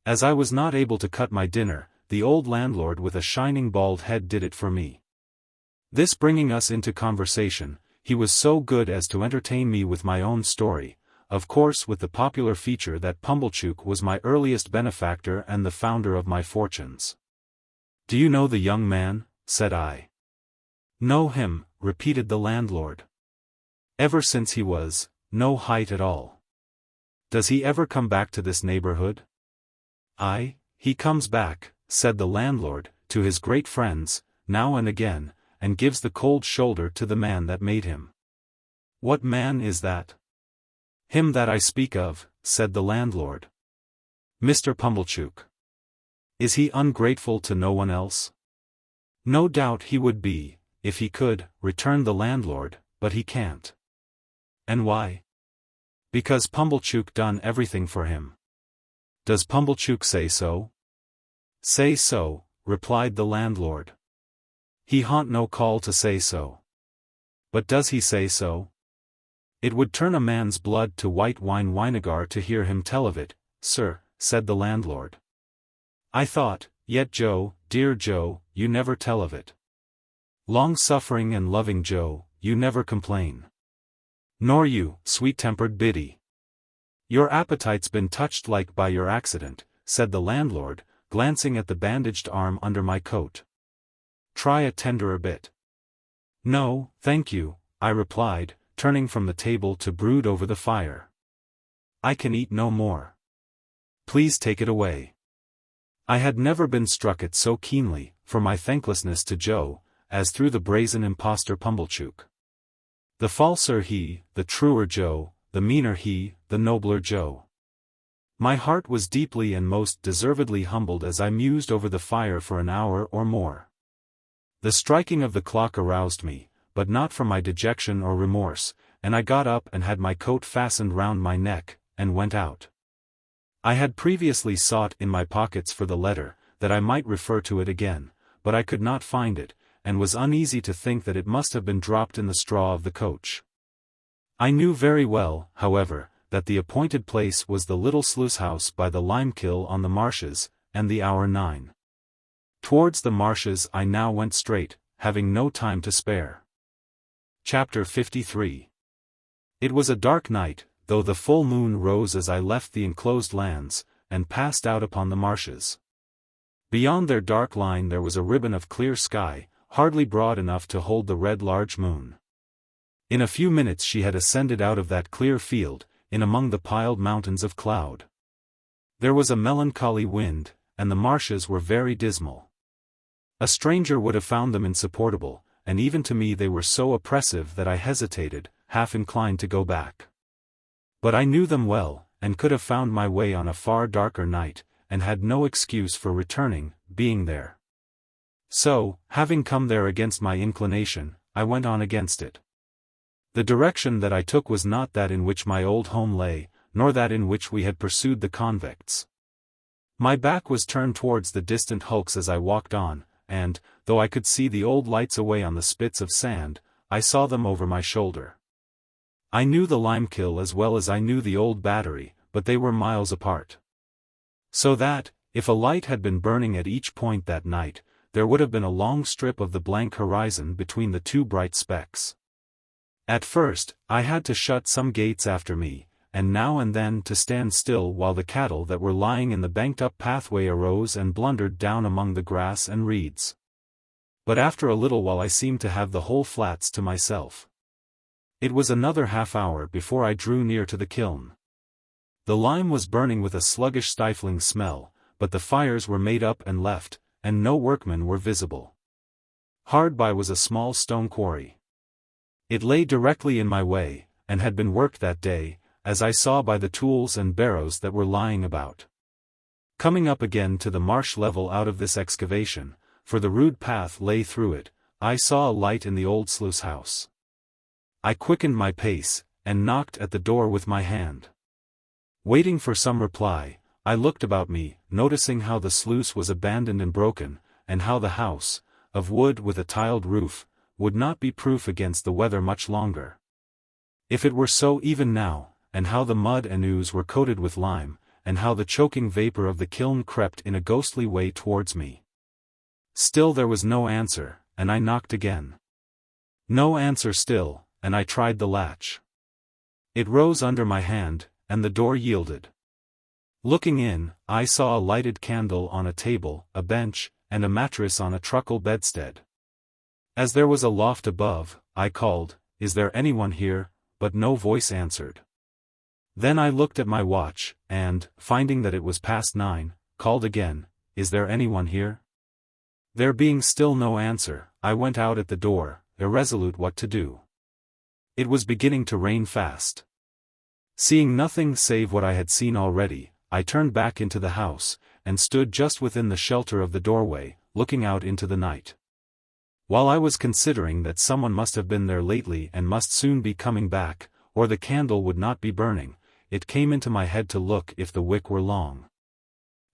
As I was not able to cut my dinner, the old landlord with a shining bald head did it for me. This bringing us into conversation, he was so good as to entertain me with my own story, of course with the popular feature that Pumblechook was my earliest benefactor and the founder of my fortunes. "Do you know the young man?" said I. "Know him," repeated the landlord. "Ever since he was no height at all. Does he ever come back to this neighborhood?" "Aye, he comes back," said the landlord, "to his great friends, now and again, and gives the cold shoulder to the man that made him." "What man is that?" "Him that I speak of," said the landlord. "Mr. Pumblechook." "Is he ungrateful to no one else?" "No doubt he would be, if he could," returned the landlord, "but he can't." "And why?" "Because Pumblechook done everything for him." "Does Pumblechook say so?" "Say so," replied the landlord. "He haunt no call to say so." "But does he say so?" "It would turn a man's blood to white wine vinegar to hear him tell of it, sir," said the landlord. "I thought, yet Joe, dear Joe, you never tell of it. Long-suffering and loving Joe, you never complain. Nor you, sweet-tempered Biddy. Your appetite's been touched like by your accident," said the landlord, glancing at the bandaged arm under my coat. "Try a tenderer bit." "No, thank you," I replied, turning from the table to brood over the fire. "I can eat no more. Please take it away." I had never been struck at so keenly, for my thanklessness to Joe, as through the brazen impostor Pumblechook. The falser he, the truer Joe, the meaner he, the nobler Joe. My heart was deeply and most deservedly humbled as I mused over the fire for an hour or more. The striking of the clock aroused me, but not from my dejection or remorse, and I got up and had my coat fastened round my neck, and went out. I had previously sought in my pockets for the letter, that I might refer to it again, but I could not find it, and was uneasy to think that it must have been dropped in the straw of the coach. I knew very well, however, that the appointed place was the little sluice house by the lime-kiln on the marshes, and the hour 9. Towards the marshes I now went straight, having no time to spare. Chapter 53. It was a dark night, though the full moon rose as I left the enclosed lands, and passed out upon the marshes. Beyond their dark line there was a ribbon of clear sky, hardly broad enough to hold the red large moon. In a few minutes she had ascended out of that clear field, in among the piled mountains of cloud. There was a melancholy wind, and the marshes were very dismal. A stranger would have found them insupportable, and even to me they were so oppressive that I hesitated, half inclined to go back. But I knew them well, and could have found my way on a far darker night, and had no excuse for returning, being there. So, having come there against my inclination, I went on against it. The direction that I took was not that in which my old home lay, nor that in which we had pursued the convicts. My back was turned towards the distant hulks as I walked on, and, though I could see the old lights away on the spits of sand, I saw them over my shoulder. I knew the lime-kiln as well as I knew the old battery, but they were miles apart. So that, if a light had been burning at each point that night, there would have been a long strip of the blank horizon between the two bright specks. At first, I had to shut some gates after me, and now and then to stand still while the cattle that were lying in the banked-up pathway arose and blundered down among the grass and reeds. But after a little while I seemed to have the whole flats to myself. It was another half-hour before I drew near to the kiln. The lime was burning with a sluggish stifling smell, but the fires were made up and left, and no workmen were visible. Hard by was a small stone quarry. It lay directly in my way, and had been worked that day, as I saw by the tools and barrows that were lying about. Coming up again to the marsh level out of this excavation, for the rude path lay through it, I saw a light in the old sluice house. I quickened my pace, and knocked at the door with my hand. Waiting for some reply, I looked about me, noticing how the sluice was abandoned and broken, and how the house, of wood with a tiled roof, would not be proof against the weather much longer. If it were so even now, and how the mud and ooze were coated with lime, and how the choking vapor of the kiln crept in a ghostly way towards me. Still there was no answer, and I knocked again. No answer still, and I tried the latch. It rose under my hand, and the door yielded. Looking in, I saw a lighted candle on a table, a bench, and a mattress on a truckle bedstead. As there was a loft above, I called, "Is there anyone here?" but no voice answered. Then I looked at my watch, and, finding that it was past 9, called again, "Is there anyone here?" There being still no answer, I went out at the door, irresolute what to do. It was beginning to rain fast. Seeing nothing save what I had seen already, I turned back into the house, and stood just within the shelter of the doorway, looking out into the night. While I was considering that someone must have been there lately and must soon be coming back, or the candle would not be burning, it came into my head to look if the wick were long.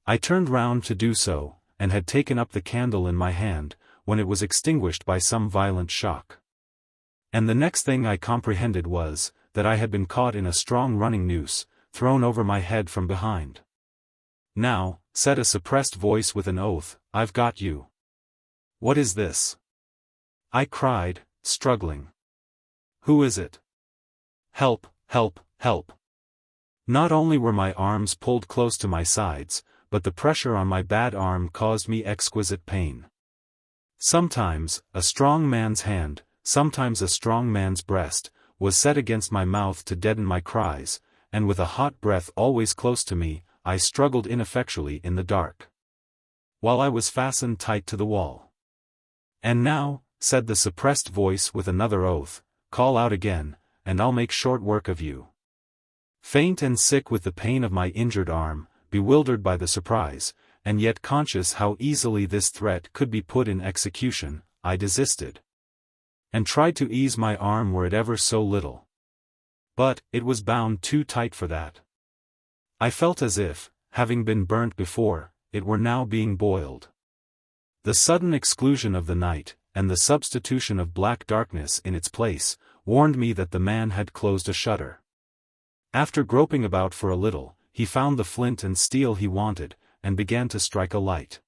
I turned round to do so, and had taken up the candle in my hand, when it was extinguished by some violent shock. And the next thing I comprehended was, that I had been caught in a strong running noose, thrown over my head from behind. "Now," said a suppressed voice with an oath, "I've got you." "What is this?" I cried, struggling. "Who is it? Help, help, help." Not only were my arms pulled close to my sides, but the pressure on my bad arm caused me exquisite pain. Sometimes, a strong man's hand, sometimes a strong man's breast, was set against my mouth to deaden my cries, and with a hot breath always close to me, I struggled ineffectually in the dark, while I was fastened tight to the wall. "And now," said the suppressed voice with another oath, "call out again, and I'll make short work of you." Faint and sick with the pain of my injured arm, bewildered by the surprise, and yet conscious how easily this threat could be put in execution, I desisted, and tried to ease my arm were it ever so little. But, it was bound too tight for that. I felt as if, having been burnt before, it were now being boiled. The sudden exclusion of the night, and the substitution of black darkness in its place, warned me that the man had closed a shutter. After groping about for a little, he found the flint and steel he wanted, and began to strike a light.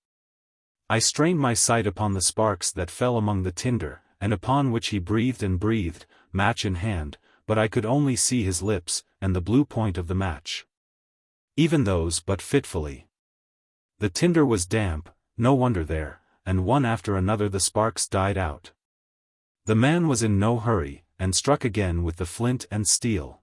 I strained my sight upon the sparks that fell among the tinder, and upon which he breathed and breathed, match in hand, but I could only see his lips, and the blue point of the match. Even those but fitfully. The tinder was damp, no wonder there, and one after another the sparks died out. The man was in no hurry, and struck again with the flint and steel.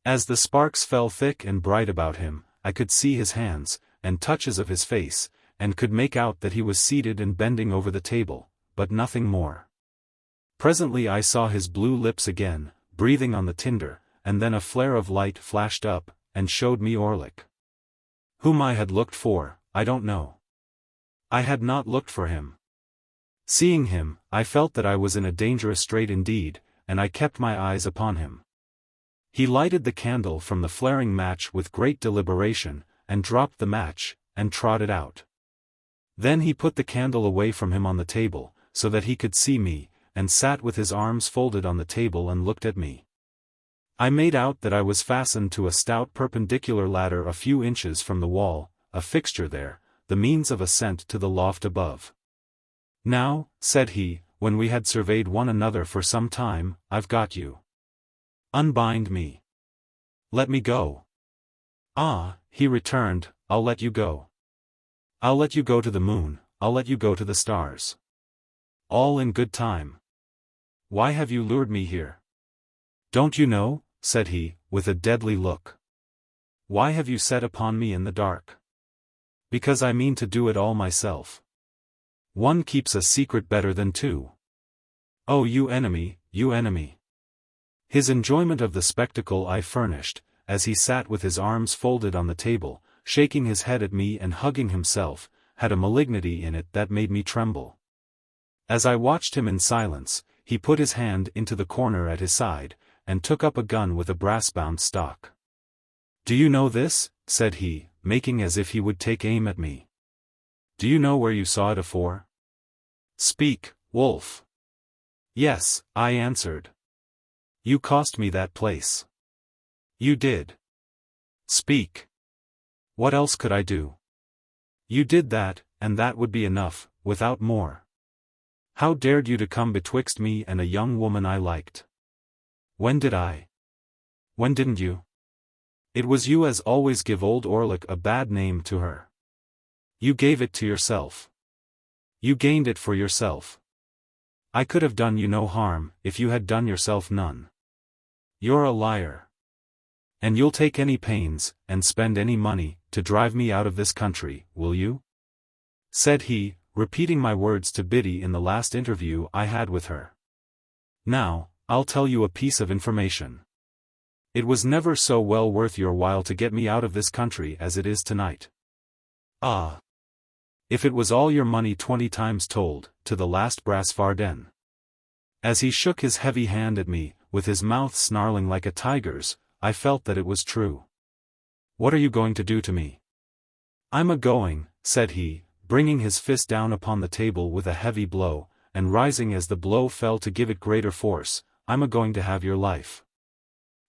As the sparks fell thick and bright about him, I could see his hands, and touches of his face, and could make out that he was seated and bending over the table, but nothing more. Presently I saw his blue lips again, breathing on the tinder, and then a flare of light flashed up, and showed me Orlick. Whom I had looked for, I don't know. I had not looked for him. Seeing him, I felt that I was in a dangerous strait indeed, and I kept my eyes upon him. He lighted the candle from the flaring match with great deliberation, and dropped the match, and trod it out. Then he put the candle away from him on the table, so that he could see me, and sat with his arms folded on the table and looked at me. I made out that I was fastened to a stout perpendicular ladder a few inches from the wall, a fixture there, the means of ascent to the loft above. "Now," said he, when we had surveyed one another for some time, "I've got you. Unbind me. Let me go." "Ah," he returned, "I'll let you go. I'll let you go to the moon, I'll let you go to the stars. All in good time. Why have you lured me here?" "Don't you know?" said he, with a deadly look. "Why have you set upon me in the dark?" "Because I mean to do it all myself. One keeps a secret better than two. Oh, you enemy, you enemy." His enjoyment of the spectacle I furnished, as he sat with his arms folded on the table, shaking his head at me and hugging himself, had a malignity in it that made me tremble. As I watched him in silence, he put his hand into the corner at his side, and took up a gun with a brass-bound stock. "Do you know this?" said he, making as if he would take aim at me. "Do you know where you saw it afore? Speak, Wolf." "Yes," I answered. "You cost me that place." "You did." "Speak." "What else could I do?" "You did that, and that would be enough, without more. How dared you to come betwixt me and a young woman I liked?" "When did I? When didn't you? It was you as always give old Orlick a bad name to her. You gave it to yourself. You gained it for yourself. I could have done you no harm, if you had done yourself none. You're a liar. And you'll take any pains, and spend any money, to drive me out of this country, will you?" said he, repeating my words to Biddy in the last interview I had with her. "Now, I'll tell you a piece of information. It was never so well worth your while to get me out of this country as it is tonight. Ah! If it was all your money 20 times told, to the last brass farden." As he shook his heavy hand at me, with his mouth snarling like a tiger's, I felt that it was true. "What are you going to do to me?" "I'm a-going," said he, bringing his fist down upon the table with a heavy blow, and rising as the blow fell to give it greater force, "I'm a-going to have your life."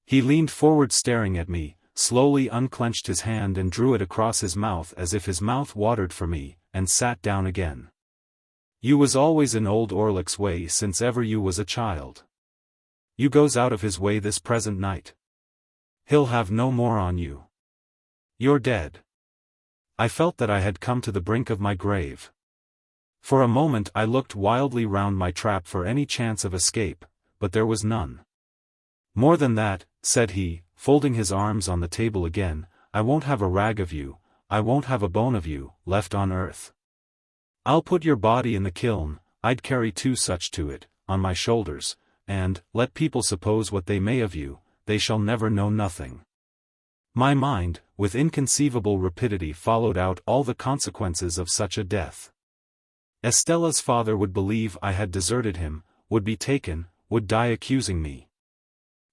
He leaned forward staring at me, slowly unclenched his hand and drew it across his mouth as if his mouth watered for me, and sat down again. "You was always in old Orlick's way since ever you was a child. You goes out of his way this present night. He'll have no more on you. You're dead." I felt that I had come to the brink of my grave. For a moment I looked wildly round my trap for any chance of escape, but there was none. "More than that," said he, folding his arms on the table again, "I won't have a rag of you, I won't have a bone of you, left on earth. I'll put your body in the kiln, I'd carry 2 such to it, on my shoulders, and, let people suppose what they may of you, they shall never know nothing." My mind, with inconceivable rapidity followed out all the consequences of such a death. Estella's father would believe I had deserted him, would be taken, would die accusing me.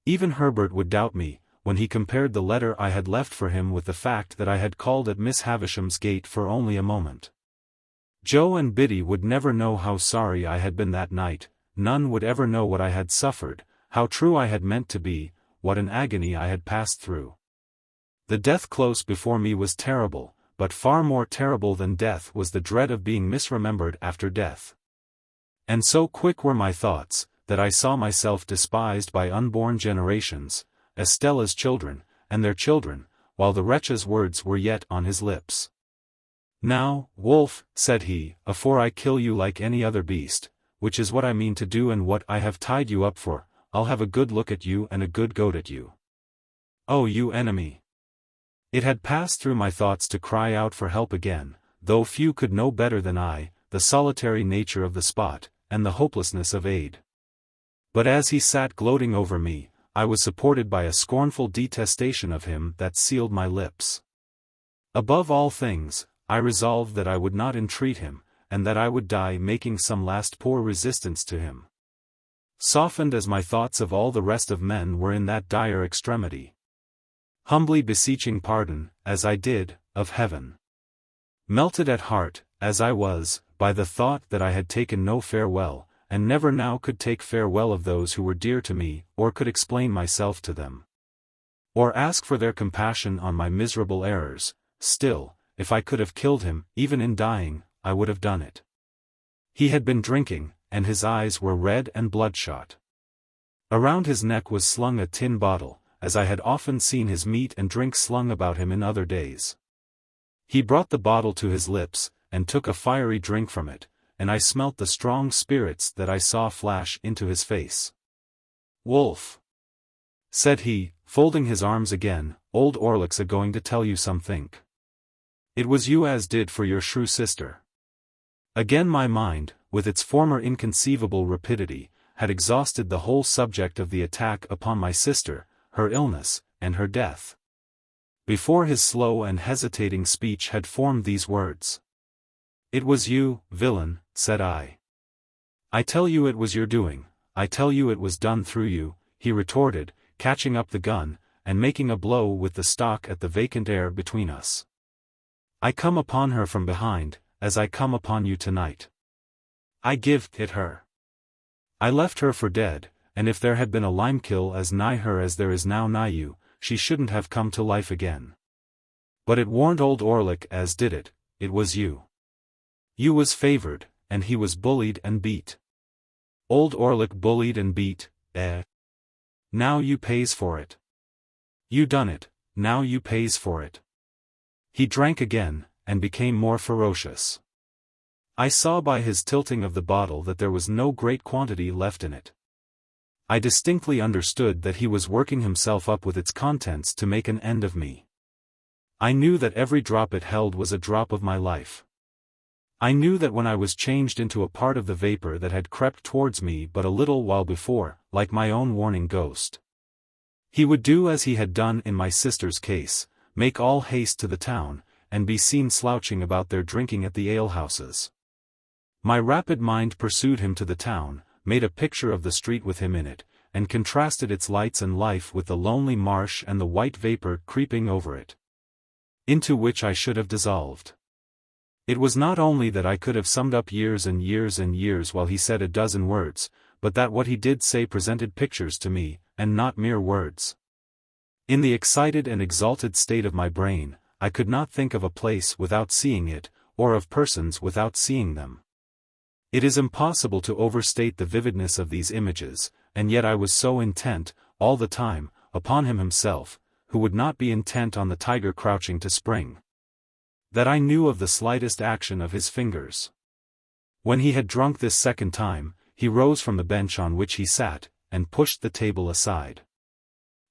Even Herbert would doubt me, when he compared the letter I had left for him with the fact that I had called at Miss Havisham's gate for only a moment. Joe and Biddy would never know how sorry I had been that night, none would ever know what I had suffered, how true I had meant to be, what an agony I had passed through. The death close before me was terrible, but far more terrible than death was the dread of being misremembered after death. And so quick were my thoughts, that I saw myself despised by unborn generations, Estella's children, and their children, while the wretch's words were yet on his lips. "Now, Wolf," said he, "afore I kill you like any other beast, which is what I mean to do and what I have tied you up for, I'll have a good look at you and a good goat at you. Oh, you enemy!" It had passed through my thoughts to cry out for help again, though few could know better than I, the solitary nature of the spot, and the hopelessness of aid. But as he sat gloating over me, I was supported by a scornful detestation of him that sealed my lips. Above all things, I resolved that I would not entreat him, and that I would die making some last poor resistance to him. Softened as my thoughts of all the rest of men were in that dire extremity. Humbly beseeching pardon, as I did, of heaven. Melted at heart, as I was, by the thought that I had taken no farewell, and never now could take farewell of those who were dear to me, or could explain myself to them, or ask for their compassion on my miserable errors, still, if I could have killed him, even in dying, I would have done it. He had been drinking, and his eyes were red and bloodshot. Around his neck was slung a tin bottle, as I had often seen his meat and drink slung about him in other days. He brought the bottle to his lips, and took a fiery drink from it, and I smelt the strong spirits that I saw flash into his face. "Wolf," said he, folding his arms again, "old Orlick's a-going to tell you somethink. It was you as did for your shrew sister." Again my mind, with its former inconceivable rapidity, had exhausted the whole subject of the attack upon my sister, her illness, and her death. Before his slow and hesitating speech had formed these words. "It was you, villain," said I. "I tell you it was your doing, I tell you it was done through you," he retorted, catching up the gun, and making a blow with the stock at the vacant air between us. "I come upon her from behind, as I come upon you tonight. I give it her. I left her for dead, and if there had been a limekill as nigh her as there is now nigh you, she shouldn't have come to life again. But it warn't old Orlick as did it, it was you. You was favored, and he was bullied and beat. Old Orlick bullied and beat, Now you pays for it. You done it, now you pays for it." He drank again, and became more ferocious. I saw by his tilting of the bottle that there was no great quantity left in it. I distinctly understood that he was working himself up with its contents to make an end of me. I knew that every drop it held was a drop of my life. I knew that when I was changed into a part of the vapor that had crept towards me but a little while before, like my own warning ghost, he would do as he had done in my sister's case, make all haste to the town, and be seen slouching about there drinking at the alehouses. My rapid mind pursued him to the town, made a picture of the street with him in it, and contrasted its lights and life with the lonely marsh and the white vapor creeping over it, into which I should have dissolved. It was not only that I could have summed up years and years and years while he said a dozen words, but that what he did say presented pictures to me, and not mere words. In the excited and exalted state of my brain, I could not think of a place without seeing it, or of persons without seeing them. It is impossible to overstate the vividness of these images, and yet I was so intent, all the time, upon him himself, who would not be intent on the tiger crouching to spring, that I knew of the slightest action of his fingers. When he had drunk this second time, he rose from the bench on which he sat, and pushed the table aside.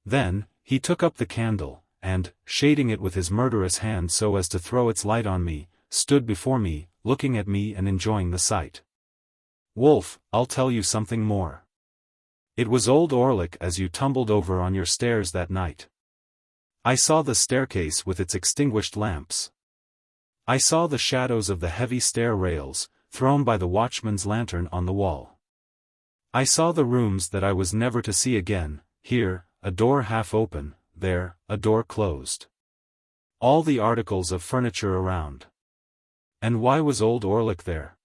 Then, he took up the candle, and, shading it with his murderous hand so as to throw its light on me, stood before me, looking at me and enjoying the sight. "Wolf, I'll tell you something more. It was old Orlick as you tumbled over on your stairs that night. I saw the staircase with its extinguished lamps. I saw the shadows of the heavy stair rails, thrown by the watchman's lantern on the wall. I saw the rooms that I was never to see again, here, a door half open, there, a door closed. All the articles of furniture around. And why was old Orlick there?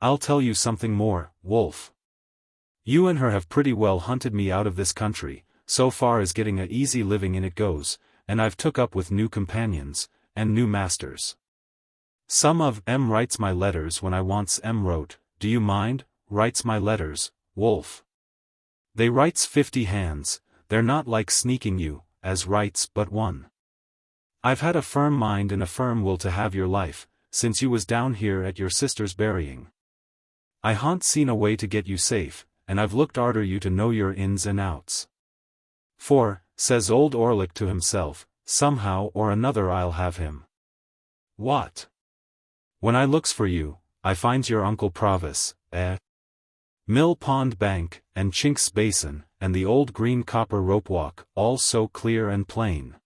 I'll tell you something more, Wolf. You and her have pretty well hunted me out of this country, so far as getting a easy living in it goes, and I've took up with new companions, and new masters. Some of 'em writes my letters when I wants 'em wrote, do you mind, writes my letters, Wolf. They writes 50 hands, they're not like sneaking you, as writes but one. I've had a firm mind and a firm will to have your life, since you was down here at your sister's burying. I ha'n't seen a way to get you safe, and I've looked arter you to know your ins and outs. For, says old Orlick to himself, somehow or another I'll have him. What? When I looks for you, I finds your Uncle Provis, Mill Pond Bank, and Chink's Basin, and the old green copper rope walk, all so clear and plain.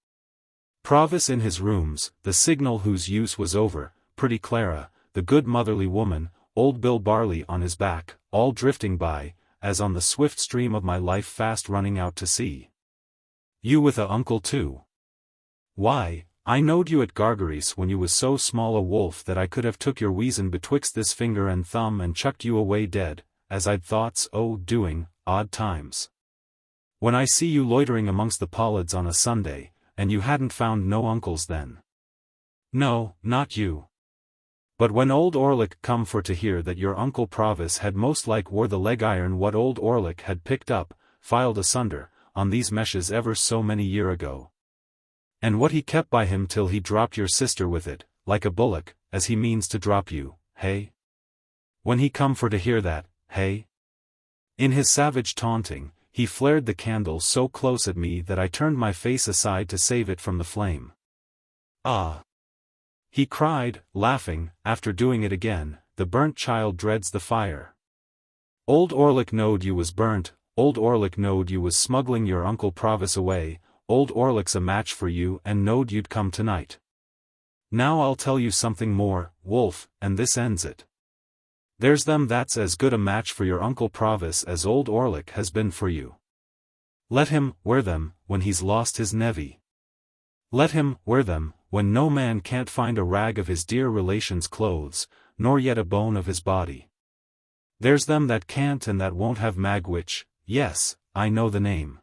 Provis in his rooms, the signal whose use was over, pretty Clara, the good motherly woman, old Bill Barley on his back, all drifting by, as on the swift stream of my life fast running out to sea. You with a uncle too. Why, I knowed you at Gargery's when you was so small a wolf that I could have took your weason betwixt this finger and thumb and chucked you away dead, as I'd thoughts doing, odd times. When I see you loitering amongst the pollards on a Sunday, and you hadn't found no uncles then. No, not you. But when old Orlick come for to hear that your Uncle Provis had most like wore the leg iron what old Orlick had picked up, filed asunder, on these meshes ever so many year ago. And what he kept by him till he dropped your sister with it, like a bullock, as he means to drop you, hey? When he come for to hear that, hey? In his savage taunting, he flared the candle so close at me that I turned my face aside to save it from the flame. Ah! He cried, laughing, after doing it again, the burnt child dreads the fire. Old Orlick knowed you was burnt, old Orlick knowed you was smuggling your Uncle Provis away, old Orlick's a match for you and knowed you'd come tonight. Now I'll tell you something more, Wolf, and this ends it. There's them that's as good a match for your Uncle Provis as old Orlick has been for you. Let him wear them when he's lost his nevy. Let him wear them when no man can't find a rag of his dear relation's clothes, nor yet a bone of his body. There's them that can't and that won't have Magwitch, yes, I know the name.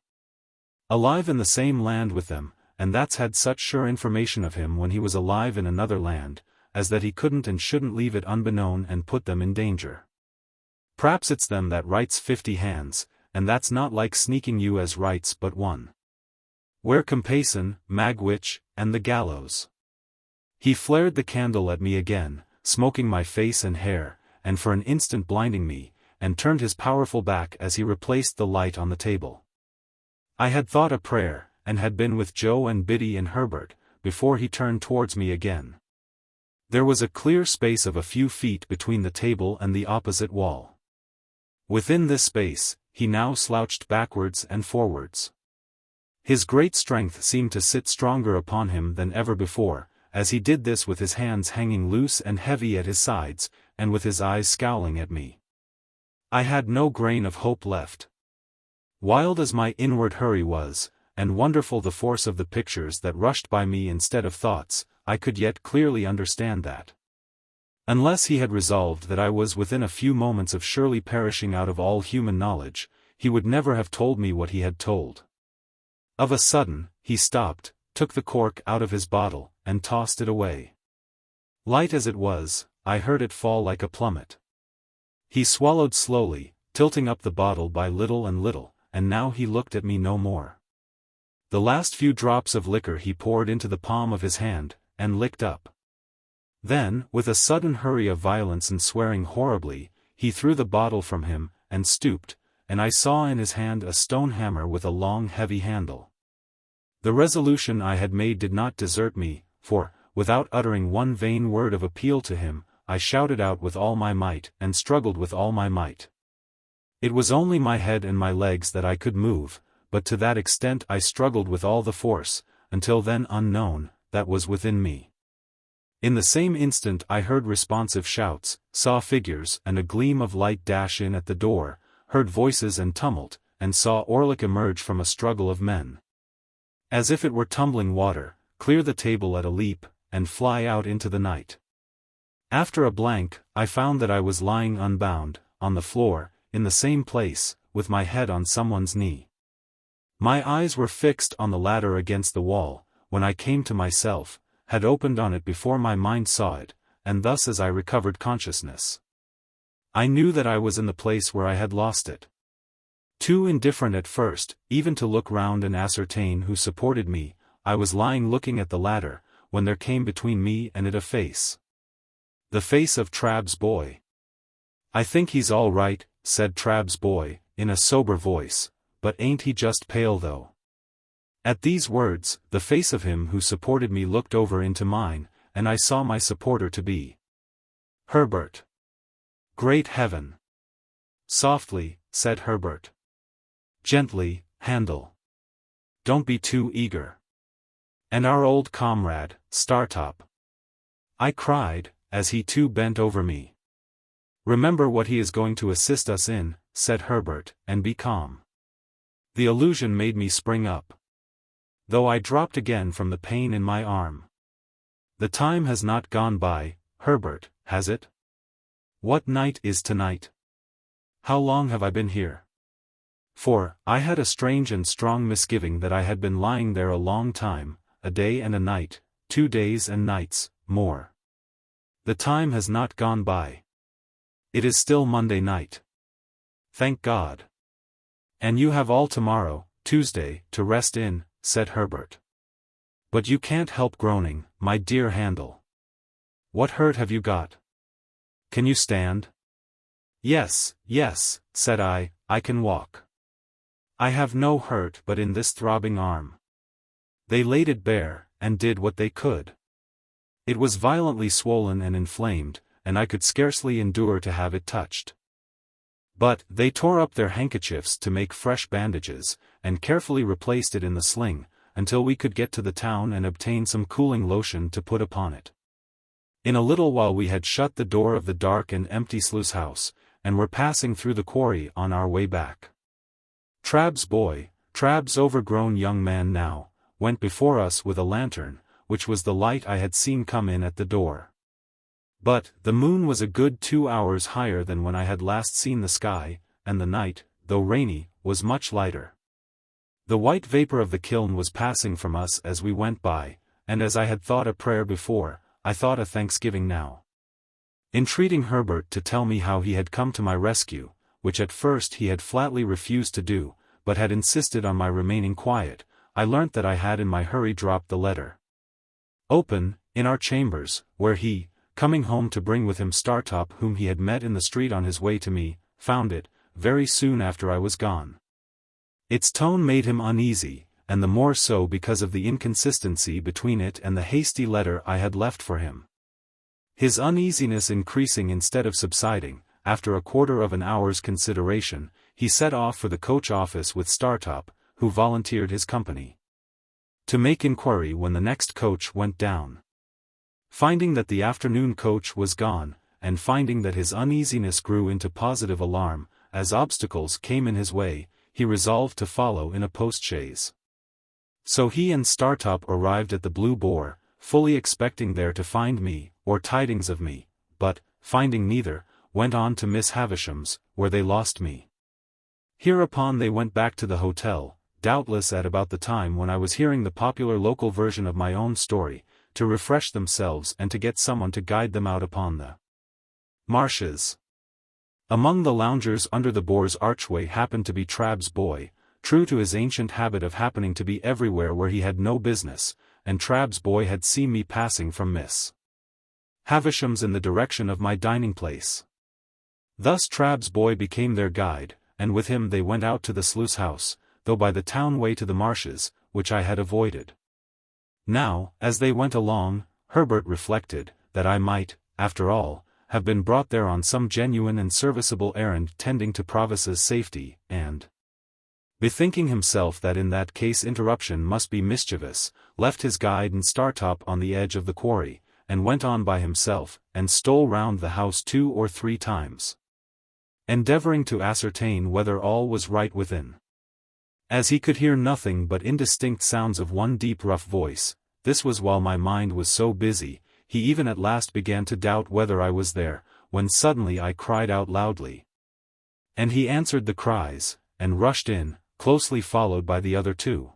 Alive in the same land with them, and that's had such sure information of him when he was alive in another land, as that he couldn't and shouldn't leave it unbeknown and put them in danger. P'raps it's them that writes 50 hands, and that's not like sneaking you as writes but one. Where Compayson, Magwitch, and the gallows. He flared the candle at me again, smoking my face and hair, and for an instant blinding me, and turned his powerful back as he replaced the light on the table. I had thought a prayer, and had been with Joe and Biddy and Herbert, before he turned towards me again. There was a clear space of a few feet between the table and the opposite wall. Within this space, he now slouched backwards and forwards. His great strength seemed to sit stronger upon him than ever before, as he did this with his hands hanging loose and heavy at his sides, and with his eyes scowling at me. I had no grain of hope left. Wild as my inward hurry was, and wonderful the force of the pictures that rushed by me instead of thoughts, I could yet clearly understand that. Unless he had resolved that I was within a few moments of surely perishing out of all human knowledge, he would never have told me what he had told. Of a sudden, he stopped, took the cork out of his bottle, and tossed it away. Light as it was, I heard it fall like a plummet. He swallowed slowly, tilting up the bottle by little and little, and now he looked at me no more. The last few drops of liquor he poured into the palm of his hand, and licked up. Then, with a sudden hurry of violence and swearing horribly, he threw the bottle from him, and stooped, and I saw in his hand a stone hammer with a long heavy handle. The resolution I had made did not desert me, for, without uttering one vain word of appeal to him, I shouted out with all my might and struggled with all my might. It was only my head and my legs that I could move, but to that extent I struggled with all the force, until then unknown, that was within me. In the same instant I heard responsive shouts, saw figures and a gleam of light dash in at the door, heard voices and tumult, and saw Orlick emerge from a struggle of men. As if it were tumbling water, clear the table at a leap, and fly out into the night. After a blank, I found that I was lying unbound, on the floor, in the same place, with my head on someone's knee. My eyes were fixed on the ladder against the wall, when I came to myself, had opened on it before my mind saw it, and thus as I recovered consciousness. I knew that I was in the place where I had lost it. Too indifferent at first, even to look round and ascertain who supported me, I was lying looking at the ladder, when there came between me and it a face. The face of Trabb's boy. "I think he's all right," said Trabb's boy, in a sober voice, "but ain't he just pale though?" At these words, the face of him who supported me looked over into mine, and I saw my supporter to be Herbert. "Great heaven!" "Softly," said Herbert. "Gently, Handel. Don't be too eager. And our old comrade, Startop," I cried, as he too bent over me. "Remember what he is going to assist us in," said Herbert, "and be calm." The illusion made me spring up, though I dropped again from the pain in my arm. "The time has not gone by, Herbert, has it? What night is tonight? How long have I been here?" For, I had a strange and strong misgiving that I had been lying there a long time, a day and a night, 2 days and nights, more. "The time has not gone by. It is still Monday night. Thank God. And you have all tomorrow, Tuesday, to rest in," said Herbert. "But you can't help groaning, my dear Handel. What hurt have you got? Can you stand?" "Yes, yes," said I can walk. I have no hurt but in this throbbing arm." They laid it bare, and did what they could. It was violently swollen and inflamed, and I could scarcely endure to have it touched. But they tore up their handkerchiefs to make fresh bandages, and carefully replaced it in the sling, until we could get to the town and obtain some cooling lotion to put upon it. In a little while we had shut the door of the dark and empty sluice house, and were passing through the quarry on our way back. Trabb's boy, Trabb's overgrown young man now, went before us with a lantern, which was the light I had seen come in at the door. But the moon was a good 2 hours higher than when I had last seen the sky, and the night, though rainy, was much lighter. The white vapor of the kiln was passing from us as we went by, and as I had thought a prayer before, I thought a thanksgiving now. Entreating Herbert to tell me how he had come to my rescue, which at first he had flatly refused to do, but had insisted on my remaining quiet, I learnt that I had in my hurry dropped the letter open, in our chambers, where he, coming home to bring with him Startop whom he had met in the street on his way to me, found it, very soon after I was gone. Its tone made him uneasy, and the more so because of the inconsistency between it and the hasty letter I had left for him. His uneasiness increasing instead of subsiding, after a quarter of an hour's consideration, he set off for the coach office with Startop, who volunteered his company, to make inquiry when the next coach went down. Finding that the afternoon coach was gone, and finding that his uneasiness grew into positive alarm, as obstacles came in his way, he resolved to follow in a post-chaise. So he and Startop arrived at the Blue Boar, fully expecting there to find me, or tidings of me, but, finding neither, went on to Miss Havisham's, where they lost me. Hereupon they went back to the hotel, doubtless at about the time when I was hearing the popular local version of my own story, to refresh themselves and to get someone to guide them out upon the marshes. Among the loungers under the Boar's archway happened to be Trabb's boy, true to his ancient habit of happening to be everywhere where he had no business, and Trabb's boy had seen me passing from Miss Havisham's in the direction of my dining place. Thus Trabb's boy became their guide, and with him they went out to the sluice house, though by the town way to the marshes, which I had avoided. Now, as they went along, Herbert reflected, that I might, after all, have been brought there on some genuine and serviceable errand tending to Provis's safety, and, bethinking himself that in that case interruption must be mischievous, left his guide and Startop on the edge of the quarry, and went on by himself, and stole round the house 2 or 3 times, endeavouring to ascertain whether all was right within. As he could hear nothing but indistinct sounds of one deep rough voice, this was while my mind was so busy, he even at last began to doubt whether I was there, when suddenly I cried out loudly. And he answered the cries, and rushed in, closely followed by the other 2.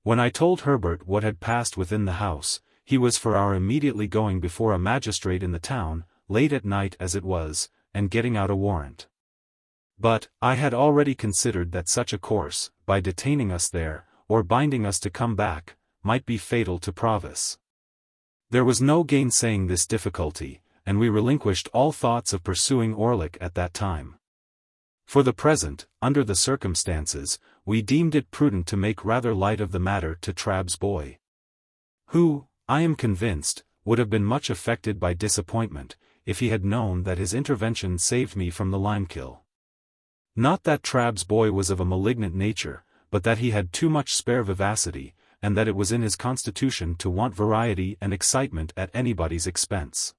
When I told Herbert what had passed within the house, he was for our immediately going before a magistrate in the town, late at night as it was, and getting out a warrant. But, I had already considered that such a course, by detaining us there, or binding us to come back, might be fatal to Provis. There was no gainsaying this difficulty, and we relinquished all thoughts of pursuing Orlick at that time. For the present, under the circumstances, we deemed it prudent to make rather light of the matter to Trabb's boy, who, I am convinced, would have been much affected by disappointment, if he had known that his intervention saved me from the limekill. Not that Trabb's boy was of a malignant nature, but that he had too much spare vivacity, and that it was in his constitution to want variety and excitement at anybody's expense.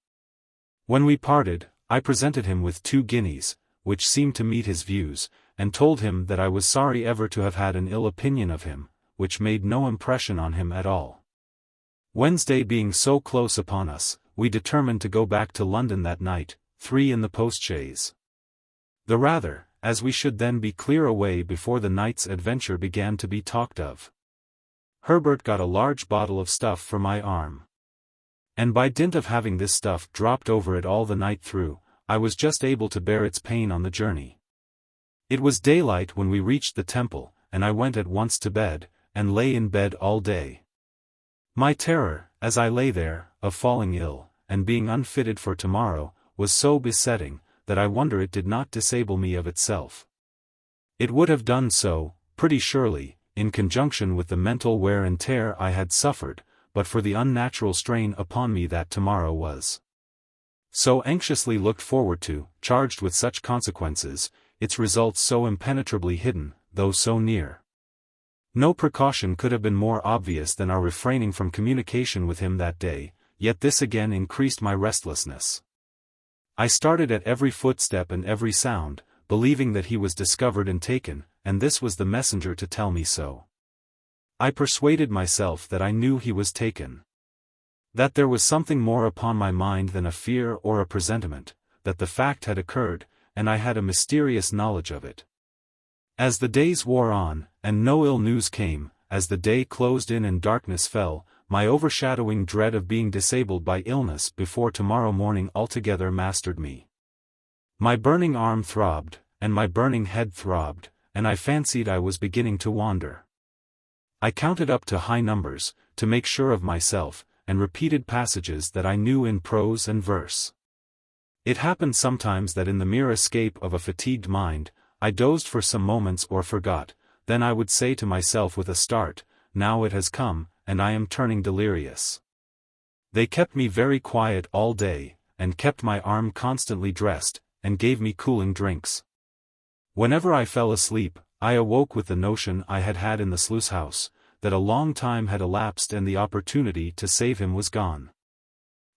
When we parted, I presented him with 2 guineas, which seemed to meet his views, and told him that I was sorry ever to have had an ill opinion of him, which made no impression on him at all. Wednesday being so close upon us, we determined to go back to London that night, 3 in the post-chaise. The rather, as we should then be clear away before the night's adventure began to be talked of. Herbert got a large bottle of stuff for my arm, and by dint of having this stuff dropped over it all the night through, I was just able to bear its pain on the journey. It was daylight when we reached the temple, and I went at once to bed, and lay in bed all day. My terror, as I lay there, of falling ill, and being unfitted for tomorrow, was so besetting, that I wonder it did not disable me of itself. It would have done so, pretty surely, in conjunction with the mental wear and tear I had suffered, but for the unnatural strain upon me that tomorrow was. so anxiously looked forward to, charged with such consequences, its results so impenetrably hidden, though so near. No precaution could have been more obvious than our refraining from communication with him that day, yet this again increased my restlessness. I started at every footstep and every sound, believing that he was discovered and taken, and this was the messenger to tell me so. I persuaded myself that I knew he was taken. That there was something more upon my mind than a fear or a presentiment, that the fact had occurred, and I had a mysterious knowledge of it. As the days wore on, and no ill news came, as the day closed in and darkness fell, my overshadowing dread of being disabled by illness before tomorrow morning altogether mastered me. My burning arm throbbed, and my burning head throbbed, and I fancied I was beginning to wander. I counted up to high numbers, to make sure of myself, and repeated passages that I knew in prose and verse. It happened sometimes that in the mere escape of a fatigued mind, I dozed for some moments or forgot, then I would say to myself with a start, now it has come, and I am turning delirious. They kept me very quiet all day, and kept my arm constantly dressed, and gave me cooling drinks. Whenever I fell asleep, I awoke with the notion I had had in the sluice house, that a long time had elapsed and the opportunity to save him was gone.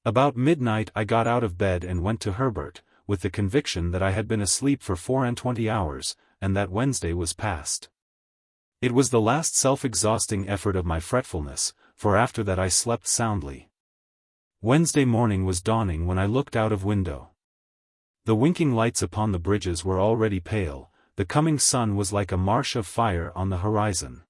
About midnight I got out of bed and went to Herbert, with the conviction that I had been asleep for 24 hours, and that Wednesday was past. It was the last self-exhausting effort of my fretfulness, for after that I slept soundly. Wednesday morning was dawning when I looked out of window. The winking lights upon the bridges were already pale, the coming sun was like a marsh of fire on the horizon.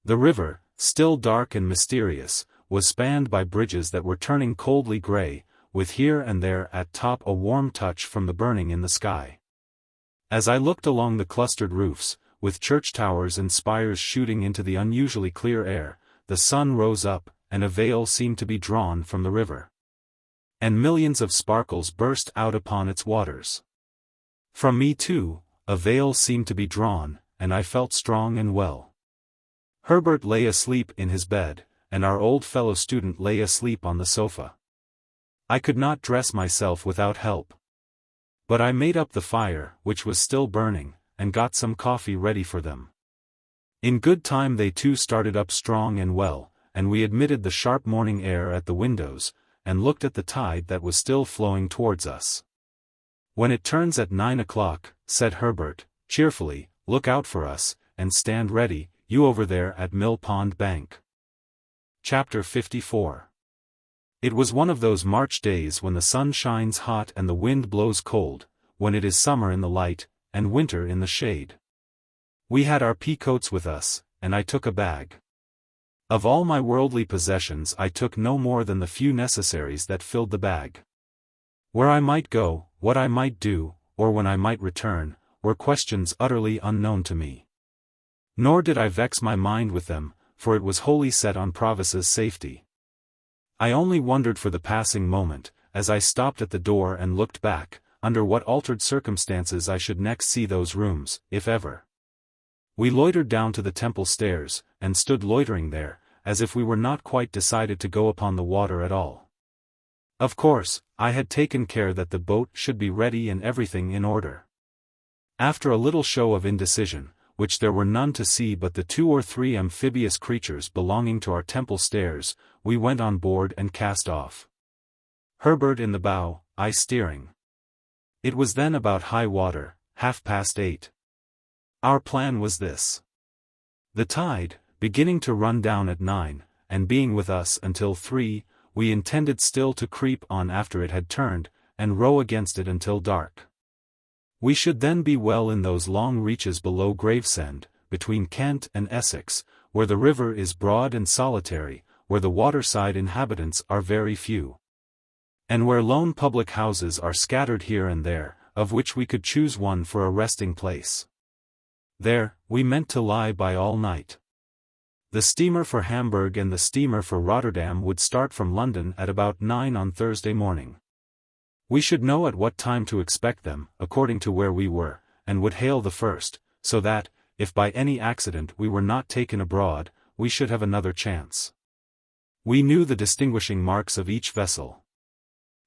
The river, still dark and mysterious, was spanned by bridges that were turning coldly grey, with here and there at top a warm touch from the burning in the sky. As I looked along the clustered roofs, with church towers and spires shooting into the unusually clear air, the sun rose up, and a veil seemed to be drawn from the river. And millions of sparkles burst out upon its waters. From me too, a veil seemed to be drawn, and I felt strong and well. Herbert lay asleep in his bed, and our old fellow student lay asleep on the sofa. I could not dress myself without help. But I made up the fire, which was still burning, and got some coffee ready for them. In good time they too started up strong and well, and we admitted the sharp morning air at the windows, and looked at the tide that was still flowing towards us. When it turns at 9 o'clock, said Herbert, cheerfully, look out for us, and stand ready, you over there at Mill Pond Bank. Chapter 54. It was one of those March days when the sun shines hot and the wind blows cold, when it is summer in the light, and winter in the shade. We had our peacoats with us, and I took a bag. Of all my worldly possessions I took no more than the few necessaries that filled the bag. Where I might go, what I might do, or when I might return, were questions utterly unknown to me. Nor did I vex my mind with them, for it was wholly set on Provis's safety. I only wondered for the passing moment, as I stopped at the door and looked back, under what altered circumstances I should next see those rooms, if ever. We loitered down to the temple stairs, and stood loitering there, as if we were not quite decided to go upon the water at all. Of course, I had taken care that the boat should be ready and everything in order. After a little show of indecision, which there were none to see but the 2 or 3 amphibious creatures belonging to our temple stairs, we went on board and cast off. Herbert in the bow, I steering. It was then about high water, 8:30. Our plan was this. The tide, beginning to run down at 9, and being with us until 3, we intended still to creep on after it had turned, and row against it until dark. We should then be well in those long reaches below Gravesend, between Kent and Essex, where the river is broad and solitary, where the waterside inhabitants are very few, and where lone public houses are scattered here and there, of which we could choose one for a resting place. There, we meant to lie by all night. The steamer for Hamburg and the steamer for Rotterdam would start from London at about 9 on Thursday morning. We should know at what time to expect them, according to where we were, and would hail the first, so that, if by any accident we were not taken abroad, we should have another chance. We knew the distinguishing marks of each vessel.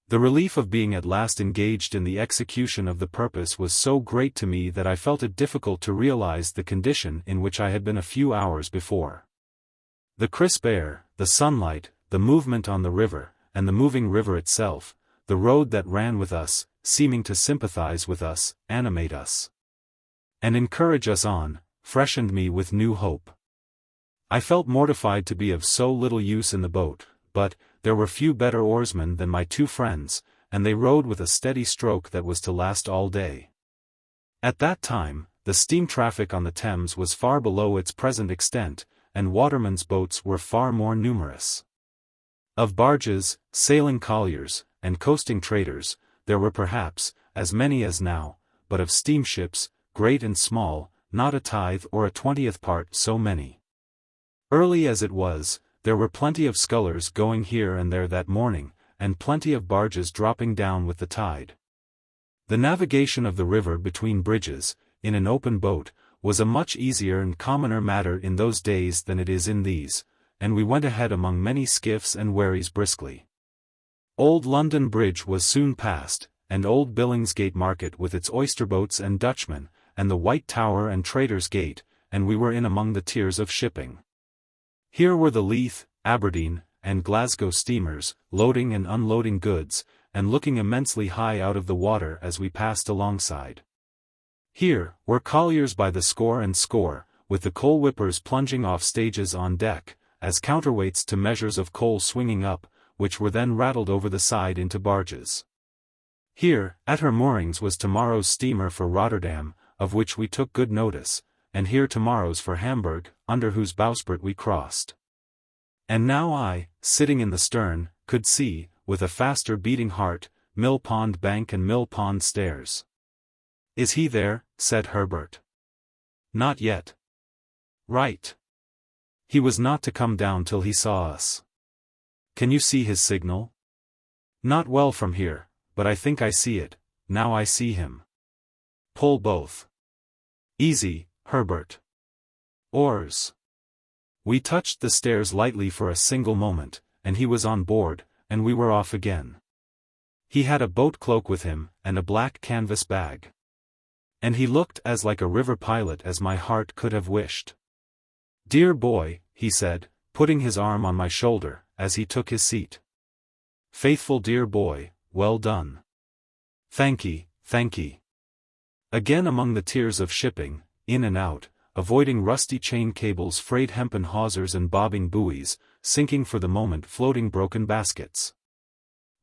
The relief of being at last engaged in the execution of the purpose was so great to me that I felt it difficult to realize the condition in which I had been a few hours before. The crisp air, the sunlight, the movement on the river, and the moving river itself, the road that ran with us, seeming to sympathize with us, animate us, and encourage us on, freshened me with new hope. I felt mortified to be of so little use in the boat, but there were few better oarsmen than my two friends, and they rowed with a steady stroke that was to last all day. At that time, the steam traffic on the Thames was far below its present extent, and watermen's boats were far more numerous. Of barges, sailing colliers, and coasting traders, there were perhaps as many as now, but of steamships, great and small, not a tithe or a 20th part so many. Early as it was, there were plenty of scullers going here and there that morning, and plenty of barges dropping down with the tide. The navigation of the river between bridges, in an open boat, was a much easier and commoner matter in those days than it is in these, and we went ahead among many skiffs and wherries briskly. Old London Bridge was soon passed, and Old Billingsgate Market with its oyster boats and Dutchmen, and the White Tower and Trader's Gate, and we were in among the tiers of shipping. Here were the Leith, Aberdeen, and Glasgow steamers, loading and unloading goods, and looking immensely high out of the water as we passed alongside. Here were colliers by the score and score, with the coal whippers plunging off stages on deck, as counterweights to measures of coal swinging up, which were then rattled over the side into barges. Here, at her moorings was tomorrow's steamer for Rotterdam, of which we took good notice, and here tomorrow's for Hamburg, under whose bowsprit we crossed. And now I, sitting in the stern, could see, with a faster beating heart, Mill Pond Bank and Mill Pond Stairs. "Is he there?" said Herbert. "Not yet." "Right. He was not to come down till he saw us." "Can you see his signal?" "Not well from here, but I think I see it. Now I see him." "Pull both." "Easy, Herbert." "Oars." We touched the stairs lightly for a single moment, and he was on board, and we were off again. He had a boat cloak with him, and a black canvas bag. And he looked as like a river pilot as my heart could have wished. "Dear boy," he said, putting his arm on my shoulder, as he took his seat. "Faithful dear boy, well done." "Thank ye, thank ye." Again among the tiers of shipping, in and out, avoiding rusty chain cables, frayed hempen hawsers and bobbing buoys, sinking for the moment floating broken baskets,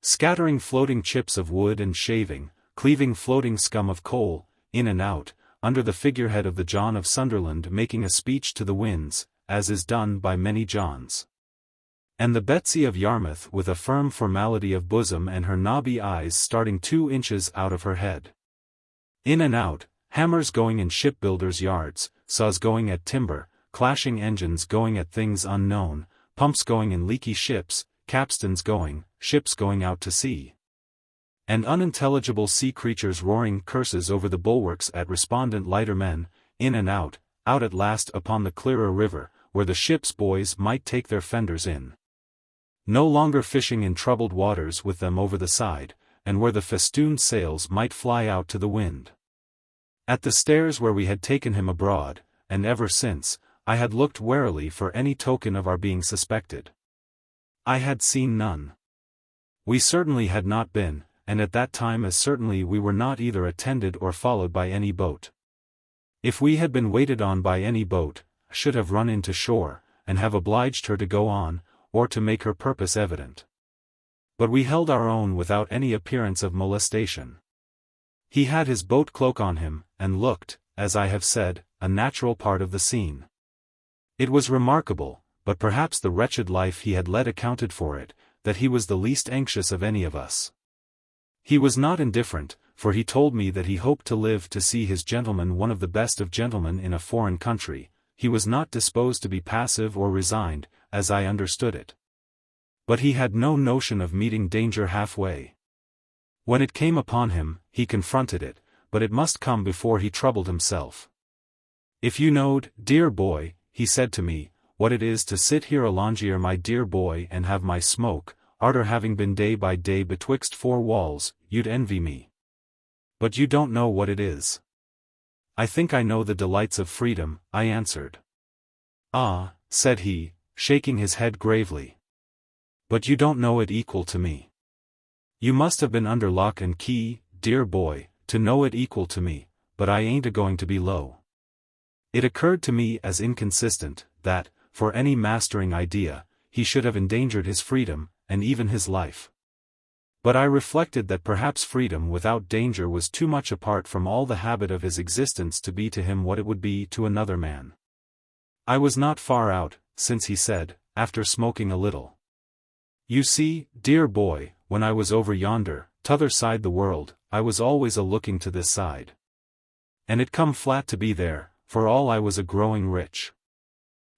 scattering floating chips of wood and shaving, cleaving floating scum of coal, in and out, under the figurehead of the John of Sunderland making a speech to the winds, as is done by many Johns. And the Betsy of Yarmouth with a firm formality of bosom and her knobby eyes starting 2 inches out of her head. In and out, hammers going in shipbuilders' yards, saws going at timber, clashing engines going at things unknown, pumps going in leaky ships, capstans going, ships going out to sea. And unintelligible sea creatures roaring curses over the bulwarks at respondent lightermen, in and out at last upon the clearer river, where the ship's boys might take their fenders in. No longer fishing in troubled waters with them over the side, and where the festooned sails might fly out to the wind. At the stairs where we had taken him abroad, and ever since, I had looked warily for any token of our being suspected. I had seen none. We certainly had not been, and at that time as certainly we were not either attended or followed by any boat. If we had been waited on by any boat, I should have run into shore, and have obliged her to go on, or to make her purpose evident. But we held our own without any appearance of molestation. He had his boat cloak on him, and looked, as I have said, a natural part of the scene. It was remarkable, but perhaps the wretched life he had led accounted for it, that he was the least anxious of any of us. He was not indifferent, for he told me that he hoped to live to see his gentleman one of the best of gentlemen in a foreign country. He was not disposed to be passive or resigned, as I understood it. But he had no notion of meeting danger halfway. When it came upon him, he confronted it, but it must come before he troubled himself. "If you knowed, dear boy," he said to me, "what it is to sit here alongier, my dear boy, and have my smoke, arter having been day by day betwixt four walls, you'd envy me. But you don't know what it is. I think I know the delights of freedom, I answered. Ah, said he, shaking his head gravely. But you don't know it equal to me. You must have been under lock and key, dear boy, to know it equal to me, but I ain't a-going to be low. It occurred to me as inconsistent, that, for any mastering idea, he should have endangered his freedom, and even his life. But I reflected that perhaps freedom without danger was too much apart from all the habit of his existence to be to him what it would be to another man. I was not far out, since he said, after smoking a little. You see, dear boy, when I was over yonder, t'other side the world, I was always a-looking to this side. And it come flat to be there, for all I was a-growing rich.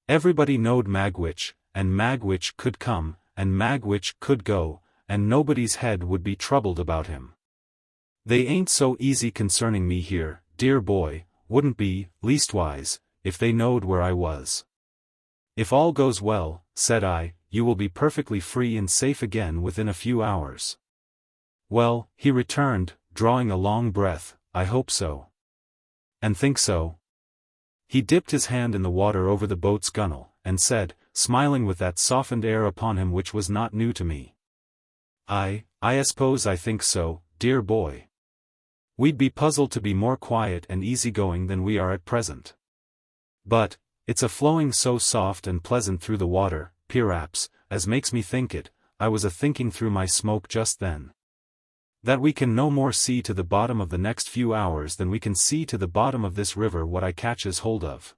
Everybody knowed Magwitch, and Magwitch could come, and Magwitch could go, and nobody's head would be troubled about him. They ain't so easy concerning me here, dear boy, wouldn't be, leastwise, if they knowed where I was. If all goes well, said I, you will be perfectly free and safe again within a few hours. Well, he returned, drawing a long breath, I hope so. And think so? He dipped his hand in the water over the boat's gunwale, and said, smiling with that softened air upon him which was not new to me. I suppose I think so, dear boy. We'd be puzzled to be more quiet and easy-going than we are at present. But, it's a-flowing so soft and pleasant through the water, p'raps, as makes me think it, I was a-thinking through my smoke just then, that we can no more see to the bottom of the next few hours than we can see to the bottom of this river what I catches hold of.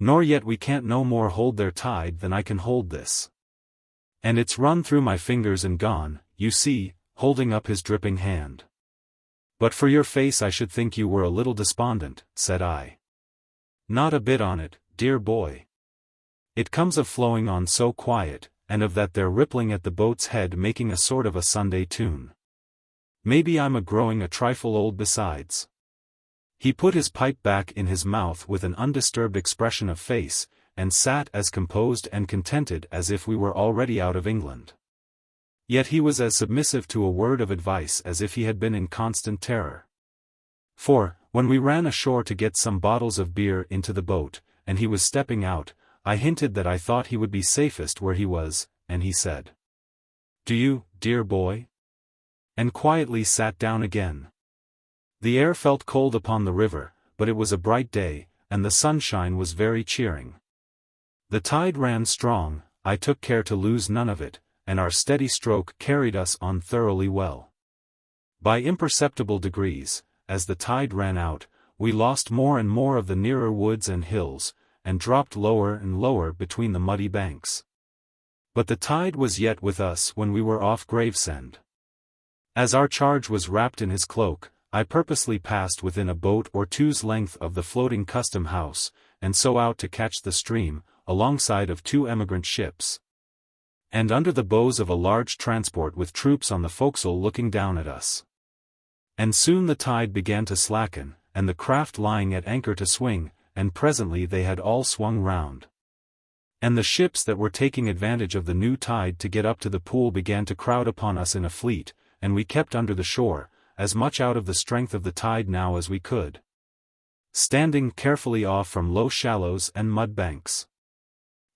Nor yet we can't no more hold their tide than I can hold this. And it's run through my fingers and gone, you see, holding up his dripping hand. But for your face I should think you were a little despondent, said I. Not a bit on it, dear boy. It comes of flowing on so quiet, and of that there rippling at the boat's head making a sort of a Sunday tune. Maybe I'm a-growing a trifle old besides. He put his pipe back in his mouth with an undisturbed expression of face, and sat as composed and contented as if we were already out of England. Yet he was as submissive to a word of advice as if he had been in constant terror. For, when we ran ashore to get some bottles of beer into the boat, and he was stepping out, I hinted that I thought he would be safest where he was, and he said, "Do you, dear boy?" and quietly sat down again. The air felt cold upon the river, but it was a bright day, and the sunshine was very cheering. The tide ran strong, I took care to lose none of it, and our steady stroke carried us on thoroughly well. By imperceptible degrees, as the tide ran out, we lost more and more of the nearer woods and hills, and dropped lower and lower between the muddy banks. But the tide was yet with us when we were off Gravesend. As our charge was wrapped in his cloak, I purposely passed within a boat or two's length of the floating custom house, and so out to catch the stream, alongside of two emigrant ships, and under the bows of a large transport with troops on the forecastle looking down at us. And soon the tide began to slacken, and the craft lying at anchor to swing, and presently they had all swung round. And the ships that were taking advantage of the new tide to get up to the pool began to crowd upon us in a fleet, and we kept under the shore, as much out of the strength of the tide now as we could, standing carefully off from low shallows and mud banks.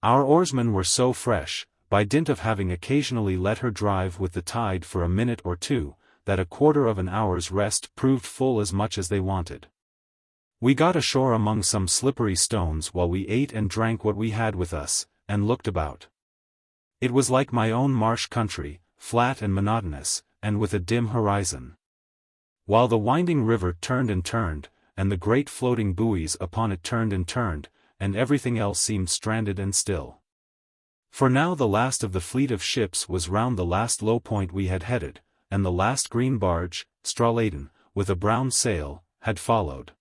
Our oarsmen were so fresh, by dint of having occasionally let her drive with the tide for a minute or two, that a quarter of an hour's rest proved full as much as they wanted. We got ashore among some slippery stones while we ate and drank what we had with us, and looked about. It was like my own marsh country, flat and monotonous, and with a dim horizon, while the winding river turned and turned, and the great floating buoys upon it turned and turned, and everything else seemed stranded and still. For now the last of the fleet of ships was round the last low point we had headed, and the last green barge, XLIII, with a brown sail, had followed.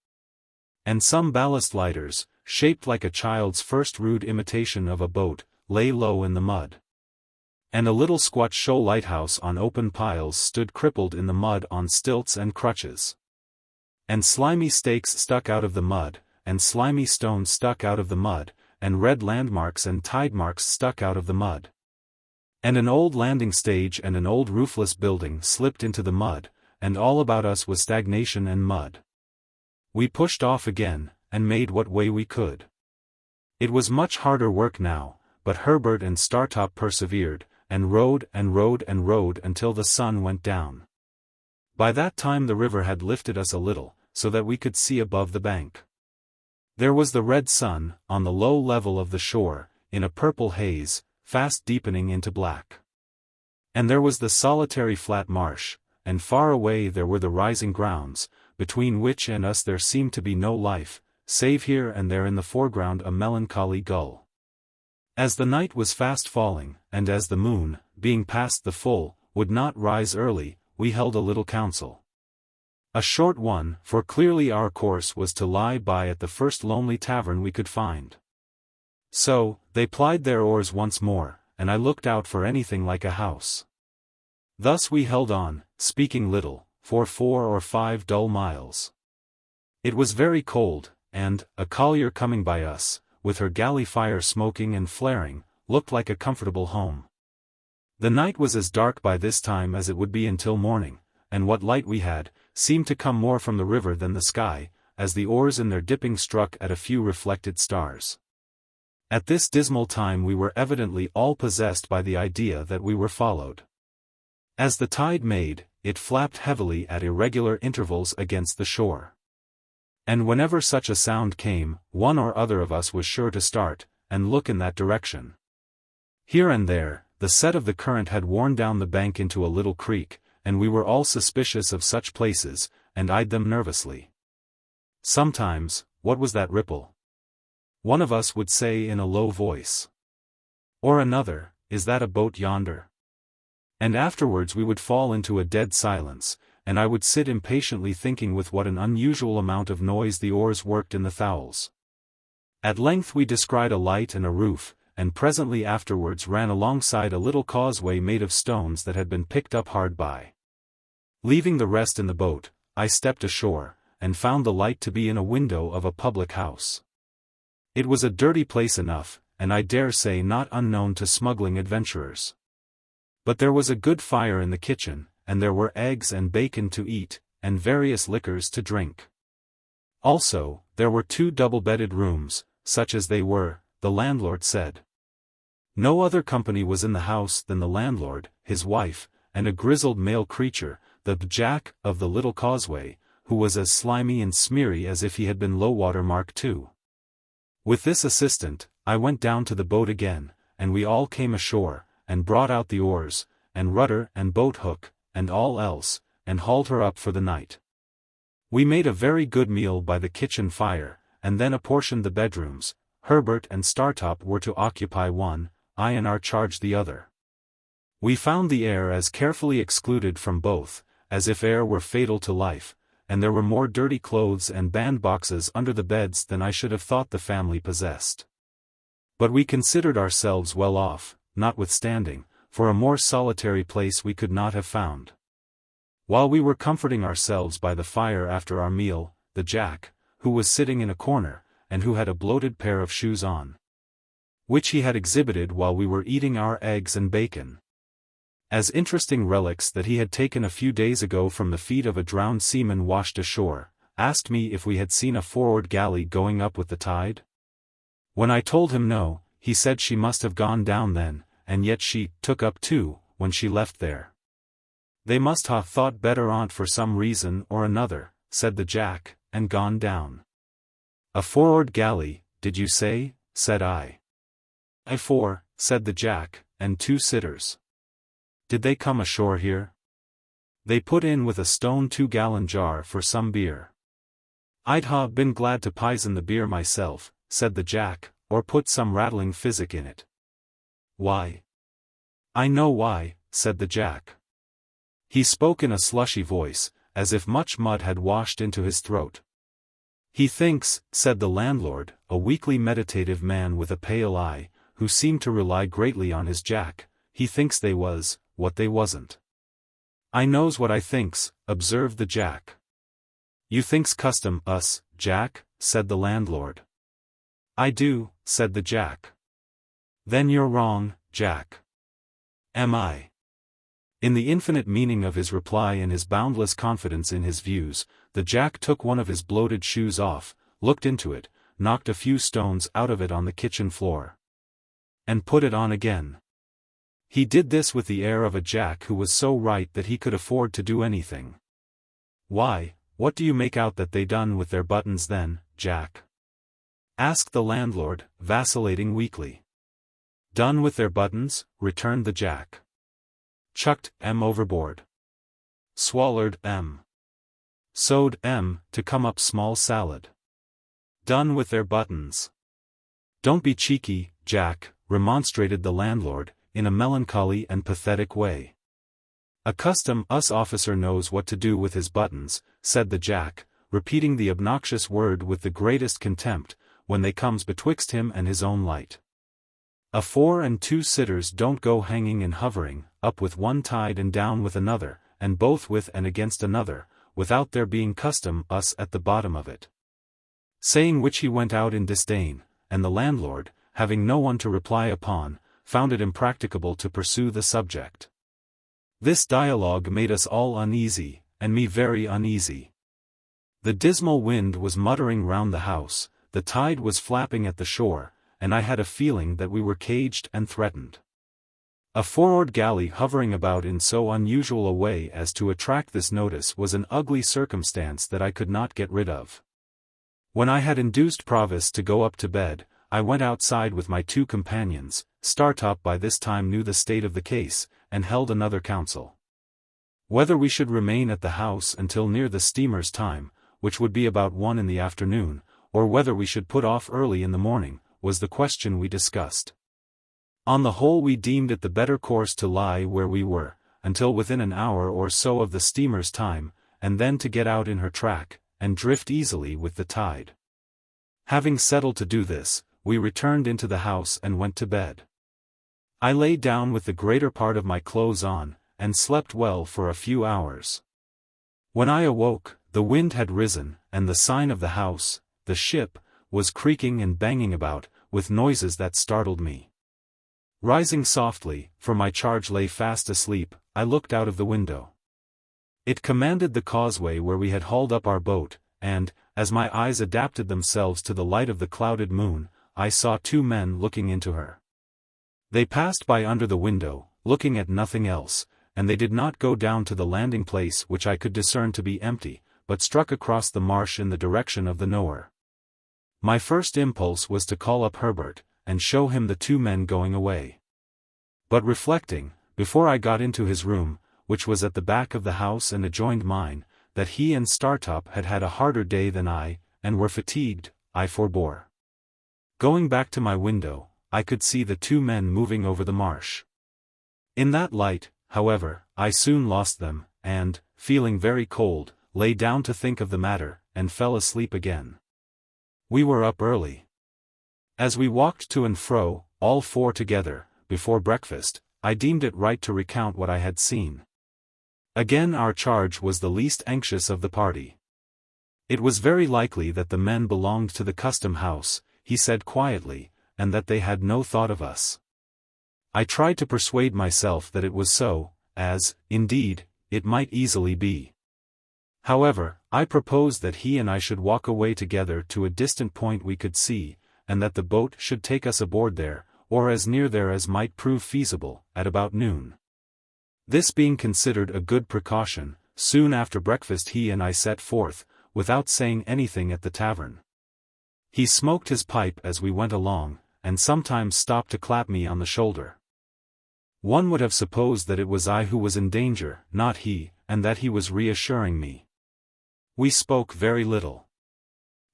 And some ballast lighters, shaped like a child's first rude imitation of a boat, lay low in the mud. And a little squat shoal lighthouse on open piles stood crippled in the mud on stilts and crutches. And slimy stakes stuck out of the mud, and slimy stones stuck out of the mud, and red landmarks and tide marks stuck out of the mud. And an old landing stage and an old roofless building slipped into the mud, and all about us was stagnation and mud. We pushed off again, and made what way we could. It was much harder work now, but Herbert and Startop persevered, and rowed and rowed and rowed until the sun went down. By that time the river had lifted us a little, so that we could see above the bank. There was the red sun, on the low level of the shore, in a purple haze, fast deepening into black. And there was the solitary flat marsh, and far away there were the rising grounds, between which and us there seemed to be no life, save here and there in the foreground a melancholy gull. As the night was fast falling, and as the moon, being past the full, would not rise early, we held a little council. A short one, for clearly our course was to lie by at the first lonely tavern we could find. So, they plied their oars once more, and I looked out for anything like a house. Thus we held on, speaking little, for 4 or 5 dull miles. It was very cold, and, a collier coming by us, with her galley fire smoking and flaring, looked like a comfortable home. The night was as dark by this time as it would be until morning, and what light we had, seemed to come more from the river than the sky, as the oars in their dipping struck at a few reflected stars. At this dismal time we were evidently all possessed by the idea that we were followed. As the tide made, it flapped heavily at irregular intervals against the shore. And whenever such a sound came, one or other of us was sure to start, and look in that direction. Here and there, the set of the current had worn down the bank into a little creek, and we were all suspicious of such places, and eyed them nervously. Sometimes, what was that ripple? One of us would say in a low voice. Or another, is that a boat yonder? And afterwards we would fall into a dead silence, and I would sit impatiently thinking with what an unusual amount of noise the oars worked in the thowels. At length we descried a light and a roof, and presently afterwards ran alongside a little causeway made of stones that had been picked up hard by. Leaving the rest in the boat, I stepped ashore, and found the light to be in a window of a public house. It was a dirty place enough, and I dare say not unknown to smuggling adventurers. But there was a good fire in the kitchen, and there were eggs and bacon to eat, and various liquors to drink. Also, there were 2 double-bedded rooms, such as they were, the landlord said. No other company was in the house than the landlord, his wife, and a grizzled male creature, the Jack of the little causeway, who was as slimy and smeary as if he had been low-water mark too. With this assistant, I went down to the boat again, and we all came ashore, and brought out the oars, and rudder and boat hook, and all else, and hauled her up for the night. We made a very good meal by the kitchen fire, and then apportioned the bedrooms. Herbert and Startop were to occupy one, I and our charge the other. We found the air as carefully excluded from both, as if air were fatal to life, and there were more dirty clothes and bandboxes under the beds than I should have thought the family possessed. But we considered ourselves well off, notwithstanding, for a more solitary place we could not have found. While we were comforting ourselves by the fire after our meal, the Jack, who was sitting in a corner, and who had a bloated pair of shoes on, which he had exhibited while we were eating our eggs and bacon, as interesting relics that he had taken a few days ago from the feet of a drowned seaman washed ashore, asked me if we had seen a forward galley going up with the tide. When I told him no, he said she must have gone down then, and yet she took up too, when she left there. They must ha' thought better on't for some reason or another, said the Jack, and gone down. A forward galley, did you say? Said I. Aye, 4, said the Jack, and 2 sitters. Did they come ashore here? They put in with a stone 2-gallon jar for some beer. I'd ha' been glad to pison the beer myself, said the Jack, or put some rattling physic in it. Why? I know why, said the Jack. He spoke in a slushy voice, as if much mud had washed into his throat. He thinks, said the landlord, a weakly meditative man with a pale eye, who seemed to rely greatly on his Jack, he thinks they was, what they wasn't. I knows what I thinks, observed the Jack. You thinks custom us, Jack, said the landlord. I do, said the Jack. Then you're wrong, Jack. Am I? In the infinite meaning of his reply and his boundless confidence in his views, the Jack took one of his bloated shoes off, looked into it, knocked a few stones out of it on the kitchen floor, and put it on again. He did this with the air of a Jack who was so right that he could afford to do anything. "Why, what do you make out that they done with their buttons then, Jack?" asked the landlord, vacillating weakly. "Done with their buttons," returned the Jack. "Chucked 'em overboard. Swallered 'em. Sewed 'em to come up small salad. Done with their buttons." "Don't be cheeky, Jack," remonstrated the landlord, in a melancholy and pathetic way. "A custom-us officer knows what to do with his buttons," said the Jack, repeating the obnoxious word with the greatest contempt, "when they comes betwixt him and his own light. A 4 and 2 sitters don't go hanging and hovering, up with one tide and down with another, and both with and against another, without there being custom-us at the bottom of it." Saying which he went out in disdain, and the landlord, having no one to reply upon, found it impracticable to pursue the subject. This dialogue made us all uneasy, and me very uneasy. The dismal wind was muttering round the house, the tide was flapping at the shore, and I had a feeling that we were caged and threatened. A 4-oared galley hovering about in so unusual a way as to attract this notice was an ugly circumstance that I could not get rid of. When I had induced Provis to go up to bed, I went outside with my 2 companions. Startop by this time knew the state of the case, and held another council. Whether we should remain at the house until near the steamer's time, which would be about 1 in the afternoon, or whether we should put off early in the morning, was the question we discussed. On the whole we deemed it the better course to lie where we were, until within an hour or so of the steamer's time, and then to get out in her track, and drift easily with the tide. Having settled to do this, we returned into the house and went to bed. I lay down with the greater part of my clothes on, and slept well for a few hours. When I awoke, the wind had risen, and the sign of the house, the ship, was creaking and banging about, with noises that startled me. Rising softly, for my charge lay fast asleep, I looked out of the window. It commanded the causeway where we had hauled up our boat, and, as my eyes adapted themselves to the light of the clouded moon, I saw 2 men looking into her. They passed by under the window, looking at nothing else, and they did not go down to the landing place which I could discern to be empty, but struck across the marsh in the direction of the Nowhere. My first impulse was to call up Herbert, and show him the 2 men going away. But reflecting, before I got into his room, which was at the back of the house and adjoined mine, that he and Startop had had a harder day than I, and were fatigued, I forbore. Going back to my window, I could see the 2 men moving over the marsh. In that light, however, I soon lost them, and, feeling very cold, lay down to think of the matter, and fell asleep again. We were up early. As we walked to and fro, all 4 together, before breakfast, I deemed it right to recount what I had seen. Again our charge was the least anxious of the party. It was very likely that the men belonged to the custom house, he said quietly, and that they had no thought of us. I tried to persuade myself that it was so, as, indeed, it might easily be. However, I proposed that he and I should walk away together to a distant point we could see, and that the boat should take us aboard there, or as near there as might prove feasible, at about noon. This being considered a good precaution, soon after breakfast he and I set forth, without saying anything at the tavern. He smoked his pipe as we went along, and sometimes stopped to clap me on the shoulder. One would have supposed that it was I who was in danger, not he, and that he was reassuring me. We spoke very little.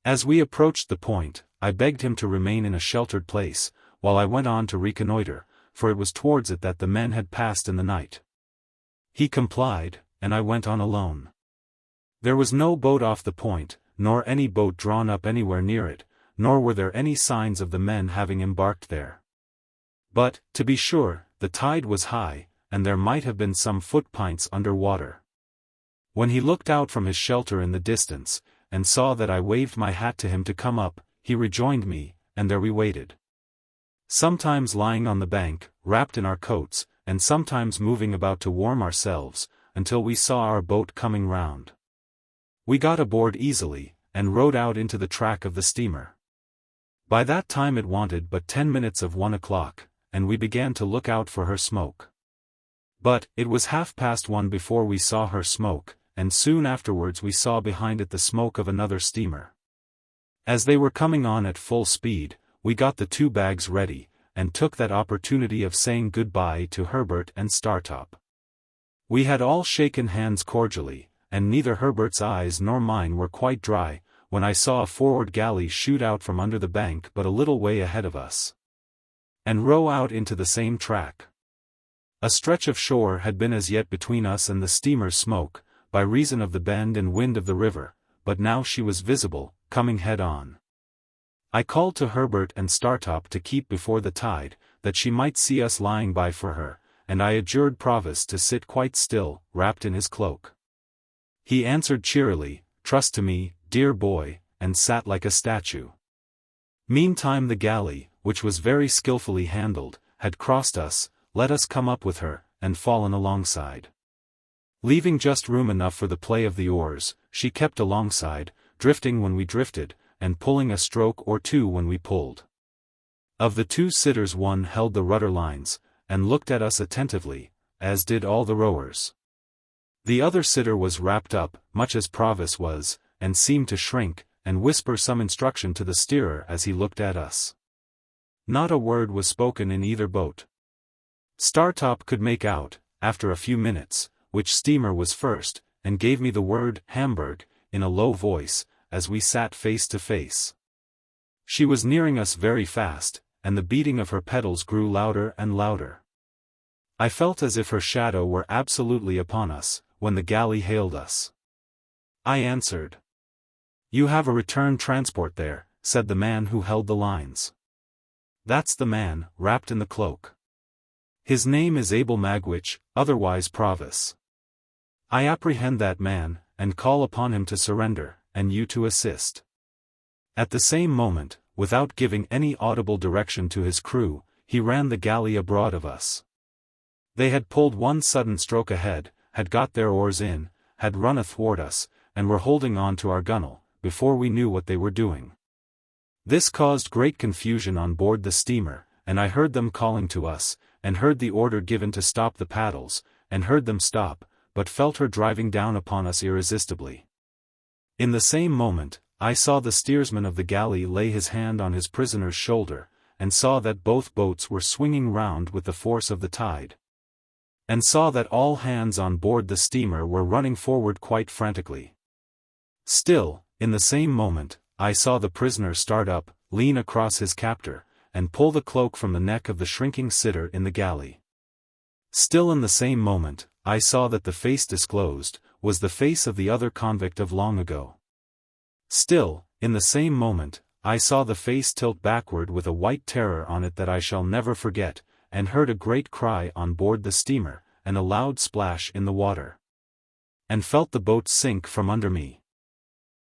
As we approached the point, I begged him to remain in a sheltered place, while I went on to reconnoiter, for it was towards it that the men had passed in the night. He complied, and I went on alone. There was no boat off the point, nor any boat drawn up anywhere near it, nor were there any signs of the men having embarked there. But, to be sure, the tide was high, and there might have been some foot-pints under water. When he looked out from his shelter in the distance, and saw that I waved my hat to him to come up, he rejoined me, and there we waited. Sometimes lying on the bank, wrapped in our coats, and sometimes moving about to warm ourselves, until we saw our boat coming round. We got aboard easily, and rowed out into the track of the steamer. By that time it wanted but 10 minutes of 1 o'clock, and we began to look out for her smoke. But, it was 1:30 before we saw her smoke, and soon afterwards we saw behind it the smoke of another steamer. As they were coming on at full speed, we got the 2 bags ready, and took that opportunity of saying goodbye to Herbert and Startop. We had all shaken hands cordially, and neither Herbert's eyes nor mine were quite dry, when I saw a forward galley shoot out from under the bank but a little way ahead of us, and row out into the same track. A stretch of shore had been as yet between us and the steamer's smoke, by reason of the bend and wind of the river, but now she was visible, coming head on. I called to Herbert and Startop to keep before the tide, that she might see us lying by for her, and I adjured Provis to sit quite still, wrapped in his cloak. He answered cheerily, "Trust to me, dear boy," and sat like a statue. Meantime the galley, which was very skilfully handled, had crossed us, let us come up with her, and fallen alongside. Leaving just room enough for the play of the oars, she kept alongside, drifting when we drifted, and pulling a stroke or 2 when we pulled. Of the 2 sitters one held the rudder lines, and looked at us attentively, as did all the rowers. The other sitter was wrapped up, much as Provis was, and seemed to shrink, and whisper some instruction to the steerer as he looked at us. Not a word was spoken in either boat. Startop could make out, after a few minutes, which steamer was first, and gave me the word "Hamburg," in a low voice, as we sat face to face. She was nearing us very fast, and the beating of her pedals grew louder and louder. I felt as if her shadow were absolutely upon us, when the galley hailed us. I answered. "You have a return transport there," said the man who held the lines. "That's the man, wrapped in the cloak. His name is Abel Magwitch, otherwise Provis. I apprehend that man, and call upon him to surrender, and you to assist." At the same moment, without giving any audible direction to his crew, he ran the galley abroad of us. They had pulled one sudden stroke ahead, had got their oars in, had run athwart us, and were holding on to our gunwale, before we knew what they were doing. This caused great confusion on board the steamer, and I heard them calling to us, and heard the order given to stop the paddles, and heard them stop, but felt her driving down upon us irresistibly. In the same moment, I saw the steersman of the galley lay his hand on his prisoner's shoulder, and saw that both boats were swinging round with the force of the tide. And saw that all hands on board the steamer were running forward quite frantically. Still, in the same moment, I saw the prisoner start up, lean across his captor, and pull the cloak from the neck of the shrinking sitter in the galley. Still in the same moment, I saw that the face disclosed, was the face of the other convict of long ago. Still, in the same moment, I saw the face tilt backward with a white terror on it that I shall never forget, and heard a great cry on board the steamer, and a loud splash in the water. And felt the boat sink from under me.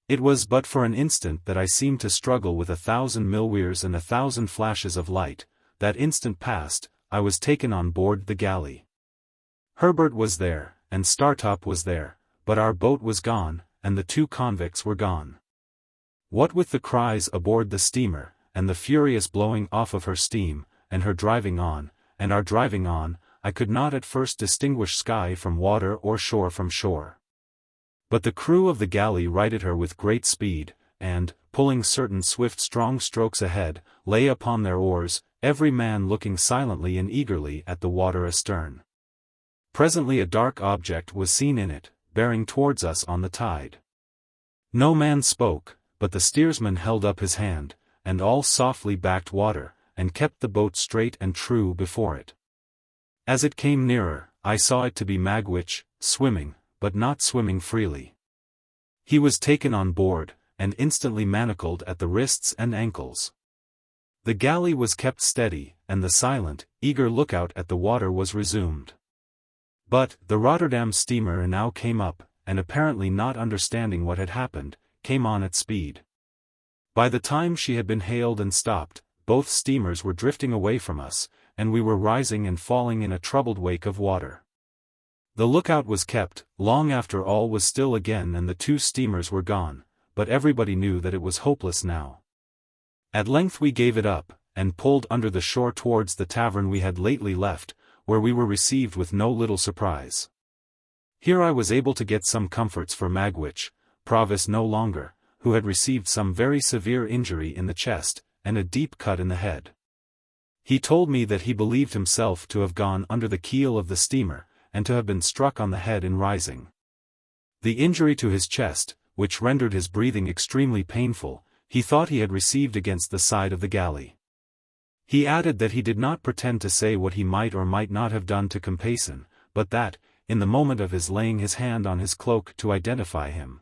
It was but for an instant that I seemed to struggle with 1,000 millweers and 1,000 flashes of light. That instant past, I was taken on board the galley. Herbert was there, and Startop was there, but our boat was gone, and the 2 convicts were gone. What with the cries aboard the steamer, and the furious blowing off of her steam, and her driving on, and our driving on, I could not at first distinguish sky from water or shore from shore. But the crew of the galley righted her with great speed, and, pulling certain swift strong strokes ahead, lay upon their oars, every man looking silently and eagerly at the water astern. Presently a dark object was seen in it, bearing towards us on the tide. No man spoke, but the steersman held up his hand, and all softly backed water, and kept the boat straight and true before it. As it came nearer, I saw it to be Magwitch, swimming, but not swimming freely. He was taken on board, and instantly manacled at the wrists and ankles. The galley was kept steady, and the silent, eager lookout at the water was resumed. But, the Rotterdam steamer now came up, and apparently not understanding what had happened, came on at speed. By the time she had been hailed and stopped, both steamers were drifting away from us, and we were rising and falling in a troubled wake of water. The lookout was kept, long after all was still again and the 2 steamers were gone, but everybody knew that it was hopeless now. At length we gave it up, and pulled under the shore towards the tavern we had lately left, where we were received with no little surprise. Here I was able to get some comforts for Magwitch, Provis no longer, who had received some very severe injury in the chest, and a deep cut in the head. He told me that he believed himself to have gone under the keel of the steamer, and to have been struck on the head in rising. The injury to his chest, which rendered his breathing extremely painful, he thought he had received against the side of the galley. He added that he did not pretend to say what he might or might not have done to Compeyson, but that, in the moment of his laying his hand on his cloak to identify him,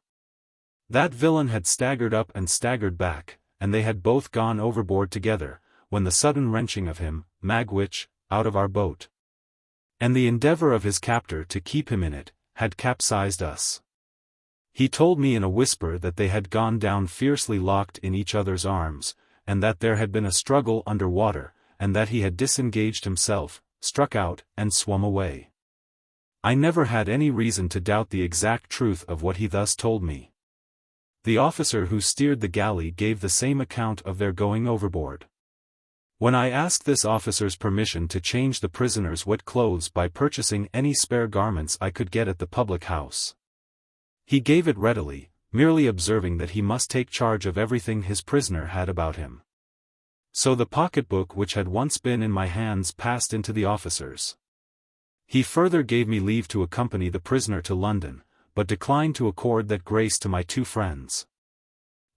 that villain had staggered up and staggered back, and they had both gone overboard together, when the sudden wrenching of him, Magwitch, out of our boat, and the endeavor of his captor to keep him in it, had capsized us. He told me in a whisper that they had gone down fiercely locked in each other's arms, and that there had been a struggle under water, and that he had disengaged himself, struck out, and swum away. I never had any reason to doubt the exact truth of what he thus told me. The officer who steered the galley gave the same account of their going overboard. When I asked this officer's permission to change the prisoner's wet clothes by purchasing any spare garments I could get at the public house, he gave it readily, merely observing that he must take charge of everything his prisoner had about him. So the pocketbook which had once been in my hands passed into the officer's. He further gave me leave to accompany the prisoner to London, but declined to accord that grace to my 2 friends.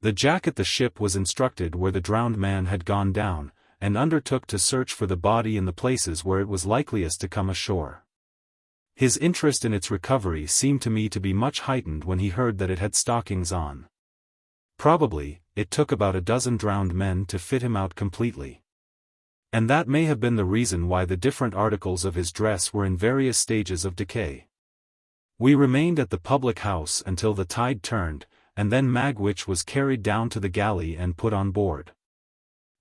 The Jack at the ship was instructed where the drowned man had gone down, and undertook to search for the body in the places where it was likeliest to come ashore. His interest in its recovery seemed to me to be much heightened when he heard that it had stockings on. Probably, it took about 12 drowned men to fit him out completely. And that may have been the reason why the different articles of his dress were in various stages of decay. We remained at the public house until the tide turned, and then Magwitch was carried down to the galley and put on board.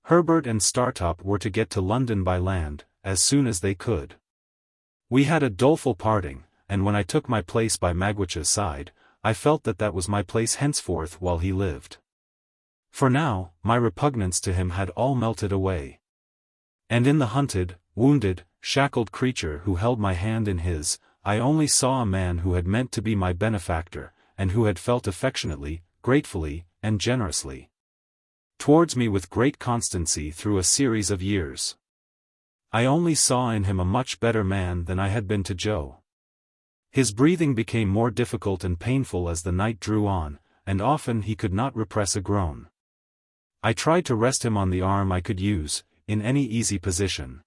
Herbert and Startop were to get to London by land, as soon as they could. We had a doleful parting, and when I took my place by Magwitch's side, I felt that that was my place henceforth while he lived. For now, my repugnance to him had all melted away. And in the hunted, wounded, shackled creature who held my hand in his, I only saw a man who had meant to be my benefactor, and who had felt affectionately, gratefully, and generously towards me with great constancy through a series of years. I only saw in him a much better man than I had been to Joe. His breathing became more difficult and painful as the night drew on, and often he could not repress a groan. I tried to rest him on the arm I could use, in any easy position.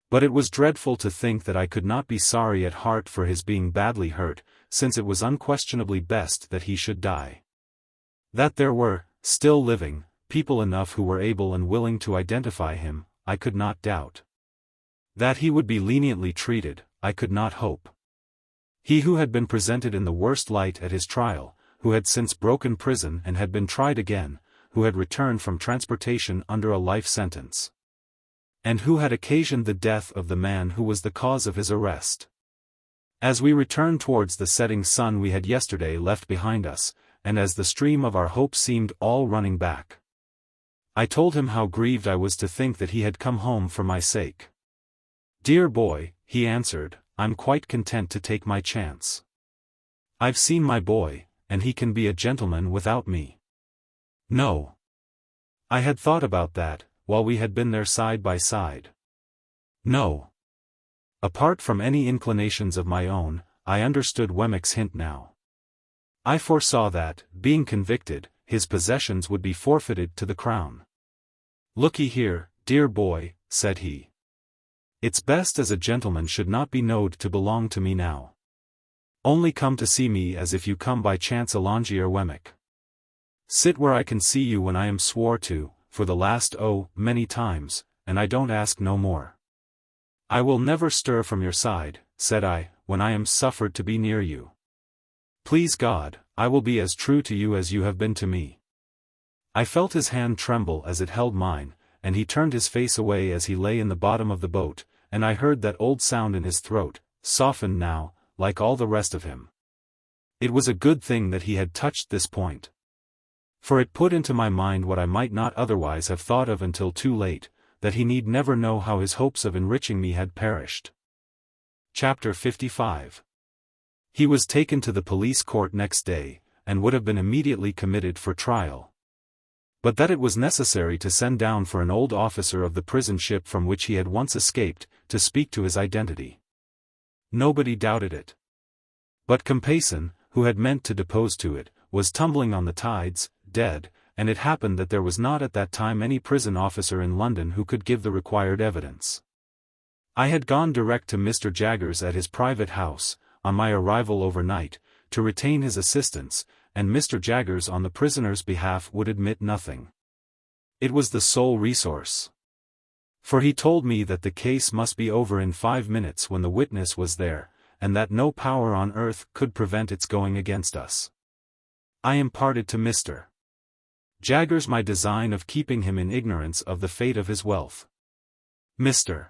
But it was dreadful to think that I could not be sorry at heart for his being badly hurt, since it was unquestionably best that he should die. That there were, still living, people enough who were able and willing to identify him, I could not doubt. That he would be leniently treated, I could not hope. He who had been presented in the worst light at his trial, who had since broken prison and had been tried again, who had returned from transportation under a life sentence, and who had occasioned the death of the man who was the cause of his arrest. As we returned towards the setting sun we had yesterday left behind us, and as the stream of our hope seemed all running back, I told him how grieved I was to think that he had come home for my sake. "Dear boy," he answered, "I'm quite content to take my chance. I've seen my boy, and he can be a gentleman without me." No. I had thought about that, while we had been there side by side. No. Apart from any inclinations of my own, I understood Wemmick's hint now. I foresaw that, being convicted, his possessions would be forfeited to the Crown. "Look'ee here, dear boy," said he. "It's best as a gentleman should not be knowed to belong to me now. Only come to see me as if you come by chance alongy or Wemmick. Sit where I can see you when I am swore to, for the last many times, and I don't ask no more. I will never stir from your side," said I, "when I am suffered to be near you. Please God, I will be as true to you as you have been to me." I felt his hand tremble as it held mine, and he turned his face away as he lay in the bottom of the boat, and I heard that old sound in his throat, softened now, like all the rest of him. It was a good thing that he had touched this point. For it put into my mind what I might not otherwise have thought of until too late, that he need never know how his hopes of enriching me had perished. Chapter 55. He was taken to the police court next day, and would have been immediately committed for trial. But that it was necessary to send down for an old officer of the prison ship from which he had once escaped, to speak to his identity. Nobody doubted it. But Compeyson, who had meant to depose to it, was tumbling on the tides, dead, and it happened that there was not at that time any prison officer in London who could give the required evidence. I had gone direct to Mr. Jaggers at his private house, on my arrival overnight, to retain his assistance, and Mr. Jaggers on the prisoner's behalf would admit nothing. It was the sole resource. For he told me that the case must be over in 5 minutes when the witness was there, and that no power on earth could prevent its going against us. I imparted to Mr. Jaggers my design of keeping him in ignorance of the fate of his wealth. Mr.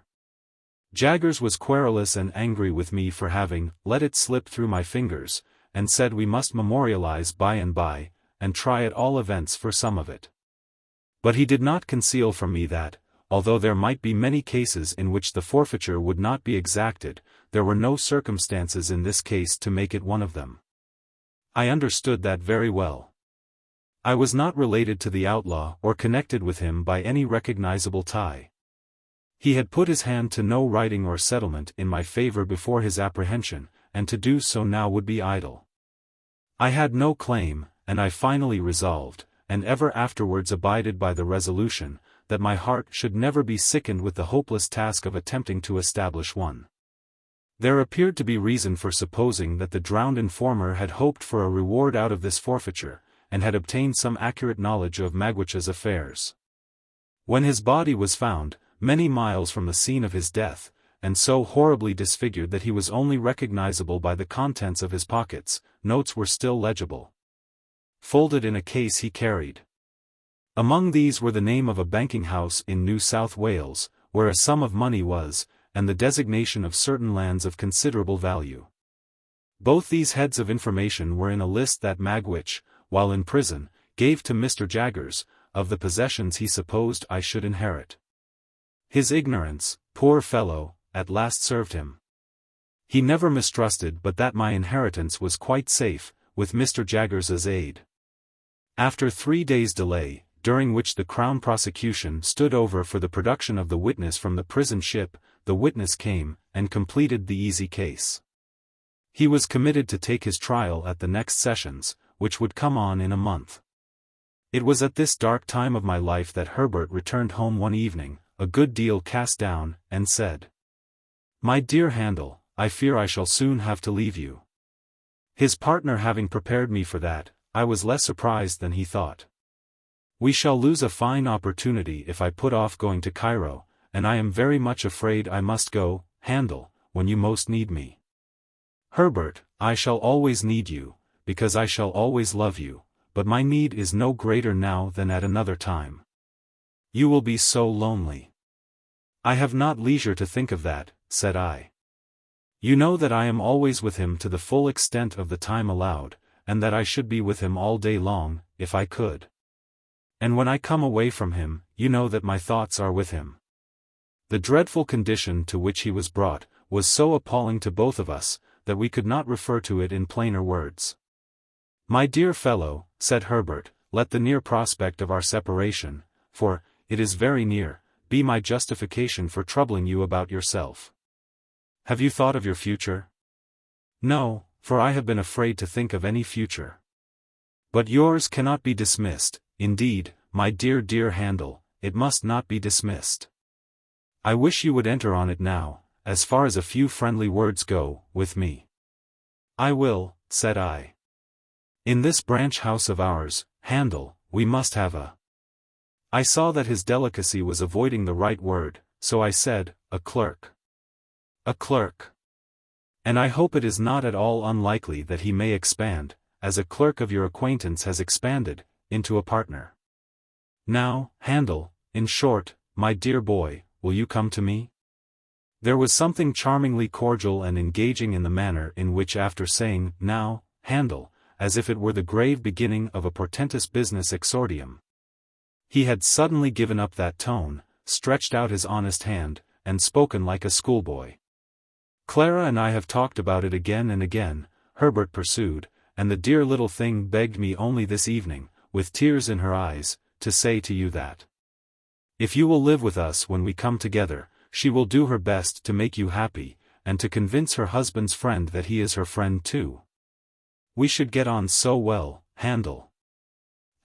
Jaggers was querulous and angry with me for having let it slip through my fingers, and said we must memorialize by and by, and try at all events for some of it. But he did not conceal from me that, although there might be many cases in which the forfeiture would not be exacted, there were no circumstances in this case to make it one of them. I understood that very well. I was not related to the outlaw or connected with him by any recognizable tie. He had put his hand to no writing or settlement in my favor before his apprehension, and to do so now would be idle. I had no claim, and I finally resolved, and ever afterwards abided by the resolution, that my heart should never be sickened with the hopeless task of attempting to establish one. There appeared to be reason for supposing that the drowned informer had hoped for a reward out of this forfeiture, and had obtained some accurate knowledge of Magwitch's affairs. When his body was found, many miles from the scene of his death, and so horribly disfigured that he was only recognizable by the contents of his pockets, notes were still legible, folded in a case he carried. Among these were the name of a banking house in New South Wales, where a sum of money was, and the designation of certain lands of considerable value. Both these heads of information were in a list that Magwitch, while in prison, gave to Mr. Jaggers, of the possessions he supposed I should inherit. His ignorance, poor fellow, at last served him. He never mistrusted but that my inheritance was quite safe, with Mr. Jaggers's aid. After 3 days' delay, during which the Crown prosecution stood over for the production of the witness from the prison ship, the witness came, and completed the easy case. He was committed to take his trial at the next sessions, which would come on in a month. It was at this dark time of my life that Herbert returned home one evening, a good deal cast down, and said, "My dear Handel, I fear I shall soon have to leave you." His partner having prepared me for that, I was less surprised than he thought. "We shall lose a fine opportunity if I put off going to Cairo, and I am very much afraid I must go, Handel, when you most need me." "Herbert, I shall always need you, because I shall always love you, but my need is no greater now than at another time. You will be so lonely." "I have not leisure to think of that," said I. "You know that I am always with him to the full extent of the time allowed, and that I should be with him all day long, if I could. And when I come away from him, you know that my thoughts are with him." The dreadful condition to which he was brought, was so appalling to both of us, that we could not refer to it in plainer words. "My dear fellow," said Herbert, "let the near prospect of our separation, for it is very near, be my justification for troubling you about yourself. Have you thought of your future?" "No, for I have been afraid to think of any future." "But yours cannot be dismissed, indeed, my dear Handel, it must not be dismissed. I wish you would enter on it now, as far as a few friendly words go, with me." "I will," said I. "In this branch house of ours, Handel, we must have a—" I saw that his delicacy was avoiding the right word, so I said, "a clerk." "A clerk. And I hope it is not at all unlikely that he may expand, as a clerk of your acquaintance has expanded, into a partner. Now, Handel, in short, my dear boy, will you come to me? There was something charmingly cordial and engaging in the manner in which, after saying, "Now, Handel," as if it were the grave beginning of a portentous business exordium, he had suddenly given up that tone, stretched out his honest hand, and spoken like a schoolboy. "Clara and I have talked about it again and again," Herbert pursued, "and the dear little thing begged me only this evening, with tears in her eyes, to say to you that if you will live with us when we come together, she will do her best to make you happy, and to convince her husband's friend that he is her friend too. We should get on so well, Handel."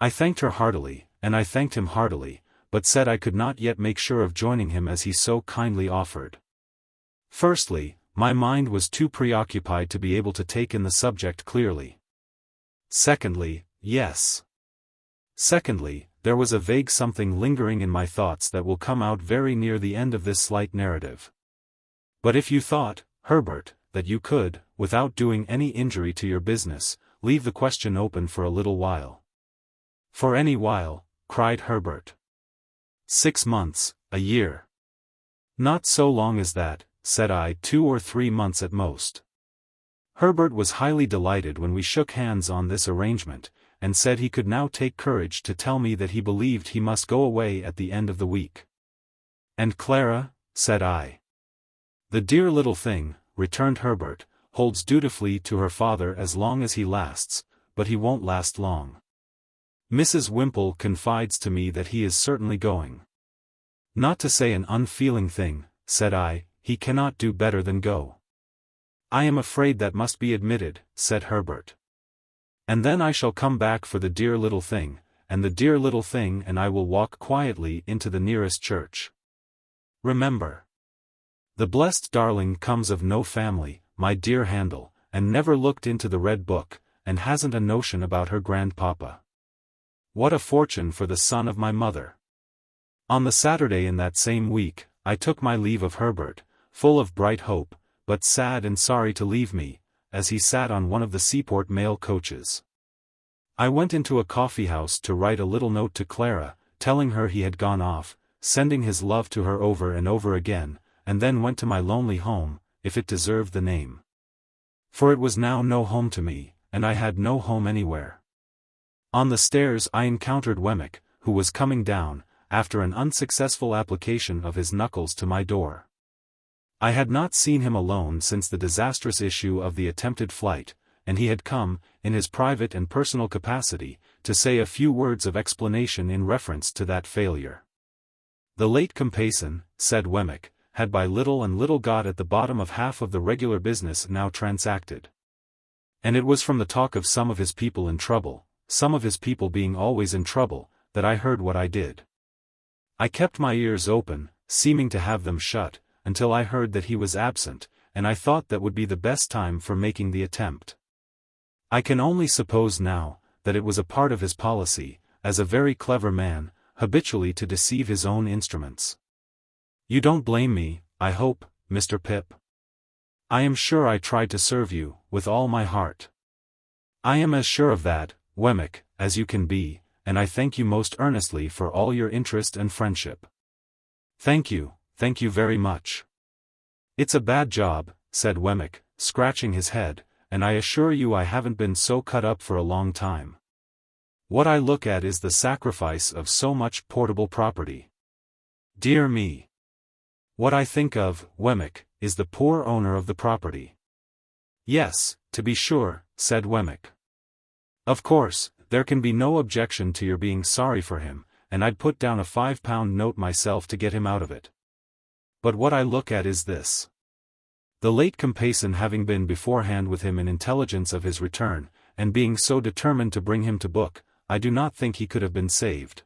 I thanked her heartily, and I thanked him heartily, but said I could not yet make sure of joining him as he so kindly offered. Firstly, my mind was too preoccupied to be able to take in the subject clearly. Secondly, there was a vague something lingering in my thoughts that will come out very near the end of this slight narrative. But if you thought, Herbert, that you could, without doing any injury to your business, leave the question open for a little while. "For any while," cried Herbert. 6 months, a year. "Not so long as that," said I, 2 or 3 months at most. Herbert was highly delighted when we shook hands on this arrangement, and said he could now take courage to tell me that he believed he must go away at the end of the week. "And Clara?" said I. "The dear little thing," returned Herbert, "holds dutifully to her father as long as he lasts, but he won't last long. Mrs. Wimple confides to me that he is certainly going. Not to say an unfeeling thing," said I, "he cannot do better than go." "I am afraid that must be admitted," said Herbert. "And then I shall come back for the dear little thing, and the dear little thing and I will walk quietly into the nearest church. Remember, the blessed darling comes of no family, my dear Handel, and never looked into the Red Book, and hasn't a notion about her grandpapa. What a fortune for the son of my mother." On the Saturday in that same week, I took my leave of Herbert, full of bright hope, but sad and sorry to leave me, as he sat on one of the seaport mail coaches. I went into a coffee-house to write a little note to Clara, telling her he had gone off, sending his love to her over and over again, and then went to my lonely home, if it deserved the name. For it was now no home to me, and I had no home anywhere. On the stairs I encountered Wemmick, who was coming down, after an unsuccessful application of his knuckles to my door. I had not seen him alone since the disastrous issue of the attempted flight, and he had come, in his private and personal capacity, to say a few words of explanation in reference to that failure. "The late Compeyson," said Wemmick, "had by little and little got at the bottom of half of the regular business now transacted. And it was from the talk of some of his people in trouble, some of his people being always in trouble, that I heard what I did. I kept my ears open, seeming to have them shut, until I heard that he was absent, and I thought that would be the best time for making the attempt. I can only suppose now, that it was a part of his policy, as a very clever man, habitually to deceive his own instruments. You don't blame me, I hope, Mr. Pip? I am sure I tried to serve you, with all my heart. I am as sure of that, Wemmick, as you can be, and I thank you most earnestly for all your interest and friendship. Thank you very much. It's a bad job, said Wemmick, scratching his head, and I assure you I haven't been so cut up for a long time. What I look at is the sacrifice of so much portable property. Dear me. What I think of, Wemmick, is the poor owner of the property. Yes, to be sure, said Wemmick. Of course, there can be no objection to your being sorry for him, and I'd put down a £5 note myself to get him out of it. But what I look at is this. The late Compeyson having been beforehand with him in intelligence of his return, and being so determined to bring him to book, I do not think he could have been saved.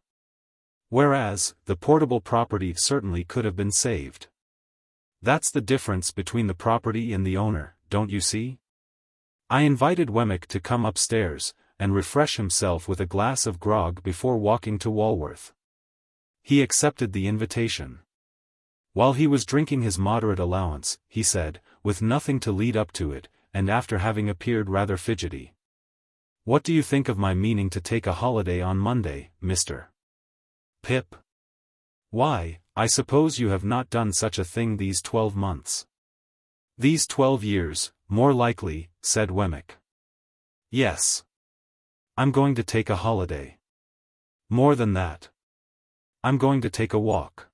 Whereas, the portable property certainly could have been saved. That's the difference between the property and the owner, don't you see? I invited Wemmick to come upstairs, and refresh himself with a glass of grog before walking to Walworth. He accepted the invitation. While he was drinking his moderate allowance, he said, with nothing to lead up to it, and after having appeared rather fidgety. What do you think of my meaning to take a holiday on Monday, Mr. Pip? Why, I suppose you have not done such a thing these 12 months. These 12 years, more likely, said Wemmick. Yes. I'm going to take a holiday. More than that. I'm going to take a walk.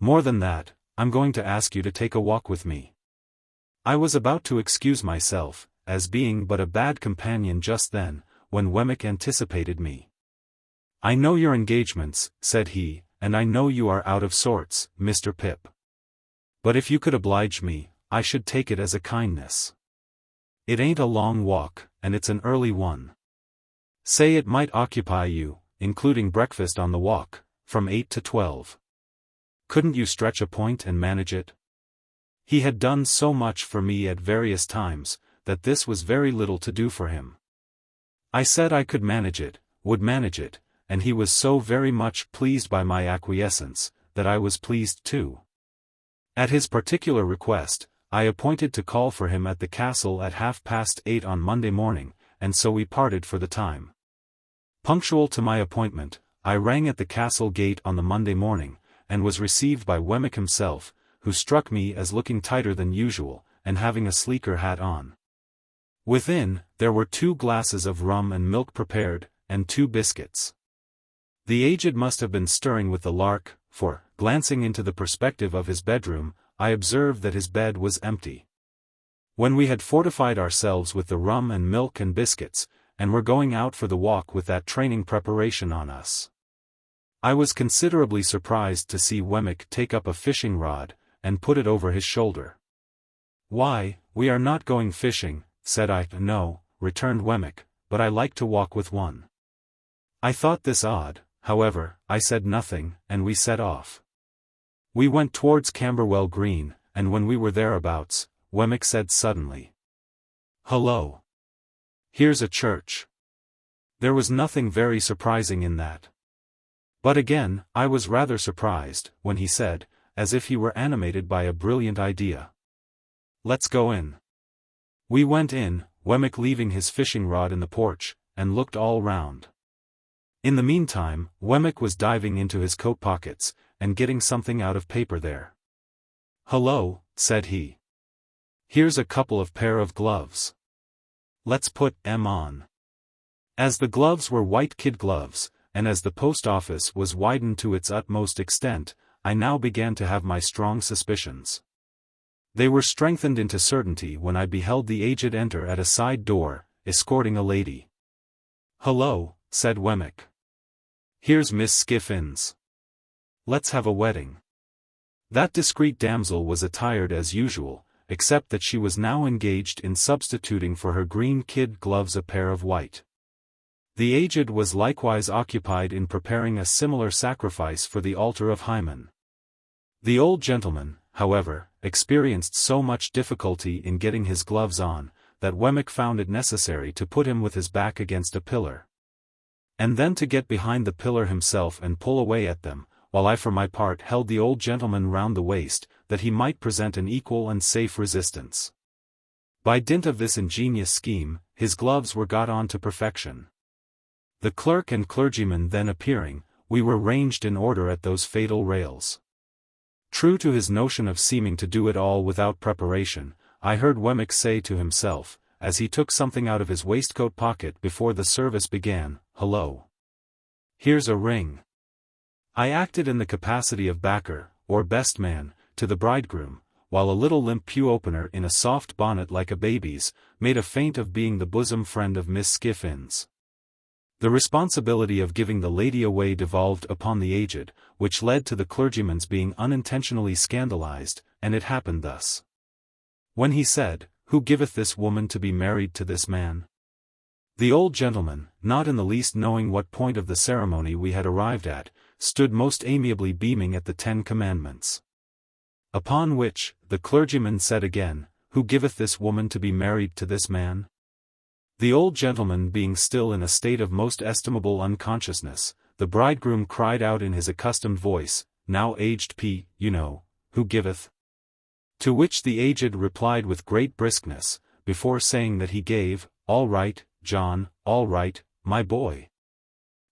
More than that, I'm going to ask you to take a walk with me. I was about to excuse myself, as being but a bad companion just then, when Wemmick anticipated me. I know your engagements, said he, and I know you are out of sorts, Mr. Pip. But if you could oblige me, I should take it as a kindness. It ain't a long walk, and it's an early one. Say it might occupy you, including breakfast on the walk, from 8 to 12. Couldn't you stretch a point and manage it? He had done so much for me at various times, that this was very little to do for him. I said I could manage it, would manage it, and he was so very much pleased by my acquiescence, that I was pleased too. At his particular request, I appointed to call for him at the castle at 8:30 on Monday morning, and so we parted for the time. Punctual to my appointment, I rang at the castle gate on the Monday morning, and was received by Wemmick himself, who struck me as looking tighter than usual, and having a sleeker hat on. Within, there were 2 glasses of rum and milk prepared, and 2 biscuits. The aged must have been stirring with the lark, for, glancing into the perspective of his bedroom, I observed that his bed was empty. When we had fortified ourselves with the rum and milk and biscuits, and were going out for the walk with that training preparation on us, I was considerably surprised to see Wemmick take up a fishing rod, and put it over his shoulder. Why, we are not going fishing, said I. No, returned Wemmick, but I like to walk with one. I thought this odd, however, I said nothing, and we set off. We went towards Camberwell Green, and when we were thereabouts, Wemmick said suddenly, "Hullo! Here's a church." There was nothing very surprising in that. But again, I was rather surprised, when he said, as if he were animated by a brilliant idea, "Let's go in." We went in, Wemmick leaving his fishing rod in the porch, and looked all round. In the meantime, Wemmick was diving into his coat pockets, and getting something out of paper there. "Hullo," said he. "Here's a couple of pair of gloves. Let's put 'em on." As the gloves were white kid gloves, and as the post office was widened to its utmost extent, I now began to have my strong suspicions. They were strengthened into certainty when I beheld the aged enter at a side door, escorting a lady. "Hullo," said Wemmick. "Here's Miss Havisham. Let's have a wedding." That discreet damsel was attired as usual, except that she was now engaged in substituting for her green kid gloves a pair of white. The aged was likewise occupied in preparing a similar sacrifice for the altar of Hymen. The old gentleman, however, experienced so much difficulty in getting his gloves on, that Wemmick found it necessary to put him with his back against a pillar, and then to get behind the pillar himself and pull away at them, while I for my part held the old gentleman round the waist, that he might present an equal and safe resistance. By dint of this ingenious scheme, his gloves were got on to perfection. The clerk and clergyman then appearing, we were ranged in order at those fatal rails. True to his notion of seeming to do it all without preparation, I heard Wemmick say to himself, as he took something out of his waistcoat pocket before the service began, "Hullo! Here's a ring." I acted in the capacity of backer, or best man, to the bridegroom, while a little limp pew-opener in a soft bonnet like a baby's, made a feint of being the bosom friend of Miss Havisham. The responsibility of giving the lady away devolved upon the aged, which led to the clergyman's being unintentionally scandalized, and it happened thus. When he said, "Who giveth this woman to be married to this man?" the old gentleman, not in the least knowing what point of the ceremony we had arrived at, stood most amiably beaming at the 10 Commandments. Upon which, the clergyman said again, "Who giveth this woman to be married to this man?" The old gentleman being still in a state of most estimable unconsciousness, the bridegroom cried out in his accustomed voice, "Now aged P, you know, who giveth?" To which the aged replied with great briskness, before saying that he gave, "All right, John, all right, my boy."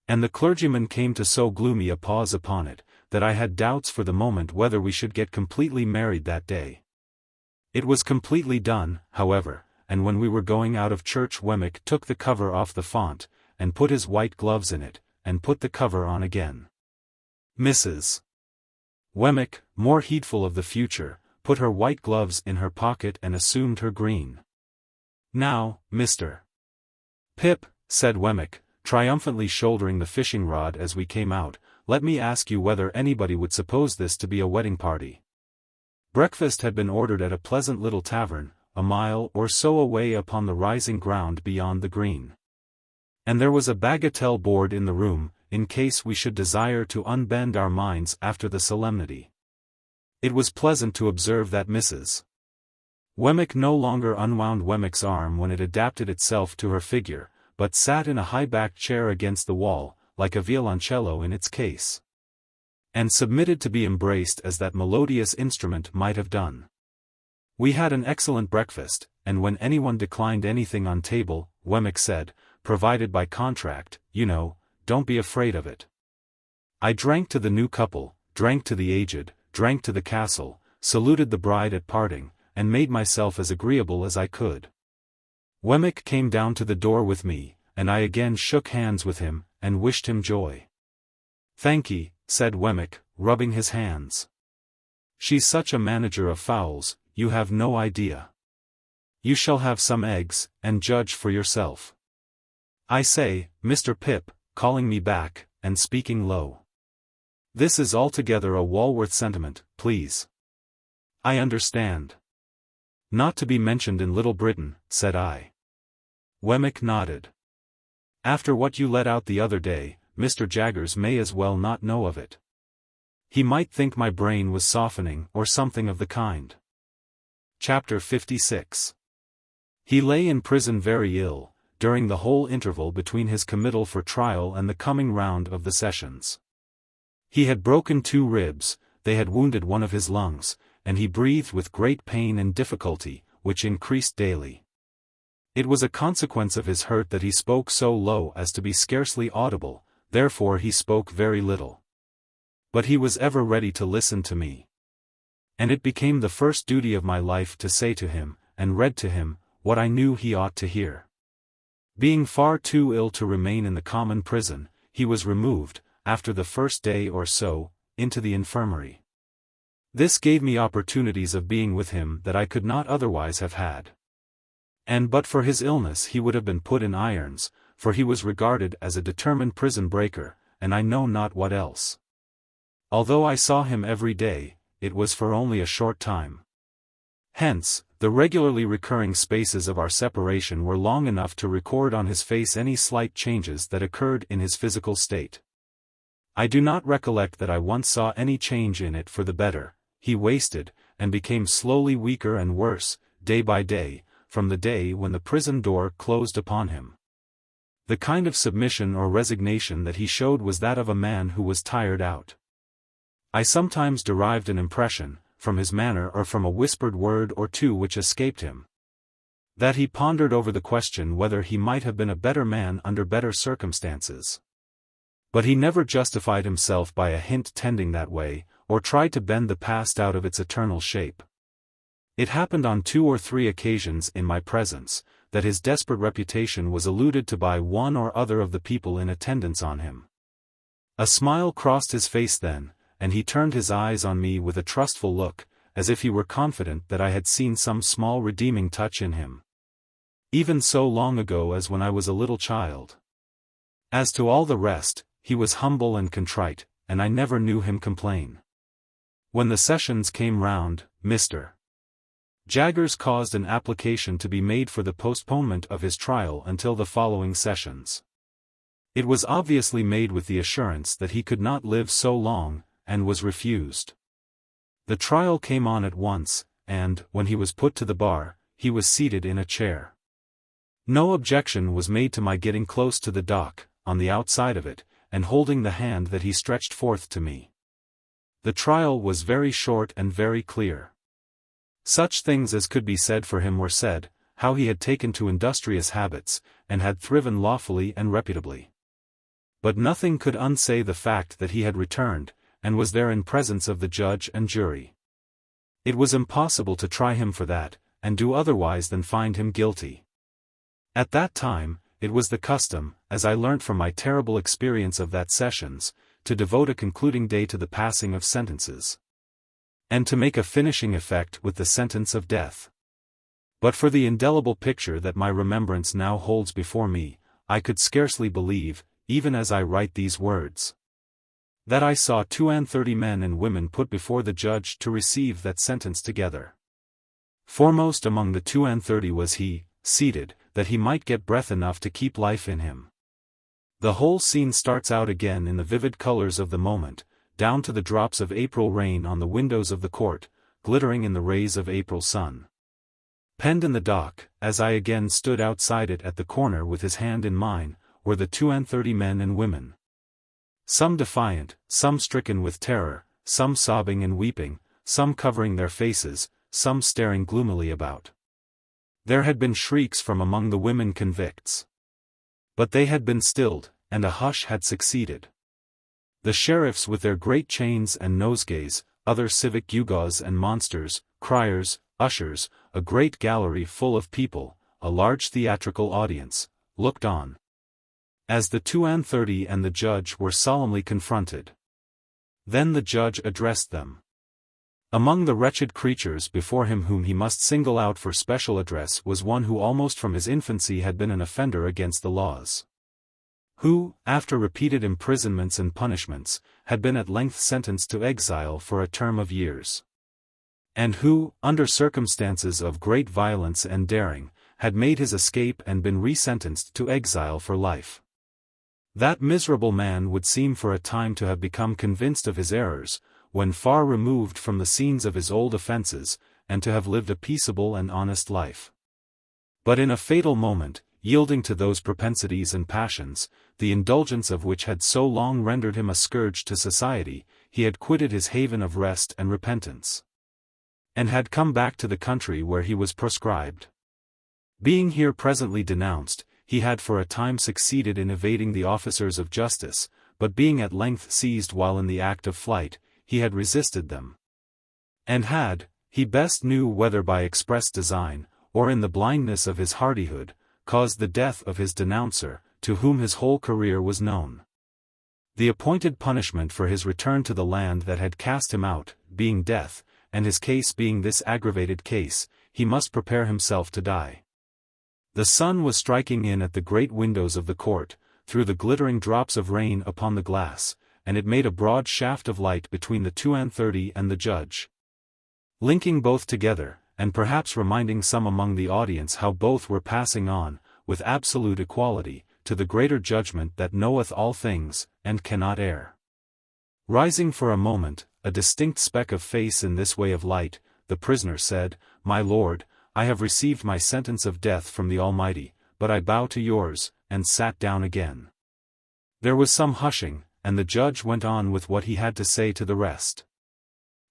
And the clergyman came to so gloomy a pause upon it, that I had doubts for the moment whether we should get completely married that day. It was completely done, however, and when we were going out of church Wemmick took the cover off the font, and put his white gloves in it, and put the cover on again. Mrs. Wemmick, more heedful of the future, put her white gloves in her pocket and assumed her green. "Now, Mr. Pip," said Wemmick, triumphantly shouldering the fishing rod as we came out, "let me ask you whether anybody would suppose this to be a wedding party." Breakfast had been ordered at a pleasant little tavern, a mile or so away upon the rising ground beyond the green. And there was a bagatelle board in the room, in case we should desire to unbend our minds after the solemnity. It was pleasant to observe that Mrs. Wemmick no longer unwound Wemmick's arm when it adapted itself to her figure, but sat in a high-backed chair against the wall, like a violoncello in its case, and submitted to be embraced as that melodious instrument might have done. We had an excellent breakfast, and when anyone declined anything on table, Wemmick said, "Provided by contract, you know, don't be afraid of it." I drank to the new couple, drank to the aged, drank to the castle, saluted the bride at parting, and made myself as agreeable as I could. Wemmick came down to the door with me, and I again shook hands with him, and wished him joy. "Thank'ee," said Wemmick, rubbing his hands. "She's such a manager of fowls, you have no idea. You shall have some eggs, and judge for yourself. I say, Mr. Pip," calling me back, and speaking low. "This is altogether a Walworth sentiment, please." "I understand. Not to be mentioned in Little Britain," said I. Wemmick nodded. "After what you let out the other day, Mr. Jaggers may as well not know of it. He might think my brain was softening or something of the kind." Chapter 56. He lay in prison very ill, during the whole interval between his committal for trial and the coming round of the sessions. He had broken 2 ribs, they had wounded one of his lungs, and he breathed with great pain and difficulty, which increased daily. It was a consequence of his hurt that he spoke so low as to be scarcely audible, therefore he spoke very little. But he was ever ready to listen to me. And it became the first duty of my life to say to him, and read to him, what I knew he ought to hear. Being far too ill to remain in the common prison, he was removed, after the first day or so, into the infirmary. This gave me opportunities of being with him that I could not otherwise have had. And but for his illness he would have been put in irons, for he was regarded as a determined prison breaker, and I know not what else. Although I saw him every day, it was for only a short time. Hence, the regularly recurring spaces of our separation were long enough to record on his face any slight changes that occurred in his physical state. I do not recollect that I once saw any change in it for the better. He wasted, and became slowly weaker and worse, day by day, from the day when the prison door closed upon him. The kind of submission or resignation that he showed was that of a man who was tired out. I sometimes derived an impression, from his manner or from a whispered word or two which escaped him, that he pondered over the question whether he might have been a better man under better circumstances. But he never justified himself by a hint tending that way, or tried to bend the past out of its eternal shape. It happened on 2 or 3 occasions in my presence, that his desperate reputation was alluded to by one or other of the people in attendance on him. A smile crossed his face then, and he turned his eyes on me with a trustful look, as if he were confident that I had seen some small redeeming touch in him. Even so long ago as when I was a little child. As to all the rest, he was humble and contrite, and I never knew him complain. When the sessions came round, Mr. Jaggers caused an application to be made for the postponement of his trial until the following sessions. It was obviously made with the assurance that he could not live so long, and was refused. The trial came on at once, and, when he was put to the bar, he was seated in a chair. No objection was made to my getting close to the dock, on the outside of it, and holding the hand that he stretched forth to me. The trial was very short and very clear. Such things as could be said for him were said, how he had taken to industrious habits, and had thriven lawfully and reputably. But nothing could unsay the fact that he had returned, and was there in presence of the judge and jury. It was impossible to try him for that, and do otherwise than find him guilty. At that time, it was the custom, as I learnt from my terrible experience of that sessions, to devote a concluding day to the passing of sentences, and to make a finishing effect with the sentence of death. But for the indelible picture that my remembrance now holds before me, I could scarcely believe, even as I write these words, that I saw 32 men and women put before the judge to receive that sentence together. Foremost among the 32 was he, seated, that he might get breath enough to keep life in him. The whole scene starts out again in the vivid colors of the moment, down to the drops of April rain on the windows of the court, glittering in the rays of April sun. Penned in the dock, as I again stood outside it at the corner with his hand in mine, were the 32 men and women. Some defiant, some stricken with terror, some sobbing and weeping, some covering their faces, some staring gloomily about. There had been shrieks from among the women convicts. But they had been stilled, and a hush had succeeded. The sheriffs with their great chains and nosegays, other civic gewgaws and monsters, criers, ushers, a great gallery full of people, a large theatrical audience, looked on, as the 32 and the judge were solemnly confronted. Then the judge addressed them. Among the wretched creatures before him whom he must single out for special address was one who almost from his infancy had been an offender against the laws, who, after repeated imprisonments and punishments, had been at length sentenced to exile for a term of years, and who, under circumstances of great violence and daring, had made his escape and been resentenced to exile for life. That miserable man would seem for a time to have become convinced of his errors, when far removed from the scenes of his old offences, and to have lived a peaceable and honest life. But in a fatal moment, yielding to those propensities and passions, the indulgence of which had so long rendered him a scourge to society, he had quitted his haven of rest and repentance, and had come back to the country where he was proscribed. Being here presently denounced, he had for a time succeeded in evading the officers of justice, but being at length seized while in the act of flight, he had resisted them, and had, he best knew whether by express design, or in the blindness of his hardihood, caused the death of his denouncer, to whom his whole career was known. The appointed punishment for his return to the land that had cast him out, being death, and his case being this aggravated case, he must prepare himself to die. The sun was striking in at the great windows of the court, through the glittering drops of rain upon the glass, and it made a broad shaft of light between the 32 and the judge, linking both together, and perhaps reminding some among the audience how both were passing on, with absolute equality, to the greater judgment that knoweth all things, and cannot err. Rising for a moment, a distinct speck of face in this way of light, the prisoner said, "My lord, I have received my sentence of death from the Almighty, but I bow to yours," and sat down again. There was some hushing, and the judge went on with what he had to say to the rest.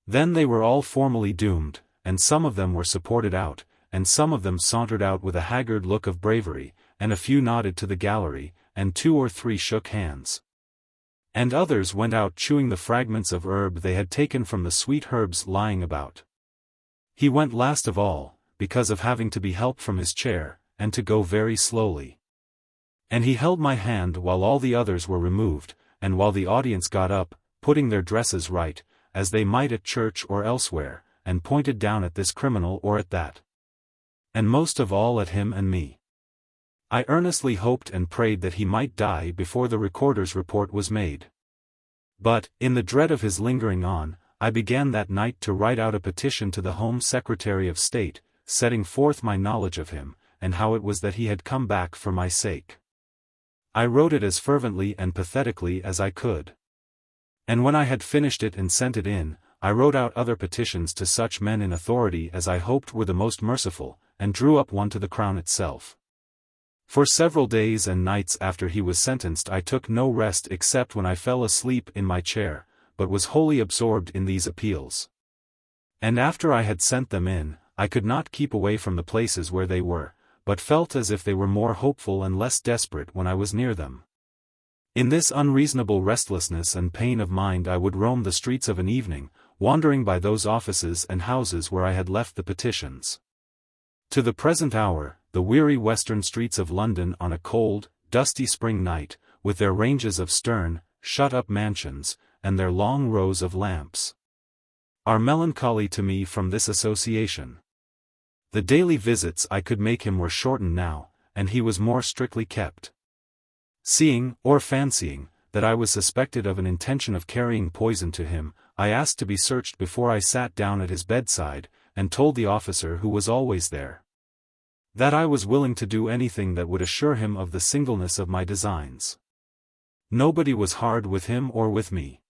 Then they were all formally doomed, and some of them were supported out, and some of them sauntered out with a haggard look of bravery, and a few nodded to the gallery, and 2 or 3 shook hands. And others went out chewing the fragments of herb they had taken from the sweet herbs lying about. He went last of all, because of having to be helped from his chair, and to go very slowly. And he held my hand while all the others were removed, and while the audience got up, putting their dresses right, as they might at church or elsewhere, and pointed down at this criminal or at that, and most of all at him and me. I earnestly hoped and prayed that he might die before the recorder's report was made. But, in the dread of his lingering on, I began that night to write out a petition to the Home Secretary of State, setting forth my knowledge of him, and how it was that he had come back for my sake. I wrote it as fervently and pathetically as I could. And when I had finished it and sent it in, I wrote out other petitions to such men in authority as I hoped were the most merciful, and drew up one to the Crown itself. For several days and nights after he was sentenced I took no rest except when I fell asleep in my chair, but was wholly absorbed in these appeals. And after I had sent them in, I could not keep away from the places where they were, but felt as if they were more hopeful and less desperate when I was near them. In this unreasonable restlessness and pain of mind I would roam the streets of an evening, wandering by those offices and houses where I had left the petitions. To the present hour, the weary western streets of London on a cold, dusty spring night, with their ranges of stern, shut-up mansions, and their long rows of lamps, are melancholy to me from this association. The daily visits I could make him were shortened now, and he was more strictly kept. Seeing, or fancying, that I was suspected of an intention of carrying poison to him, I asked to be searched before I sat down at his bedside, and told the officer who was always there that I was willing to do anything that would assure him of the singleness of my designs. Nobody was hard with him or with me.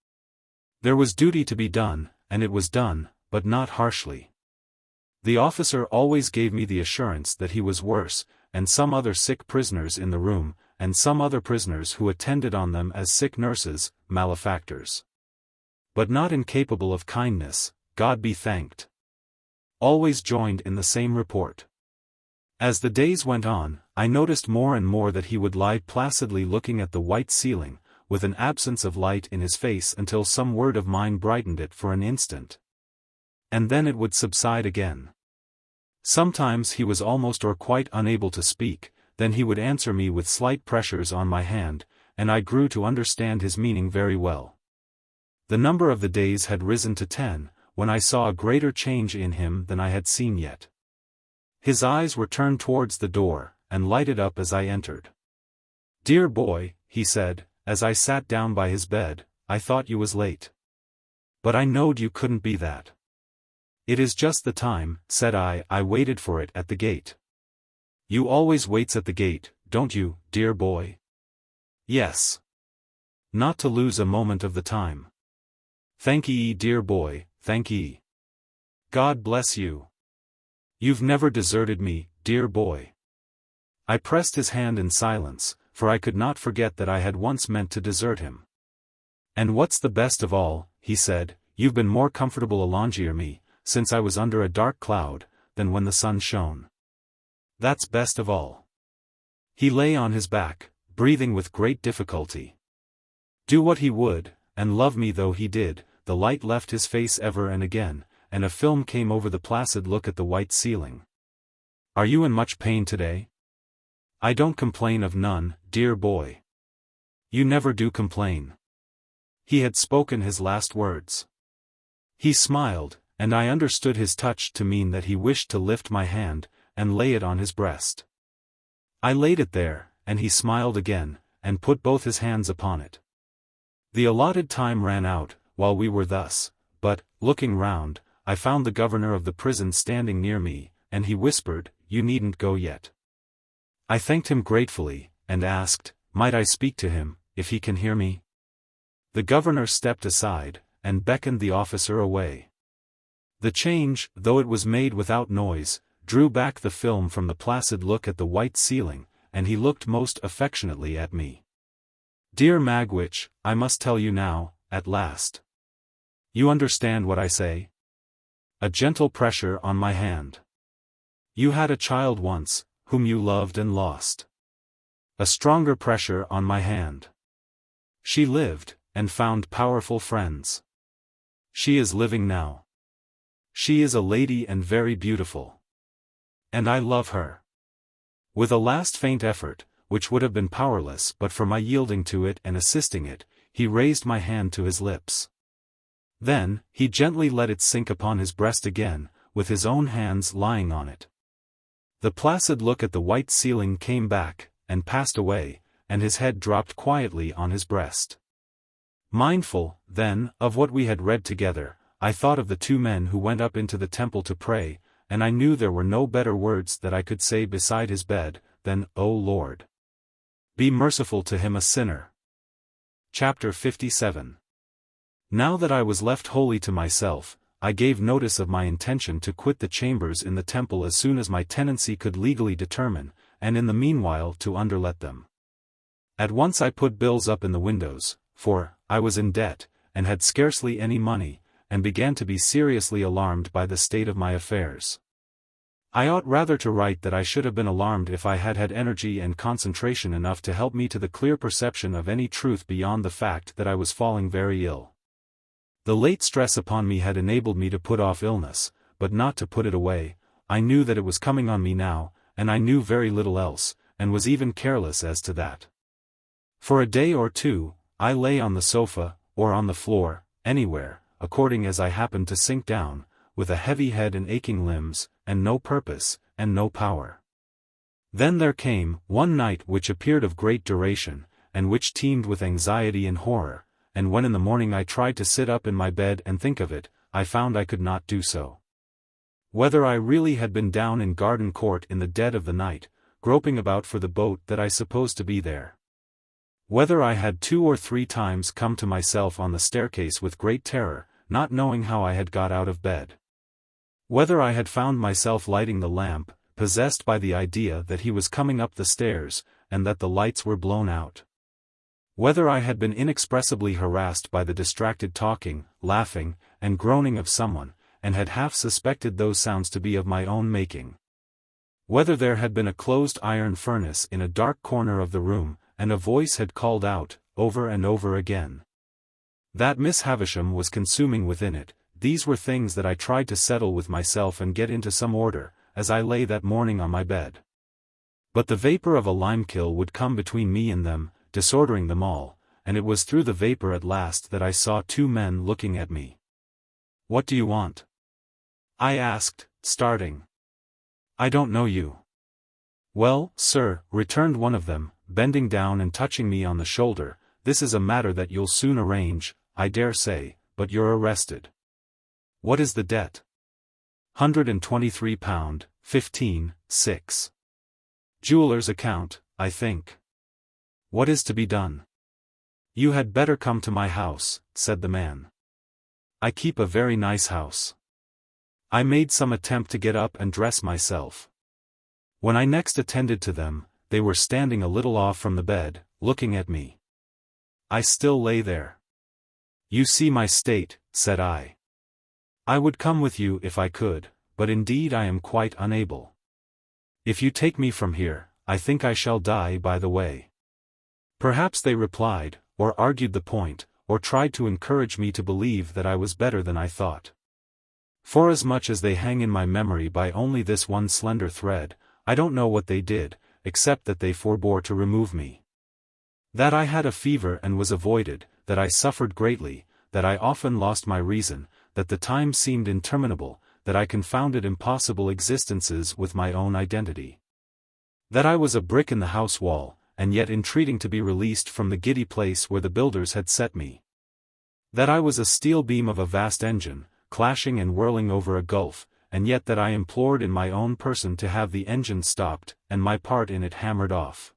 There was duty to be done, and it was done, but not harshly. The officer always gave me the assurance that he was worse, and some other sick prisoners in the room, and some other prisoners who attended on them as sick nurses, malefactors. But not incapable of kindness, God be thanked. Always joined in the same report. As the days went on, I noticed more and more that he would lie placidly looking at the white ceiling, with an absence of light in his face until some word of mine brightened it for an instant. And then it would subside again. Sometimes he was almost or quite unable to speak, then he would answer me with slight pressures on my hand, and I grew to understand his meaning very well. The number of the days had risen to 10, when I saw a greater change in him than I had seen yet. His eyes were turned towards the door, and lighted up as I entered. "Dear boy," he said, as I sat down by his bed, "I thought you was late. But I knowed you couldn't be that." "It is just the time," said I waited for it at the gate." "You always waits at the gate, don't you, dear boy?" "Yes. Not to lose a moment of the time." "Thank ye, dear boy, thank ye. God bless you. You've never deserted me, dear boy." I pressed his hand in silence, for I could not forget that I had once meant to desert him. "And what's the best of all," he said, "you've been more comfortable alongier me, since I was under a dark cloud, than when the sun shone. That's best of all." He lay on his back, breathing with great difficulty. Do what he would, and love me though he did, the light left his face ever and again, and a film came over the placid look at the white ceiling. "Are you in much pain today?" "I don't complain of none, dear boy." "You never do complain." He had spoken his last words. He smiled, and I understood his touch to mean that he wished to lift my hand, and lay it on his breast. I laid it there, and he smiled again, and put both his hands upon it. The allotted time ran out, while we were thus, but, looking round, I found the governor of the prison standing near me, and he whispered, "You needn't go yet." I thanked him gratefully, and asked, "Might I speak to him, if he can hear me?" The governor stepped aside, and beckoned the officer away. The change, though it was made without noise, drew back the film from the placid look at the white ceiling, and he looked most affectionately at me. "Dear Magwitch, I must tell you now, at last. You understand what I say?" A gentle pressure on my hand. "You had a child once, whom you loved and lost." A stronger pressure on my hand. "She lived, and found powerful friends. She is living now. She is a lady and very beautiful. And I love her." With a last faint effort, which would have been powerless but for my yielding to it and assisting it, he raised my hand to his lips. Then, he gently let it sink upon his breast again, with his own hands lying on it. The placid look at the white ceiling came back, and passed away, and his head dropped quietly on his breast. Mindful, then, of what we had read together, I thought of the two men who went up into the temple to pray, and I knew there were no better words that I could say beside his bed, than, "O Lord, be merciful to him a sinner." Chapter 57. Now that I was left wholly to myself, I gave notice of my intention to quit the chambers in the temple as soon as my tenancy could legally determine, and in the meanwhile to underlet them. At once I put bills up in the windows, for I was in debt, and had scarcely any money, and began to be seriously alarmed by the state of my affairs. I ought rather to write that I should have been alarmed if I had had energy and concentration enough to help me to the clear perception of any truth beyond the fact that I was falling very ill. The late stress upon me had enabled me to put off illness, but not to put it away. I knew that it was coming on me now, and I knew very little else, and was even careless as to that. For a day or two, I lay on the sofa, or on the floor, anywhere, according as I happened to sink down, with a heavy head and aching limbs, and no purpose, and no power. Then there came one night which appeared of great duration, and which teemed with anxiety and horror, and when in the morning I tried to sit up in my bed and think of it, I found I could not do so. Whether I really had been down in Garden Court in the dead of the night, groping about for the boat that I supposed to be there. Whether I had 2 or 3 times come to myself on the staircase with great terror, not knowing how I had got out of bed. Whether I had found myself lighting the lamp, possessed by the idea that he was coming up the stairs, and that the lights were blown out. Whether I had been inexpressibly harassed by the distracted talking, laughing, and groaning of someone, and had half suspected those sounds to be of my own making. Whether there had been a closed iron furnace in a dark corner of the room, and a voice had called out, over and over again, that Miss Havisham was consuming within it. These were things that I tried to settle with myself and get into some order, as I lay that morning on my bed. But the vapor of a limekiln would come between me and them, disordering them all, and it was through the vapor at last that I saw 2 men looking at me. "What do you want?" I asked, starting. "I don't know you." "Well, sir," returned one of them, bending down and touching me on the shoulder, "this is a matter that you'll soon arrange, I dare say, but you're arrested." "What is the debt?" £123, 15, 6. "Jeweller's account, I think." "What is to be done?" "You had better come to my house," said the man. "I keep a very nice house." I made some attempt to get up and dress myself. When I next attended to them, they were standing a little off from the bed, looking at me. I still lay there. "You see my state," said I. "I would come with you if I could, but indeed I am quite unable. If you take me from here, I think I shall die by the way." Perhaps they replied, or argued the point, or tried to encourage me to believe that I was better than I thought. Forasmuch as they hang in my memory by only this one slender thread, I don't know what they did, except that they forbore to remove me. That I had a fever and was avoided, that I suffered greatly, that I often lost my reason, that the time seemed interminable, that I confounded impossible existences with my own identity. That I was a brick in the house wall, and yet entreating to be released from the giddy place where the builders had set me. That I was a steel beam of a vast engine, clashing and whirling over a gulf, and yet that I implored in my own person to have the engine stopped, and my part in it hammered off.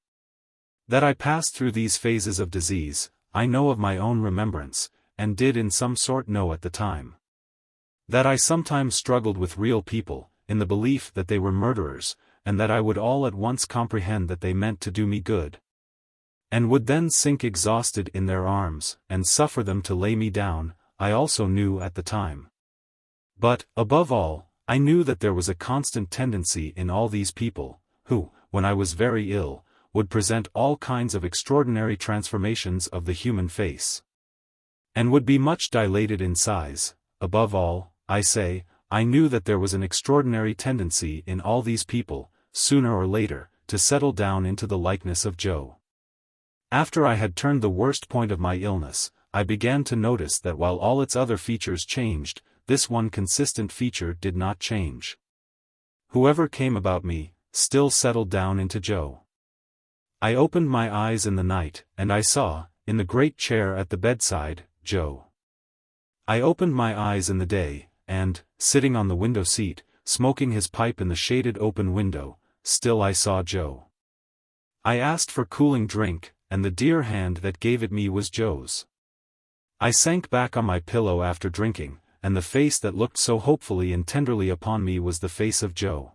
That I passed through these phases of disease, I know of my own remembrance, and did in some sort know at the time. That I sometimes struggled with real people, in the belief that they were murderers, and that I would all at once comprehend that they meant to do me good, and would then sink exhausted in their arms, and suffer them to lay me down, I also knew at the time. But, above all, I knew that there was a constant tendency in all these people, who, when I was very ill, would present all kinds of extraordinary transformations of the human face, and would be much dilated in size. Above all, I say, I knew that there was an extraordinary tendency in all these people, sooner or later, to settle down into the likeness of Joe. After I had turned the worst point of my illness, I began to notice that while all its other features changed, this one consistent feature did not change. Whoever came about me, still settled down into Joe. I opened my eyes in the night, and I saw, in the great chair at the bedside, Joe. I opened my eyes in the day, and, sitting on the window seat, smoking his pipe in the shaded open window, still I saw Joe. I asked for cooling drink, and the dear hand that gave it me was Joe's. I sank back on my pillow after drinking, and the face that looked so hopefully and tenderly upon me was the face of Joe.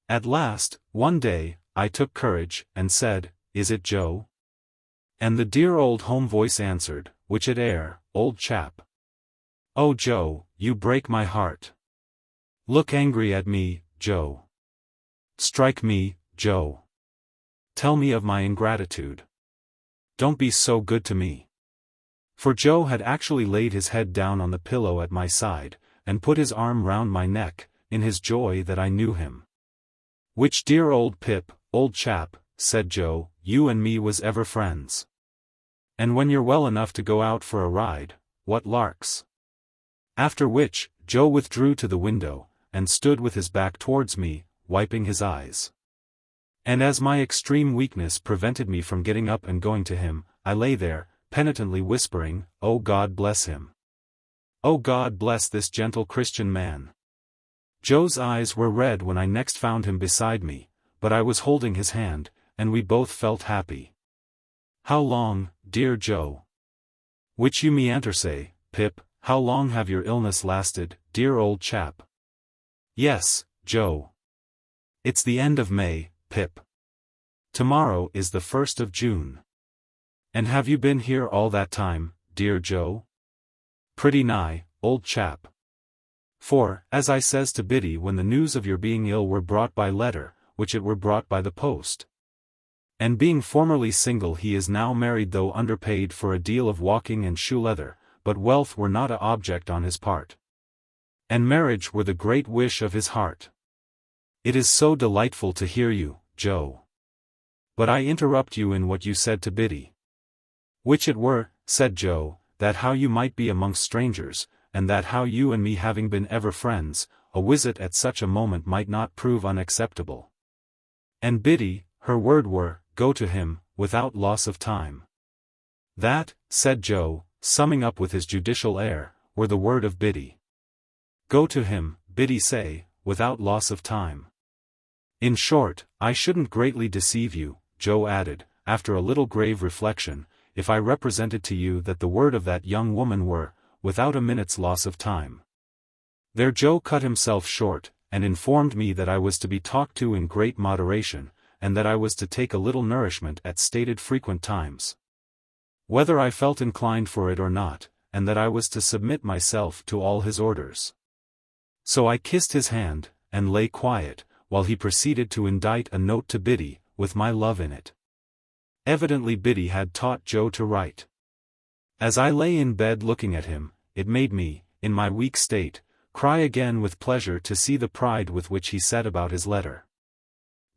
At last, one day, I took courage, and said, "Is it Joe?" And the dear old home voice answered, "Which it air, old chap." "Oh Joe, you break my heart. Look angry at me, Joe." Strike me, Joe. Tell me of my ingratitude. Don't be so good to me. For Joe had actually laid his head down on the pillow at my side, and put his arm round my neck, in his joy that I knew him. Which dear old Pip, old chap, said Joe, you and me was ever friends. And when you're well enough to go out for a ride, what larks. After which, Joe withdrew to the window, and stood with his back towards me, wiping his eyes. And as my extreme weakness prevented me from getting up and going to him, I lay there, penitently whispering, "Oh God bless him. Oh God bless this gentle Christian man." Joe's eyes were red when I next found him beside me, but I was holding his hand, and we both felt happy. "How long, dear Joe? Which you meanter say, Pip, how long have your illness lasted, dear old chap?" "Yes, Joe. It's the end of May, Pip. Tomorrow is the 1st of June. And have you been here all that time, dear Joe?" "Pretty nigh, old chap. For, as I says to Biddy when the news of your being ill were brought by letter, which it were brought by the post. And being formerly single he is now married though underpaid for a deal of walking and shoe leather, but wealth were not a object on his part. And marriage were the great wish of his heart. It is so delightful to hear you, Joe. But I interrupt you in what you said to Biddy. Which it were, said Joe, that how you might be amongst strangers, and that how you and me having been ever friends, a visit at such a moment might not prove unacceptable. And Biddy, her word were, go to him, without loss of time. That, said Joe, summing up with his judicial air, were the word of Biddy. Go to him, Biddy say, without loss of time. In short, I shouldn't greatly deceive you, Joe added, after a little grave reflection, if I represented to you that the word of that young woman were, without a minute's loss of time. There Joe cut himself short, and informed me that I was to be talked to in great moderation, and that I was to take a little nourishment at stated frequent times. Whether I felt inclined for it or not, and that I was to submit myself to all his orders. So I kissed his hand, and lay quiet, while he proceeded to indite a note to Biddy, with my love in it. Evidently Biddy had taught Joe to write. As I lay in bed looking at him, it made me, in my weak state, cry again with pleasure to see the pride with which he set about his letter.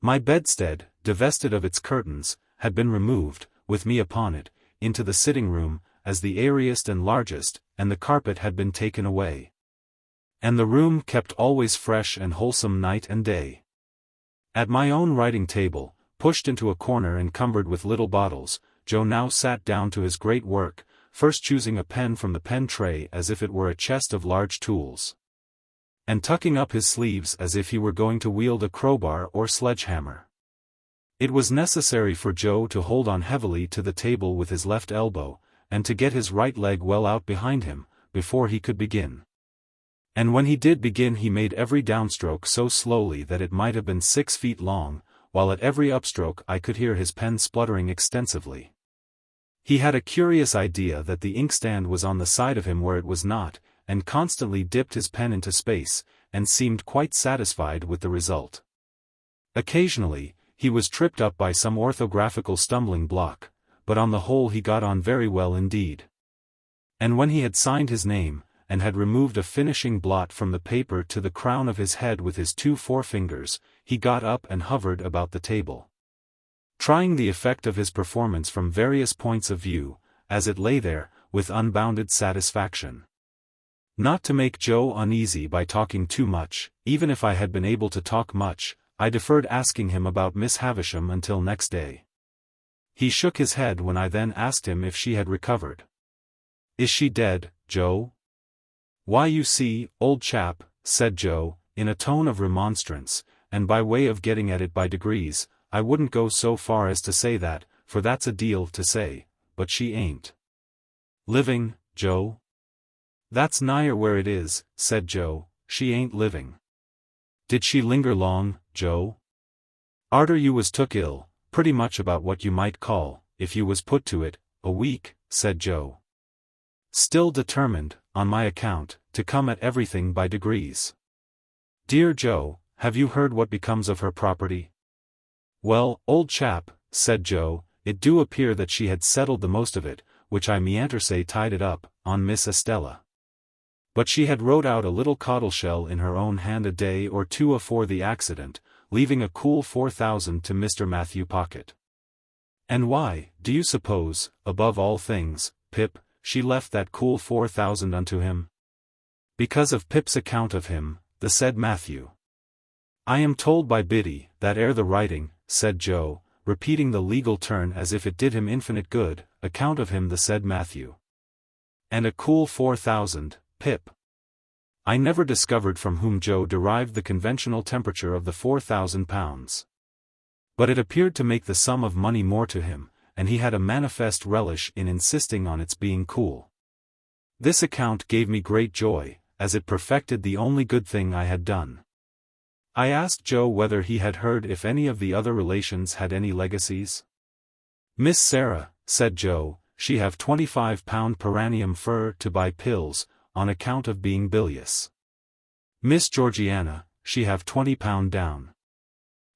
My bedstead, divested of its curtains, had been removed, with me upon it, into the sitting-room, as the airiest and largest, and the carpet had been taken away. And the room kept always fresh and wholesome night and day. At my own writing table, pushed into a corner and cumbered with little bottles, Joe now sat down to his great work, first choosing a pen from the pen tray as if it were a chest of large tools, and tucking up his sleeves as if he were going to wield a crowbar or sledgehammer. It was necessary for Joe to hold on heavily to the table with his left elbow, and to get his right leg well out behind him, before he could begin. And when he did begin he made every downstroke so slowly that it might have been 6 feet long, while at every upstroke I could hear his pen spluttering extensively. He had a curious idea that the inkstand was on the side of him where it was not, and constantly dipped his pen into space, and seemed quite satisfied with the result. Occasionally, he was tripped up by some orthographical stumbling block, but on the whole he got on very well indeed. And when he had signed his name, and had removed a finishing blot from the paper to the crown of his head with his 2 forefingers, he got up and hovered about the table, trying the effect of his performance from various points of view, as it lay there, with unbounded satisfaction. Not to make Joe uneasy by talking too much, even if I had been able to talk much, I deferred asking him about Miss Havisham until next day. He shook his head when I then asked him if she had recovered. "Is she dead, Joe?" "Why, you see, old chap," said Joe, in a tone of remonstrance, and by way of getting at it by degrees, "I wouldn't go so far as to say that, for that's a deal to say, but she ain't living, Joe." "That's nigher where it is," said Joe, "she ain't living." "Did she linger long, Joe?" "Arter you was took ill, pretty much about what you might call, if you was put to it, a week," said Joe, still determined, on my account, to come at everything by degrees. "Dear Joe, Have you heard what becomes of her property? Well, old chap, said Joe, it do appear that she had settled the most of it, which I meanter say tied it up, on Miss Estella. But she had wrote out a little codleshell in her own hand a day or two afore the accident, leaving a cool 4,000 to Mr. Matthew Pocket. And why, do you suppose, above all things, Pip, she left that cool 4,000 unto him? Because of Pip's account of him, the said Matthew. I am told by Biddy, that ere the writing, said Joe, repeating the legal turn as if it did him infinite good, account of him the said Matthew. And a cool 4,000, Pip. I never discovered from whom Joe derived the conventional temperature of the 4,000 pounds. But it appeared to make the sum of money more to him, and he had a manifest relish in insisting on its being cool. This account gave me great joy, as it perfected the only good thing I had done. I asked Joe whether he had heard if any of the other relations had any legacies. Miss Sarah, said Joe, she have £25 per annum fur to buy pills, on account of being bilious. Miss Georgiana, she have £20 down.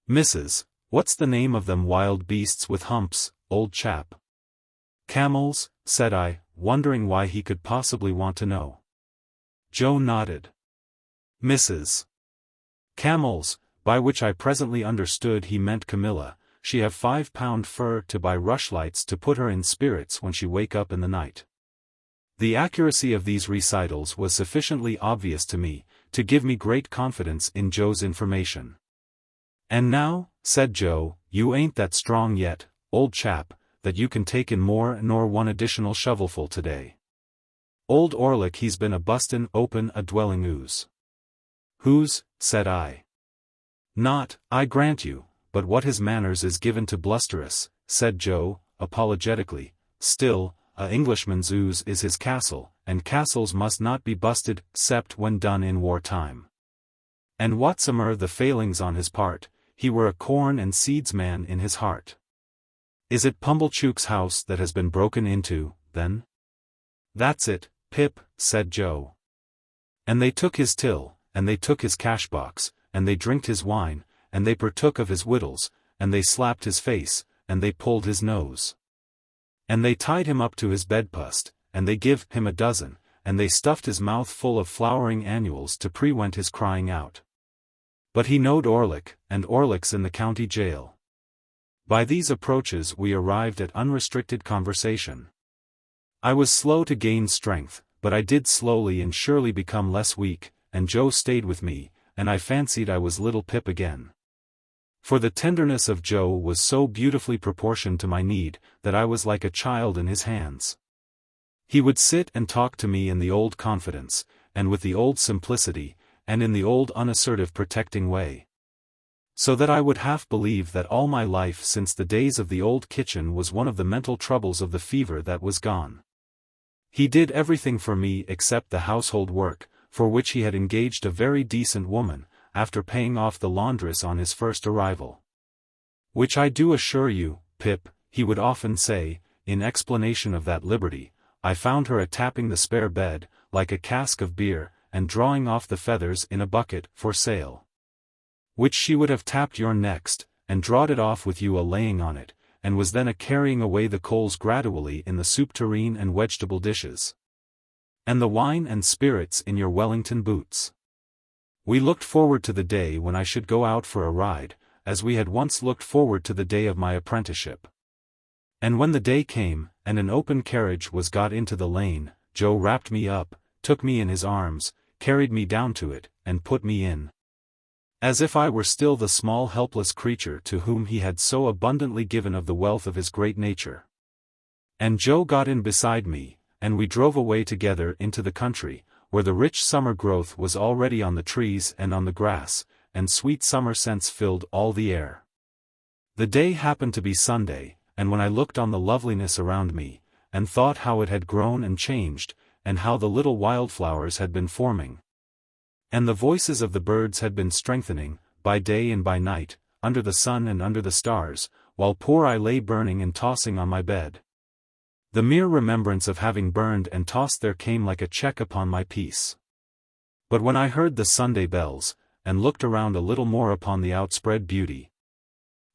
Mrs. What's the name of them wild beasts with humps, old chap? Camels, said I, wondering why he could possibly want to know. Joe nodded. Mrs. Camels, by which I presently understood he meant Camilla, she have £5 fur to buy rushlights to put her in spirits when she wake up in the night. The accuracy of these recitals was sufficiently obvious to me, to give me great confidence in Joe's information. And now, said Joe, you ain't that strong yet, old chap, that you can take in more nor one additional shovelful today. Old Orlick he's been a bustin' open a dwelling ooze. Whose, said I. Not, I grant you, but what his manners is given to blusterous, said Joe, apologetically, still, a Englishman's ooze is his castle, and castles must not be busted, cept when done in war time. And whatsome'er the failings on his part, he were a corn and seeds man in his heart. Is it Pumblechook's house that has been broken into, then? That's it, Pip, said Joe. And they took his till, and they took his cash-box, and they drinked his wine, and they partook of his wittles, and they slapped his face, and they pulled his nose. And they tied him up to his bedpost, and they give him a dozen, and they stuffed his mouth full of flowering annuals to prevent his crying out. But he knowed Orlick, and Orlick's in the county jail. By these approaches we arrived at unrestricted conversation. I was slow to gain strength, but I did slowly and surely become less weak, and Joe stayed with me, and I fancied I was little Pip again. For the tenderness of Joe was so beautifully proportioned to my need, that I was like a child in his hands. He would sit and talk to me in the old confidence, and with the old simplicity, and in the old unassertive protecting way. So that I would half believe that all my life since the days of the old kitchen was one of the mental troubles of the fever that was gone. He did everything for me except the household work, for which he had engaged a very decent woman, after paying off the laundress on his first arrival. Which I do assure you, Pip, he would often say, in explanation of that liberty, I found her a-tapping the spare bed, like a cask of beer, and drawing off the feathers in a bucket, for sale. Which she would have tapped your next, and drawed it off with you a-laying on it, and was then a-carrying away the coals gradually in the soup tureen and vegetable dishes. And the wine and spirits in your Wellington boots. We looked forward to the day when I should go out for a ride, as we had once looked forward to the day of my apprenticeship. And when the day came, and an open carriage was got into the lane, Joe wrapped me up, took me in his arms, carried me down to it, and put me in. As if I were still the small helpless creature to whom he had so abundantly given of the wealth of his great nature. And Joe got in beside me, and we drove away together into the country, where the rich summer growth was already on the trees and on the grass, and sweet summer scents filled all the air. The day happened to be Sunday, and when I looked on the loveliness around me, and thought how it had grown and changed, and how the little wildflowers had been forming, and the voices of the birds had been strengthening, by day and by night, under the sun and under the stars, while poor I lay burning and tossing on my bed. The mere remembrance of having burned and tossed there came like a check upon my peace. But when I heard the Sunday bells, and looked around a little more upon the outspread beauty.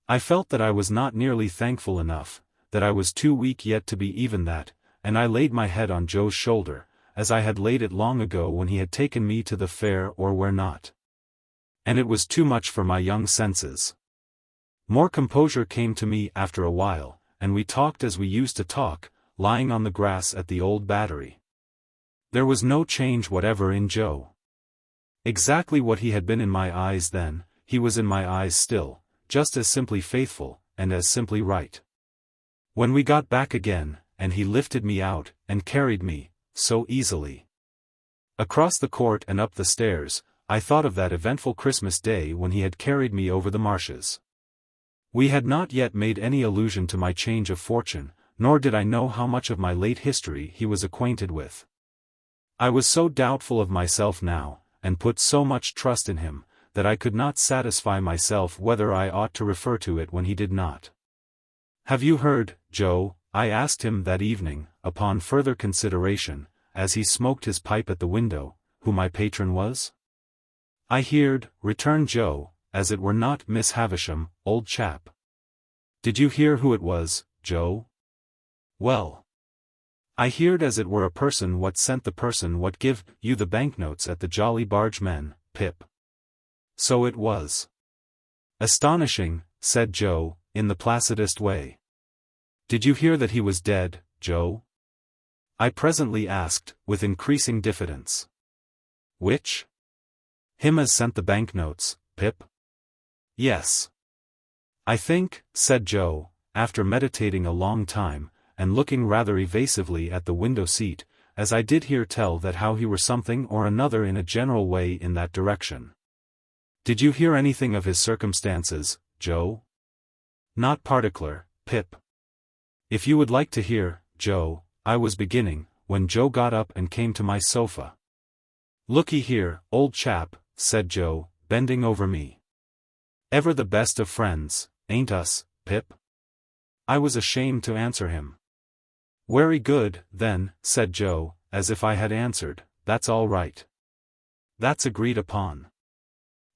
I felt that I was not nearly thankful enough, that I was too weak yet to be even that, and I laid my head on Joe's shoulder, as I had laid it long ago when he had taken me to the fair or where not. And it was too much for my young senses. More composure came to me after a while, and we talked as we used to talk, lying on the grass at the old Battery. There was no change whatever in Joe. Exactly what he had been in my eyes then, he was in my eyes still, just as simply faithful, and as simply right. When we got back again, and he lifted me out, and carried me, so easily, across the court and up the stairs, I thought of that eventful Christmas day when he had carried me over the marshes. We had not yet made any allusion to my change of fortune, nor did I know how much of my late history he was acquainted with. I was so doubtful of myself now, and put so much trust in him, that I could not satisfy myself whether I ought to refer to it when he did not. "Have you heard, Joe?" I asked him that evening, upon further consideration, as he smoked his pipe at the window, who my patron was? "I heard," returned Joe, as it were not Miss Havisham, old chap. "Did you hear who it was, Joe?" "Well, I heard as it were a person what sent the person what give you the banknotes at the Jolly Bargemen, Pip." "So it was." "Astonishing," said Joe, in the placidest way. "Did you hear that he was dead, Joe?" I presently asked, with increasing diffidence. "Which? Him as sent the banknotes, Pip?" "Yes." "I think," said Joe, after meditating a long time, and looking rather evasively at the window seat, as I did hear tell that how he were something or another in a general way in that direction. "Did you hear anything of his circumstances, Joe?" "Not particular, Pip." "If you would like to hear, Joe," I was beginning, when Joe got up and came to my sofa. "Looky here, old chap," said Joe, bending over me. "Ever the best of friends, ain't us, Pip?" I was ashamed to answer him. "Wery good, then," said Joe, as if I had answered, "That's all right. That's agreed upon.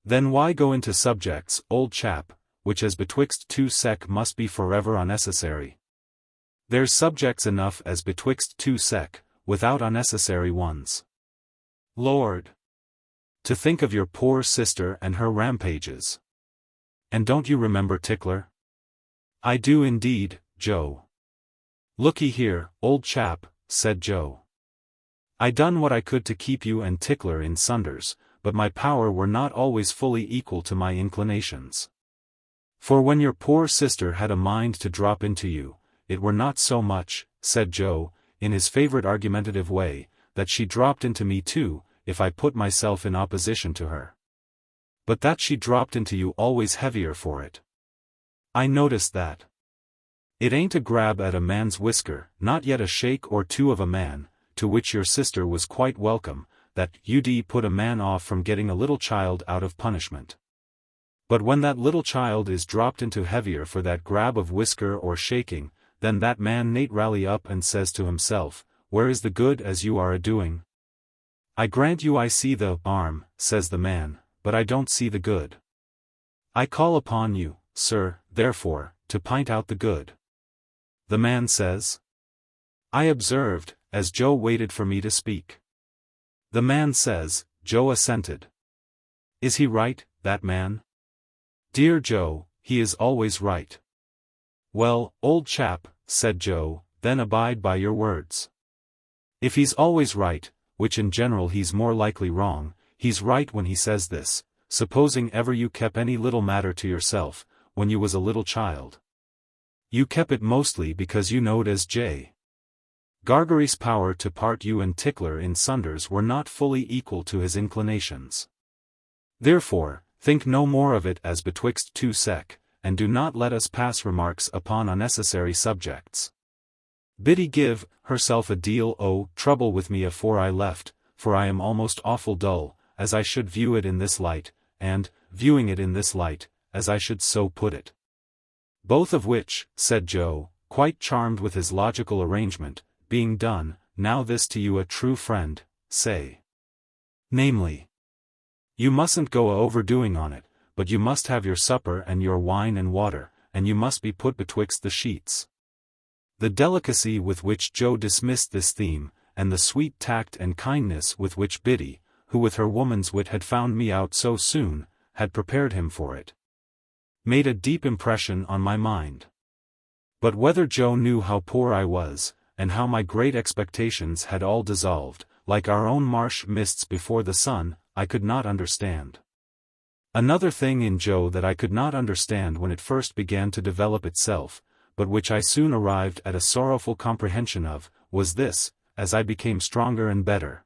Then why go into subjects, old chap, which as betwixt two sec must be forever unnecessary? There's subjects enough as betwixt two sec, without unnecessary ones. Lord! To think of your poor sister and her rampages. And don't you remember Tickler?" "I do indeed, Joe." "Looky here, old chap," said Joe. "I done what I could to keep you and Tickler in sunders, but my power were not always fully equal to my inclinations. For when your poor sister had a mind to drop into you, it were not so much," said Joe, in his favorite argumentative way, "that she dropped into me too, if I put myself in opposition to her. But that she dropped into you always heavier for it. I noticed that. It ain't a grab at a man's whisker, not yet a shake or two of a man, to which your sister was quite welcome, that you'd put a man off from getting a little child out of punishment. But when that little child is dropped into heavier for that grab of whisker or shaking, then that man nate rally up and says to himself, 'Where is the good as you are a-doing?' 'I grant you I see the arm,' says the man, 'but I don't see the good. I call upon you, sir, therefore, to pint out the good.' The man says." I observed, as Joe waited for me to speak. "The man says," Joe assented. "Is he right, that man?" "Dear Joe, he is always right." "Well, old chap," said Joe, "then abide by your words. If he's always right, which in general he's more likely wrong, he's right when he says this, supposing ever you kep any little matter to yourself, when you was a little child. You kep it mostly because you knowed as J. Gargery's power to part you and Tickler in sunders were not fully equal to his inclinations. Therefore, think no more of it as betwixt two sec, and do not let us pass remarks upon unnecessary subjects. Biddy give herself a deal o' trouble with me afore I left, for I am almost awful dull, as I should view it in this light, and, viewing it in this light, as I should so put it. Both of which," said Joe, quite charmed with his logical arrangement, "being done, now this to you a true friend, say. Namely, You mustn't go overdoing on it, but you must have your supper and your wine and water, and you must be put betwixt the sheets. The delicacy with which Joe dismissed this theme, and the sweet tact and kindness with which Biddy, who with her woman's wit had found me out so soon, had prepared him for it, made a deep impression on my mind. But whether Joe knew how poor I was, and how my great expectations had all dissolved, like our own marsh mists before the sun, I could not understand. Another thing in Joe that I could not understand when it first began to develop itself, but which I soon arrived at a sorrowful comprehension of, was this: as I became stronger and better,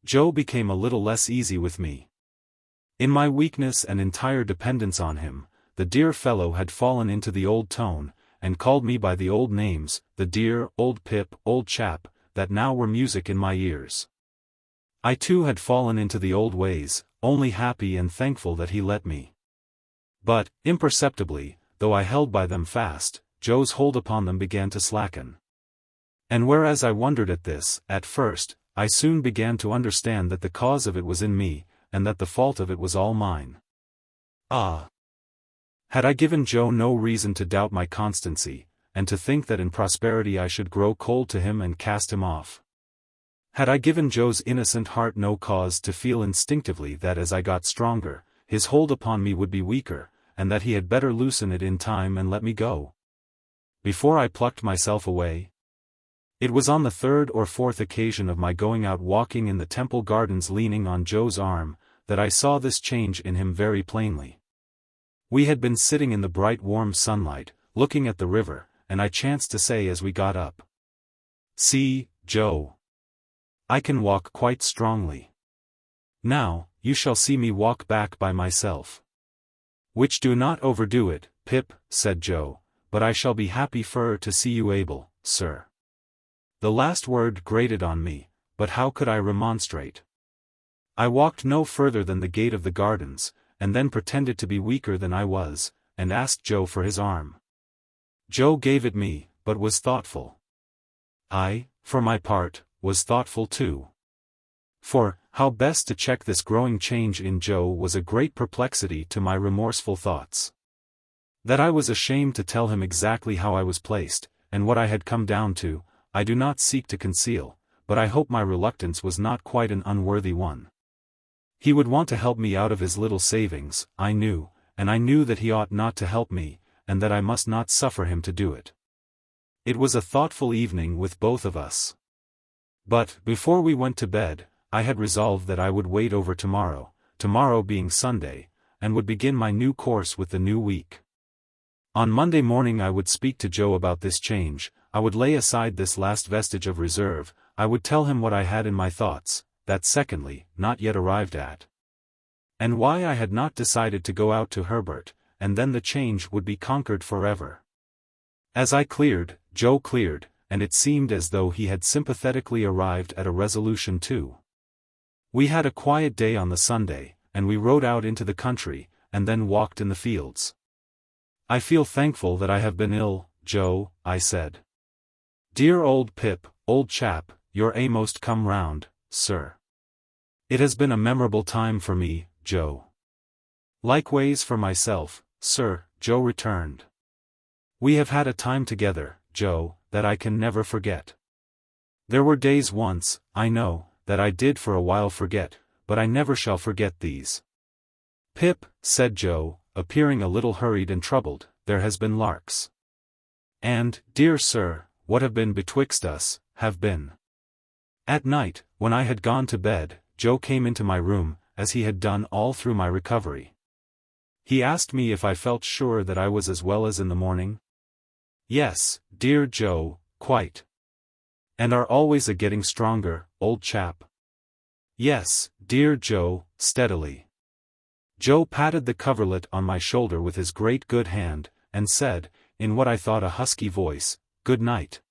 Joe became a little less easy with me. In my weakness and entire dependence on him, the dear fellow had fallen into the old tone, and called me by the old names, the dear, old Pip, old chap, that now were music in my ears. I too had fallen into the old ways, only happy and thankful that he let me. But, imperceptibly, though I held by them fast, Joe's hold upon them began to slacken. And whereas I wondered at this, at first, I soon began to understand that the cause of it was in me, and that the fault of it was all mine. Ah! Had I given Joe no reason to doubt my constancy, and to think that in prosperity I should grow cold to him and cast him off? Had I given Joe's innocent heart no cause to feel instinctively that as I got stronger, his hold upon me would be weaker, and that he had better loosen it in time and let me go before I plucked myself away? It was on the third or fourth occasion of my going out walking in the Temple Gardens leaning on Joe's arm, that I saw this change in him very plainly. We had been sitting in the bright warm sunlight, looking at the river, and I chanced to say as we got up, "See, Joe, I can walk quite strongly. Now, you shall see me walk back by myself." "Which do not overdo it, Pip," said Joe, "but I shall be happy fur to see you able, sir." The last word grated on me, but how could I remonstrate? I walked no further than the gate of the gardens, and then pretended to be weaker than I was, and asked Joe for his arm. Joe gave it me, but was thoughtful. I, for my part, was thoughtful too. For, how best to check this growing change in Joe was a great perplexity to my remorseful thoughts. That I was ashamed to tell him exactly how I was placed, and what I had come down to, I do not seek to conceal, but I hope my reluctance was not quite an unworthy one. He would want to help me out of his little savings, I knew, and I knew that he ought not to help me, and that I must not suffer him to do it. It was a thoughtful evening with both of us. But, before we went to bed, I had resolved that I would wait over tomorrow being Sunday, and would begin my new course with the new week. On Monday morning I would speak to Joe about this change, I would lay aside this last vestige of reserve, I would tell him what I had in my thoughts, that secondly, not yet arrived at, and why I had not decided to go out to Herbert, and then the change would be conquered forever. As I cleared, Joe cleared, and it seemed as though he had sympathetically arrived at a resolution too. We had a quiet day on the Sunday, and we rode out into the country, and then walked in the fields. "I feel thankful that I have been ill, Joe," I said. "Dear old Pip, old chap, you're a'most come round, sir." "It has been a memorable time for me, Joe." "Likeways for myself, sir," Joe returned. "We have had a time together, Joe, that I can never forget. There were days once, I know, that I did for a while forget, but I never shall forget these." "Pip," said Joe, appearing a little hurried and troubled, "there has been larks. And, dear sir, what have been betwixt us, have been." At night, when I had gone to bed, Joe came into my room, as he had done all through my recovery. He asked me if I felt sure that I was as well as in the morning. "Yes, dear Joe, quite." "And are always a-getting stronger, old chap?" "Yes, dear Joe, steadily." Joe patted the coverlet on my shoulder with his great good hand, and said, in what I thought a husky voice, "Good night."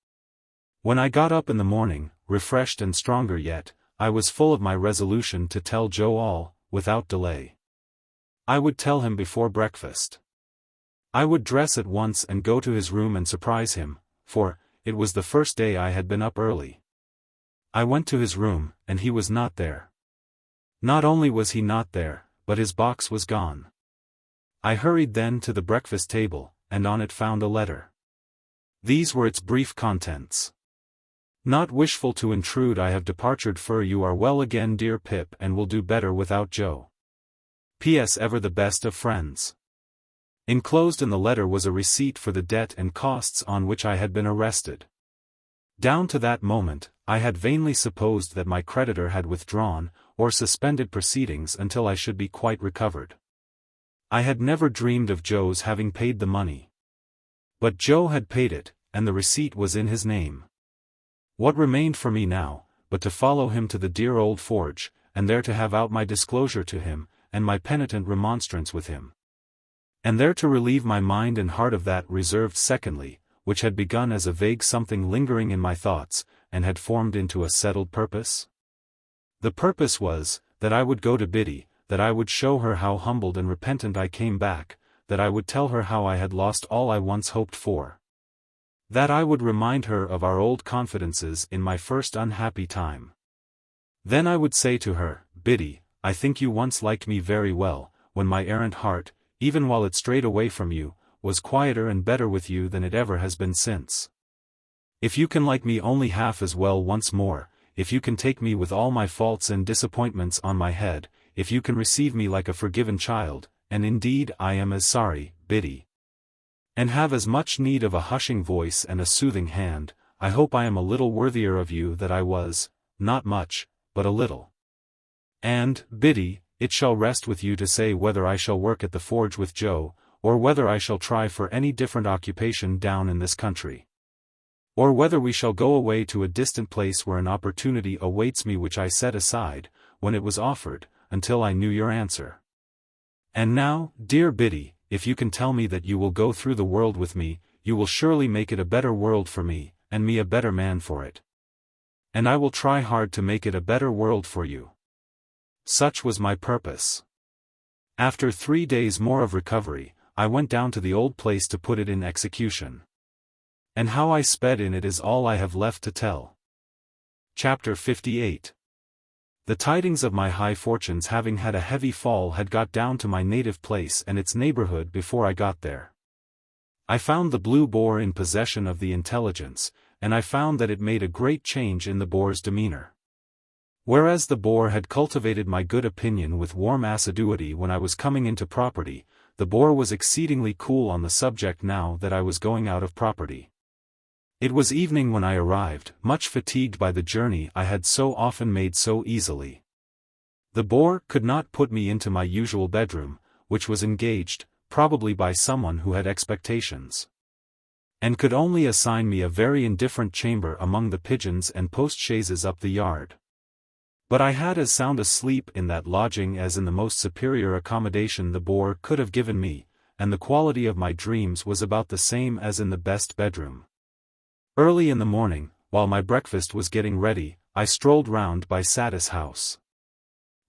When I got up in the morning, refreshed and stronger yet, I was full of my resolution to tell Joe all, without delay. I would tell him before breakfast. I would dress at once and go to his room and surprise him, for, it was the first day I had been up early. I went to his room, and he was not there. Not only was he not there, but his box was gone. I hurried then to the breakfast table, and on it found a letter. These were its brief contents. Not wishful to intrude, I have departured for you are well again dear Pip and will do better without Joe. P.S. Ever the best of friends. Enclosed in the letter was a receipt for the debt and costs on which I had been arrested. Down to that moment, I had vainly supposed that my creditor had withdrawn, or suspended proceedings until I should be quite recovered. I had never dreamed of Joe's having paid the money. But Joe had paid it, and the receipt was in his name. What remained for me now, but to follow him to the dear old forge, and there to have out my disclosure to him, and my penitent remonstrance with him. And there to relieve my mind and heart of that reserved secondly, which had begun as a vague something lingering in my thoughts, and had formed into a settled purpose? The purpose was, that I would go to Biddy, that I would show her how humbled and repentant I came back, that I would tell her how I had lost all I once hoped for. That I would remind her of our old confidences in my first unhappy time. Then I would say to her, Biddy, I think you once liked me very well, when my errant heart, even while it strayed away from you, was quieter and better with you than it ever has been since. If you can like me only half as well once more, if you can take me with all my faults and disappointments on my head, if you can receive me like a forgiven child, and indeed I am as sorry, Biddy, and have as much need of a hushing voice and a soothing hand, I hope I am a little worthier of you that I was, not much, but a little. And, Biddy, it shall rest with you to say whether I shall work at the forge with Joe, or whether I shall try for any different occupation down in this country. Or whether we shall go away to a distant place where an opportunity awaits me which I set aside, when it was offered, until I knew your answer. And now, dear Biddy, if you can tell me that you will go through the world with me, you will surely make it a better world for me, and me a better man for it. And I will try hard to make it a better world for you. Such was my purpose. After 3 days more of recovery, I went down to the old place to put it in execution. And how I sped in it is all I have left to tell. Chapter 58. The tidings of my high fortunes having had a heavy fall had got down to my native place and its neighborhood before I got there. I found the Blue Boar in possession of the intelligence, and I found that it made a great change in the Boar's demeanor. Whereas the Boar had cultivated my good opinion with warm assiduity when I was coming into property, the Boar was exceedingly cool on the subject now that I was going out of property. It was evening when I arrived, much fatigued by the journey I had so often made so easily. The Boar could not put me into my usual bedroom, which was engaged, probably by someone who had expectations, and could only assign me a very indifferent chamber among the pigeons and postchaises up the yard. But I had as sound a sleep in that lodging as in the most superior accommodation the Boar could have given me, and the quality of my dreams was about the same as in the best bedroom. Early in the morning, while my breakfast was getting ready, I strolled round by Satis' house.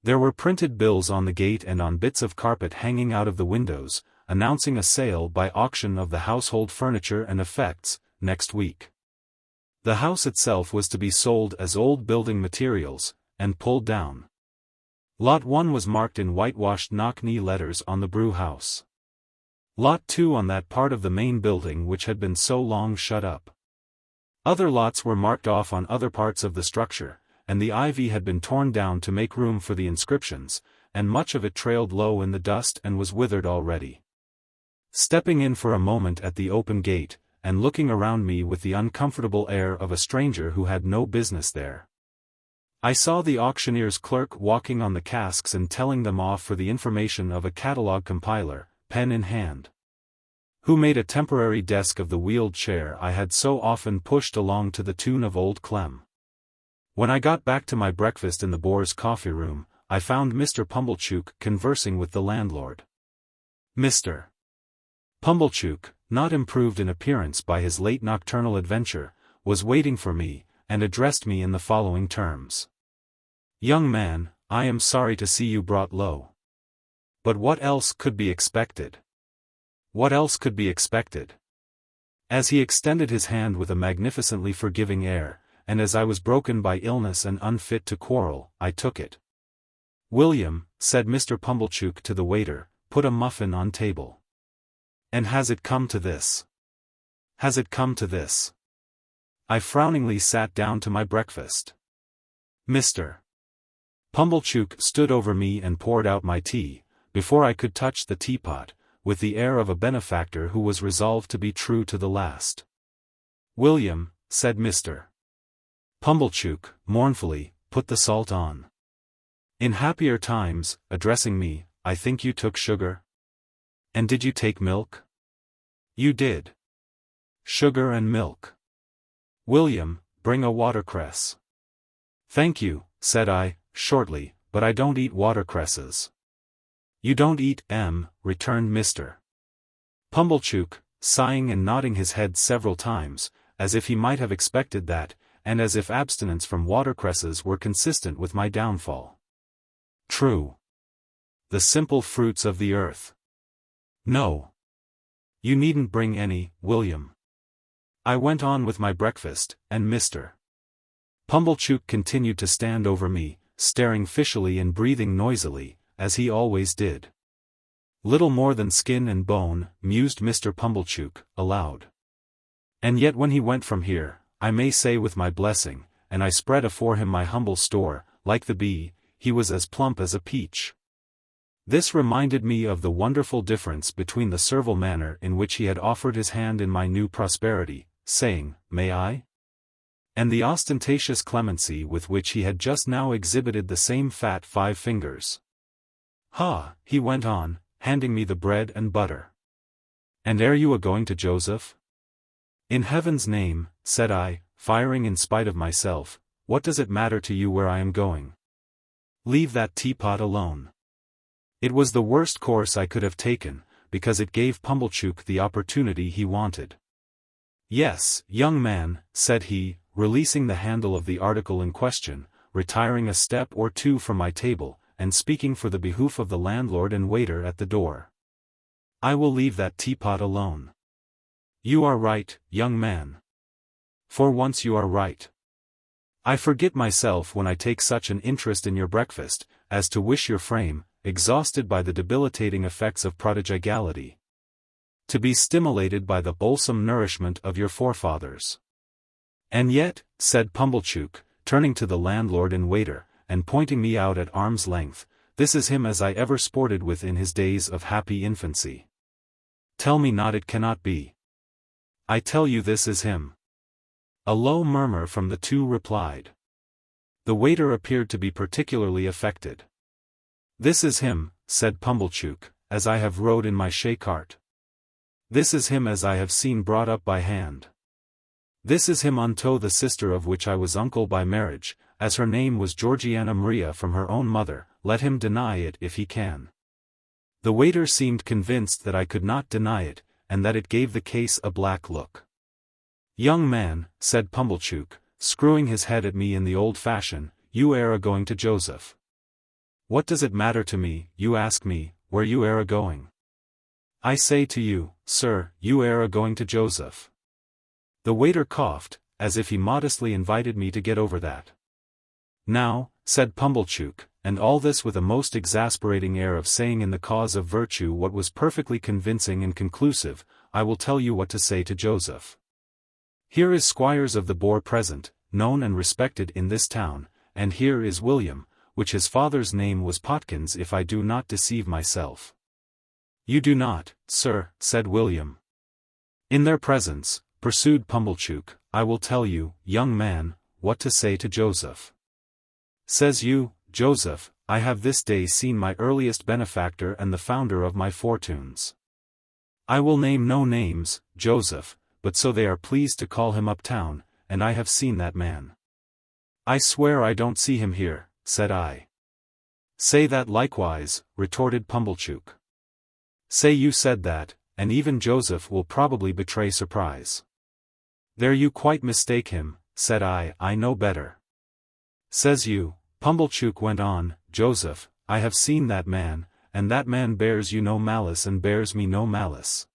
There were printed bills on the gate and on bits of carpet hanging out of the windows, announcing a sale by auction of the household furniture and effects, next week. The house itself was to be sold as old building materials, and pulled down. Lot 1 was marked in whitewashed knock-knee letters on the brew house. Lot 2 on that part of the main building which had been so long shut up. Other lots were marked off on other parts of the structure, and the ivy had been torn down to make room for the inscriptions, and much of it trailed low in the dust and was withered already. Stepping in for a moment at the open gate, and looking around me with the uncomfortable air of a stranger who had no business there, I saw the auctioneer's clerk walking on the casks and telling them off for the information of a catalogue compiler, pen in hand, who made a temporary desk of the wheeled chair I had so often pushed along to the tune of Old Clem. When I got back to my breakfast in the Boar's coffee room, I found Mr. Pumblechook conversing with the landlord. Mr. Pumblechook, not improved in appearance by his late nocturnal adventure, was waiting for me, and addressed me in the following terms. Young man, I am sorry to see you brought low. But what else could be expected? What else could be expected? As he extended his hand with a magnificently forgiving air, and as I was broken by illness and unfit to quarrel, I took it. "William," said Mr. Pumblechook to the waiter, "put a muffin on table." "And has it come to this? Has it come to this?" I frowningly sat down to my breakfast. Mr. Pumblechook stood over me and poured out my tea, before I could touch the teapot, with the air of a benefactor who was resolved to be true to the last. "William," said Mr. Pumblechook, mournfully, "put the salt on." In happier times, addressing me, "I think you took sugar? And did you take milk?" "You did. Sugar and milk. William, bring a watercress." "Thank you," said I, shortly, "but I don't eat watercresses." "You don't eat 'em," returned Mr. Pumblechook, sighing and nodding his head several times, as if he might have expected that, and as if abstinence from watercresses were consistent with my downfall. "True. The simple fruits of the earth." "No. You needn't bring any, William." I went on with my breakfast, and Mr. Pumblechook continued to stand over me, staring fishily and breathing noisily, as he always did. "Little more than skin and bone," mused Mr. Pumblechook, aloud. "And yet when he went from here, I may say with my blessing, and I spread afore him my humble store, like the bee, he was as plump as a peach." This reminded me of the wonderful difference between the servile manner in which he had offered his hand in my new prosperity, saying, "May I?" and the ostentatious clemency with which he had just now exhibited the same fat 5 fingers. "Ha," he went on, handing me the bread and butter. "And are you a-going to Joseph?" "In heaven's name," said I, firing in spite of myself, "what does it matter to you where I am going? Leave that teapot alone." It was the worst course I could have taken, because it gave Pumblechook the opportunity he wanted. "Yes, young man," said he, releasing the handle of the article in question, retiring a step or two from my table, and speaking for the behoof of the landlord and waiter at the door. "I will leave that teapot alone." "You are right, young man. For once you are right. I forget myself when I take such an interest in your breakfast, as to wish your frame, exhausted by the debilitating effects of prodigality, to be stimulated by the wholesome nourishment of your forefathers." "And yet," said Pumblechook, turning to the landlord and waiter, and pointing me out at arm's length, "this is him as I ever sported with in his days of happy infancy. Tell me not it cannot be. I tell you this is him." A low murmur from the two replied. The waiter appeared to be particularly affected. "This is him," said Pumblechook, "as I have rode in my shay-cart. This is him as I have seen brought up by hand. This is him unto the sister of which I was uncle by marriage, as her name was Georgiana Maria from her own mother, let him deny it if he can." The waiter seemed convinced that I could not deny it, and that it gave the case a black look. "Young man," said Pumblechook, screwing his head at me in the old fashion, "you air a-going to Joseph. What does it matter to me, you ask me, where you air a-going? I say to you, sir, you air a-going to Joseph." The waiter coughed, as if he modestly invited me to get over that. "Now," said Pumblechook, and all this with a most exasperating air of saying in the cause of virtue what was perfectly convincing and conclusive, "I will tell you what to say to Joseph. Here is Squires of the Boar present, known and respected in this town, and here is William, which his father's name was Potkins if I do not deceive myself." "You do not, sir," said William. "In their presence," pursued Pumblechook, "I will tell you, young man, what to say to Joseph. Says you, Joseph, I have this day seen my earliest benefactor and the founder of my fortunes. I will name no names, Joseph, but so they are pleased to call him uptown, and I have seen that man." "I swear I don't see him here," said I. "Say that likewise," retorted Pumblechook. "Say you said that, and even Joseph will probably betray surprise." "There you quite mistake him," said I know better. "Says you," Pumblechook went on, "Joseph, I have seen that man, and that man bears you no malice and bears me no malice.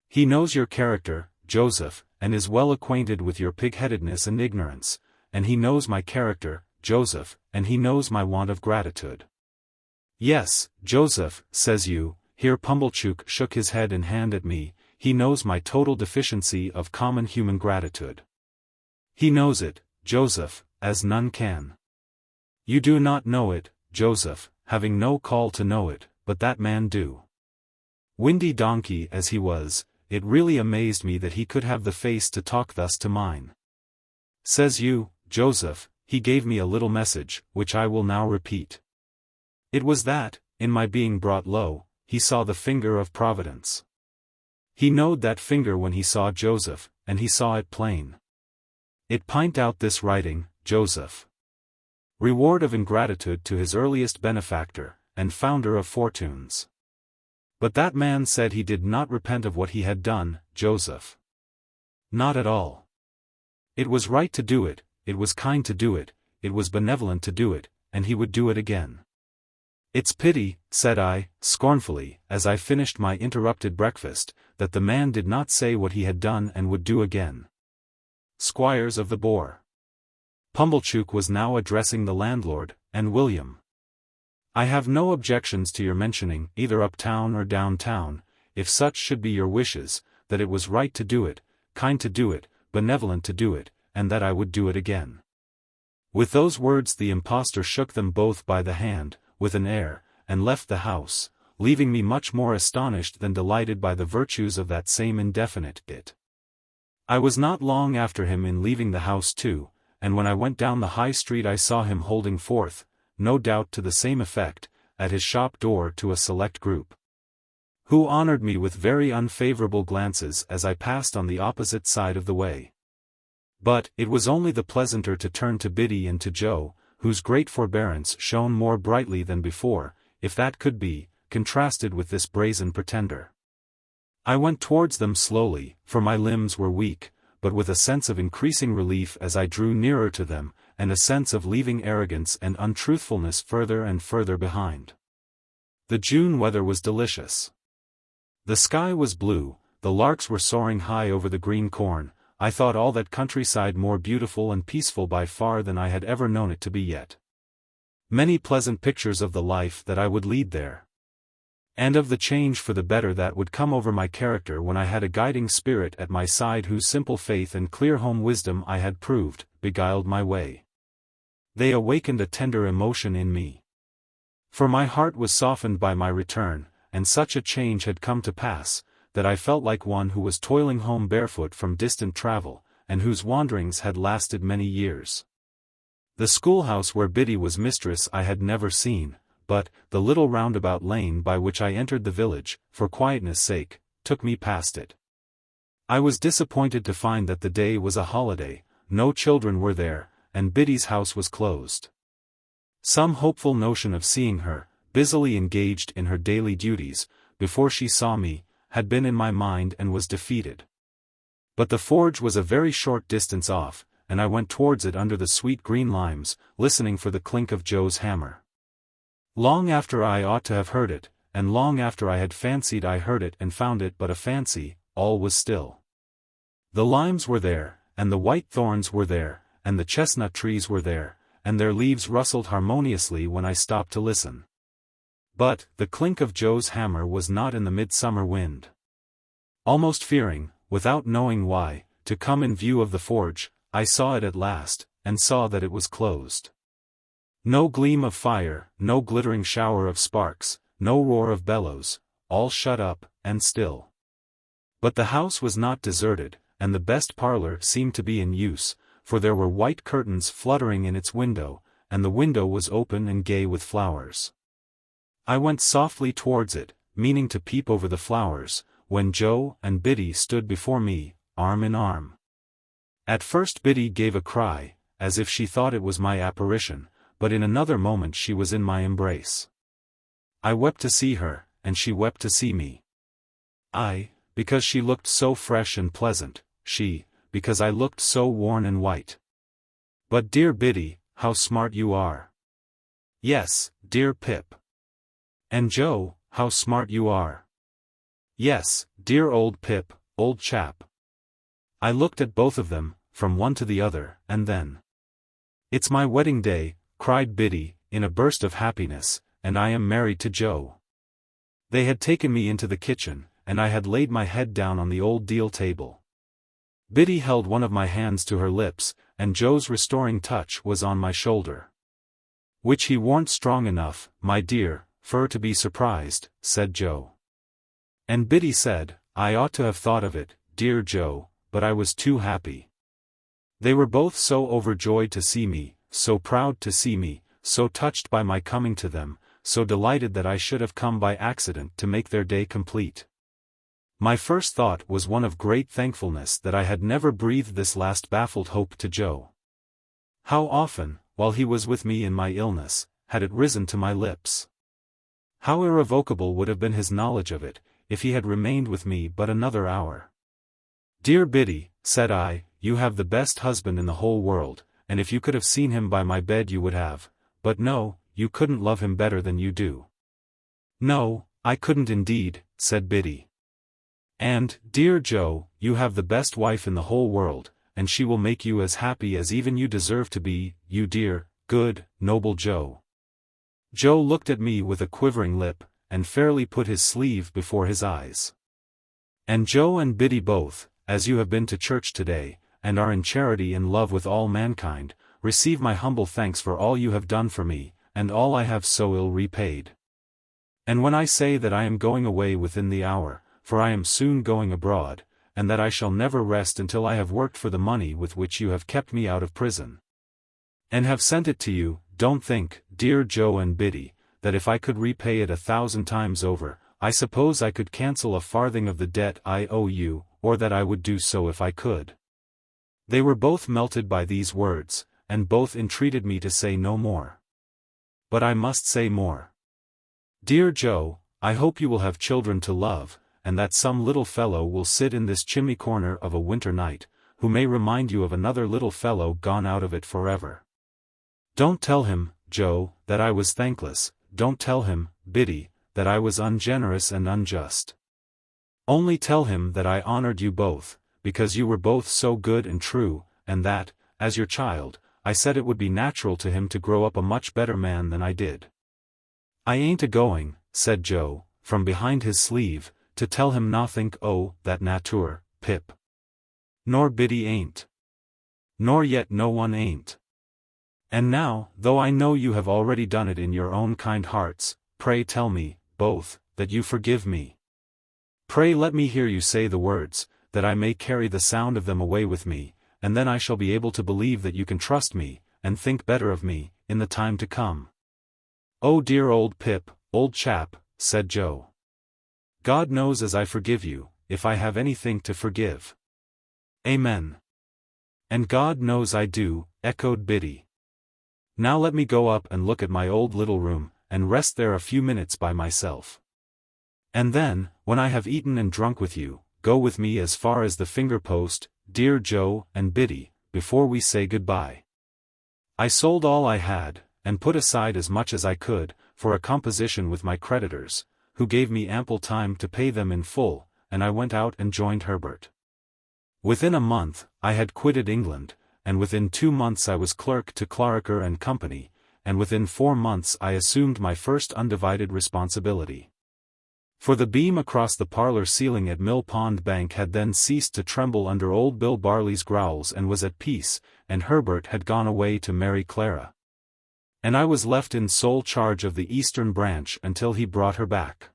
He knows your character, Joseph, and is well acquainted with your pig-headedness and ignorance, and he knows my character, Joseph, and he knows my want of gratitude. Yes, Joseph, says you. Here Pumblechook shook his head and hand at me. He knows my total deficiency of common human gratitude. He knows it, Joseph, as none can. You do not know it, Joseph, having no call to know it, but that man do. Windy donkey as he was, it really amazed me that he could have the face to talk thus to mine. Says you, Joseph, he gave me a little message, which I will now repeat. It was that, in my being brought low, he saw the finger of Providence. He knowed that finger when he saw Joseph, and he saw it plain. It pint out this writing, Joseph. Reward of ingratitude to his earliest benefactor, and founder of fortunes. But that man said he did not repent of what he had done, Joseph. Not at all. It was right to do it, it was kind to do it, it was benevolent to do it, and he would do it again. It's pity, said I, scornfully, as I finished my interrupted breakfast, that the man did not say what he had done and would do again. Squires of the Boar. Pumblechook was now addressing the landlord, and William. I have no objections to your mentioning, either uptown or downtown, if such should be your wishes, that it was right to do it, kind to do it, benevolent to do it, and that I would do it again. With those words the impostor shook them both by the hand, with an air, and left the house, leaving me much more astonished than delighted by the virtues of that same indefinite it. I was not long after him in leaving the house too, and when I went down the high street I saw him holding forth, no doubt to the same effect, at his shop door to a select group, who honored me with very unfavorable glances as I passed on the opposite side of the way. But it was only the pleasanter to turn to Biddy and to Joe, whose great forbearance shone more brightly than before, if that could be, contrasted with this brazen pretender. I went towards them slowly, for my limbs were weak, but with a sense of increasing relief as I drew nearer to them, and a sense of leaving arrogance and untruthfulness further and further behind. The June weather was delicious. The sky was blue, the larks were soaring high over the green corn. I thought all that countryside more beautiful and peaceful by far than I had ever known it to be yet. Many pleasant pictures of the life that I would lead there, and of the change for the better that would come over my character when I had a guiding spirit at my side whose simple faith and clear home wisdom I had proved, beguiled my way. They awakened a tender emotion in me. For my heart was softened by my return, and such a change had come to pass, that I felt like one who was toiling home barefoot from distant travel, and whose wanderings had lasted many years. The schoolhouse where Biddy was mistress I had never seen, but, the little roundabout lane by which I entered the village, for quietness' sake, took me past it. I was disappointed to find that the day was a holiday, no children were there, and Biddy's house was closed. Some hopeful notion of seeing her, busily engaged in her daily duties, before she saw me, had been in my mind and was defeated. But the forge was a very short distance off, and I went towards it under the sweet green limes, listening for the clink of Joe's hammer. Long after I ought to have heard it, and long after I had fancied I heard it and found it but a fancy, all was still. The limes were there, and the white thorns were there, and the chestnut trees were there, and their leaves rustled harmoniously when I stopped to listen. But, the clink of Joe's hammer was not in the midsummer wind. Almost fearing, without knowing why, to come in view of the forge, I saw it at last, and saw that it was closed. No gleam of fire, no glittering shower of sparks, no roar of bellows, all shut up, and still. But the house was not deserted, and the best parlor seemed to be in use, for there were white curtains fluttering in its window, and the window was open and gay with flowers. I went softly towards it, meaning to peep over the flowers, when Joe and Biddy stood before me, arm in arm. At first Biddy gave a cry, as if she thought it was my apparition, but in another moment she was in my embrace. I wept to see her, and she wept to see me. I, because she looked so fresh and pleasant, she, because I looked so worn and white. But dear Biddy, how smart you are. Yes, dear Pip. And Joe, how smart you are. Yes, dear old Pip, old chap. I looked at both of them, from one to the other, and then. It's my wedding day, cried Biddy, in a burst of happiness, and I am married to Joe. They had taken me into the kitchen, and I had laid my head down on the old deal table. Biddy held one of my hands to her lips, and Joe's restoring touch was on my shoulder. "Which he warn't strong enough, my dear, fur to be surprised," said Joe. And Biddy said, "I ought to have thought of it, dear Joe, but I was too happy." They were both so overjoyed to see me, so proud to see me, so touched by my coming to them, so delighted that I should have come by accident to make their day complete. My first thought was one of great thankfulness that I had never breathed this last baffled hope to Joe. How often, while he was with me in my illness, had it risen to my lips. How irrevocable would have been his knowledge of it, if he had remained with me but another hour. "Dear Biddy," said I, "you have the best husband in the whole world, and if you could have seen him by my bed you would have, but no, you couldn't love him better than you do." "No, I couldn't indeed," said Biddy. "And, dear Joe, you have the best wife in the whole world, and she will make you as happy as even you deserve to be, you dear, good, noble Joe." Joe looked at me with a quivering lip, and fairly put his sleeve before his eyes. "And Joe and Biddy both, as you have been to church today, and are in charity and love with all mankind, receive my humble thanks for all you have done for me, and all I have so ill repaid. And when I say that I am going away within the hour, for I am soon going abroad, and that I shall never rest until I have worked for the money with which you have kept me out of prison, and have sent it to you, don't think, dear Joe and Biddy, that if I could repay it 1,000 times over, I suppose I could cancel a farthing of the debt I owe you, or that I would do so if I could." They were both melted by these words, and both entreated me to say no more. But I must say more. "Dear Joe, I hope you will have children to love, and that some little fellow will sit in this chimney corner of a winter night, who may remind you of another little fellow gone out of it forever. Don't tell him, Joe, that I was thankless, don't tell him, Biddy, that I was ungenerous and unjust. Only tell him that I honored you both, because you were both so good and true, and that, as your child, I said it would be natural to him to grow up a much better man than I did. I ain't a-going," said Joe, from behind his sleeve, "to tell him nothink o' that natur, Pip. Nor Biddy ain't. Nor yet no one ain't. And now, though I know you have already done it in your own kind hearts, pray tell me, both, that you forgive me. Pray let me hear you say the words, that I may carry the sound of them away with me, and then I shall be able to believe that you can trust me, and think better of me, in the time to come." "Oh dear old Pip, old chap," said Joe. "God knows as I forgive you, if I have anything to forgive." "Amen." "And God knows I do," echoed Biddy. "Now let me go up and look at my old little room, and rest there a few minutes by myself. And then, when I have eaten and drunk with you, go with me as far as the finger-post, dear Joe and Biddy, before we say good-bye." I sold all I had, and put aside as much as I could, for a composition with my creditors, who gave me ample time to pay them in full, and I went out and joined Herbert. Within a month, I had quitted England, and within 2 months I was clerk to Clarriker and Company, and within 4 months I assumed my first undivided responsibility. For the beam across the parlor ceiling at Mill Pond Bank had then ceased to tremble under old Bill Barley's growls and was at peace, and Herbert had gone away to marry Clara. And I was left in sole charge of the eastern branch until he brought her back.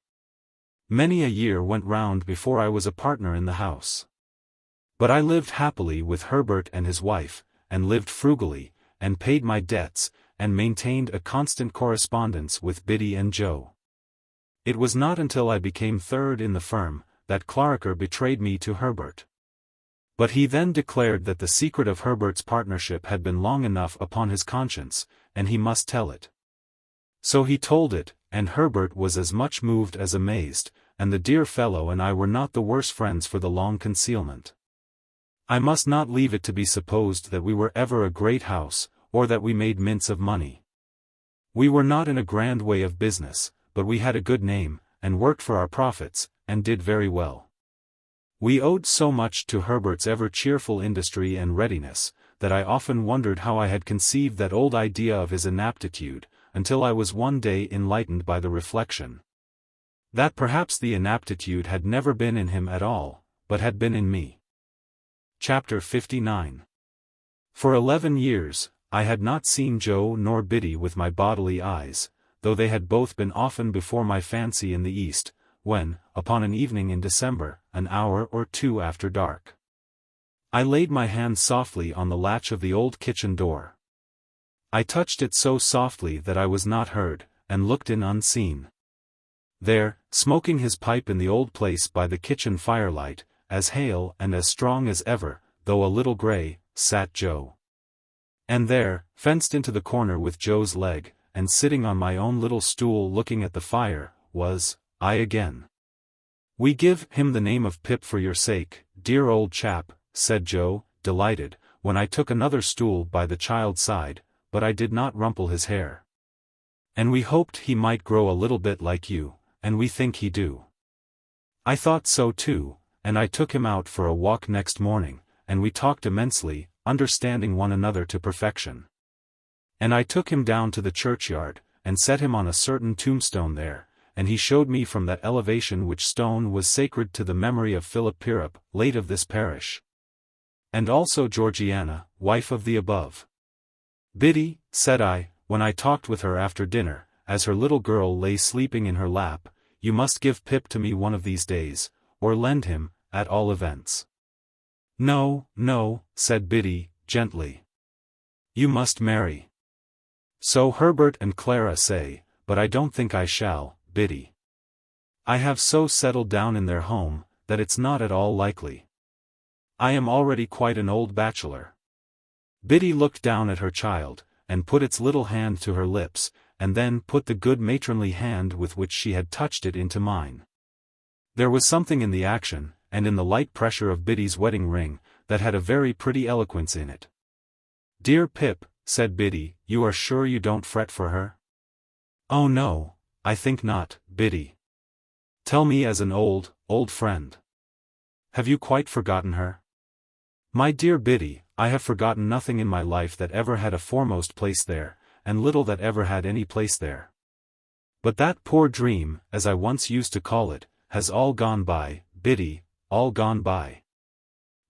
Many a year went round before I was a partner in the house. But I lived happily with Herbert and his wife, and lived frugally, and paid my debts, and maintained a constant correspondence with Biddy and Joe. It was not until I became third in the firm, that Clarriker betrayed me to Herbert. But he then declared that the secret of Herbert's partnership had been long enough upon his conscience, and he must tell it. So he told it, and Herbert was as much moved as amazed, and the dear fellow and I were not the worse friends for the long concealment. I must not leave it to be supposed that we were ever a great house, or that we made mince of money. We were not in a grand way of business, but we had a good name, and worked for our profits, and did very well. We owed so much to Herbert's ever-cheerful industry and readiness, that I often wondered how I had conceived that old idea of his inaptitude, until I was one day enlightened by the reflection that perhaps the inaptitude had never been in him at all, but had been in me. Chapter 59. For 11 years, I had not seen Joe nor Biddy with my bodily eyes, though they had both been often before my fancy in the East, when, upon an evening in December, an hour or two after dark, I laid my hand softly on the latch of the old kitchen door. I touched it so softly that I was not heard, and looked in unseen. There, smoking his pipe in the old place by the kitchen firelight, as hale and as strong as ever, though a little grey, sat Joe. And there, fenced into the corner with Joe's leg, and sitting on my own little stool looking at the fire, was I again. "We give him the name of Pip for your sake, dear old chap," said Joe, delighted, when I took another stool by the child's side, but I did not rumple his hair. "And we hoped he might grow a little bit like you, and we think he do." I thought so too, and I took him out for a walk next morning, and we talked immensely, understanding one another to perfection. And I took him down to the churchyard, and set him on a certain tombstone there, and he showed me from that elevation which stone was sacred to the memory of Philip Pirrup, late of this parish. And also Georgiana, wife of the above. "Biddy," said I, when I talked with her after dinner, as her little girl lay sleeping in her lap, "you must give Pip to me one of these days, or lend him, at all events." "No, no," said Biddy, gently. "You must marry." "So Herbert and Clara say, but I don't think I shall, Biddy. I have so settled down in their home, that it's not at all likely. I am already quite an old bachelor." Biddy looked down at her child, and put its little hand to her lips, and then put the good matronly hand with which she had touched it into mine. There was something in the action, and in the light pressure of Biddy's wedding ring, that had a very pretty eloquence in it. "Dear Pip," said Biddy, "you are sure you don't fret for her?" "Oh no, I think not, Biddy. Tell me as an old friend. Have you quite forgotten her?" "My dear Biddy, I have forgotten nothing in my life that ever had a foremost place there, and little that ever had any place there. But that poor dream, as I once used to call it, has all gone by, Biddy, all gone by."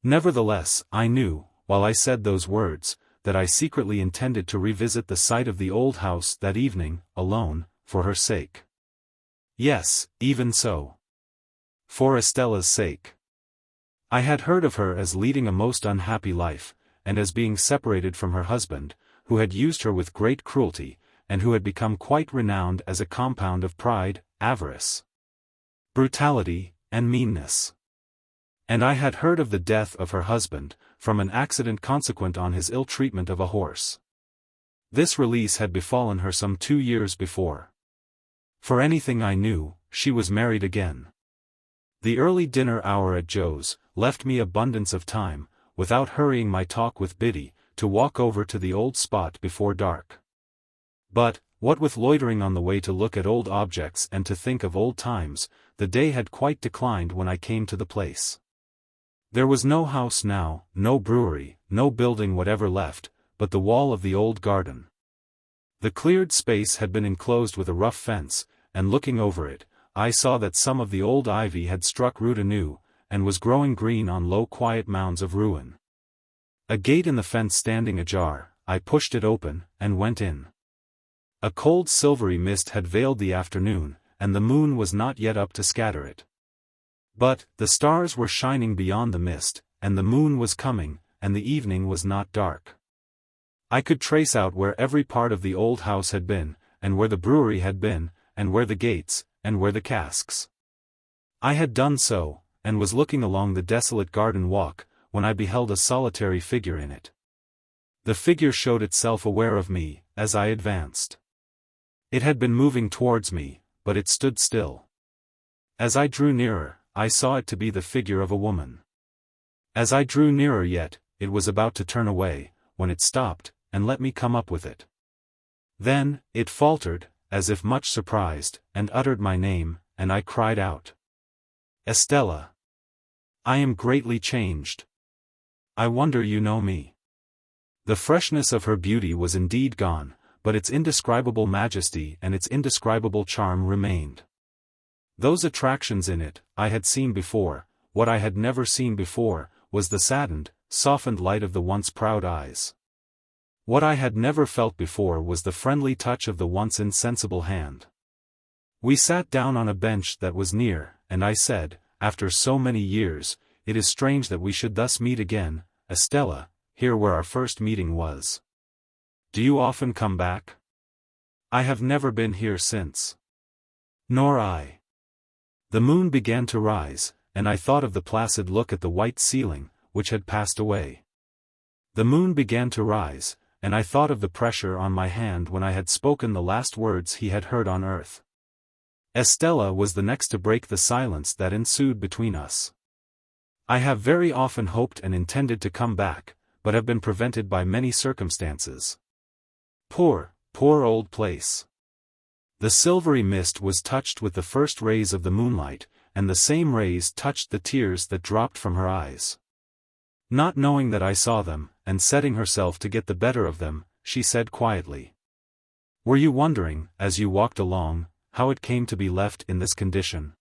Nevertheless, I knew, while I said those words, that I secretly intended to revisit the site of the old house that evening, alone, for her sake. Yes, even so. For Estella's sake. I had heard of her as leading a most unhappy life, and as being separated from her husband, who had used her with great cruelty, and who had become quite renowned as a compound of pride, avarice, brutality, and meanness. And I had heard of the death of her husband, from an accident consequent on his ill treatment of a horse. This release had befallen her some 2 years before. For anything I knew, she was married again. The early dinner hour at Joe's left me abundance of time, without hurrying my talk with Biddy, to walk over to the old spot before dark. But, what with loitering on the way to look at old objects and to think of old times, the day had quite declined when I came to the place. There was no house now, no brewery, no building whatever left, but the wall of the old garden. The cleared space had been enclosed with a rough fence, and looking over it, I saw that some of the old ivy had struck root anew, and was growing green on low quiet mounds of ruin. A gate in the fence standing ajar, I pushed it open, and went in. A cold silvery mist had veiled the afternoon, and the moon was not yet up to scatter it. But, the stars were shining beyond the mist, and the moon was coming, and the evening was not dark. I could trace out where every part of the old house had been, and where the brewery had been, and where the gates, and where the casks. I had done so, and was looking along the desolate garden walk, when I beheld a solitary figure in it. The figure showed itself aware of me, as I advanced. It had been moving towards me, but it stood still. As I drew nearer, I saw it to be the figure of a woman. As I drew nearer yet, it was about to turn away, when it stopped, and let me come up with it. Then, it faltered, as if much surprised, and uttered my name, and I cried out, "Estella! I am greatly changed. I wonder you know me." The freshness of her beauty was indeed gone, but its indescribable majesty and its indescribable charm remained. Those attractions in it, I had seen before. What I had never seen before, was the saddened, softened light of the once proud eyes. What I had never felt before was the friendly touch of the once insensible hand. We sat down on a bench that was near, and I said, after so many years, "It is strange that we should thus meet again, Estella, here where our first meeting was. Do you often come back?" "I have never been here since." "Nor I." The moon began to rise, and I thought of the placid look at the white ceiling, which had passed away. The moon began to rise, and I thought of the pressure on my hand when I had spoken the last words he had heard on earth. Estella was the next to break the silence that ensued between us. "I have very often hoped and intended to come back, but have been prevented by many circumstances. Poor, poor old place." The silvery mist was touched with the first rays of the moonlight, and the same rays touched the tears that dropped from her eyes. Not knowing that I saw them, and setting herself to get the better of them, she said quietly, "Were you wondering, as you walked along, how it came to be left in this condition?"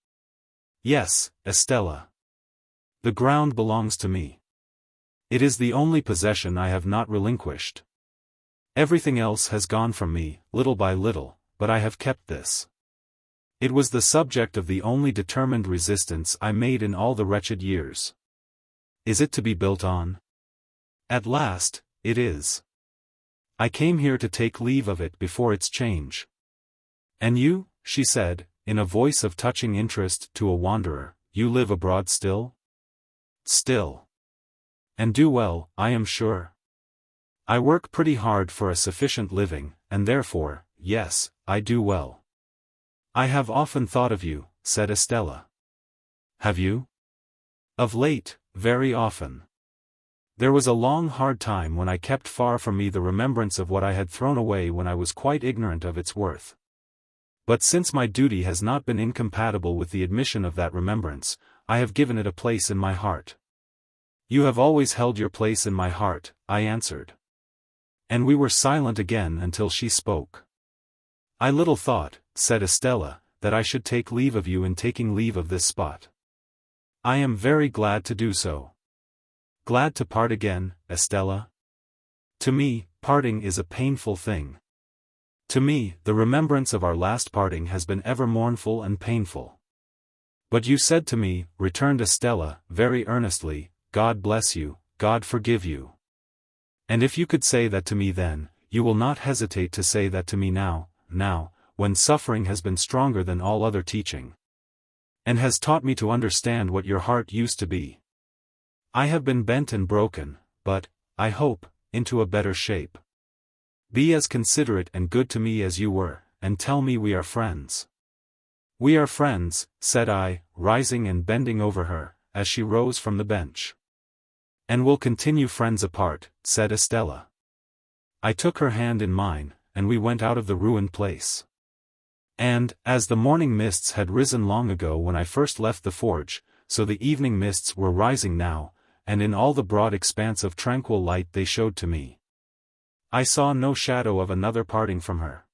"Yes, Estella. The ground belongs to me. It is the only possession I have not relinquished. Everything else has gone from me, little by little, but I have kept this. It was the subject of the only determined resistance I made in all the wretched years. Is it to be built on? At last, it is. I came here to take leave of it before its change." "And you," she said, in a voice of touching interest to a wanderer, "you live abroad still?" "Still. And do well, I am sure. I work pretty hard for a sufficient living, and therefore, yes, I do well." "I have often thought of you," said Estella. "Have you?" "Of late, very often. There was a long hard time when I kept far from me the remembrance of what I had thrown away when I was quite ignorant of its worth. But since my duty has not been incompatible with the admission of that remembrance, I have given it a place in my heart." "You have always held your place in my heart," I answered. And we were silent again until she spoke. "I little thought," said Estella, "that I should take leave of you in taking leave of this spot. I am very glad to do so." "Glad to part again, Estella?" "To me, parting is a painful thing. To me, the remembrance of our last parting has been ever mournful and painful." "But you said to me," returned Estella, very earnestly, "God bless you, God forgive you. And if you could say that to me then, you will not hesitate to say that to me now, when suffering has been stronger than all other teaching, and has taught me to understand what your heart used to be. I have been bent and broken, but, I hope, into a better shape. Be as considerate and good to me as you were, and tell me we are friends." "We are friends," said I, rising and bending over her, as she rose from the bench. "And will continue friends apart," said Estella. I took her hand in mine, and we went out of the ruined place. And, as the morning mists had risen long ago when I first left the forge, so the evening mists were rising now, and in all the broad expanse of tranquil light they showed to me. I saw no shadow of another parting from her.